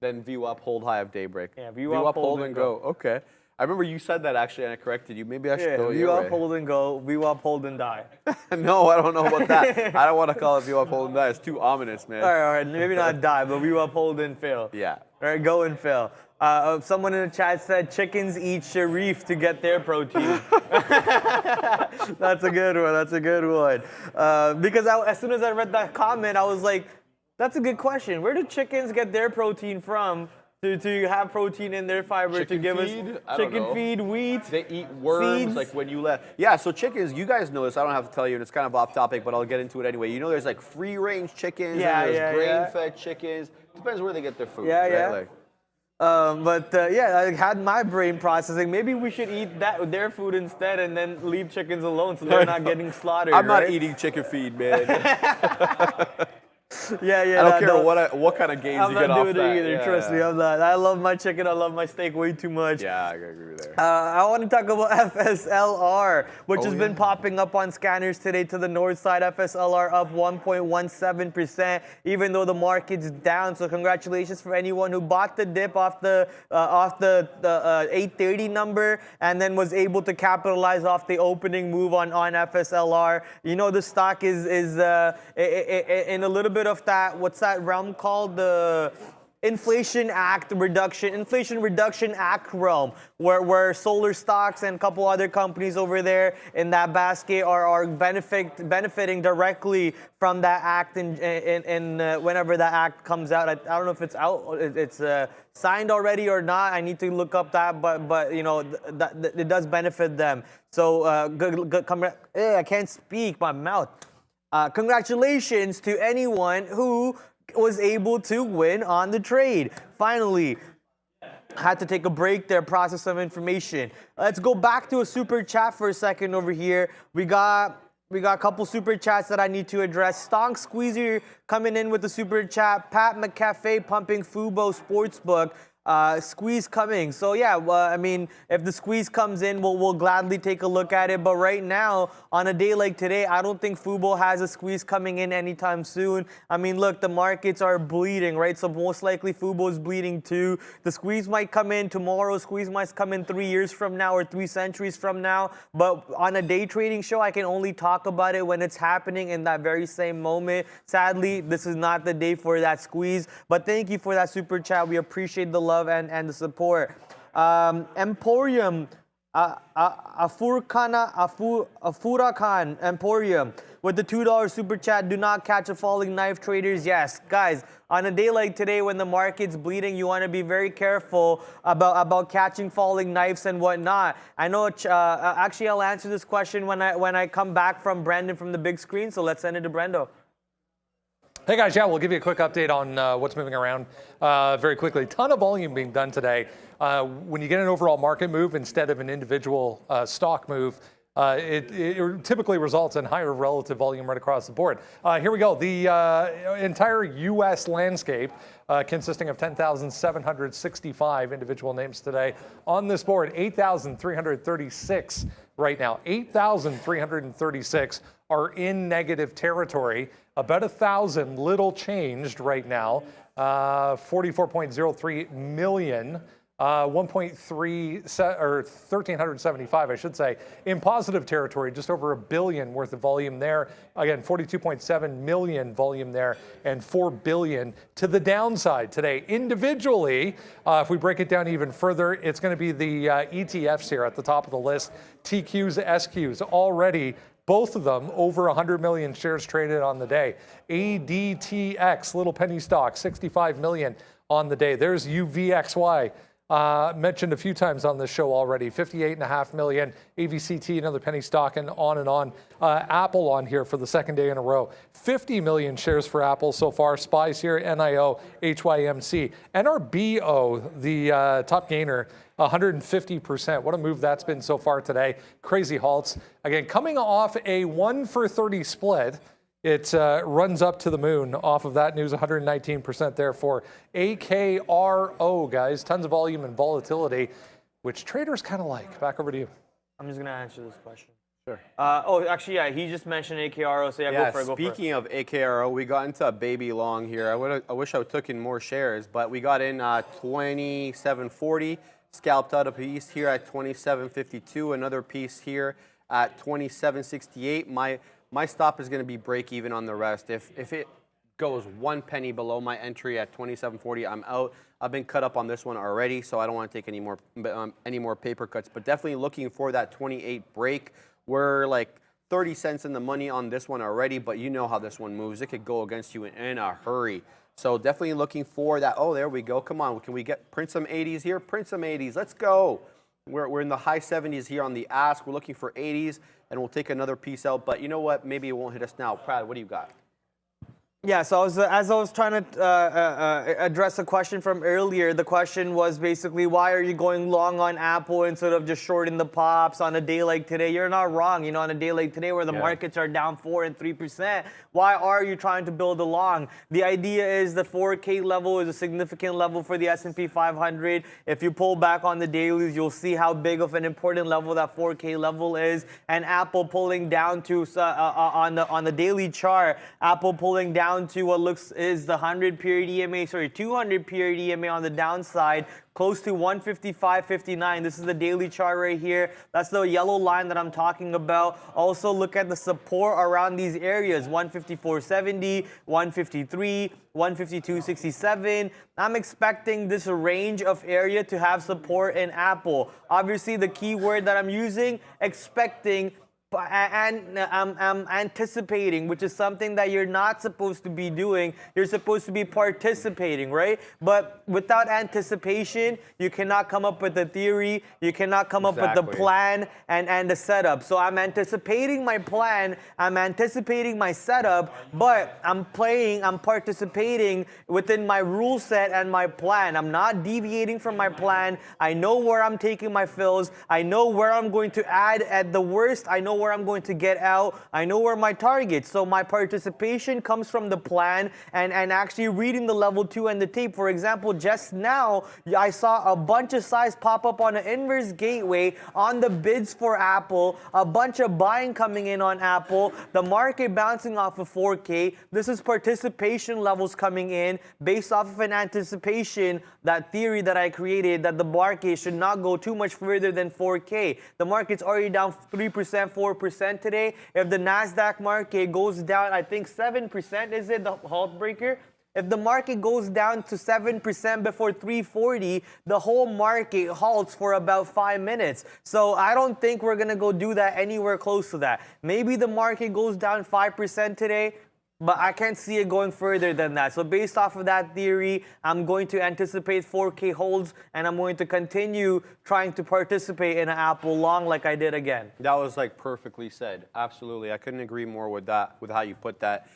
than VWAP hold high of day break. Yeah, VWAP hold and go. Okay. I remember you said that actually, and I corrected you. Maybe I should go your way. VWAP hold and go, VWAP hold and die. No, I don't know about that. I don't want to call it VWAP hold and die. It's too ominous, man. All right, maybe not die, but VWAP hold and fail. Yeah. All right, go and fail. Someone in the chat said chickens eat Sharif to get their protein. That's a good one. That's a good one. Because as soon as I read that comment, I was like, that's a good question. Where do chickens get their protein from to have protein in their fiber Chicken to give feed? us chicken feed, wheat? They eat worms, seeds. like when you let. Yeah, so chickens, you guys know this. I don't have to tell you, and it's kind of off topic, but I'll get into it anyway. You know, there's like free-range chickens, and there's grain-fed chickens. Depends where they get their food. Right? I had my brain processing. Maybe we should eat their food instead, and then leave chickens alone so they're not getting slaughtered. I'm not eating chicken feed, man. I don't care what kind of gains you get off that. I'm not doing it either. Trust me, I'm not. I love my chicken. I love my steak way too much. Yeah, I agree there. I want to talk about FSLR, which has been popping up on scanners today to the north side. FSLR up 1.17%, even though the market's down. So congratulations for anyone who bought the dip off the 830 number and then was able to capitalize off the opening move on FSLR. You know, the stock is in a little bit of that, what's that realm called? The Inflation Reduction Act realm, where solar stocks and a couple other companies over there in that basket are benefiting directly from that act and whenever that act comes out. I don't know if it's out, it's signed already or not. I need to look up that, but you know, it does benefit them. So I can't speak, my mouth. Congratulations to anyone who was able to win on the trade. Finally, had to take a break there, process some information. Let's go back to a super chat for a second over here. We got a couple super chats that I need to address. Stonk Squeezer coming in with the super chat. Pat McCafe pumping Fubo Sportsbook. Squeeze coming. So yeah, I mean, if the squeeze comes in, we'll gladly take a look at it. But right now, on a day like today, I don't think Fubo has a squeeze coming in anytime soon. I mean, look, the markets are bleeding, right? So most likely Fubo is bleeding too. The squeeze might come in tomorrow. Squeeze might come in 3 years from now or 3 centuries from now. But on a day trading show, I can only talk about it when it's happening in that very same moment. Sadly, this is not the day for that squeeze. But thank you for that super chat. We appreciate the love and the support. Emporium, Afurakan Emporium with the $2 super chat. Do not catch a falling knife, traders. Yes, guys, on a day like today when the market's bleeding, you want to be very careful about catching falling knives and whatnot. I know. Actually, I'll answer this question when I come back from Brandon from the big screen. So let's send it to Brendo. Hey guys, yeah, we'll give you a quick update on what's moving around very quickly. Ton of volume being done today. When you get an overall market move instead of an individual stock move, it typically results in higher relative volume right across the board. Here we go. The entire U.S. landscape consisting of 10,765 individual names today on this board, 8,336 right now. 8,336 are in negative territory. About 1,000 little changed right now. 44.03 million 1.3 or 1,375, I should say, in positive territory, just over $1 billion worth of volume there. Again, 42.7 million volume there, and 4 billion to the downside today. Individually, if we break it down even further, it's going to be the ETFs here at the top of the list. TQs, SQs, already both of them over 100 million shares traded on the day. ADTX, little penny stock, 65 million on the day. There's UVXY. Mentioned a few times on this show already, 58.5 million. AVCT, another penny stock, and on and on. Apple on here for the second day in a row. 50 million shares for Apple so far. SPYs here, NIO, HYMC. NRBO, the top gainer, 150%. What a move that's been so far today. Crazy halts. Again, coming off a 1-for-30 split. It runs up to the moon off of that news, 119% there for AKRO, guys. Tons of volume and volatility, which traders kind of like. Back over to you. I'm just going to answer this question. Sure. Actually, yeah, he just mentioned AKRO, so yeah, go for it. Speaking of AKRO, we got into a baby long here. I wish I took in more shares, but we got in 27.40, scalped out a piece here at 27.52, another piece here at 27.68. My stop is going to be break even on the rest. If it goes 1 penny below my entry at 27.40, I'm out. I've been cut up on this one already, so I don't want to take any more paper cuts. But definitely looking for that 28 break. We're like 30 cents in the money on this one already, but you know how this one moves. It could go against you in a hurry. So definitely looking for that. Oh, there we go. Come on. Can we print some 80s here? Print some 80s. Let's go. We're in the high 70s here on the ask. We're looking for 80s, and we'll take another piece out. But you know what? Maybe it won't hit us now. Brad, what do you got? Yeah, so as I was trying to address a question from earlier, the question was basically, why are you going long on Apple instead of just shorting the pops on a day like today? You're not wrong. You know, on a day like today where the markets are down 4 and 3%, why are you trying to build a long? The idea is the 4K level is a significant level for the S&P 500. If you pull back on the dailies, you'll see how big of an important level that 4K level is. And Apple pulling down to on the daily chart, Apple pulling down to what looks is the 200 period EMA on the downside, close to 155.59. This is the daily chart right here. That's the yellow line that I'm talking about. Also look at the support around these areas, 154.70, 153, 152.67. I'm expecting this range of area to have support in Apple. Obviously, the key word that I'm using, expecting, and I'm anticipating, which is something that you're not supposed to be doing. You're supposed to be participating, right? But without anticipation, you cannot come up with a theory. You cannot come up with the plan and the setup. So I'm anticipating my plan. I'm anticipating my setup, but I'm participating within my rule set and my plan. I'm not deviating from my plan. I know where I'm taking my fills. I know where I'm going to add at the worst. I know where I'm going to get out. I know where my targets. So my participation comes from the plan and actually reading the level 2 and the tape. For example, just now, I saw a bunch of size pop up on an inverse gateway on the bids for Apple, a bunch of buying coming in on Apple, the market bouncing off of 4K. This is participation levels coming in based off of an anticipation, that theory that I created, that the market should not go too much further than 4K. The market's already down 3%, 4% today. If the NASDAQ market goes down, I think 7%, is it the halt breaker? If the market goes down to 7% before 340, the whole market halts for about 5 minutes. So I don't think we're going to go do that anywhere close to that. Maybe the market goes down 5% today, but I can't see it going further than that. So based off of that theory, I'm going to anticipate 4K holds, and I'm going to continue trying to participate in an Apple long like I did again. That was like perfectly said. Absolutely. I couldn't agree more with that, with how you put that.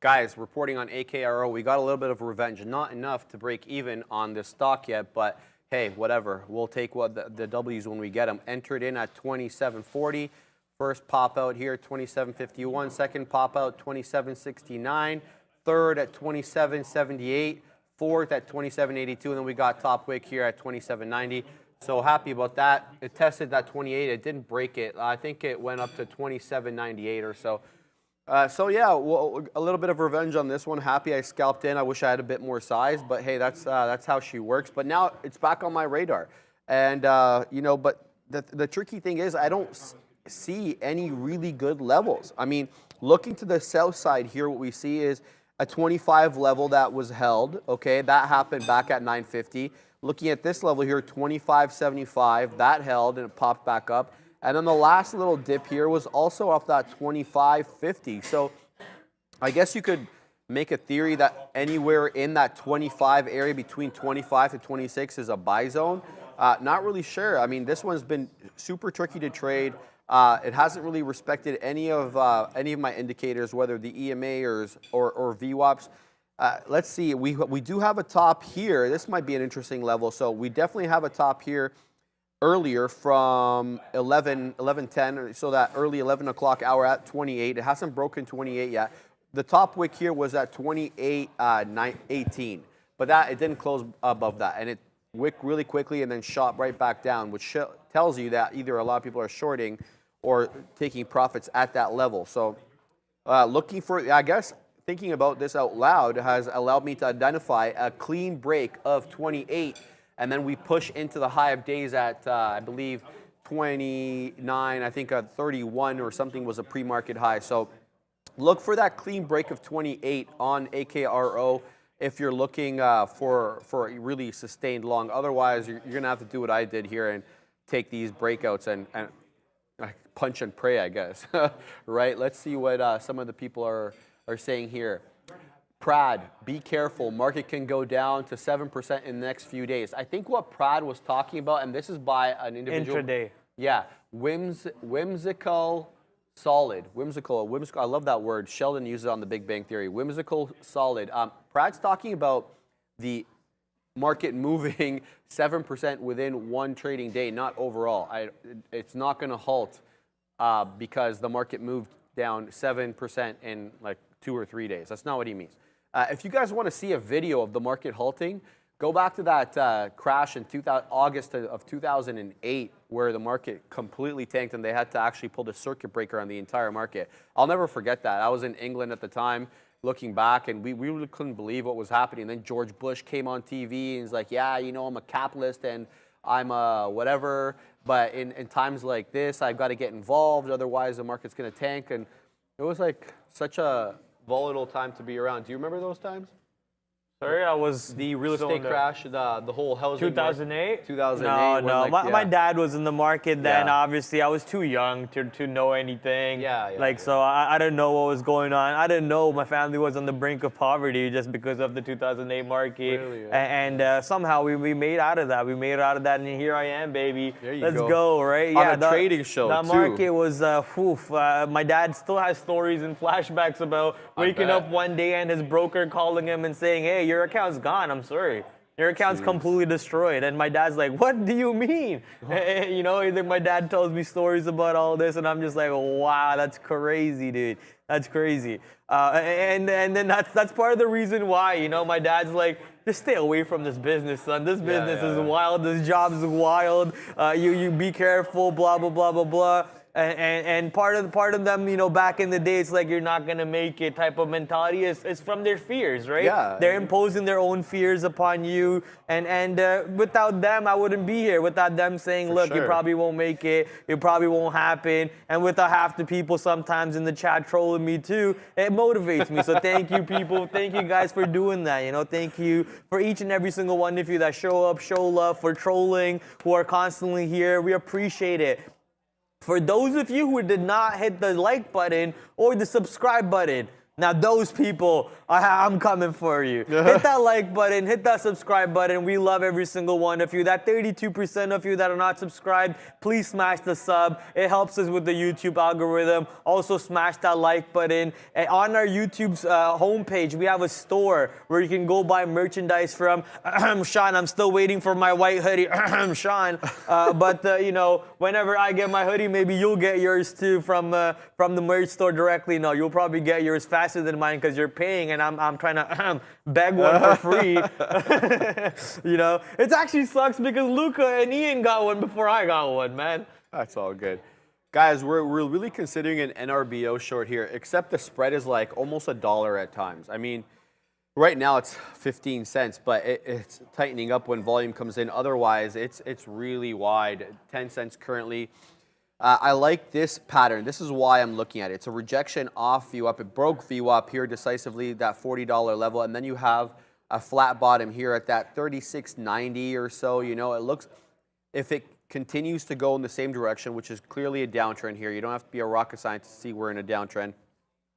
Guys, reporting on AKRO, we got a little bit of revenge. Not enough to break even on this stock yet, but hey, whatever. We'll take the W's when we get them. Entered in at 27.40. First pop out here, 27.51. Second pop out, 27.69. Third at 27.78. Fourth at 27.82. And then we got top wick here at 27.90. So happy about that. It tested that 28. It didn't break it. I think it went up to 27.98 or so. So yeah, well, a little bit of revenge on this one. Happy I scalped in. I wish I had a bit more size, but hey, that's how she works. But now it's back on my radar, and you know, but the tricky thing is I don't see any really good levels. I mean, looking to the south side here, what we see is a 25 level that was held. Okay, that happened back at 950. Looking at this level here, 25.75, that held and it popped back up. And then the last little dip here was also off that 25.50. So I guess you could make a theory that anywhere in that 25 area between 25 to 26 is a buy zone. Not really sure. I mean, this one's been super tricky to trade. It hasn't really respected any of my indicators, whether the EMA or VWAPs. Let's see. We do have a top here. This might be an interesting level. So we definitely have a top here earlier from 11:10, so that early 11 o'clock hour at 28. It hasn't broken 28 yet. The top wick here was at 28.18, but it didn't close above that, and it wicked really quickly and then shot right back down, which tells you that either a lot of people are shorting or taking profits at that level. So looking for, I guess, thinking about this out loud has allowed me to identify a clean break of 28. And then we push into the high of days at, I believe, 29, I think 31 or something was a pre-market high. So look for that clean break of 28 on AKRO if you're looking for a really sustained long. Otherwise, you're going to have to do what I did here and take these breakouts and punch and pray, I guess. Right? Let's see what some of the people are saying here. Prad, be careful. Market can go down to 7% in the next few days. I think what Prad was talking about, and this is by an individual. Intraday. Yeah, whimsical solid. Whimsical. I love that word. Sheldon uses it on the Big Bang Theory. Whimsical solid. Prad's talking about the market moving 7% within one trading day, not overall. It's not going to halt because the market moved down 7% in like 2 or 3 days. That's not what he means. If you guys want to see a video of the market halting, go back to that crash in August of 2008 where the market completely tanked and they had to actually pull the circuit breaker on the entire market. I'll never forget that. I was in England at the time looking back, and we really couldn't believe what was happening. And then George Bush came on TV and he's like, yeah, you know, I'm a capitalist and I'm a whatever, but in times like this, I've got to get involved, otherwise the market's going to tank. And it was like such a volatile time to be around. Do you remember those times? Sorry, I was the real estate crash, the whole housing 2008? 2008. No. My dad was in the market then. Yeah. Obviously, I was too young to know anything. Yeah. So I didn't know what was going on. I didn't know my family was on the brink of poverty just because of the 2008 market. Really, and somehow we made out of that. We made it out of that, and here I am, baby. There you Let's go. go, right? On a trading show, The too. market was, my dad still has stories and flashbacks about waking up one day and his broker calling him and saying, hey, your account's gone. I'm sorry. Your account's completely destroyed. And my dad's like, what do you mean? You know, my dad tells me stories about all this, and I'm just like, wow, that's crazy, dude. That's crazy. And then that's part of the reason why, you know, my dad's like, just stay away from this business, son. This business is wild. This job is wild. You be careful, blah, blah, blah, blah, blah. And part of them, you know, back in the day, it's like you're not gonna make it type of mentality is from their fears, right? Yeah. They're imposing their own fears upon you, and without them, I wouldn't be here. Without them saying, look, you probably won't make it, it probably won't happen, and without half the people sometimes in the chat trolling me too, it motivates me. So thank you, people. Thank you guys for doing that. You know, thank you for each and every single one of you that show up, show love, for trolling, who are constantly here. We appreciate it. For those of you who did not hit the like button or the subscribe button, now those people, I'm coming for you. Hit that like button, hit that subscribe button. We love every single one of you. That 32% of you that are not subscribed, please smash the sub. It helps us with the YouTube algorithm. Also smash that like button. And on our YouTube's homepage, we have a store where you can go buy merchandise from. Sean, I'm still waiting for my white hoodie. Sean. But you know, whenever I get my hoodie, maybe you'll get yours too from the merch store directly. No, you'll probably get yours faster than mine because you're paying, and I'm trying to beg one for free. You know, it actually sucks because Luca and Ian got one before I got one, man. That's all good. Guys, we're really considering an NRBO short here, except the spread is like almost $1 at times. I mean, right now it's 15 cents, but it's tightening up when volume comes in. Otherwise, it's really wide, 10 cents currently. I like this pattern. This is why I'm looking at it. It's a rejection off VWAP. It broke VWAP here decisively, that $40 level, and then you have a flat bottom here at that 36.90 or so. You know, it looks, if it continues to go in the same direction, which is clearly a downtrend here. You don't have to be a rocket scientist to see we're in a downtrend,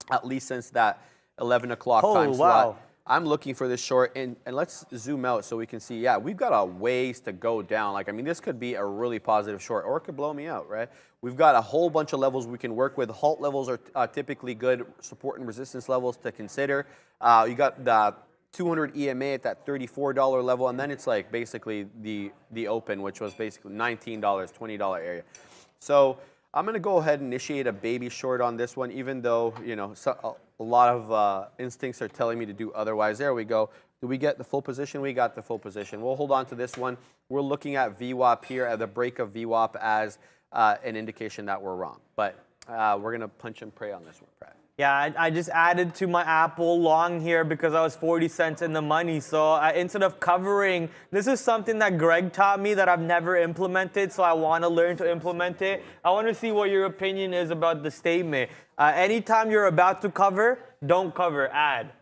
at least since that 11 o'clock time slot. I'm looking for this short, and let's zoom out so we can see, yeah, we've got a ways to go down. Like, I mean, this could be a really positive short, or it could blow me out, right? We've got a whole bunch of levels we can work with. Halt levels are typically good support and resistance levels to consider. You got the 200 EMA at that $34 level, and then it's like basically the open, which was basically $19, $20 area. So I'm going to go ahead and initiate a baby short on this one, even though, you know, a lot of instincts are telling me to do otherwise. There we go. Do we get the full position? We got the full position. We'll hold on to this one. We're looking at VWAP here, at the break of VWAP as an indication that we're wrong. But we're going to punch and pray on this one, Brad. Yeah, I just added to my Apple long here because I was 40 cents in the money. So instead of covering, this is something that Greg taught me that I've never implemented, so I want to learn to implement it. I want to see what your opinion is about the statement. Anytime you're about to cover, don't cover, add.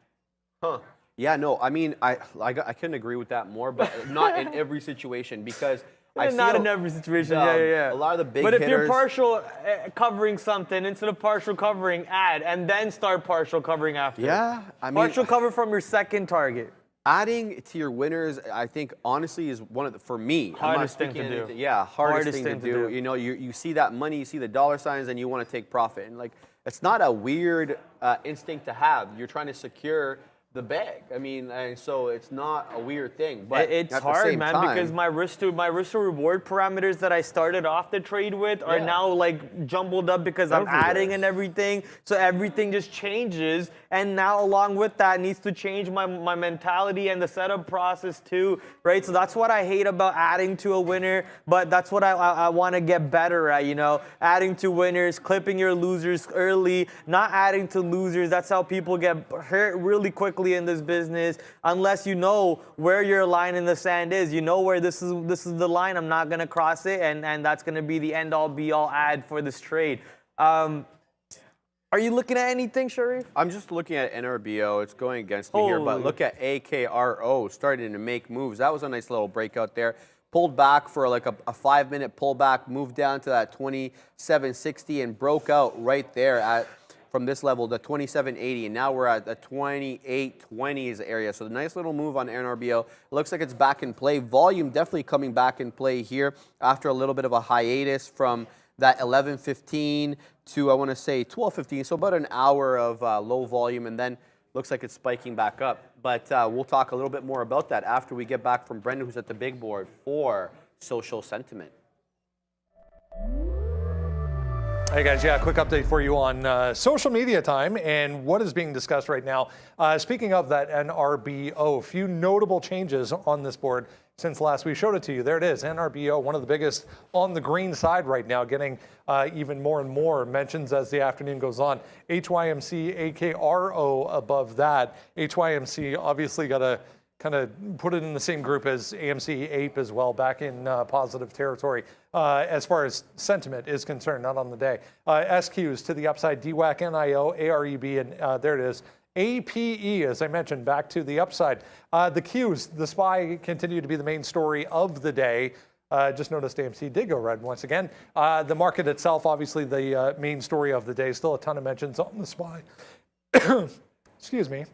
Huh. Yeah, no, I mean, I couldn't agree with that more, but not in every situation, because not in every situation, yeah. A lot of the big But hitters, if you're partial covering something, instead of partial covering, add, and then start partial covering after. Yeah, I mean, partial cover from your second target. Adding to your winners, I think, honestly, is one of the, for me, hardest thing to do. Yeah, hardest thing to do. You know, you see that money, you see the dollar signs, and you want to take profit. And like, it's not a weird instinct to have. You're trying to secure the bag. I mean, and so it's not a weird thing. But it's at hard, the same man, time, because my risk to reward parameters that I started off the trade with are now like jumbled up because I'm adding and everything. So everything just changes, and now along with that needs to change my mentality and the setup process too, right? So that's what I hate about adding to a winner, but that's what I want to get better at, you know, adding to winners, clipping your losers early, not adding to losers. That's how people get hurt really quickly in this business, unless you know where your line in the sand is. You know where this is the line, I'm not gonna cross it, and that's gonna be the end all be all add for this trade. Are you looking at anything, Sharif? I'm just looking at NRBO. It's going against me here, but look at AKRO starting to make moves. That was a nice little breakout there. Pulled back for like a 5-minute pullback, moved down to that 27.60 and broke out right there at from this level, the 27.80, and now we're at the 28.20s area. So the nice little move on NRBO. It looks like it's back in play. Volume definitely coming back in play here after a little bit of a hiatus from that 11.15 to, I want to say, 12.15. So about an hour of low volume, and then looks like it's spiking back up. But we'll talk a little bit more about that after we get back from Brendan, who's at the big board for social sentiment. Hey guys, yeah, quick update for you on social media time and what is being discussed right now. Speaking of that NRBO, a few notable changes on this board since last we showed it to you. There it is, NRBO, one of the biggest on the green side right now, getting even more and more mentions as the afternoon goes on. HYMC, AKRO above that. HYMC obviously got to kind of put it in the same group as AMC APE as well, back in positive territory as far as sentiment is concerned, not on the day. SQs to the upside, DWAC, NIO, AREB, and there it is. APE, as I mentioned, back to the upside. The Qs, the SPY continued to be the main story of the day. Just noticed AMC did go red once again. The market itself, obviously the main story of the day. Still a ton of mentions on the SPY. Excuse me.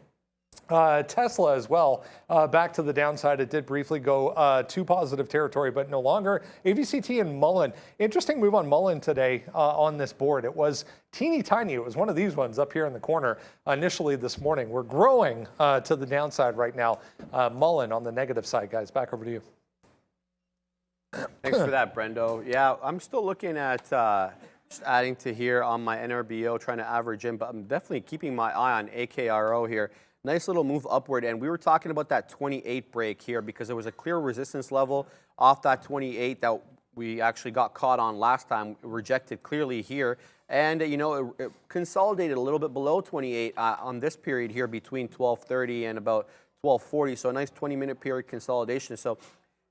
Tesla as well, back to the downside. It did briefly go to positive territory, but no longer. AVCT and Mullen. Interesting move on Mullen today on this board. It was teeny tiny. It was one of these ones up here in the corner initially this morning. We're growing to the downside right now. Mullen on the negative side, guys. Back over to you. Thanks for that, Brendo. Yeah, I'm still looking at just adding to here on my NRBO, trying to average in, but I'm definitely keeping my eye on AKRO here. Nice little move upward, and we were talking about that 28 break here because there was a clear resistance level off that 28 that we actually got caught on last time, rejected clearly here. And, you know, it consolidated a little bit below 28 on this period here between 1230 and about 1240. So a nice 20-minute period consolidation. So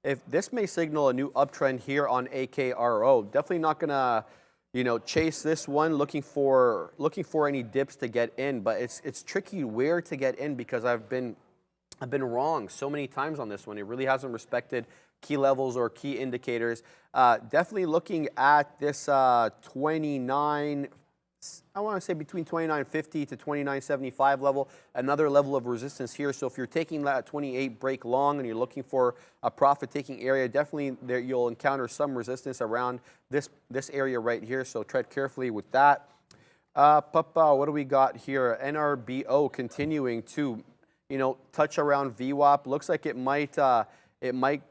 if this may signal a new uptrend here on AKRO, definitely not going to, you know, chase this one, looking for any dips to get in. But it's tricky where to get in because I've been wrong so many times on this one. It really hasn't respected key levels or key indicators. Definitely looking at this 29, I want to say between 29.50 to 29.75 level, another level of resistance here. So if you're taking that 28 break long and you're looking for a profit-taking area, definitely there you'll encounter some resistance around this area right here. So tread carefully with that. What do we got here? NRBO continuing to, you know, touch around VWAP. Looks like it might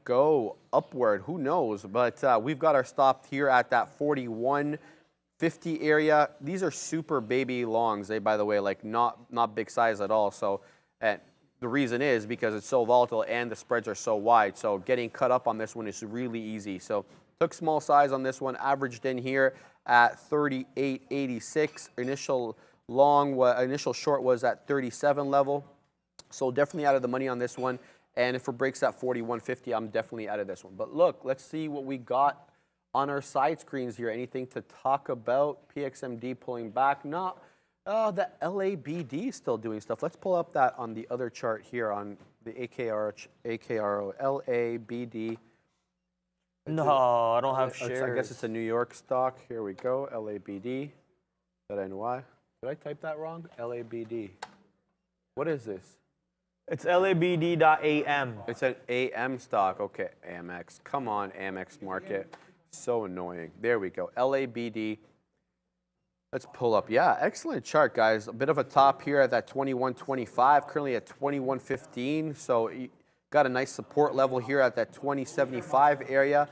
go upward. Who knows? But we've got our stop here at that 41.50 area. These are super baby longs. They, by the way, like not big size at all. So the reason is because it's so volatile and the spreads are so wide. So getting cut up on this one is really easy. So took small size on this one. Averaged in here at 38.86. Initial short was at 37 level. So definitely out of the money on this one. And if it breaks that 41.50, I'm definitely out of this one. But look, let's see what we got on our side screens here. Anything to talk about? PXMD pulling back. Not the LABD is still doing stuff. Let's pull up that on the other chart here on the AKRO LABD. No, I don't have shares. I guess it's a New York stock. Here we go. LABD. NY. Did I type that wrong? LABD. What is this? It's LABD.AM. It's an AM stock. Okay, Amex. Come on, Amex market. So annoying. There we go. LABD. Let's pull up. Yeah, excellent chart, guys. A bit of a top here at that 21.25. Currently at 21.15. So you got a nice support level here at that 20.75 area.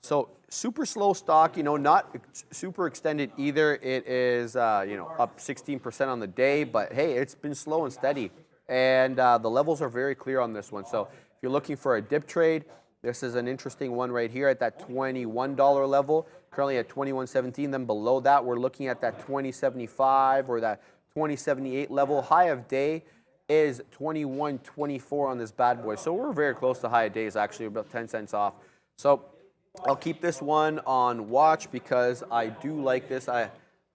So super slow stock, you know, not super extended either. It is, you know, up 16% on the day. But, hey, it's been slow and steady. And the levels are very clear on this one. So if you're looking for a dip trade, this is an interesting one right here at that $21 level, currently at 21.17. Then below that, we're looking at that 20.75 or that 20.78 level. High of day is 21.24 on this bad boy. So we're very close to high of days, actually, about 10 cents off. So I'll keep this one on watch because I do like this. I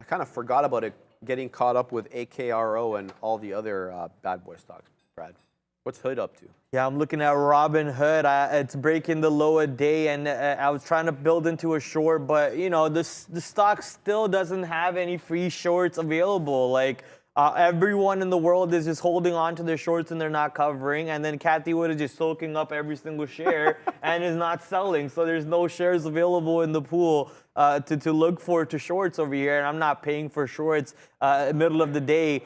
kind of forgot about it, getting caught up with AKRO and all the other bad boy stocks. Brad, what's Hood up to? Yeah, I'm looking at Robin Hood. It's breaking the low a day, and I was trying to build into a short, but you know, the stock still doesn't have any free shorts available. Like everyone in the world is just holding on to their shorts and they're not covering, and then Kathy Wood is just soaking up every single share and is not selling. So there's no shares available in the pool to look for to shorts over here, and I'm not paying for shorts middle of the day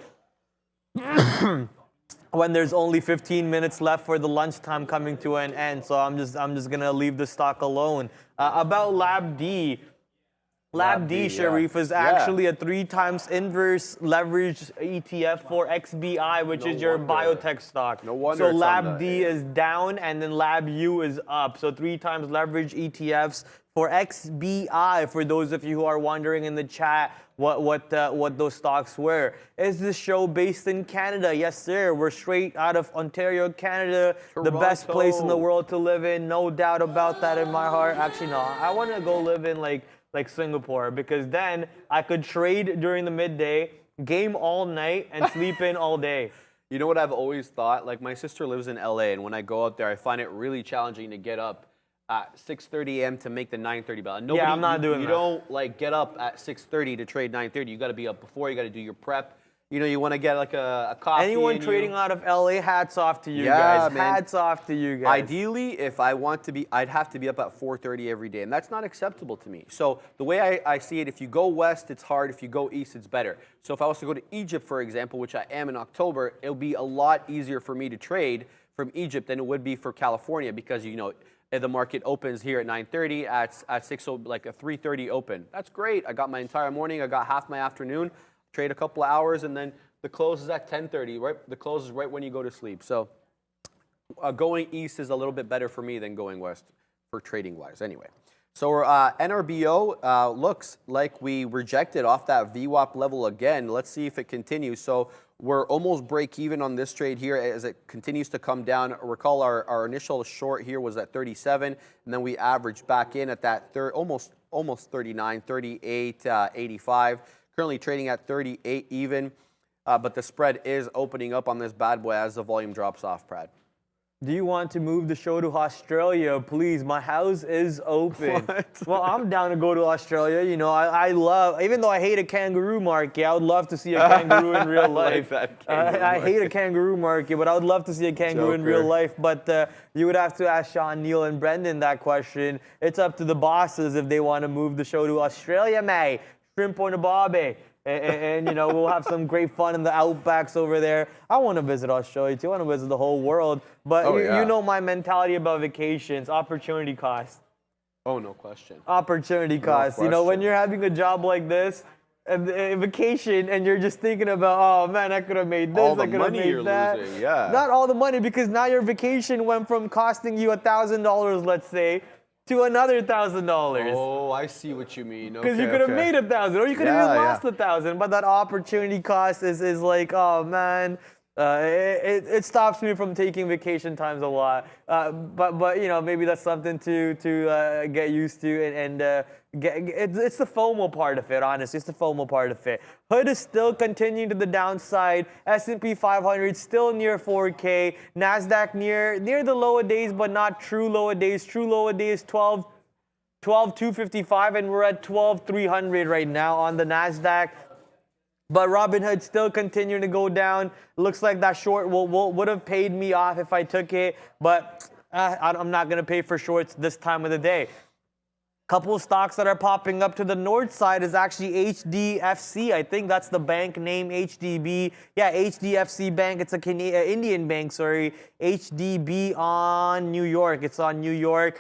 when there's only 15 minutes left for the lunchtime coming to an end. So I'm just gonna leave the stock alone. About LabD. LabD, Sharif, is actually a 3 times inverse leverage ETF for XBI, which is your biotech stock. No wonder. So LabD is down and then LabU is up. So 3 times leverage ETFs for XBI, for those of you who are wondering in the chat what those stocks were. Is this show based in Canada? Yes, sir. We're straight out of Ontario, Canada. Toronto. The best place in the world to live in. No doubt about that in my heart. Actually, no. I want to go live in like Singapore, because then I could trade during the midday, game all night, and sleep in all day. You know what I've always thought? Like, my sister lives in LA, and when I go out there, I find it really challenging to get up at 6:30 a.m. to make the 9:30 bell. Nobody, yeah, I'm not doing that. You don't like get up at 6:30 to trade 9:30. You got to be up before. You got to do your prep. You know, you want to get like a coffee. Anyone trading out of LA, hats off to you guys. Man. Hats off to you guys. Ideally, if I want to be, I'd have to be up at 4:30 every day, and that's not acceptable to me. So the way I see it, if you go west, it's hard. If you go east, it's better. So if I was to go to Egypt, for example, which I am in October, it'll be a lot easier for me to trade from Egypt than it would be for California, because, you know, the market opens here at 9:30, at 6, so like a 3:30 open. That's great. I got my entire morning. I got half my afternoon. Trade a couple of hours, and then the close is at 10:30. Right, the close is right when you go to sleep. So going east is a little bit better for me than going west for trading wise. Anyway, So NRBO looks like we rejected off that VWAP level again. Let's see if it continues. So we're almost break even on this trade here as it continues to come down. Recall our initial short here was at 37, and then we averaged back in at that almost 39, 38, 85. Currently trading at 38 even, but the spread is opening up on this bad boy as the volume drops off, Brad. Do you want to move the show to Australia? Please, my house is open. What? Well, I'm down to go to Australia. You know, I love, even though I hate a kangaroo market, I would love to see a kangaroo in real life. like that kangaroo I hate a kangaroo market, but I would love to see a kangaroo in real life. But you would have to ask Sean, Neil, and Brendan that question. It's up to the bosses if they want to move the show to Australia, mate. Shrimp on the barbie. And you know, we'll have some great fun in the outbacks over there. I want to visit Australia too. I want to visit the whole world. But you know my mentality about vacations, opportunity cost. Oh, no question. Opportunity cost. You know, when you're having a job like this, a vacation, and you're just thinking about, oh man, I could have made this, I could have made that. Losing, yeah. Not all the money, because now your vacation went from costing you $1,000, let's say, to another $1,000. Oh, I see what you mean. Because you could have made $1,000, or you could have even lost $1,000. But that opportunity cost is like, oh man, it stops me from taking vacation times a lot. But you know, maybe that's something to get used to and it's the FOMO part of it, honestly. It's the FOMO part of it. Hood is still continuing to the downside. S&P 500 still near 4K. NASDAQ near the lower days, but not true lower days. True lower days 12,255, and we're at 12,300 right now on the NASDAQ. But Robinhood still continuing to go down. Looks like that short would have paid me off if I took it, but I'm not going to pay for shorts this time of the day. Couple of stocks that are popping up to the north side is actually HDFC. I think that's the bank name, HDB. Yeah, HDFC Bank. It's a Indian bank, sorry. HDB on New York. It's on New York.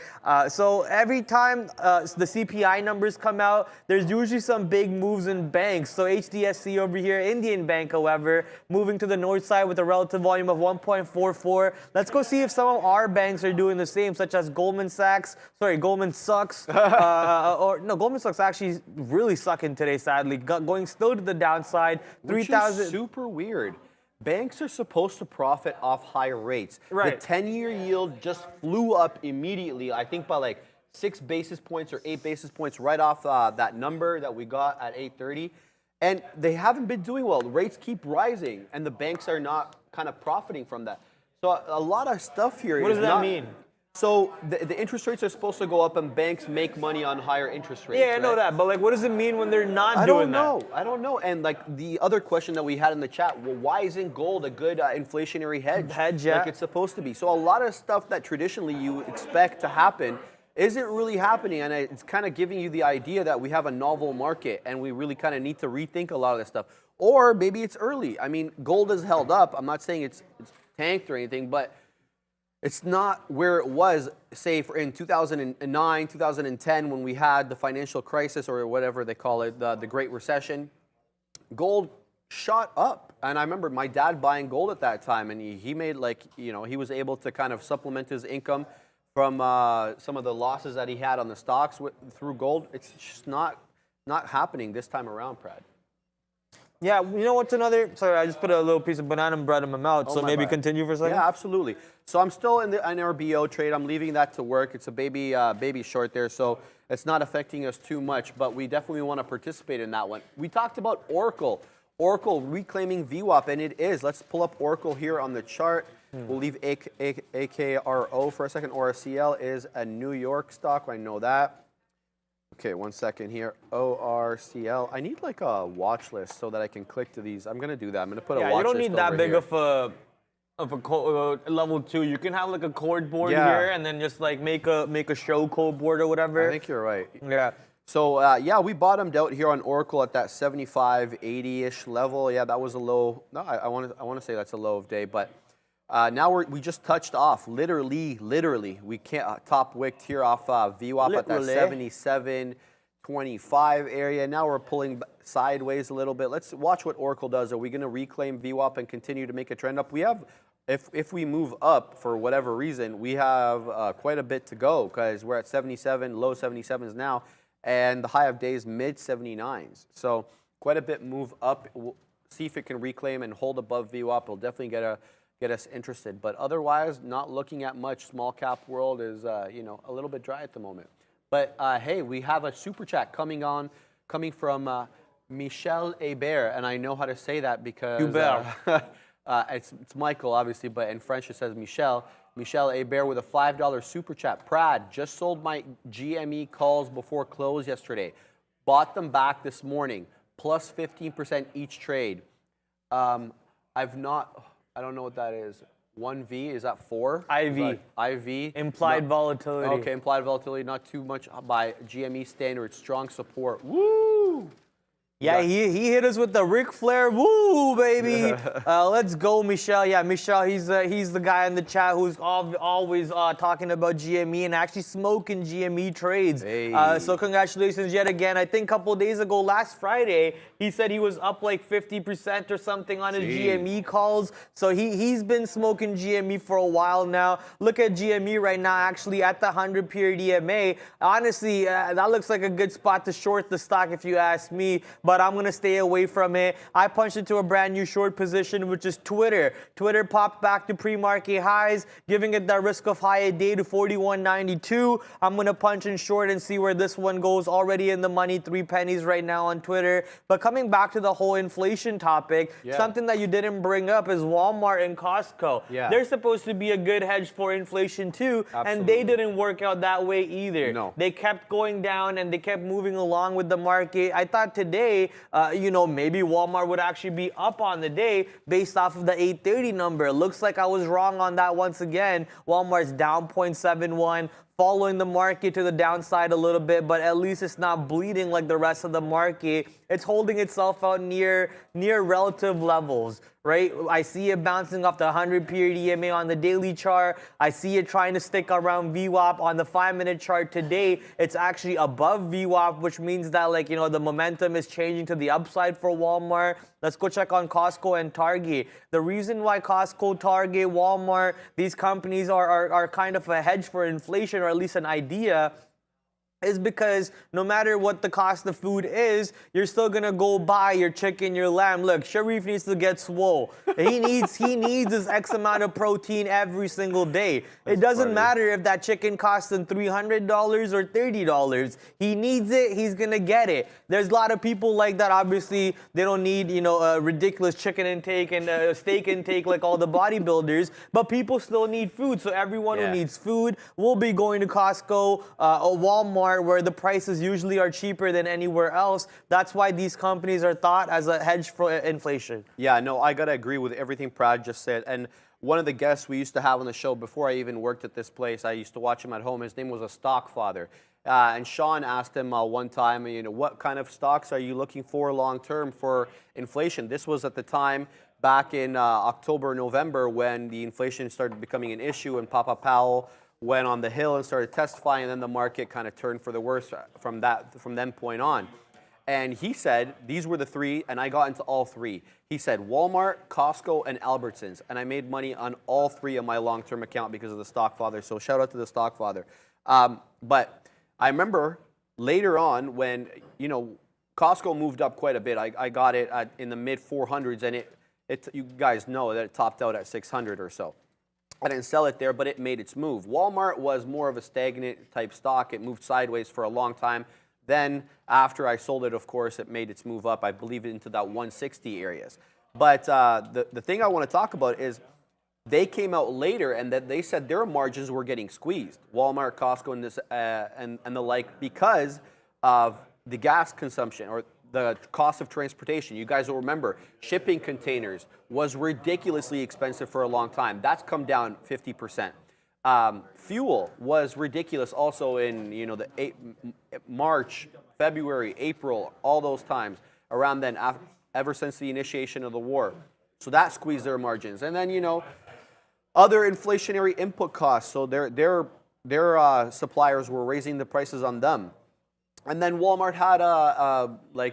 So every time the CPI numbers come out, there's usually some big moves in banks. So HDFC over here, Indian bank, however, moving to the north side with a relative volume of 1.44. Let's go see if some of our banks are doing the same, such as Goldman Sachs. Sorry, Goldman Sachs. Goldman Sachs actually really sucking today, sadly. Going still to the downside. 3,000. Super weird. Banks are supposed to profit off higher rates. Right. The 10-year yield just flew up immediately, I think by like 6 basis points or 8 basis points right off that number that we got at 8:30. And they haven't been doing well. The rates keep rising, and the banks are not kind of profiting from that. So a lot of stuff here. What does that mean? So the interest rates are supposed to go up, and banks make money on higher interest rates. Yeah, I know that, but like, what does it mean when they're not doing that? I don't know. And like the other question that we had in the chat, well, why isn't gold a good inflationary hedge? Yeah. Like it's supposed to be. So a lot of stuff that traditionally you expect to happen isn't really happening, and it's kind of giving you the idea that we have a novel market, and we really kind of need to rethink a lot of this stuff. Or maybe it's early. I mean, gold has held up. I'm not saying it's tanked or anything, but it's not where it was, say, in 2009, 2010, when we had the financial crisis, or whatever they call it, the Great Recession. Gold shot up. And I remember my dad buying gold at that time, and he made he was able to kind of supplement his income from some of the losses that he had on the stocks through gold. It's just not happening this time around, Brad. Yeah, you know what's another? Sorry, I just put a little piece of banana bread in my mouth, so maybe continue for a second? Yeah, absolutely. So I'm still in the NRBO trade. I'm leaving that to work. It's a baby short there, so it's not affecting us too much, but we definitely want to participate in that one. We talked about Oracle. Oracle reclaiming VWAP, and it is. Let's pull up Oracle here on the chart. We'll leave AKRO for a second. ORCL is a New York stock. I know that. Okay, 1 second here. ORCL. I need like a watch list so that I can click to these. I'm going to do that. I'm going to put a watch list. Yeah, you don't need that big here. of a level 2. You can have like a chord board here, and then just like make a show code board or whatever. I think you're right. Yeah. So we bottomed out here on Oracle at that 75, 80-ish level. Yeah, that was a low. No, I want to say that's a low of day, but now we just touched off. Literally, we can't top wicked here off VWAP at that 77.20 25 area. Now we're pulling sideways a little bit. Let's watch what Oracle does. Are we going to reclaim VWAP and continue to make a trend up? We have, if we move up for whatever reason, we have quite a bit to go because we're at 77, low 77s now, and the high of days mid 79s. So quite a bit move up. We'll see if it can reclaim and hold above VWAP. It'll definitely get us interested. But otherwise, not looking at much. Small cap world is you know, a little bit dry at the moment. But hey, we have a super chat coming from Michel Hébert, and I know how to say that because it's Michael, obviously, but in French it says Michel. Michel Hébert with a $5 super chat. Prad, just sold my GME calls before close yesterday. Bought them back this morning, plus 15% each trade. I don't know what that is. 1V, is that 4? IV. IV. Implied volatility. Okay, implied volatility, not too much by GME standards. Strong support. Woo! Yeah, he hit us with the Ric Flair, woo, baby. Let's go, Michelle. Yeah, Michelle, he's the guy in the chat who's always talking about GME and actually smoking GME trades. Hey. So congratulations yet again. I think a couple of days ago, last Friday, he said he was up like 50% or something on his GME calls. So he's been smoking GME for a while now. Look at GME right now, actually at the 100 period EMA. Honestly, that looks like a good spot to short the stock if you ask me. But I'm going to stay away from it. I punched into a brand new short position, which is Twitter. Twitter popped back to pre-market highs, giving it that risk of high a day to 41.92. I'm going to punch in short and see where this one goes. Already in the money, 3 pennies right now on Twitter. But coming back to the whole inflation topic, something that you didn't bring up is Walmart and Costco. Yeah. They're supposed to be a good hedge for inflation too, and they didn't work out that way either. No. They kept going down and they kept moving along with the market. I thought today, you know, maybe Walmart would actually be up on the day based off of the 830 number. Looks like I was wrong on that once again. Walmart's down 0.71. Following the market to the downside a little bit, but at least it's not bleeding like the rest of the market. It's holding itself out near relative levels, right? I see it bouncing off the 100 period EMA on the daily chart. I see it trying to stick around VWAP on the 5-minute chart today. It's actually above VWAP, which means that, like, you know, the momentum is changing to the upside for Walmart. Let's go check on Costco and Target. The reason why Costco, Target, Walmart, these companies are kind of a hedge for inflation, or at least an idea, is because no matter what the cost of food is, you're still gonna go buy your chicken, your lamb. Look, Sharif needs to get swole. He needs his X amount of protein every single day. It doesn't matter if that chicken costs him $300 or $30. He needs it, he's gonna get it. There's a lot of people like that. Obviously, they don't need, you know, a ridiculous chicken intake and a steak intake like all the bodybuilders, but people still need food. So everyone who needs food will be going to Costco, Walmart, where the prices usually are cheaper than anywhere else. That's why these companies are thought as a hedge for inflation. Yeah, no, I gotta agree with everything Prad just said. And one of the guests we used to have on the show before I even worked at this place, I used to watch him at home. His name was a stock father. And Sean asked him one time, you know, what kind of stocks are you looking for long term for inflation? This was at the time back in October, November, when the inflation started becoming an issue and Papa Powell went on the Hill and started testifying, and then the market kind of turned for the worse from that point on. And he said, these were the 3, and I got into all 3. He said Walmart, Costco, and Albertsons, and I made money on all 3 of my long-term account because of the stock father, so shout out to the stock father. But I remember later on when, you know, Costco moved up quite a bit. I got it in the mid-400s, and you guys know that it topped out at 600 or so. I didn't sell it there, but it made its move. Walmart was more of a stagnant type stock. It moved sideways for a long time. Then after I sold it, of course, it made its move up, I believe, into that 160 areas. But the thing I want to talk about is they came out later and that they said their margins were getting squeezed. Walmart, Costco, and, and the like, because of the gas consumption or the cost of transportation. You guys will remember shipping containers was ridiculously expensive for a long time. That's come down 50%. Fuel was ridiculous also in, you know, the March, February, April, all those times around then, ever since the initiation of the war. So that squeezed their margins. And then, you know, other inflationary input costs. So their suppliers were raising the prices on them. And then Walmart had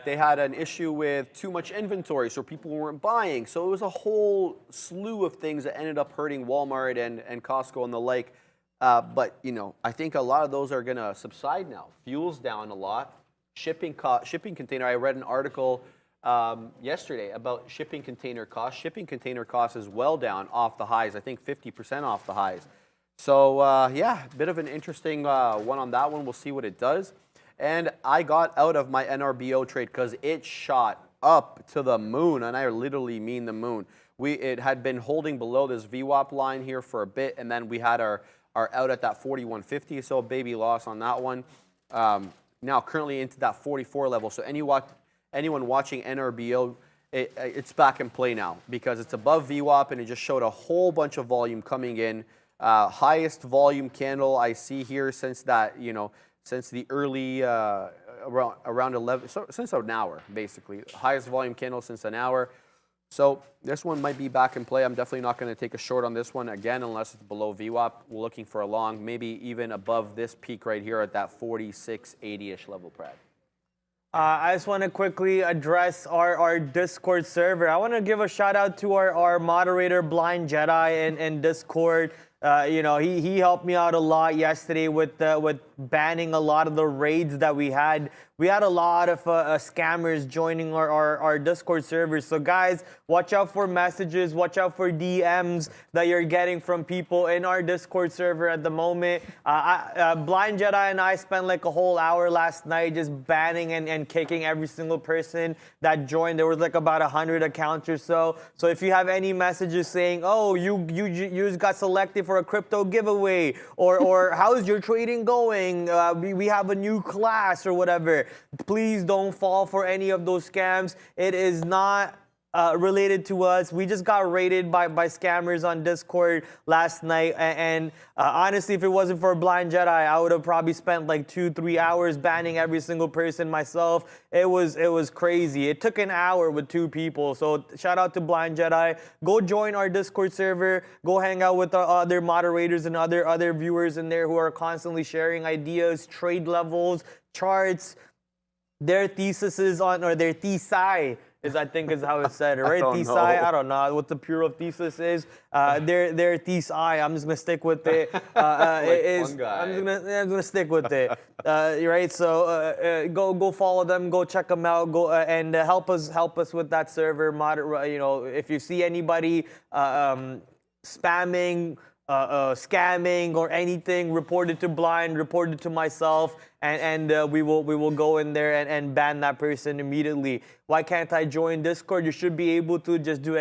they had an issue with too much inventory, so people weren't buying. So it was a whole slew of things that ended up hurting Walmart and Costco and the like. But I think a lot of those are going to subside now. Fuel's down a lot. Shipping container. I read an article yesterday about shipping container costs. Shipping container costs is well down off the highs. I think 50% off the highs. So yeah, a bit of an interesting one on that one. We'll see what it does. And I got out of my NRBO trade because it shot up to the moon, and I literally mean the moon. It had been holding below this VWAP line here for a bit, and then we had our out at that 41.50, so a baby loss on that one. Now currently into that 44 level. So anyone watching NRBO, it's back in play now because it's above VWAP, and it just showed a whole bunch of volume coming in. Highest volume candle I see here since that, since the early, around 11, so since an hour, basically. Highest volume candle since an hour. So this one might be back in play. I'm definitely not going to take a short on this one again unless it's below VWAP. We're looking for a long, maybe even above this peak right here at that 46.80-ish level, Brad. I just want to quickly address our Discord server. I want to give a shout out to our moderator, Blind Jedi, in Discord. He helped me out a lot yesterday with banning a lot of the raids that we had. We had a lot of scammers joining our Discord servers. So guys, watch out for messages, watch out for DMs that you're getting from people in our Discord server at the moment. Blind Jedi and I spent like a whole hour last night just banning and kicking every single person that joined. There was like about 100 accounts or so. So if you have any messages saying, oh, you just got selected for a crypto giveaway, or how's your trading going? We have a new class or whatever. Please don't fall for any of those scams. It is not related to us. We just got raided by scammers on Discord last night, and honestly, if it wasn't for Blind Jedi, I would have probably spent like 2-3 hours banning every single person myself. It was crazy. It took an hour with 2 people. So shout out to Blind Jedi. Go join our Discord server. Go hang out with our other moderators and other viewers in there who are constantly sharing ideas, trade levels, charts, their theses on, or their thesis, I think is how it's said, right? Thesis, I don't know what the plural of thesis is. Their thesis, I'm just gonna stick with it. I'm gonna stick with it. Right? So go follow them, go check them out, go and help us with that server. If you see anybody spamming, scamming or anything, report it to Blind, report it to myself, and we will go in there and ban that person immediately. Why can't I join Discord? You should be able to. Just do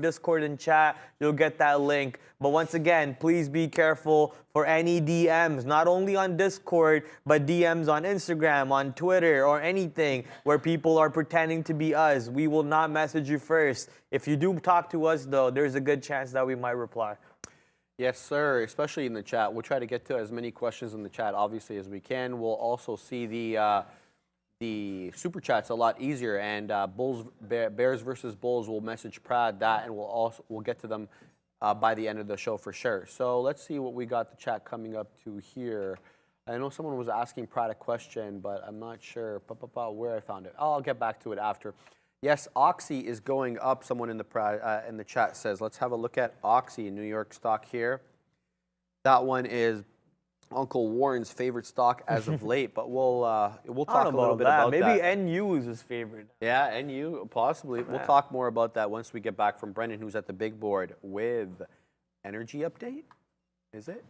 !Discord in chat. You'll get that link. But once again, please be careful for any DMs, not only on Discord, but DMs on Instagram, on Twitter, or anything where people are pretending to be us. We will not message you first. If you do talk to us, though, there's a good chance that we might reply. Yes, sir, especially in the chat. We'll try to get to as many questions in the chat, obviously, as we can. We'll also see the super chats a lot easier, and Bears versus Bulls, we'll message Prad that, and we'll get to them by the end of the show for sure. So let's see what we got the chat coming up to here. I know someone was asking Prad a question, but I'm not sure where I found it. I'll get back to it after. Yes, Oxy is going up, someone in the chat says. Let's have a look at Oxy, New York stock here. That one is Uncle Warren's favorite stock as of late, but we'll talk a little bit about that. Maybe NU is his favorite. Yeah, NU, possibly. We'll talk more about that once we get back from Brendan, who's at the big board with Energy Update, is it?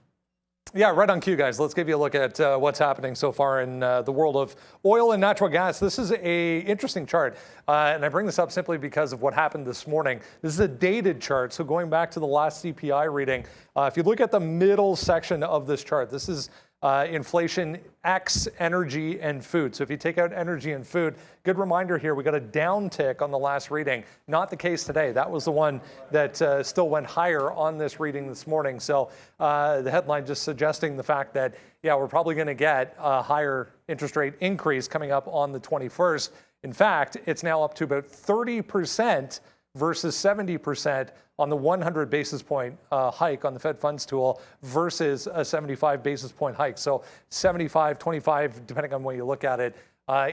Yeah, right on cue, guys. Let's give you a look at what's happening so far in the world of oil and natural gas. This is a interesting chart, and I bring this up simply because of what happened this morning. This is a dated chart, so going back to the last CPI reading, if you look at the middle section of this chart, this is inflation X energy and food. So if you take out energy and food, good reminder here, we got a downtick on the last reading. Not the case today. That was the one that still went higher on this reading this morning. So the headline just suggesting the fact that, yeah, we're probably going to get a higher interest rate increase coming up on the 21st. In fact, it's now up to about 30% versus 70% on the 100 basis point hike on the Fed funds tool versus a 75 basis point hike. So 75, 25, depending on when you look at it,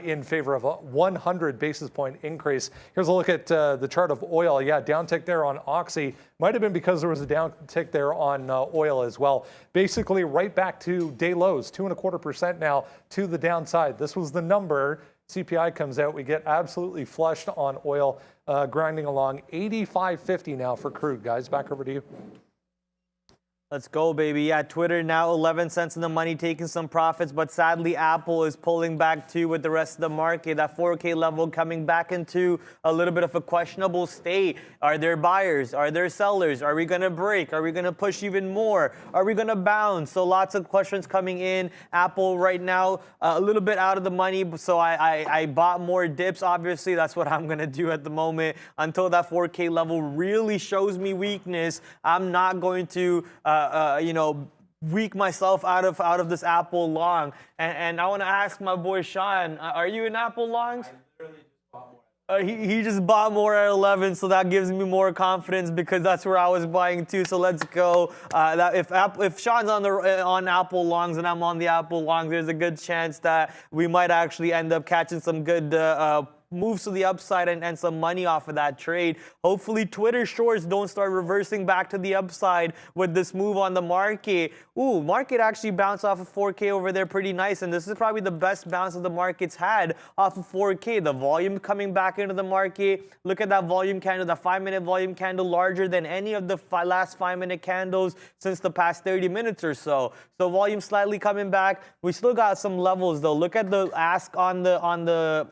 in favor of a 100 basis point increase. Here's a look at the chart of oil. Yeah, downtick there on Oxy. Might have been because there was a downtick there on oil as well. Basically right back to day lows, 2.25% now to the downside. This was the number. CPI comes out, we get absolutely flushed on oil, grinding along 85.50 now for crude. Guys, back over to you. Let's go, baby. Yeah, Twitter now 11 cents in the money, taking some profits, but sadly Apple is pulling back too with the rest of the market. That 4K level coming back into a little bit of a questionable state. Are there buyers? Are there sellers? Are we going to break? Are we going to push even more? Are we going to bounce? So lots of questions coming in. Apple right now a little bit out of the money, so I bought more dips. Obviously, that's what I'm going to do at the moment until that 4K level really shows me weakness. I'm not going to weak myself out of this Apple long. And I want to ask my boy Sean, are you in Apple longs? He just bought more at 11, so that gives me more confidence because that's where I was buying too. So let's go. If Sean's on Apple longs and I'm on the Apple longs, there's a good chance that we might actually end up catching some good moves to the upside and some money off of that trade. Hopefully Twitter shorts don't start reversing back to the upside with this move on the market. Ooh, market actually bounced off of 4K over there pretty nice, and this is probably the best bounce that the market's had off of 4K. The volume coming back into the market. Look at that volume candle, the 5-minute volume candle, larger than any of the last 5-minute candles since the past 30 minutes or so. So volume slightly coming back. We still got some levels though. Look at the ask on the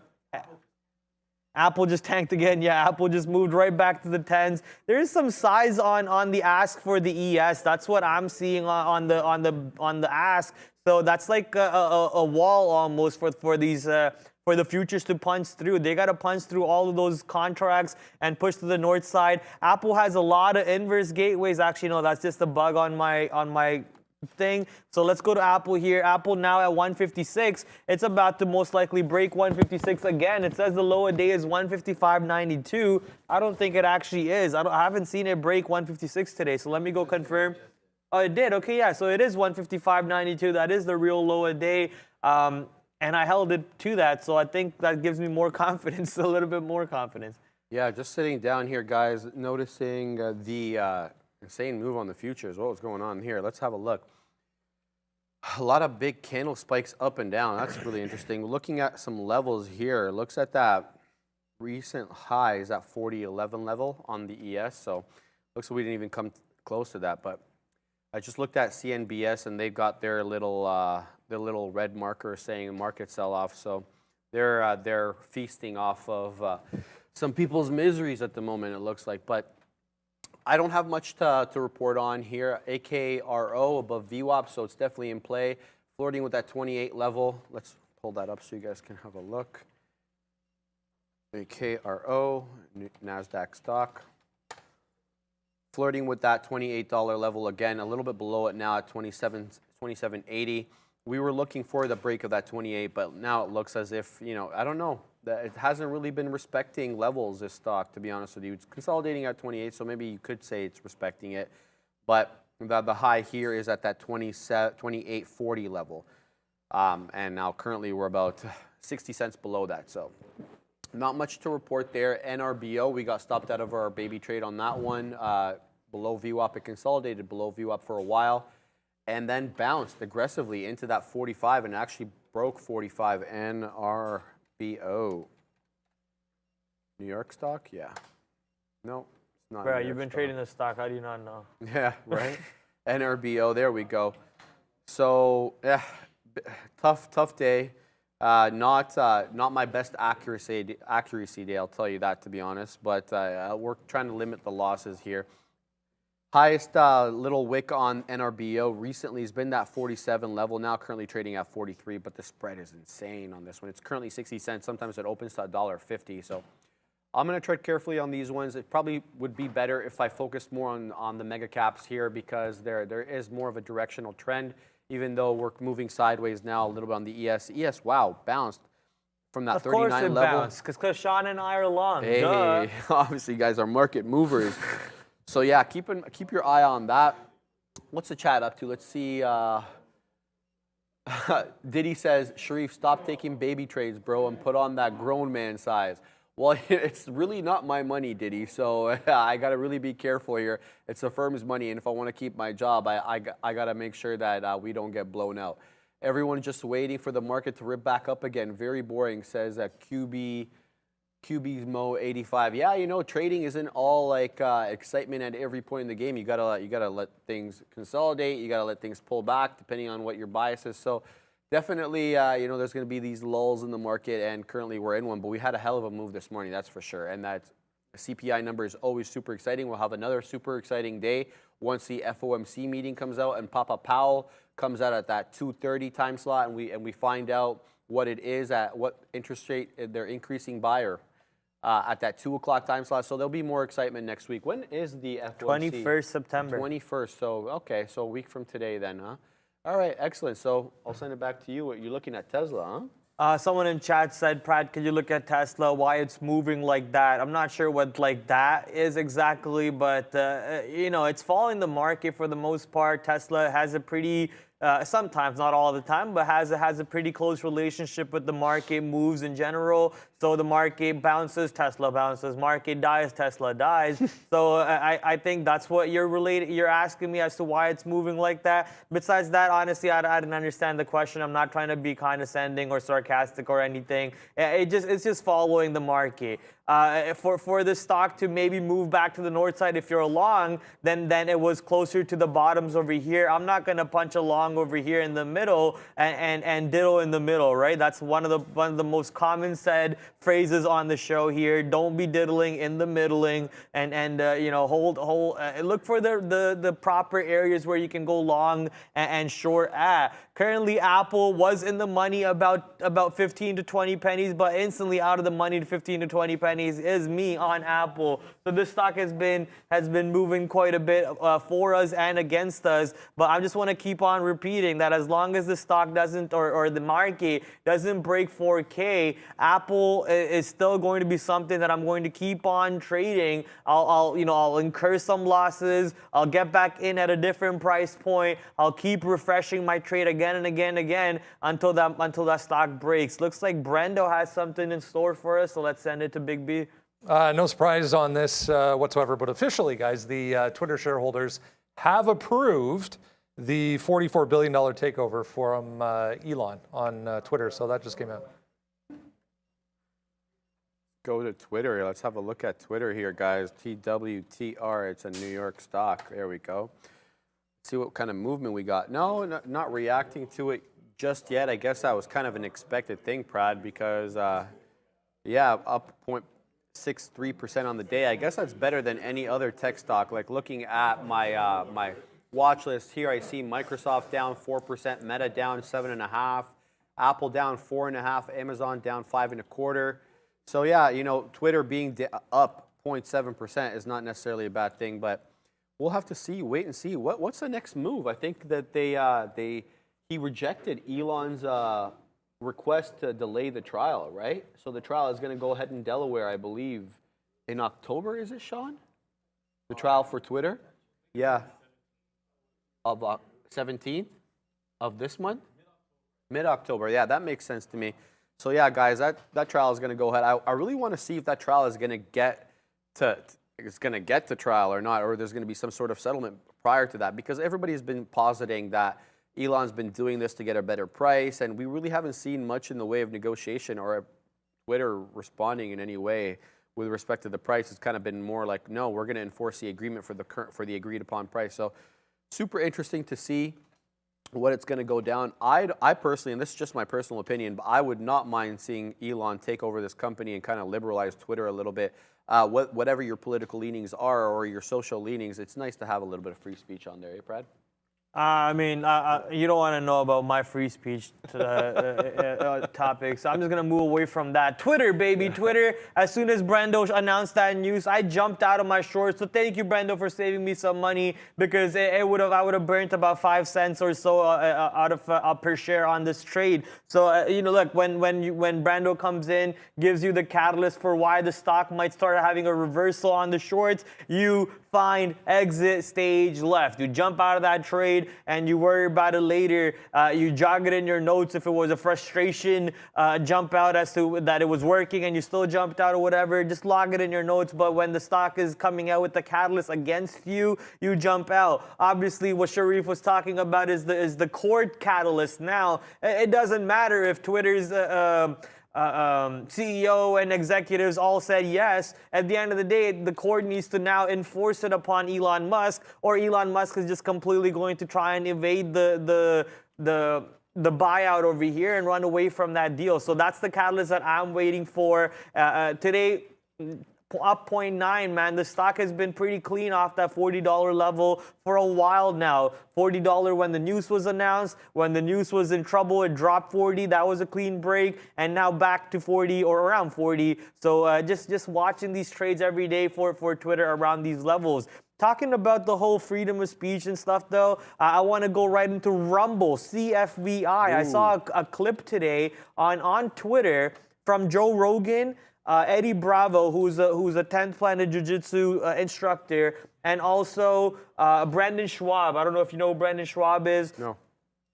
Apple just tanked again. Yeah, Apple just moved right back to the 10s. There is some size on the ask for the ES. That's what I'm seeing on the ask. So that's like a wall almost for these for the futures to punch through. They got to punch through all of those contracts and push to the north side. Apple has a lot of inverse gateways. Actually, no, that's just a bug on my thing. So let's go to Apple here. Apple now at 156. It's about to most likely break 156 again. It says the low of day is 155.92. I don't think it actually is. I haven't seen it break 156 today. So let me go confirm. Oh, it did. Okay, yeah. So it is 155.92. That is the real low of day. And I held it to that. So I think that gives me more confidence, a little bit more confidence. Yeah, just sitting down here, guys, noticing the insane move on the futures. What was going on here? Let's have a look. A lot of big candle spikes up and down. That's really interesting. Looking at some levels here, looks at that recent high is at 40.11 level on the ES. So looks like we didn't even come close to that. But I just looked at CNBS and they've got their little red marker saying market sell-off. So they're feasting off of some people's miseries at the moment, it looks like. But I don't have much to report on here. AKRO above VWAP, so it's definitely in play. Flirting with that 28 level. Let's pull that up so you guys can have a look. AKRO, NASDAQ stock. Flirting with that $28 level again, a little bit below it now at 27.80. We were looking for the break of that 28, but now it looks as if, I don't know. It hasn't really been respecting levels, this stock, to be honest with you. It's consolidating at 28, so maybe you could say it's respecting it. But the high here is at that 28.40 level. And now currently we're about 60 cents below that. So not much to report there. NRBO, we got stopped out of our baby trade on that one. Below VWAP, it consolidated below VWAP for a while. And then bounced aggressively into that 45 and actually broke 45. NRBO. New York stock? Yeah. No, it's not. Bro, you've been trading this stock. How do you not know? Yeah, right? NRBO, there we go. So, yeah, tough day. Not my best accuracy day, I'll tell you that, to be honest. But we're trying to limit the losses here. Highest little wick on NRBO recently has been that 47 level, now currently trading at 43, but the spread is insane on this one. It's currently 60 cents. Sometimes it opens to $1.50. So I'm going to tread carefully on these ones. It probably would be better if I focused more on the mega caps here because there is more of a directional trend, even though we're moving sideways now a little bit on the ES. ES, wow, bounced from that Of 39 course it level. bounced, because Sean and I are long. Hey, Duh. obviously you guys are market movers. So yeah, keep your eye on that. What's the chat up to? Let's see. Diddy says, Sharif, stop taking baby trades, bro, and put on that grown man size. Well, it's really not my money, Diddy, so I got to really be careful here. It's the firm's money, and if I want to keep my job, I got to make sure that we don't get blown out. Everyone's just waiting for the market to rip back up again. Very boring, says QB's Mo 85. Yeah, you know, trading isn't all like excitement at every point in the game. You gotta let things consolidate. You gotta let things pull back depending on what your bias is. So definitely, you know, there's gonna be these lulls in the market, and currently we're in one. But we had a hell of a move this morning, that's for sure. And that CPI number is always super exciting. We'll have another super exciting day once the FOMC meeting comes out and Papa Powell comes out at that 2:30 time slot, and we find out what it is at what interest rate they're increasing by or at that 2 o'clock time slot. So there'll be more excitement next week. When is the FOMC? 21st September. 21st. So, okay. So a week from today then, huh? All right. Excellent. So I'll send it back to you. You're looking at Tesla, huh? Someone in chat said, Pratt, could you look at Tesla, why it's moving like that? I'm not sure what like that is exactly, but, you know, it's following the market for the most part. Tesla has a pretty, sometimes, not all the time, but has a pretty close relationship with the market moves in general. So the market bounces, Tesla bounces. Market dies, Tesla dies. So I think that's what you're asking me as to why it's moving like that. Besides that, honestly, I didn't understand the question. I'm not trying to be condescending or sarcastic or anything. It's just following the market. For the stock to maybe move back to the north side, if you're long, then it was closer to the bottoms over here. I'm not gonna punch a long over here in the middle and diddle in the middle, right? That's one of the most common said phrases on the show here. Don't be diddling in the middling, and you know, look for the proper areas where you can go long and short at. Currently, Apple was in the money about 15 to 20 pennies, but instantly out of the money to 15 to 20 pennies is me on Apple. So this stock has been moving quite a bit for us and against us. But I just want to keep on repeating that as long as the stock doesn't or the market doesn't break 4K, Apple is still going to be something that I'm going to keep on trading. I'll incur some losses. I'll get back in at a different price point. I'll keep refreshing my trade again and again until that stock breaks. Looks like Brendo has something in store for us, so let's send it to Big B. No surprise on this whatsoever, but officially, guys, the Twitter shareholders have approved the $44 billion takeover from Elon on Twitter, so that just came out. Go to Twitter. Let's have a look at Twitter here, guys. TWTR. It's a New York stock. There we go. See what kind of movement we got. No, not reacting to it just yet. I guess that was kind of an expected thing, Prad, because, yeah, up 0.63% on the day. I guess that's better than any other tech stock. Like looking at my my watch list here, I see Microsoft down 4%, Meta down 7.5%, Apple down 4.5%, Amazon down 5.25%. So yeah, you know, Twitter being up 0.7% is not necessarily a bad thing, but we'll have to see, wait and see. What's the next move? I think that he rejected Elon's request to delay the trial, right? So the trial is going to go ahead in Delaware, I believe, in October, is it, Sean? The trial for Twitter? Yeah. Of 17th of this month? Mid-October. Yeah, that makes sense to me. So yeah, guys, that trial is going to go ahead. I really want to see if that trial is going to get to trial or not, or there's going to be some sort of settlement prior to that, because everybody's been positing that Elon's been doing this to get a better price, and we really haven't seen much in the way of negotiation or Twitter responding in any way with respect to the price. It's kind of been more like, no, we're going to enforce the agreement for the agreed upon price. So super interesting to see what it's going to go down. I personally, and this is just my personal opinion, but I would not mind seeing Elon take over this company and kind of liberalize Twitter a little bit. Whatever your political leanings are or your social leanings, it's nice to have a little bit of free speech on there, eh, Brad? I mean, you don't want to know about my free speech topic, so I'm just going to move away from that. Twitter, baby, Twitter. As soon as Brando announced that news, I jumped out of my shorts. So thank you, Brando, for saving me some money, because I would have burnt about 5 cents or so out of per share on this trade. So, you know, look, when Brando comes in, gives you the catalyst for why the stock might start having a reversal on the shorts, you find exit stage left. You jump out of that trade and you worry about it later. You jog it in your notes if it was a frustration jump out as to that it was working and you still jumped out or whatever. Just log it in your notes. But when the stock is coming out with the catalyst against you, you jump out. Obviously, what Sharif was talking about is the court catalyst. Now, it doesn't matter if Twitter's CEO and executives all said yes. At the end of the day, the court needs to now enforce it upon Elon Musk, or Elon Musk is just completely going to try and evade the buyout over here and run away from that deal. So that's the catalyst that I'm waiting for. Today, up 0.9, man. The stock has been pretty clean off that $40 level for a while now. $40 when the news was announced. When the news was in trouble, it dropped 40. That was a clean break. And now back to 40 or around 40. So just watching these trades every day for Twitter around these levels. Talking about the whole freedom of speech and stuff, though, I want to go right into Rumble, CFVI. Ooh. I saw a clip today on Twitter from Joe Rogan, Eddie Bravo, who's a 10th Planet Jiu-Jitsu instructor, and also Brandon Schwab. I don't know if you know who Brandon Schwab is. No.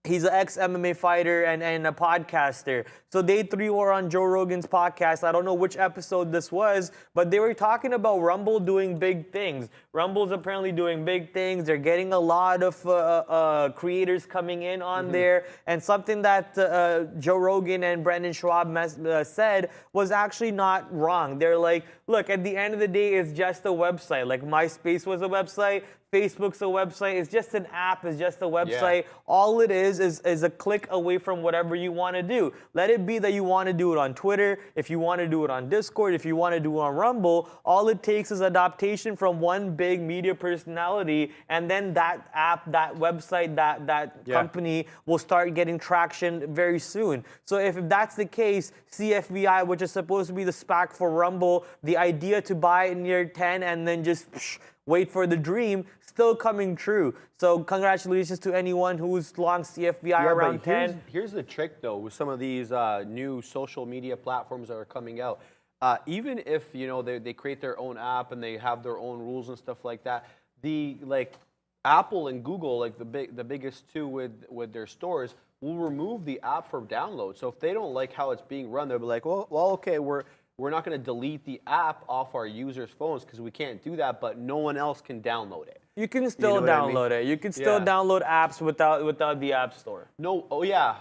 He's an ex-MMA fighter and a podcaster. So they three were on Joe Rogan's podcast. I don't know which episode this was, but they were talking about Rumble doing big things. Rumble's apparently doing big things. They're getting a lot of creators coming in on there. And something that Joe Rogan and Brandon Schwab said was actually not wrong. They're like, look, at the end of the day, it's just a website. Like MySpace was a website. Facebook's a website. It's just an app. It's just a website. Yeah. All it is a click away from whatever you want to do. Let it be that you want to do it on Twitter. If you want to do it on Discord, if you want to do it on Rumble, all it takes is adaptation from one big media personality, and then that app, that website, that company will start getting traction very soon. So if that's the case, CFVI, which is supposed to be the SPAC for Rumble, the idea to buy it near 10 and then just wait for the dream, still coming true. So congratulations to anyone who's long CFVI around 10. Here's the trick, though, with some of these new social media platforms that are coming out. Even if they create their own app and they have their own rules and stuff like that, Apple and Google, like the biggest two with their stores, will remove the app for download. So if they don't like how it's being run, they'll be like, well, okay, we're not going to delete the app off our users' phones because we can't do that, but no one else can download it. You can still download it. You can still download apps without the App Store. No, oh yeah.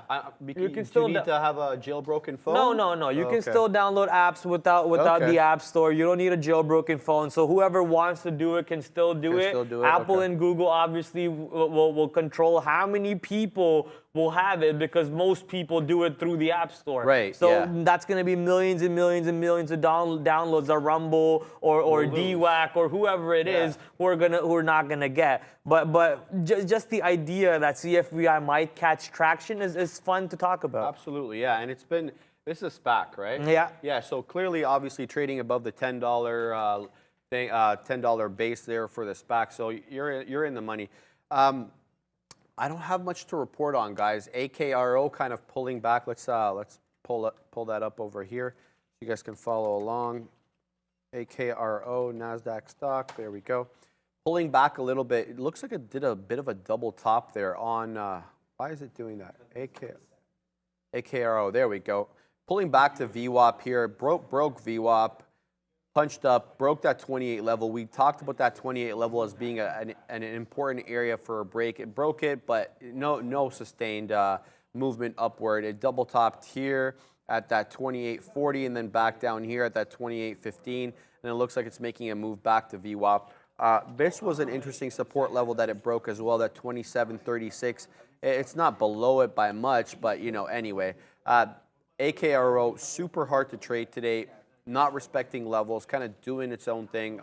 You can still need to have a jailbroken phone? No. You can still download apps without the App Store. You don't need a jailbroken phone. So whoever wants to do it can still do it. Apple and Google obviously will control how many people will have it because most people do it through the App Store. Right. So that's going to be millions and millions and millions of downloads of Rumble or DWAC or whoever it is who are not gonna get. But just the idea that CFVI might catch traction is fun to talk about. Absolutely, yeah. And this is a SPAC, right? Yeah. Yeah. So clearly, obviously, trading above the $10 $10 base there for the SPAC. So you're in the money. I don't have much to report on, guys. AKRO kind of pulling back. Let's pull that up over here so you guys can follow along. AKRO, NASDAQ stock. There we go. Pulling back a little bit. It looks like it did a bit of a double top there on. Why is it doing that? AKRO. There we go. Pulling back to VWAP here. Broke VWAP. Punched up, broke that 28 level. We talked about that 28 level as being an important area for a break. It broke it, but no sustained movement upward. It double topped here at that 28.40 and then back down here at that 28.15. And it looks like it's making a move back to VWAP. This was an interesting support level that it broke as well, that 27.36. It's not below it by much, but anyway. AKRO, super hard to trade today. Not respecting levels, kind of doing its own thing,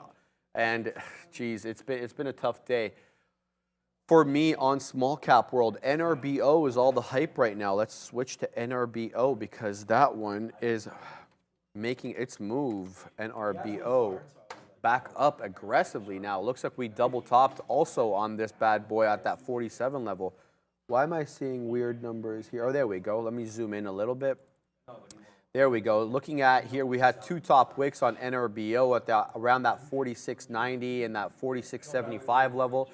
and geez, it's been a tough day. For me on small cap world, NRBO is all the hype right now. Let's switch to NRBO because that one is making its move. NRBO back up aggressively now. Looks like we double topped also on this bad boy at that 47 level. Why am I seeing weird numbers here? Oh, there we go. Let me zoom in a little bit. There we go. Looking at here, we had two top wicks on NRBO at around that 46.90 and that 46.75 level.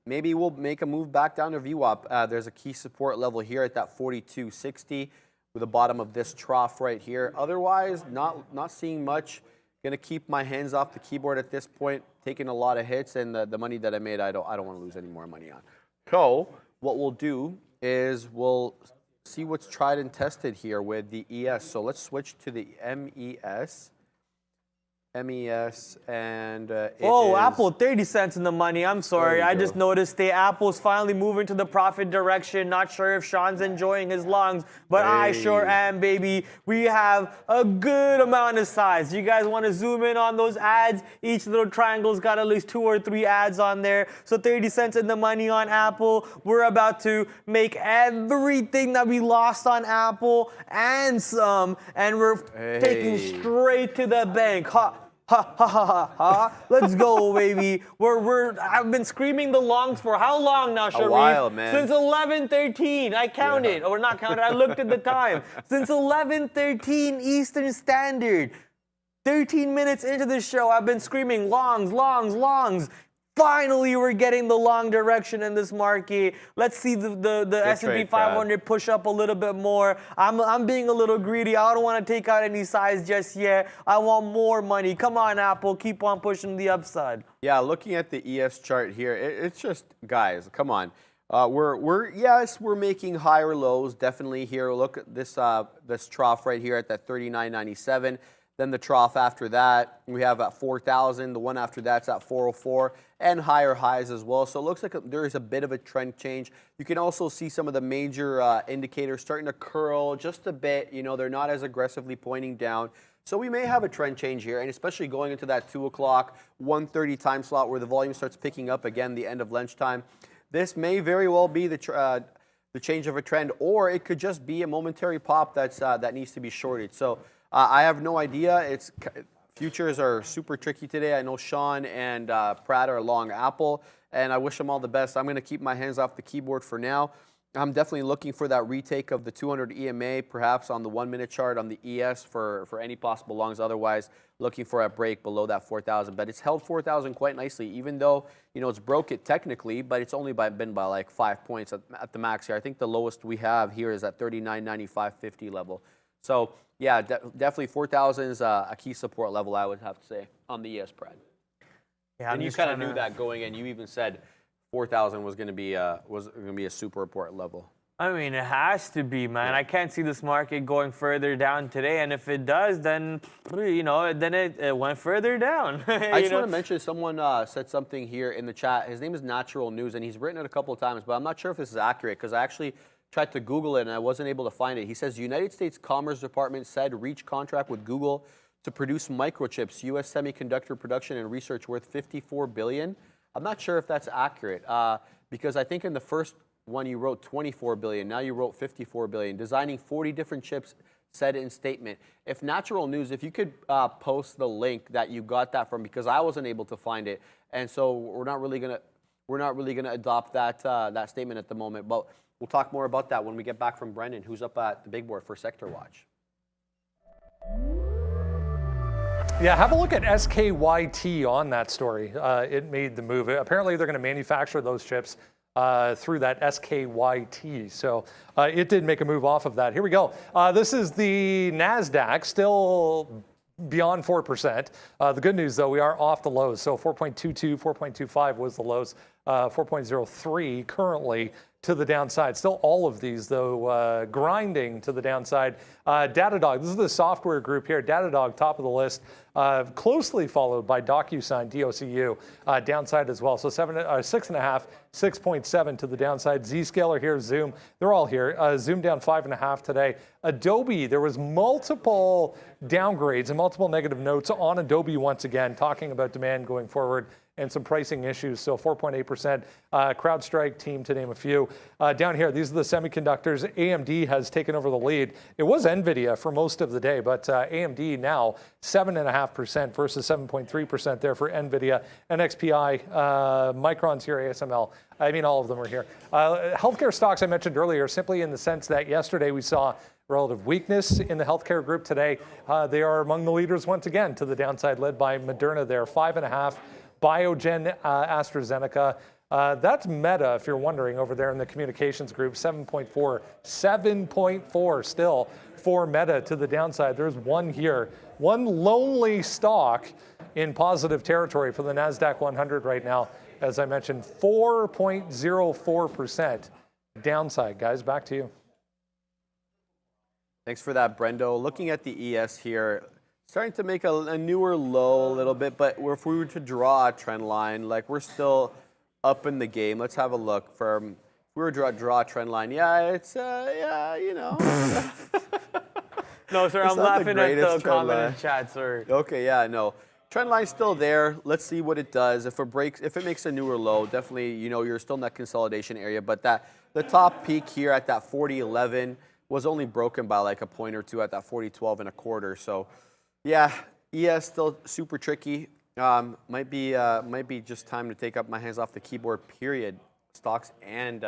Maybe we'll make a move back down to VWAP. There's a key support level here at that 42.60 with the bottom of this trough right here. Otherwise, not seeing much. Gonna keep my hands off the keyboard at this point. Taking a lot of hits, and the money that I made, I don't want to lose any more money on. So what we'll do is we'll see what's tried and tested here with the ES. So let's switch to the MES. And Apple 30 cents in the money. I'm sorry. I just noticed the Apple's finally moving to the profit direction. Not sure if Sean's enjoying his longs, but I sure am, baby. We have a good amount of size. You guys want to zoom in on those ads? Each little triangle's got at least 2 or 3 ads on there. So 30 cents in the money on Apple. We're about to make everything that we lost on Apple and some, and we're taking straight to the bank. Ha ha ha ha ha! Let's go, baby. I've been screaming the longs for how long now, Sharif? A while, man. Since 11:13. I counted, or not counted. I looked at the time. Since 11:13 Eastern Standard. 13 minutes into the show, I've been screaming longs, longs, longs. Finally, we're getting the long direction in this market. Let's see the S&P 500 push up a little bit more. I'm being a little greedy. I don't want to take out any size just yet. I want more money. Come on, Apple. Keep on pushing the upside. Yeah, looking at the ES chart here, it's just, guys, come on. We're making higher lows definitely here. Look at this trough right here at that 39.97. Then the trough after that, we have at 4,000. The one after that's at 404 and higher highs as well. So it looks like there is a bit of a trend change. You can also see some of the major indicators starting to curl just a bit. You know, they're not as aggressively pointing down. So we may have a trend change here, and especially going into that 2 o'clock, 1:30 time slot where the volume starts picking up again, the end of lunchtime. This may very well be the change of a trend, or it could just be a momentary pop that needs to be shorted. So I have no idea. Futures are super tricky today. I know Sean and Pratt are long Apple, and I wish them all the best. I'm going to keep my hands off the keyboard for now. I'm definitely looking for that retake of the 200 EMA, perhaps on the 1-minute chart on the ES for any possible longs. Otherwise, looking for a break below that 4,000. But it's held 4,000 quite nicely, even though, you know, it's broke it technically, but it's only been by like 5 points at the max here. I think the lowest we have here is at 39.95.50 level. So yeah, definitely 4,000 is a key support level, I would have to say, on the ES spread. Yeah, and you kind of knew that going in. You even said 4,000 was going to be a super important level. I mean, it has to be, man. I can't see this market going further down today, and if it does, then it went further down. I just want to mention someone said something here in the chat. His name is Natural News, and he's written it a couple of times, but I'm not sure if this is accurate because I actually tried to Google it and I wasn't able to find it. He says United States Commerce Department said reach contract with Google to produce microchips, U.S. semiconductor production and research worth $54 billion. I'm not sure if that's accurate because I think in the first one you wrote $24 billion. Now you wrote $54 billion. Designing 40 different chips, said in statement. If Natural News, if you could post the link that you got that from, because I wasn't able to find it, and so we're not really gonna adopt that statement at the moment. But we'll talk more about that when we get back from Brendan, who's up at the big board for Sector Watch. Yeah, have a look at SKYT on that story. It made the move. Apparently, they're going to manufacture those chips through that SKYT. So it did make a move off of that. Here we go. This is the NASDAQ, still beyond 4%. The good news, though, we are off the lows. So 4.22, 4.25 was the lows. 4.03 currently to the downside. Still all of these, though, grinding to the downside. Datadog, this is the software group here. Datadog, top of the list, closely followed by DocuSign, DOCU, downside as well. So 6.5, 6.7 to the downside. Zscaler here, Zoom, they're all here. Zoom down 5.5 today. Adobe, there was multiple downgrades and multiple negative notes on Adobe once again, talking about demand going forward. and some pricing issues. So 4.8%. CrowdStrike, Team, to name a few. Down here, these are the semiconductors. AMD has taken over the lead. It was NVIDIA for most of the day, but AMD now 7.5% versus 7.3% there for NVIDIA. NXPI, Micron's here, ASML. I mean, all of them are here. Healthcare stocks I mentioned earlier, simply in the sense that yesterday we saw relative weakness in the healthcare group. Today, they are among the leaders once again to the downside, led by Moderna there, 5.5%. Biogen, AstraZeneca. That's Meta, if you're wondering, over there in the communications group, 7.4. 7.4 still for Meta to the downside. There's one here, one lonely stock in positive territory for the NASDAQ 100 right now. As I mentioned, 4.04% downside. Guys, back to you. Thanks for that, Brendo. Looking at the ES here, starting to make a newer low a little bit, but if we were to draw a trend line, like we're still up in the game. Let's have a look. If we were to draw a trend line, yeah, it's, yeah, you know. No, sir, I'm laughing at the comment in chat, sir. Okay, yeah, no. Trend line's still there. Let's see what it does. If it makes a newer low, definitely, you know, you're still in that consolidation area. But the top peak here at that 40.11 was only broken by like a point or two at that 40.12 1/4. So, yeah, ES still super tricky. Might be just time to take up my hands off the keyboard. Period. Stocks and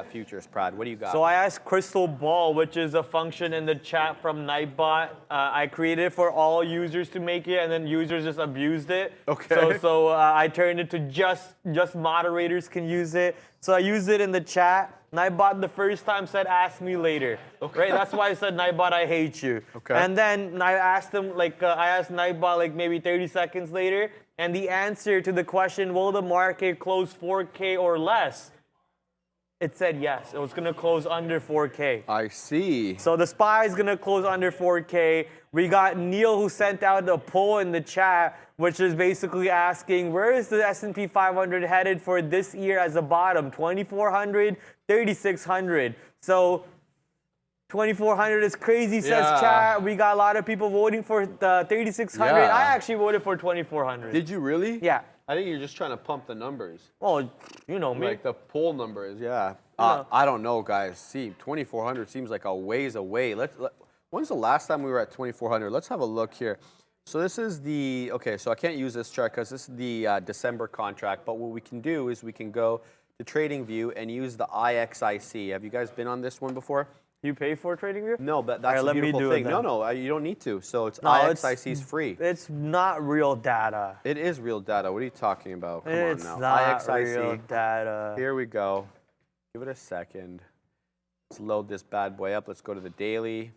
futures. Prad, what do you got? So I asked Crystal Ball, which is a function in the chat from Nightbot. I created it for all users to make it, and then users just abused it. Okay. So I turned it to just moderators can use it. So I used it in the chat. Nightbot the first time said, "Ask me later." Okay. Right? That's why I said, "Nightbot, I hate you." Okay. And then I asked him, I asked Nightbot like maybe 30 seconds later, and the answer to the question, "Will the market close 4K or less?" It said yes. It was going to close under 4K. I see. So the SPY is going to close under 4K. We got Neil who sent out a poll in the chat, which is basically asking, where is the S&P 500 headed for this year as a bottom? 2,400, 3,600. So 2,400 is crazy, says chat. We got a lot of people voting for the 3,600. Yeah. I actually voted for 2,400. Did you really? Yeah. I think you're just trying to pump the numbers. Well, you know me. Like the poll numbers, yeah. I don't know, guys. See, 2,400 seems like a ways away. When's the last time we were at 2,400? Let's have a look here. So this is the, okay, so I can't use this chart because this is the December contract, but what we can do is we can go to TradingView and use the IXIC. Have you guys been on this one before? You pay for TradingView? No, but that's the beautiful thing. No, you don't need to. So IXIC is free. It's not real data. It is real data. What are you talking about? Come It's on now. not IXIC. real data. Here we go. Give it a second. Let's load this bad boy up. Let's go to the daily.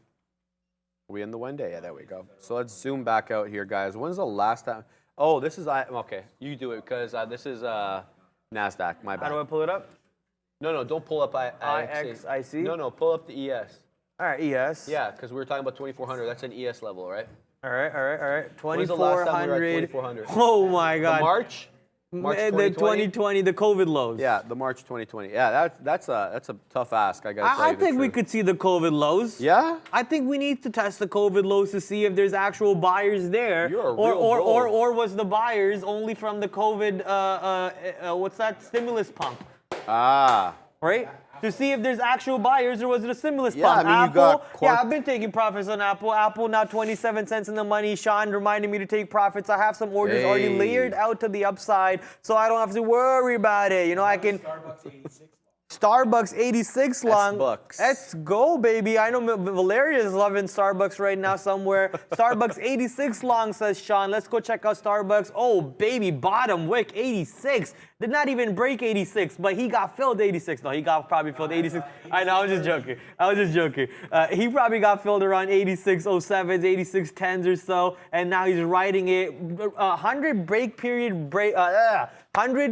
Are we in the 1 day? Yeah, there we go. So let's zoom back out here, guys. When's the last time? Oh, this is okay. You do it because this is NASDAQ. My bad. How do I pull it up? No, don't pull up IXIC? No, pull up the ES. All right, ES. Yeah, because we were talking about 2,400. That's an ES level, right? All right. When's the last time we were at 2,400? Oh my God. The March The 2020? 2020, the COVID lows. Yeah, the March 2020. Yeah, that's a tough ask. I gotta tell you I think we could see the COVID lows. Yeah. I think we need to test the COVID lows to see if there's actual buyers there, You're a or was the buyers only from the COVID what's that, stimulus pump? Right? To see if there's actual buyers or was it a stimulus pump? I mean, Apple, I've been taking profits on Apple. Apple now 27 cents in the money. Sean reminded me to take profits. I have some orders already layered out to the upside, so I don't have to worry about it. You know, I can. Starbucks 86 long. Let's go, baby. I know Valeria is loving Starbucks right now somewhere. Starbucks 86 long, says Sean. Let's go check out Starbucks. Oh, baby, bottom wick 86. Did not even break 86, but he got filled 86. No, he got probably filled 86. I know, I was just joking. He probably got filled around 86.07s, 86.10s or so, and now he's riding it. 100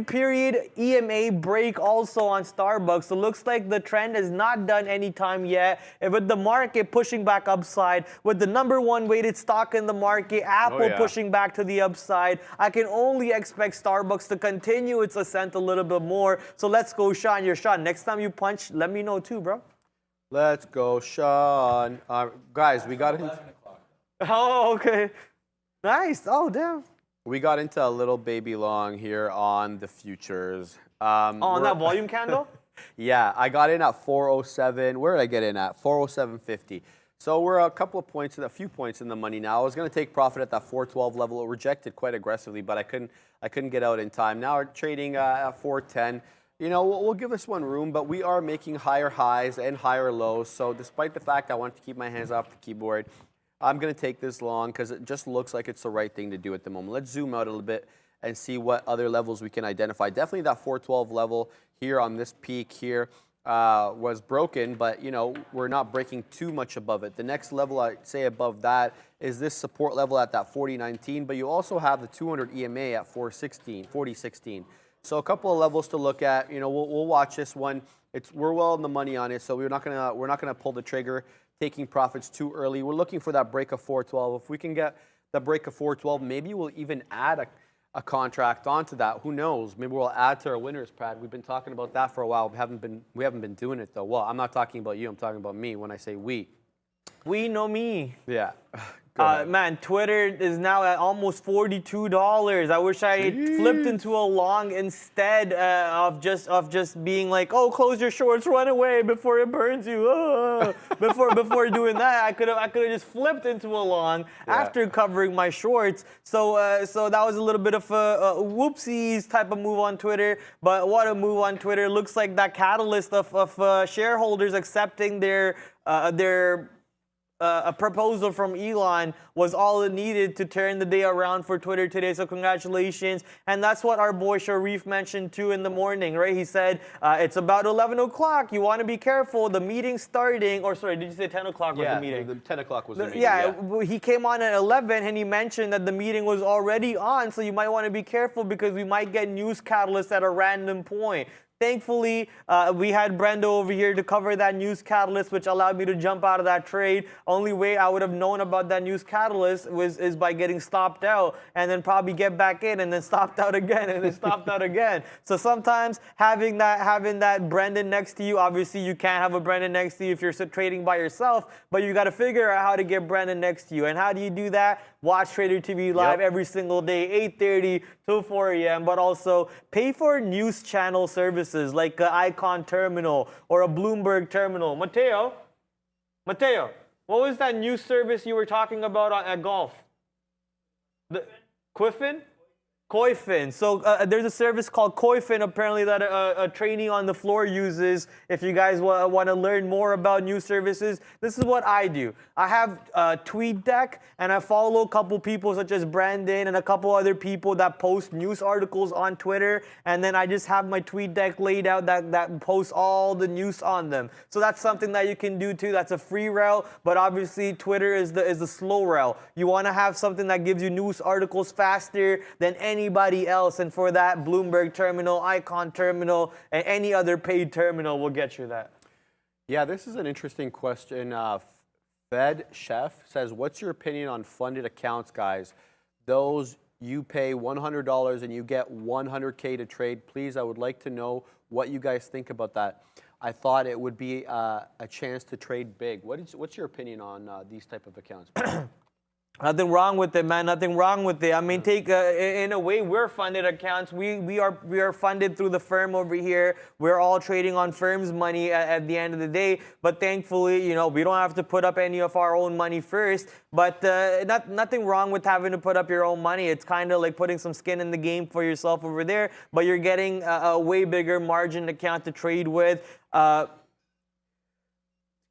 period EMA break also on Starbucks. So looks like the trend is not done anytime yet. And with the market pushing back upside, with the #1 weighted stock in the market, Apple pushing back to the upside, I can only expect Starbucks to continue its ascent a little bit more. So let's go, Sean. You're Sean. Next time you punch, let me know too, bro. Let's go, Sean. Guys, we got it. Oh, okay. Nice. Oh, damn. We got into a little baby long here on the futures. On that volume candle? Yeah, I got in at 407. Where did I get in at? 407.50. So we're a few points in the money now. I was going to take profit at that 412 level. It rejected quite aggressively, but I couldn't get out in time. Now we're trading at 410. You know, we'll give this one room, but we are making higher highs and higher lows. So despite the fact I want to keep my hands off the keyboard, I'm going to take this long because it just looks like it's the right thing to do at the moment. Let's zoom out a little bit and see what other levels we can identify. Definitely that 412 level here on this peak here was broken, but you know, we're not breaking too much above it. The next level I'd say above that is this support level at that 40.19, but you also have the 200 EMA at 40.16. So a couple of levels to look at. You know, we'll watch this one. We're well in the money on it, so we're not gonna pull the trigger, taking profits too early. We're looking for that break of 412. If we can get the break of 412, maybe we'll even add a contract onto that. Who knows? Maybe we'll add to our winners pad. We've been talking about that for a while. We haven't been doing it though. Well, I'm not talking about you. I'm talking about me when I say we. We know me. Yeah. Man, Twitter is now at almost $42. I wish I flipped into a long instead of just being like, oh, close your shorts, run away before it burns you. Before doing that, I could have just flipped into a long after covering my shorts. So that was a little bit of a whoopsies type of move on Twitter. But what a move on Twitter! Looks like that catalyst of shareholders accepting their a proposal from Elon was all it needed to turn the day around for Twitter today. So congratulations. And that's what our boy Sharif mentioned too in the morning, right? He said, it's about 11 o'clock. You want to be careful. The meeting's starting. Or sorry, did you say 10 o'clock was the meeting? The 10 o'clock was the meeting. Yeah, he came on at 11 and he mentioned that the meeting was already on. So you might want to be careful because we might get news catalysts at a random point. Thankfully, we had Brendo over here to cover that news catalyst, which allowed me to jump out of that trade. Only way I would have known about that news catalyst is by getting stopped out and then probably get back in and then stopped out again and then stopped out again. So sometimes having that Brendan next to you, obviously you can't have a Brendan next to you if you're trading by yourself, but you got to figure out how to get Brendan next to you. And how do you do that? Watch Trader TV Live every single day, 8:30 till 4 a.m., but also pay for news channel services like an Icon Terminal or a Bloomberg Terminal. Mateo, what was that news service you were talking about at golf? The Quiffin? Koifin. So there's a service called Koifin apparently that a trainee on the floor uses. If you guys want to learn more about news services, this is what I do. I have TweetDeck and I follow a couple people such as Brandon and a couple other people that post news articles on Twitter, and then I just have my TweetDeck laid out that posts all the news on them. So that's something that you can do too. That's a free route, but obviously Twitter is the slow route. You want to have something that gives you news articles faster than anybody else, and for that, Bloomberg Terminal, Icon Terminal, and any other paid terminal will get you that. Yeah, this is an interesting question. Fed Chef says, what's your opinion on funded accounts, guys? Those you pay $100 and you get $100K to trade. Please, I would like to know what you guys think about that. I thought it would be a chance to trade big. What's your opinion on these type of accounts? Nothing wrong with it, man. Nothing wrong with it. I mean, in a way, we're funded accounts. We are funded through the firm over here. We're all trading on firm's money at the end of the day. But thankfully, you know, we don't have to put up any of our own money first. But nothing wrong with having to put up your own money. It's kind of like putting some skin in the game for yourself over there. But you're getting a way bigger margin account to trade with.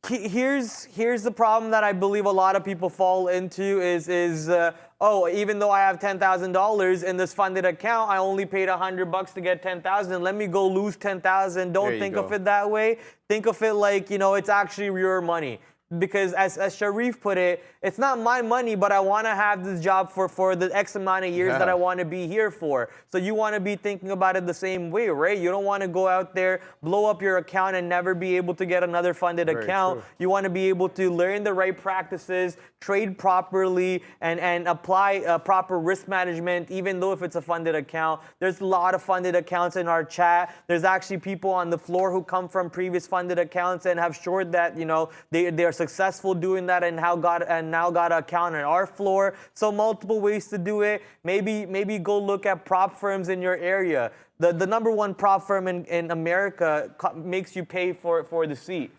Here's the problem that I believe a lot of people fall into is even though I have $10,000 in this funded account, I only paid $100 to get $10,000. Let me go lose $10,000. Don't think of it that way. Think of it like, you know, it's actually your money. Because as Sharif put it, it's not my money, but I want to have this job for the X amount of years that I want to be here for. So you want to be thinking about it the same way, right? You don't want to go out there, blow up your account and never be able to get another funded account. True. You want to be able to learn the right practices, trade properly, and apply proper risk management, even though if it's a funded account. There's a lot of funded accounts in our chat. There's actually people on the floor who come from previous funded accounts and have short that, you know, they are successful doing that and now got an account on our floor. So multiple ways to do it. Maybe go look at prop firms in your area. The number one prop firm in America makes you pay for the seat.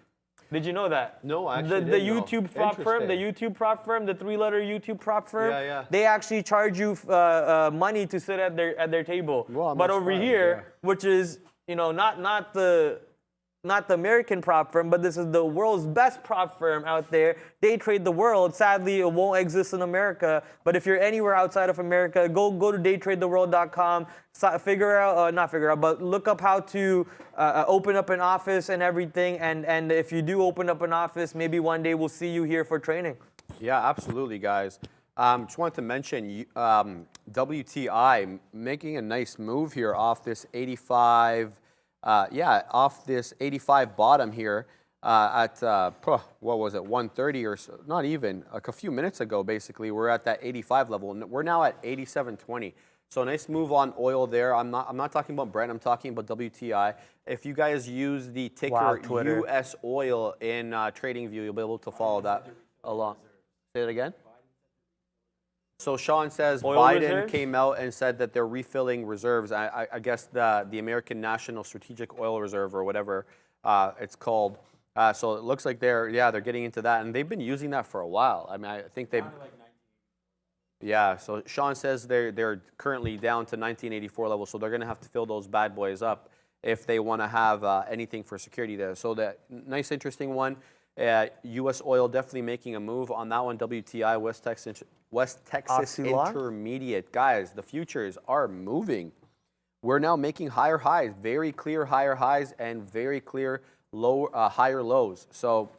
Did you know that? No, I actually the didn't know. YouTube prop firm, the Interesting. YouTube prop firm, the 3-letter YouTube prop firm. Yeah. They actually charge you money to sit at their table. Well, I'm but not over surprised, here, which is not the American prop firm, but this is the world's best prop firm out there. They trade the world. Sadly, it won't exist in America. But if you're anywhere outside of America, go to daytradetheworld.com. But look up how to open up an office and everything. And if you do open up an office, maybe one day we'll see you here for training. Yeah, absolutely, guys. Just wanted to mention WTI making a nice move here off this 85. Off this 85 bottom here at, what was it, 130 or so, not even, like a few minutes ago, basically. We're at that 85 level, and we're now at 87.20. So nice move on oil there. I'm not talking about Brent, I'm talking about WTI. If you guys use the ticker US oil in TradingView, you'll be able to follow that along. Say it again? So Sean says Biden reserves? came out and said that they're refilling reserves. I guess the American National Strategic Oil Reserve or whatever it's called. So it looks like they're getting into that, and they've been using that for a while. I mean, I think they've. Yeah. So Sean says they're currently down to 1984 level, so they're going to have to fill those bad boys up if they want to have anything for security there. So that nice, interesting one. U.S. oil definitely making a move on that one. WTI, West Texas Oxylon? Intermediate. Guys, the futures are moving. We're now making higher highs, very clear higher highs and very clear higher lows. So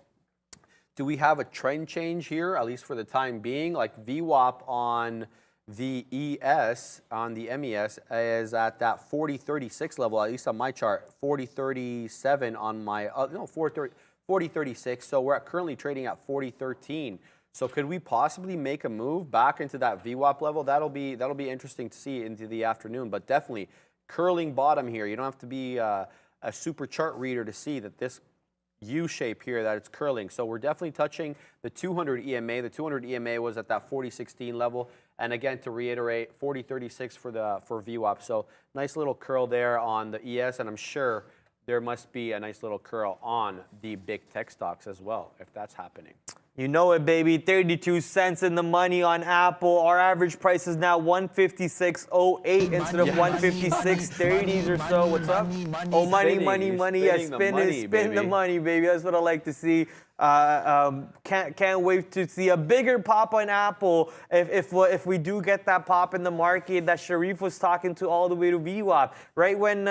do we have a trend change here, at least for the time being? Like VWAP on the ES, on the MES, is at that 40.36 level, at least on my chart. 40.37 on my, 40.36. So we're currently trading at 40.13. So could we possibly make a move back into that VWAP level? That'll be interesting to see into the afternoon. But definitely curling bottom here. You don't have to be a super chart reader to see that this U shape here, that it's curling. So we're definitely touching the 200 EMA. The 200 EMA was at that 40.16 level. And again, to reiterate, 40.36 for VWAP. So nice little curl there on the ES, and I'm sure there must be a nice little curl on the big tech stocks as well, if that's happening. You know it, baby. 32 cents in the money on Apple. Our average price is now 156.08 instead of 156.30s or so. What's up? Money. Yeah, spin the money, baby. That's what I like to see. Can't wait to see a bigger pop on Apple if we do get that pop in the market that Sharif was talking to all the way to VWAP. Right when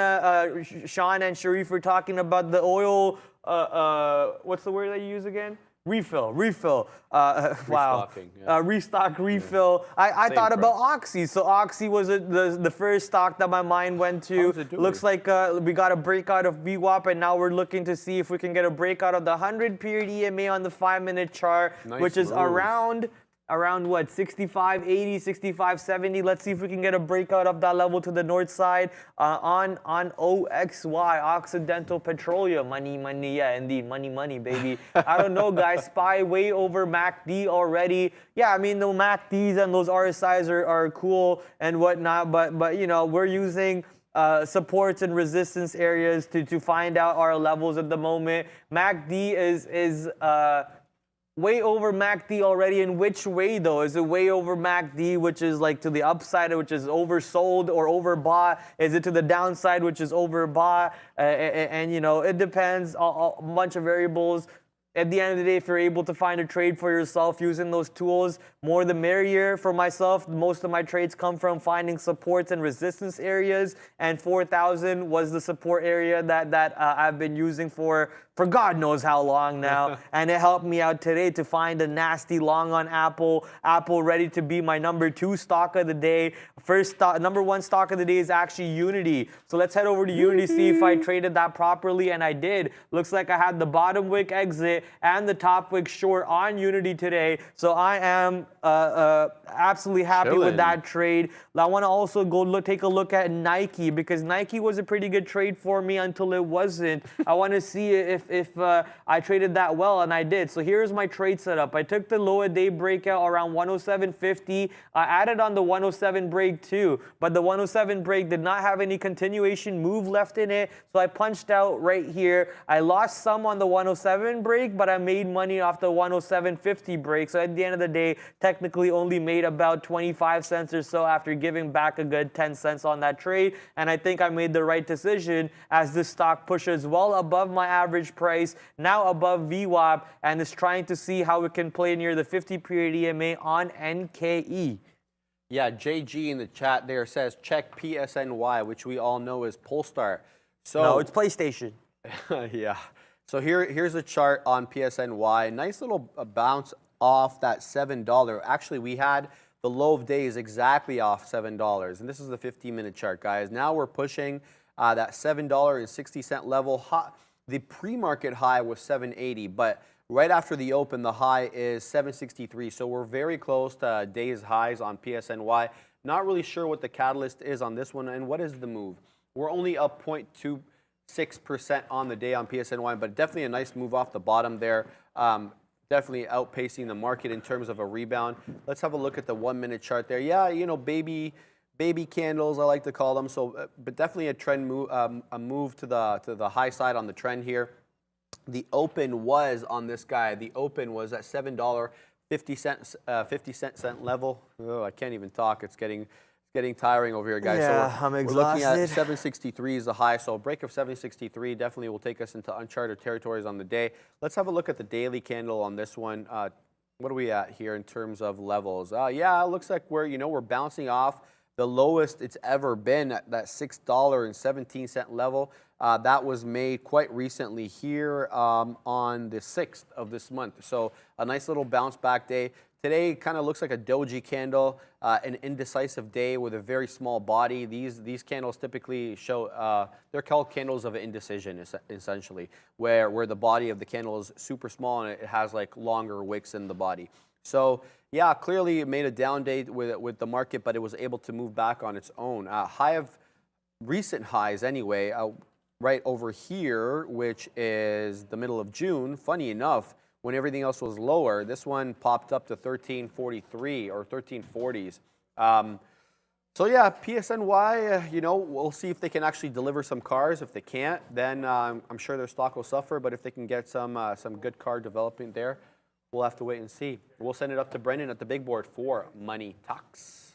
Sean and Sharif were talking about the oil, what's the word that you use again? Refill. Wow. Yeah. Restock, refill. I thought about Oxy. So Oxy was the first stock that my mind went to. Looks like we got a breakout of VWAP, and now we're looking to see if we can get a breakout of the 100 period EMA on the 5-minute chart, which is around what, 65.80, 65.70. Let's see if we can get a breakout of that level to the north side on OXY, Occidental Petroleum. Money, yeah, indeed, money, baby. I don't know, guys. SPY way over MACD already. Yeah, I mean, the MACDs and those RSIs are cool and whatnot, but you know, we're using supports and resistance areas to find out our levels at the moment. MACD is way over MACD already. In which way, though? Is it way over MACD, which is like to the upside, which is oversold or overbought? Is it to the downside, which is overbought? And you know, it depends a bunch of variables. At the end of the day, if you're able to find a trade for yourself using those tools, more the merrier. For myself, most of my trades come from finding supports and resistance areas, and 4,000 was the support area that I've been using for God knows how long now. And it helped me out today to find a nasty long on Apple. Apple ready to be my number 2 stock of the day. Number one stock of the day is actually Unity. So let's head over to Unity, see if I traded that properly, and I did. Looks like I had the bottom wick exit and the top wick short on Unity today. So I am absolutely happy with that trade. I want to also go take a look at Nike, because Nike was a pretty good trade for me until it wasn't. I want to see if I traded that well, and I did. So here's my trade setup. I took the lower day breakout around 107.50. I added on the 107 break too, but the 107 break did not have any continuation move left in it, so I punched out right here. I lost some on the 107 break, but I made money off the 107.50 break. So at the end of the day, technically only made about 25 cents or so after giving back a good 10 cents on that trade. And I think I made the right decision, as this stock pushes well above my average price, now above VWAP, and is trying to see how it can play near the 50-period EMA on NKE. Yeah, JG in the chat there says check PSNY, which we all know is Polestar. So No, it's PlayStation. yeah. So here's a chart on PSNY. Nice little bounce off that $7. Actually, we had the low of days exactly off $7. And this is the 15-minute chart, guys. Now we're pushing that $7.60 level. The pre-market high was $7.80, but right after the open, the high is $7.63. So we're very close to day's highs on PSNY. Not really sure what the catalyst is on this one, and what is the move. We're only up 0.26% on the day on PSNY, but definitely a nice move off the bottom there. Definitely outpacing the market in terms of a rebound. Let's have a look at the 1-minute chart there. Yeah, you know, baby candles, I like to call them. So, but definitely a trend move, a move to the high side on the trend here. The open was on this guy. The open was at $7.50 level. Oh, I can't even talk. It's getting tiring over here, guys. Yeah, so I'm we're looking at exhausted. 763 is the high. So a break of 763 definitely will take us into uncharted territories on the day. Let's have a look at the daily candle on this one. What are we at here in terms of levels? Yeah, it looks like we're bouncing off the lowest it's ever been at that $6.17 level. That was made quite recently here on the 6th of this month. So a nice little bounce back day. Today kind of looks like a doji candle, an indecisive day with a very small body. These candles typically show, they're called candles of indecision, essentially, where the body of the candle is super small and it has like longer wicks in the body. So yeah, clearly it made a down day with the market, but it was able to move back on its own. High of recent highs anyway, right over here, which is the middle of June. Funny enough, when everything else was lower, this one popped up to 1343 or 1340s. So yeah, PSNY, you know, we'll see if they can actually deliver some cars. If they can't, then I'm sure their stock will suffer. But if they can get some good car development there, we'll have to wait and see. We'll send it up to Brendan at the big board for Money Talks.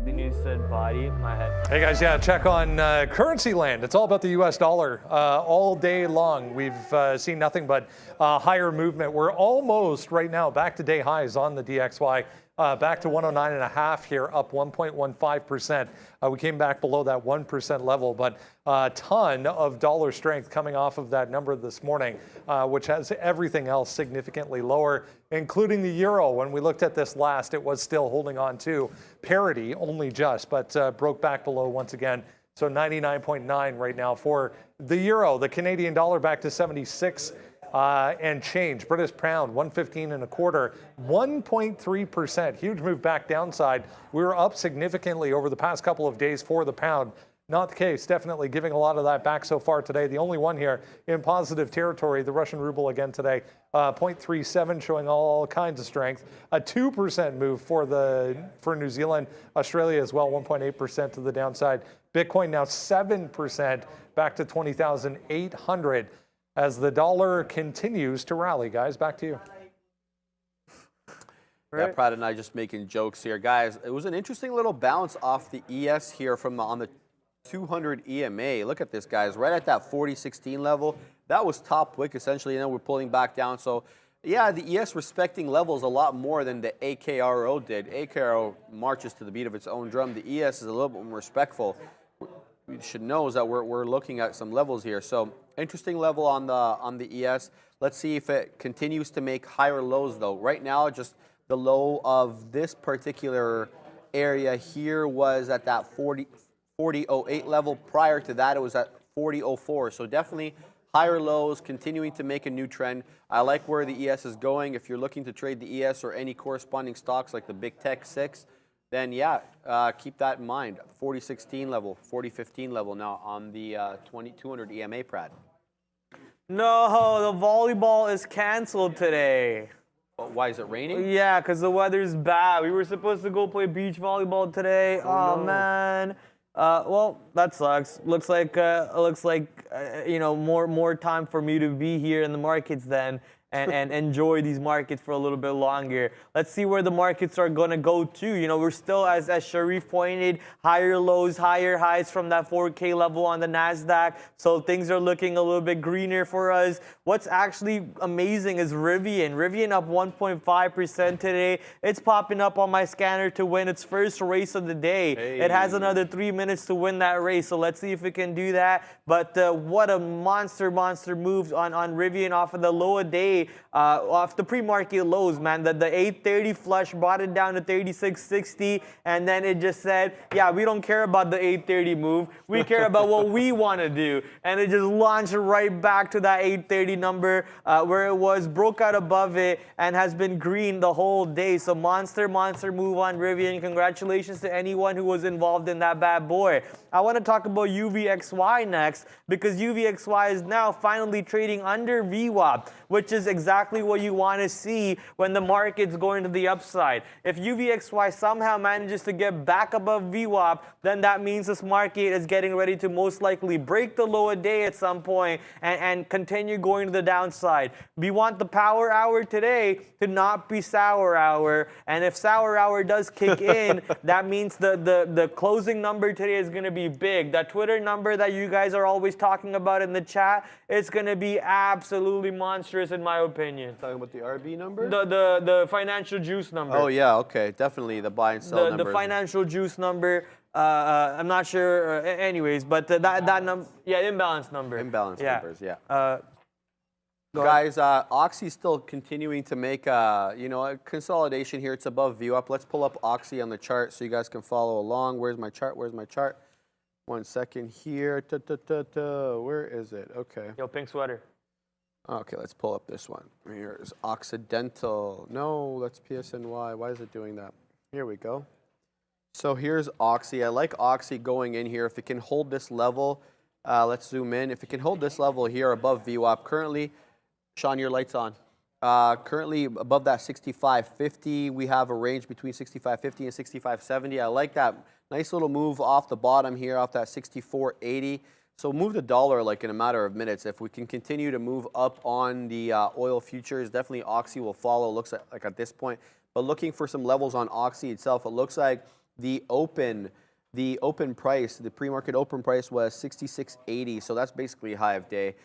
The news said body, my head. Hey guys, yeah, check on currency land. It's all about the US dollar all day long. We've seen nothing but higher movement. We're almost right now back to day highs on the DXY. Back to 109.5 here, up 1.15%. We came back below that 1% level, but a ton of dollar strength coming off of that number this morning, which has everything else significantly lower, including the euro. When we looked at this last, it was still holding on to parity, only just, but broke back below once again. So 99.9 right now for the euro. The Canadian dollar back to 76. And change. British pound 115.25, 1.3%. Huge move back downside. We were up significantly over the past couple of days for the pound. Not the case. Definitely giving a lot of that back so far today. The only one here in positive territory, the Russian ruble again today, 0.37, showing all kinds of strength. A 2% move for New Zealand, Australia as well, 1.8% to the downside. Bitcoin now 7%, back to 20,800. As the dollar continues to rally. Guys, back to you. Yeah, Pratt and I just making jokes here. Guys, it was an interesting little bounce off the ES here on the 200 EMA. Look at this, guys, right at that 40.16 level. That was top wick, essentially, and then we're pulling back down. So, yeah, the ES respecting levels a lot more than the AKRO did. AKRO marches to the beat of its own drum. The ES is a little bit more respectful. We should know is that we're looking at some levels here. So interesting level on the ES. Let's see if it continues to make higher lows though. Right now, just the low of this particular area here was at that 40.08 level. Prior to that, it was at 40.04. So definitely higher lows, continuing to make a new trend. I like where the ES is going. If you're looking to trade the ES or any corresponding stocks like the Big Tech 6, then yeah, keep that in mind. 40.16 level, 40.15 level now on the 2200 EMA, Prad. No, the volleyball is canceled today. Why is it raining? Yeah, because the weather's bad. We were supposed to go play beach volleyball today. Oh, no. man. Well, that sucks. Looks like you know, more time for me to be here in the markets then. And enjoy these markets for a little bit longer. Let's see where the markets are going to go to. You know, we're still, as Sharif pointed, higher lows, higher highs from that 4K level on the NASDAQ. So things are looking a little bit greener for us. What's actually amazing is Rivian. Rivian up 1.5% today. It's popping up on my scanner to win its first race of the day. Hey. It has another 3 minutes to win that race. So let's see if it can do that. But what a monster move on Rivian off of the low of day. Off the pre-market lows, man. The 830 flush brought it down to 36.60, and then it just said, yeah, we don't care about the 830 move. We care about what we want to do. And it just launched right back to that 830 number where it was, broke out above it, and has been green the whole day. So monster move on Rivian. Congratulations to anyone who was involved in that bad boy. I want to talk about UVXY next, because UVXY is now finally trading under VWAP, which is exactly what you want to see when the market's going to the upside. If UVXY somehow manages to get back above VWAP, then that means this market is getting ready to most likely break the low a day at some point and continue going to the downside. We want the power hour today to not be sour hour, and if sour hour does kick in, that means the closing number today is going to be big. That Twitter number that you guys are always talking about in the chat, it's going to be absolutely monstrous in my opinion. Talking about the RB number? The financial juice number. Oh, yeah, okay. Definitely the buy and sell number. The financial juice number. I'm not sure. Anyways, but that number, yeah, imbalance number. Imbalance numbers, yeah. Guys, Oxy's still continuing to make a consolidation here. It's above VWAP. Let's pull up Oxy on the chart so you guys can follow along. Where's my chart? 1 second here. Where is it? Okay. Yo, pink sweater. Okay, let's pull up this one. Here's Occidental. No, that's PSNY. Why is it doing that? Here we go. So here's Oxy. I like Oxy going in here. If it can hold this level, let's zoom in. If it can hold this level here above VWAP, currently, Sean, your light's on. Currently above that 65.50, we have a range between 65.50 and 65.70. I like that nice little move off the bottom here, off that 64.80. So move the dollar like in a matter of minutes. If we can continue to move up on the oil futures, definitely Oxy will follow, looks like at this point. But looking for some levels on Oxy itself, it looks like the open price, the pre-market open price was 66.80, so that's basically high of day.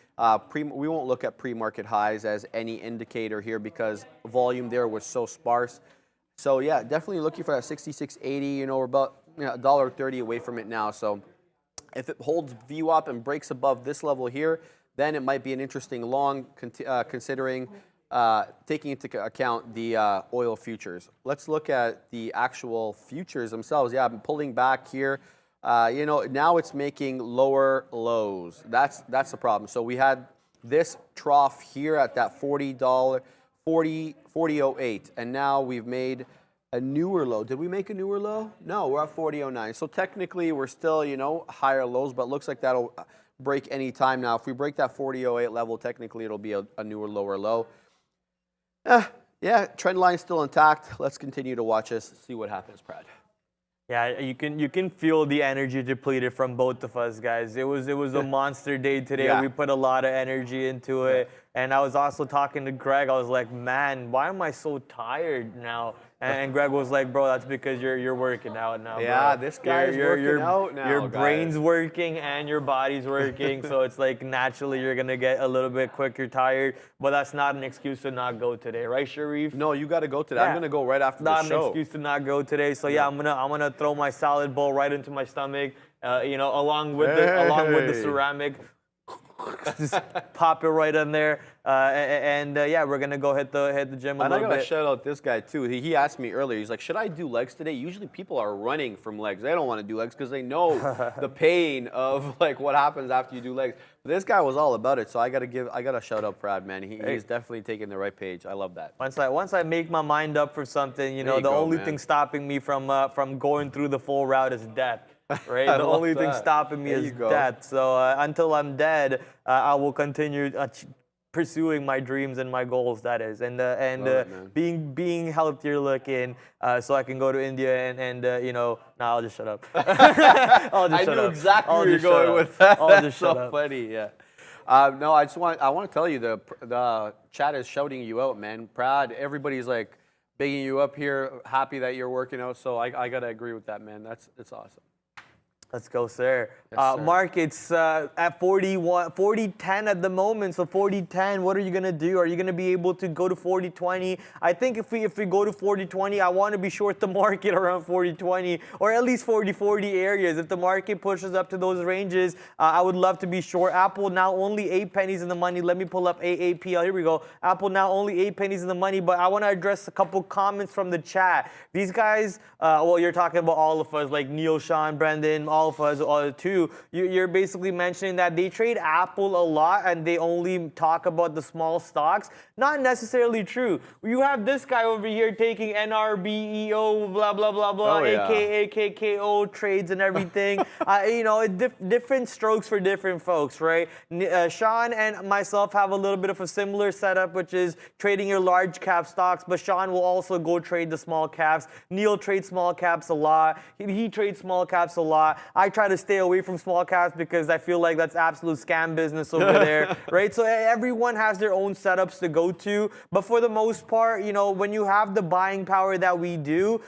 We won't look at pre-market highs as any indicator here because volume there was so sparse. So yeah, definitely looking for that 66.80. You know, we're about $1.30 away from it now. So if it holds VWAP and breaks above this level here, then it might be an interesting long, considering taking into account the oil futures. Let's look at the actual futures themselves. Yeah, I'm pulling back here. Now it's making lower lows. That's the problem. So we had this trough here at that $40.08, and now we've made a newer low. Did we make a newer low? No, we're at 40.09. So technically we're still, higher lows, but it looks like that'll break any time now. If we break that 40.08 level, technically it'll be a newer, lower low. Yeah, trend line still intact. Let's continue to watch this, see what happens, Prad. Yeah, you can feel the energy depleted from both of us, guys. It was a monster day today. Yeah. We put a lot of energy into it. And I was also talking to Greg. I was like, man, why am I so tired now? And Greg was like, bro, that's because you're working out now, yeah, bro. this guy's working out now, Your guys. brain's working and your body's working. So it's like naturally you're going to get a little bit quicker tired. But that's not an excuse to not go today. Right, Sharif? No, you got to go today. Yeah. I'm going to go right after the Not show. an excuse to not go today. So yeah, I'm gonna throw my salad bowl right into my stomach. Along with the ceramic. just pop it right in there. Yeah, we're gonna go hit the gym a And I little gotta bit. shout out this guy too. He asked me earlier. He's like, "Should I do legs today?" Usually people are running from legs. They don't want to do legs because they know the pain of like what happens after you do legs. But this guy was all about it. So I gotta shout out Brad, man. He's definitely taking the right page. I love that. Once I make my mind up for something, you know, the only thing stopping me from going through the full route is death. Right, the only thing stopping me is death. So until I'm dead, I will continue pursuing my dreams and my goals. That is, being healthier looking, so I can go to India and you know. Nah, I'll just shut up. I'll just shut up. Exactly where you're going with that. I'll just shut so up. funny, yeah. No, I want to tell you the chat is shouting you out, man. Brad, everybody's like bigging you up here, happy that you're working out. So I gotta agree with that, man. It's awesome. Let's go, sir. Yes, sir. Markets at 40.10 at the moment. So 40.10, what are you gonna do? Are you gonna be able to go to 40.20? I think if we go to 40.20, I want to be short the market around 40.20 or at least 40.40 areas. If the market pushes up to those ranges, I would love to be short. Apple now only 8 pennies in the money. Let me pull up AAPL. Here we go. Apple now only 8 pennies in the money. But I want to address a couple comments from the chat. These guys, well, you're talking about all of us, like Neil, Sean, Brendan, all of us, all too. You're basically mentioning that they trade Apple a lot and they only talk about the small stocks. Not necessarily true. You have this guy over here taking NRBEO, blah, blah, blah, blah, AKA KKO trades and everything. You know, different strokes for different folks, right? Sean and myself have a little bit of a similar setup, which is trading your large cap stocks, but Sean will also go trade the small caps. Neil trades small caps a lot. He trades small caps a lot. I try to stay away from small caps because I feel like that's absolute scam business over there, right? So everyone has their own setups to go to, but for the most part, you know, when you have the buying power that we do,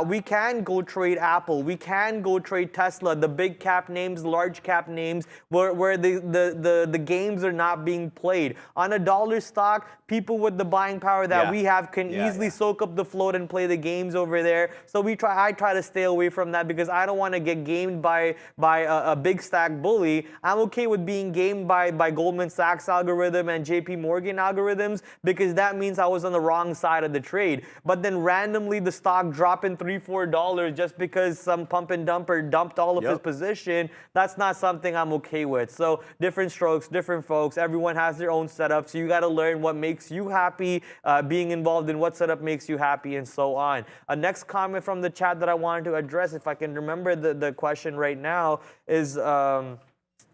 we can go trade Apple, we can go trade Tesla, the big cap names, large cap names, where the games are not being played. On a dollar stock, people with the buying power that we have can easily soak up the float and play the games over there. So I try to stay away from that because I don't want to get gamed by a big stack bully. I'm okay with being gamed by Goldman Sachs algorithm and JP Morgan algorithms because that means I was on the wrong side of the trade. But then randomly the stock dropping $3-4 just because some pump and dumper dumped all of his position, that's not something I'm okay with. So different strokes, different folks, everyone has their own setup. So you got to learn what makes you happy, being involved in what setup makes you happy, and so on. Next comment from the chat that I wanted to address, if I can remember the question right now, is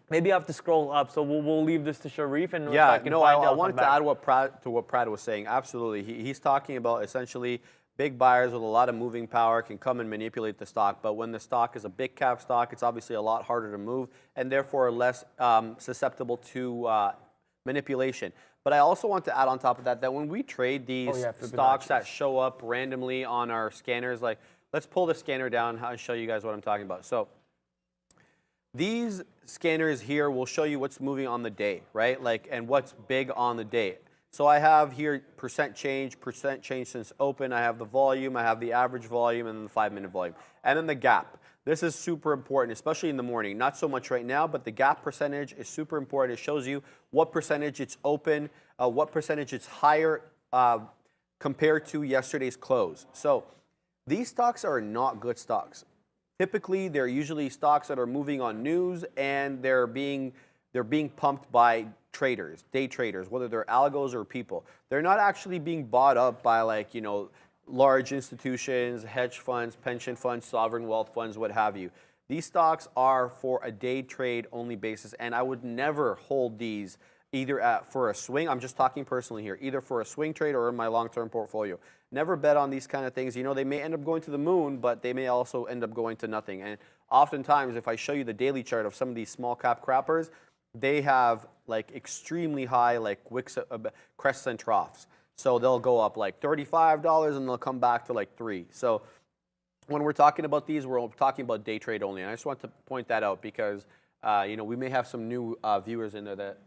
maybe I have to scroll up, so we'll leave this to Sharif. And I wanted to add what Prad was saying. Absolutely, he's talking about essentially big buyers with a lot of moving power can come and manipulate the stock, but when the stock is a big cap stock, it's obviously a lot harder to move and therefore less susceptible to manipulation. But I also want to add on top of that when we trade these stocks that show up randomly on our scanners, like let's pull the scanner down and show you guys what I'm talking about. So these scanners here will show you what's moving on the day, right? Like, and what's big on the day. So I have here percent change since open. I have the volume, I have the average volume, and then the 5-minute volume. And then the gap. This is super important, especially in the morning. Not so much right now, but the gap percentage is super important. It shows you what percentage it's open, what percentage it's higher compared to yesterday's close. So these stocks are not good stocks. Typically, they're usually stocks that are moving on news and they're being pumped by traders, day traders, whether they're algos or people. They're not actually being bought up by large institutions, hedge funds, pension funds, sovereign wealth funds, what have you. These stocks are for a day trade only basis, and I would never hold these either for a swing. I'm just talking personally here, either for a swing trade or in my long-term portfolio. Never bet on these kind of things. You know, they may end up going to the moon, but they may also end up going to nothing. And oftentimes, if I show you the daily chart of some of these small cap crappers, they have like extremely high like wicks, crests and troughs. So they'll go up like $35 and they'll come back to like $3. So when we're talking about these, we're talking about day trade only. And I just want to point that out because we may have some new viewers in there that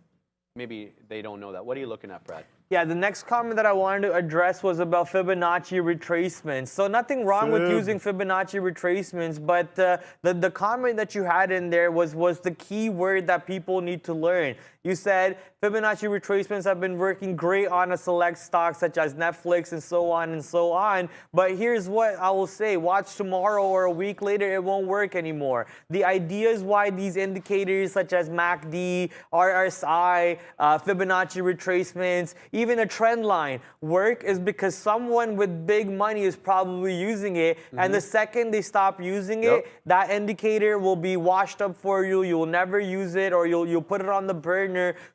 maybe they don't know that. What are you looking at, Brad? Yeah, the next comment that I wanted to address was about Fibonacci retracements. So nothing wrong with using Fibonacci retracements, but the comment that you had in there was the key word that people need to learn. You said Fibonacci retracements have been working great on a select stock such as Netflix and so on and so on. But here's what I will say. Watch tomorrow or a week later, it won't work anymore. The idea is why these indicators such as MACD, RSI, Fibonacci retracements, even a trend line work is because someone with big money is probably using it. And the second they stop using it, that indicator will be washed up for you. You'll never use it, or you'll put it on the burner.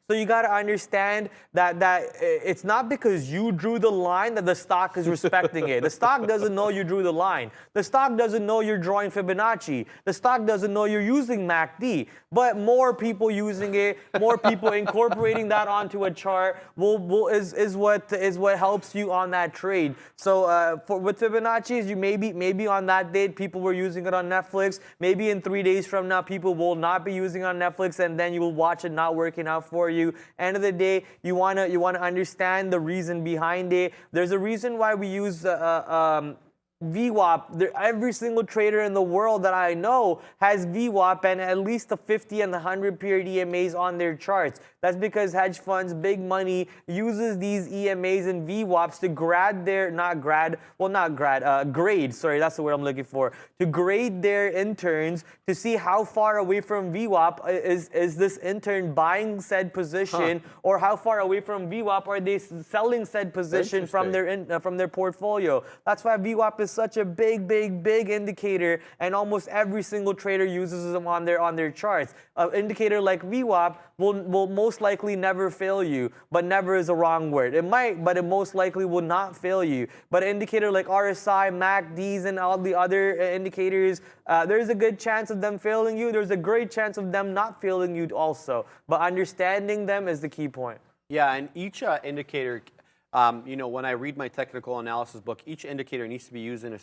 So you got to understand that it's not because you drew the line that the stock is respecting it. The stock doesn't know you drew the line. The stock doesn't know you're drawing Fibonacci. The stock doesn't know you're using MACD. But more people using it, more people incorporating that onto a chart is what helps you on that trade. So with Fibonacci's, you maybe on that date people were using it on Netflix. Maybe in 3 days from now people will not be using it on Netflix, and then you will watch it not working out for you. End of the day, you wanna understand the reason behind it. There's a reason why we use VWAP. Every single trader in the world that I know has VWAP and at least the 50 and the 100 period EMAs on their charts. That's because hedge funds, big money, uses these EMAs and VWAPs to grade, sorry, that's the word I'm looking for, to grade their interns to see how far away from VWAP is this intern buying said position, or how far away from VWAP are they selling said position from their portfolio. That's why VWAP is such a big indicator, and almost every single trader uses them on their charts. An indicator like VWAP will most likely never fail you, but never is a wrong word. It might, but it most likely will not fail you. But an indicator like RSI, MACDs, and all the other indicators, there's a good chance of them failing you. There's a great chance of them not failing you also. But understanding them is the key point. Yeah, and each indicator, when I read my technical analysis book, each indicator needs to be used in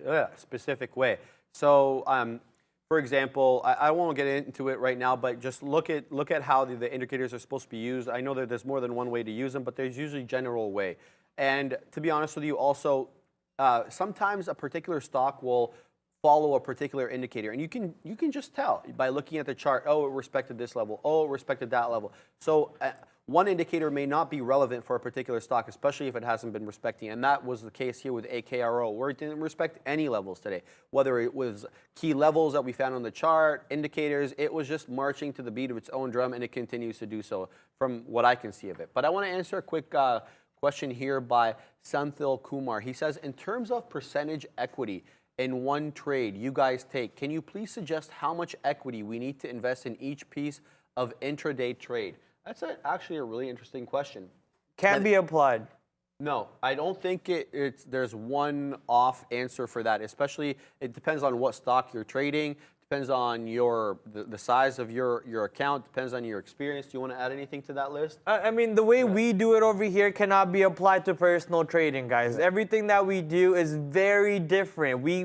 a specific way. So, for example, I won't get into it right now, but just look at how the indicators are supposed to be used. I know that there's more than one way to use them, but there's usually a general way. And to be honest with you, also, sometimes a particular stock will follow a particular indicator, and you can just tell by looking at the chart. Oh, it respected this level. Oh, it respected that level. So one indicator may not be relevant for a particular stock, especially if it hasn't been respecting. And that was the case here with AKRO, where it didn't respect any levels today. Whether it was key levels that we found on the chart, indicators, it was just marching to the beat of its own drum, and it continues to do so from what I can see of it. But I want to answer a quick question here by Santhil Kumar. He says, in terms of percentage equity in one trade you guys take, can you please suggest how much equity we need to invest in each piece of intraday trade? That's actually a really interesting question. Can be applied. No, I don't think there's one off answer for that. Especially, it depends on what stock you're trading. Depends on the size of your account. Depends on your experience. Do you want to add anything to that list? I mean, the way we do it over here cannot be applied to personal trading, guys. Everything that we do is very different. We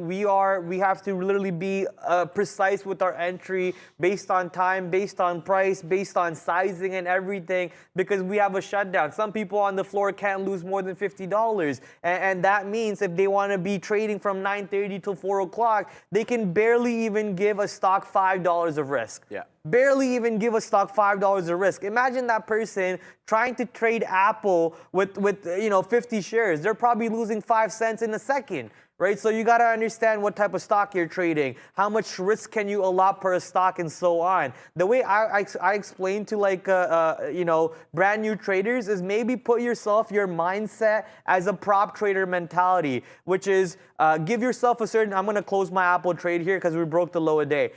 have to literally be precise with our entry based on time, based on price, based on sizing and everything, because we have a shutdown. Some people on the floor can't lose more than $50, and that means if they want to be trading from 9:30 till 4 o'clock, they can barely even give a stock $5 of risk. Yeah. Barely even give a stock $5 of risk. Imagine that person trying to trade Apple with 50 shares. They're probably losing 5 cents in a second, right? So you got to understand what type of stock you're trading, how much risk can you allot per stock, and so on. The way I explain to brand new traders is maybe put yourself, your mindset as a prop trader mentality, which is give yourself a certain. I'm going to close my Apple trade here because we broke the low a day.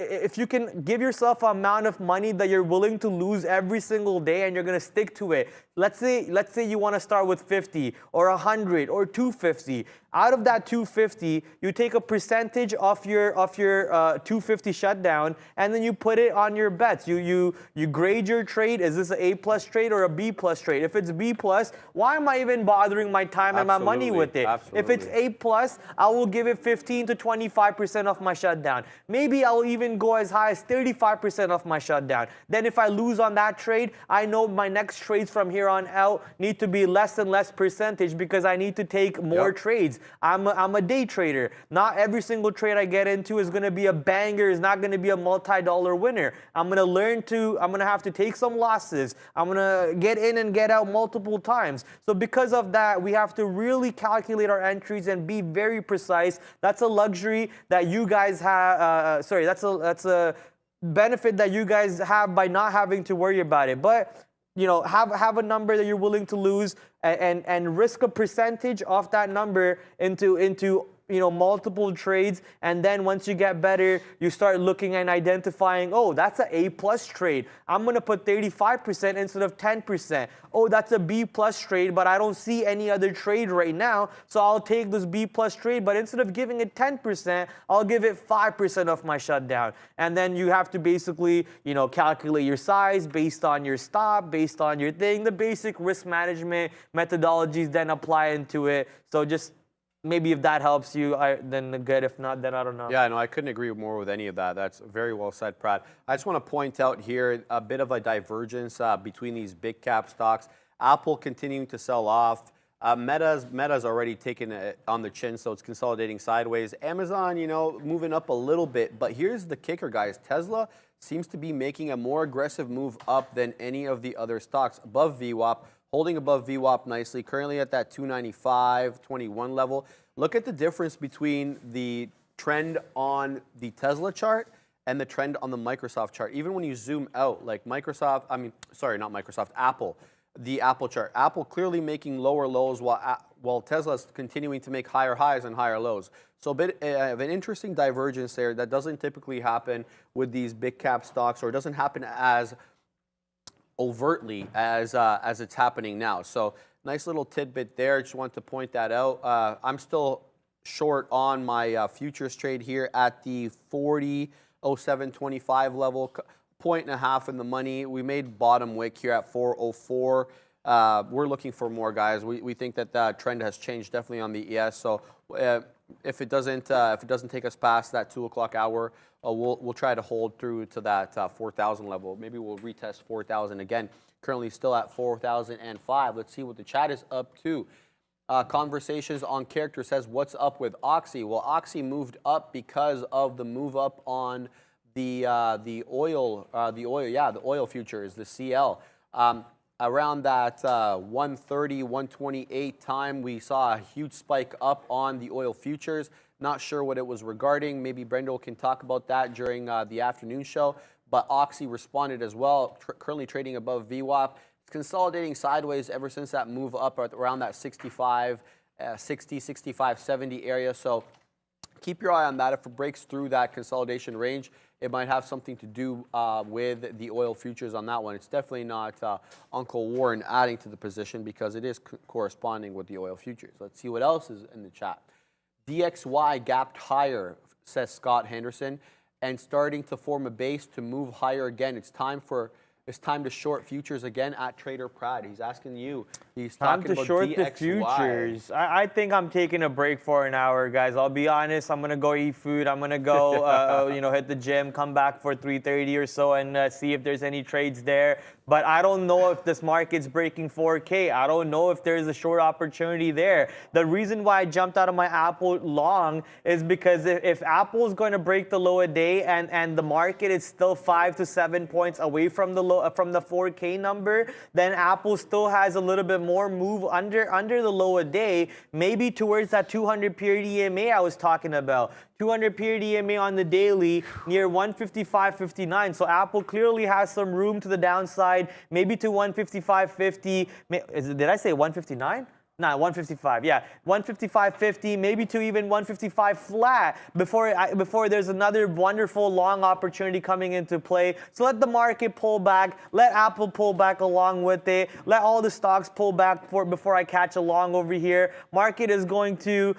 If you can give yourself an amount of money that you're willing to lose every single day and you're going to stick to it. Let's say you want to start with 50 or 100 or 250. Out of that 250, you take a percentage of your 250 shutdown, and then you put it on your bets. You grade your trade. Is this an A+ trade or a B+ trade? If it's B+, why am I even bothering my time and my money with it? Absolutely. If it's A+, I will give it 15 to 25% of my shutdown. Maybe I will even even go as high as 35% of my shutdown. Then if I lose on that trade, I know my next trades from here on out need to be less and less percentage because I need to take more trades. I'm a day trader. Not every single trade I get into is going to be a banger, is not going to be a multi-dollar winner. I'm going to have to take some losses. I'm going to get in and get out multiple times. So because of that, we have to really calculate our entries and be very precise. That's a luxury that you guys have. That's a benefit that you guys have by not having to worry about it. But have a number that you're willing to lose and risk a percentage of that number into multiple trades. And then once you get better, you start looking and identifying, oh, that's an A+ trade. I'm going to put 35% instead of 10%. Oh, that's a B+ trade, but I don't see any other trade right now, so I'll take this B+ trade, but instead of giving it 10%, I'll give it 5% of my shutdown. And then you have to basically, calculate your size based on your stop, based on your thing. The basic risk management methodologies then apply into it. So just maybe if that helps you, then good. If not, then I don't know. Yeah, no, I couldn't agree more with any of that. That's very well said, Pratt. I just want to point out here a bit of a divergence between these big cap stocks. Apple continuing to sell off. Meta's already taken it on the chin, so it's consolidating sideways. Amazon, moving up a little bit. But here's the kicker, guys. Tesla seems to be making a more aggressive move up than any of the other stocks above VWAP. Holding above VWAP nicely, currently at that 295.21 level. Look at the difference between the trend on the Tesla chart and the trend on the Microsoft chart. Even when you zoom out, like Apple, the Apple chart. Apple clearly making lower lows while Tesla's continuing to make higher highs and higher lows. So a bit of an interesting divergence there that doesn't typically happen with these big cap stocks, or it doesn't happen as overtly as it's happening now. So nice little tidbit there. Just want to point that out. I'm still short on my futures trade here at the 40.0725 level, 1.5 in the money. We made bottom wick here at 404. We're looking for more, guys. We think that trend has changed definitely on the ES. So if it doesn't take us past that 2 o'clock hour, we'll try to hold through to that 4,000 level. Maybe we'll retest 4,000 again. Currently still at 4,005. Let's see what the chat is up to. Conversations on Character says, what's up with Oxy? Well, Oxy moved up because of the move up on the oil futures, the CL. Around that 130, 128 time, we saw a huge spike up on the oil futures. Not sure what it was regarding. Maybe Brendel can talk about that during the afternoon show. But Oxy responded as well, currently trading above VWAP. It's consolidating sideways ever since that move up at around that 65, 60, 65, 70 area. So keep your eye on that. If it breaks through that consolidation range, it might have something to do with the oil futures on that one. It's definitely not Uncle Warren adding to the position because it is corresponding with the oil futures. Let's see what else is in the chat. DXY gapped higher, says Scott Henderson, and starting to form a base to move higher again. It's time to short futures again at Trader Pratt. He's asking you. He's talking about short DXY. the futures. I think I'm taking a break for an hour, guys. I'll be honest. I'm gonna go eat food. I'm gonna go, hit the gym. Come back for 3:30 or so and see if there's any trades there. But I don't know if this market's breaking 4K. I don't know if there's a short opportunity there. The reason why I jumped out of my Apple long is because if Apple's going to break the low a day and the market is still 5 to 7 points away from the 4K number, then Apple still has a little bit more move under the low a day, maybe towards that 200 period EMA I was talking about. 200 period EMA on the daily near 155.59. So Apple clearly has some room to the downside, maybe to 155.50. Did I say 159? No, 155, yeah. 155.50, maybe to even 155 flat before there's another wonderful long opportunity coming into play. So let the market pull back. Let Apple pull back along with it. Let all the stocks pull back before I catch a long over here. Market is going to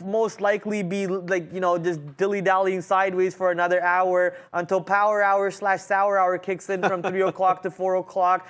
most likely be just dilly-dallying sideways for another hour until power hour / sour hour kicks in from 3 o'clock to 4 o'clock.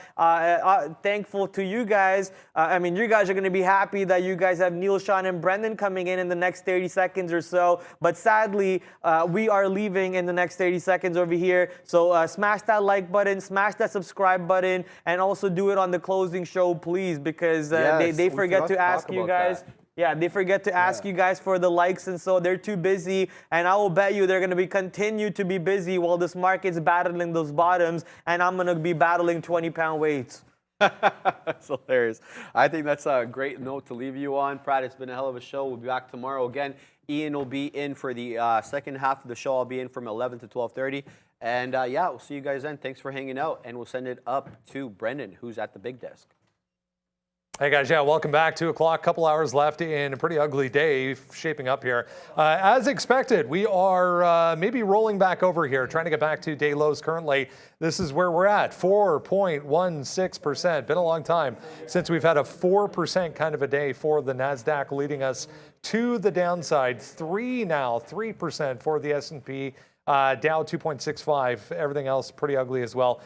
Thankful to you guys. You guys are going to be be happy that you guys have Neil, Sean, and Brendan coming in the next 30 seconds or so. But sadly, we are leaving in the next 30 seconds over here. So smash that like button, smash that subscribe button, and also do it on the closing show, please, because they forget to ask you guys. Yeah, they forget to ask you guys for the likes, and so they're too busy. And I will bet you they're going to continue to be busy while this market's battling those bottoms, and I'm going to be battling 20-pound weights. That's hilarious. I think that's a great note to leave you on. Pratt, it's been a hell of a show. We'll be back tomorrow again. Ian will be in for the second half of the show. I'll be in from 11 to 12:30. And yeah, we'll see you guys then. Thanks for hanging out. And we'll send it up to Brendan, who's at the big desk. Hey guys, yeah, welcome back. 2 o'clock, couple hours left in a pretty ugly day shaping up here. As expected, we are maybe rolling back over here, trying to get back to day lows currently. This is where we're at, 4.16%. Been a long time since we've had a 4% kind of a day for the NASDAQ, leading us to the downside. 3% for the S&P, Dow 2.65. Everything else pretty ugly as well.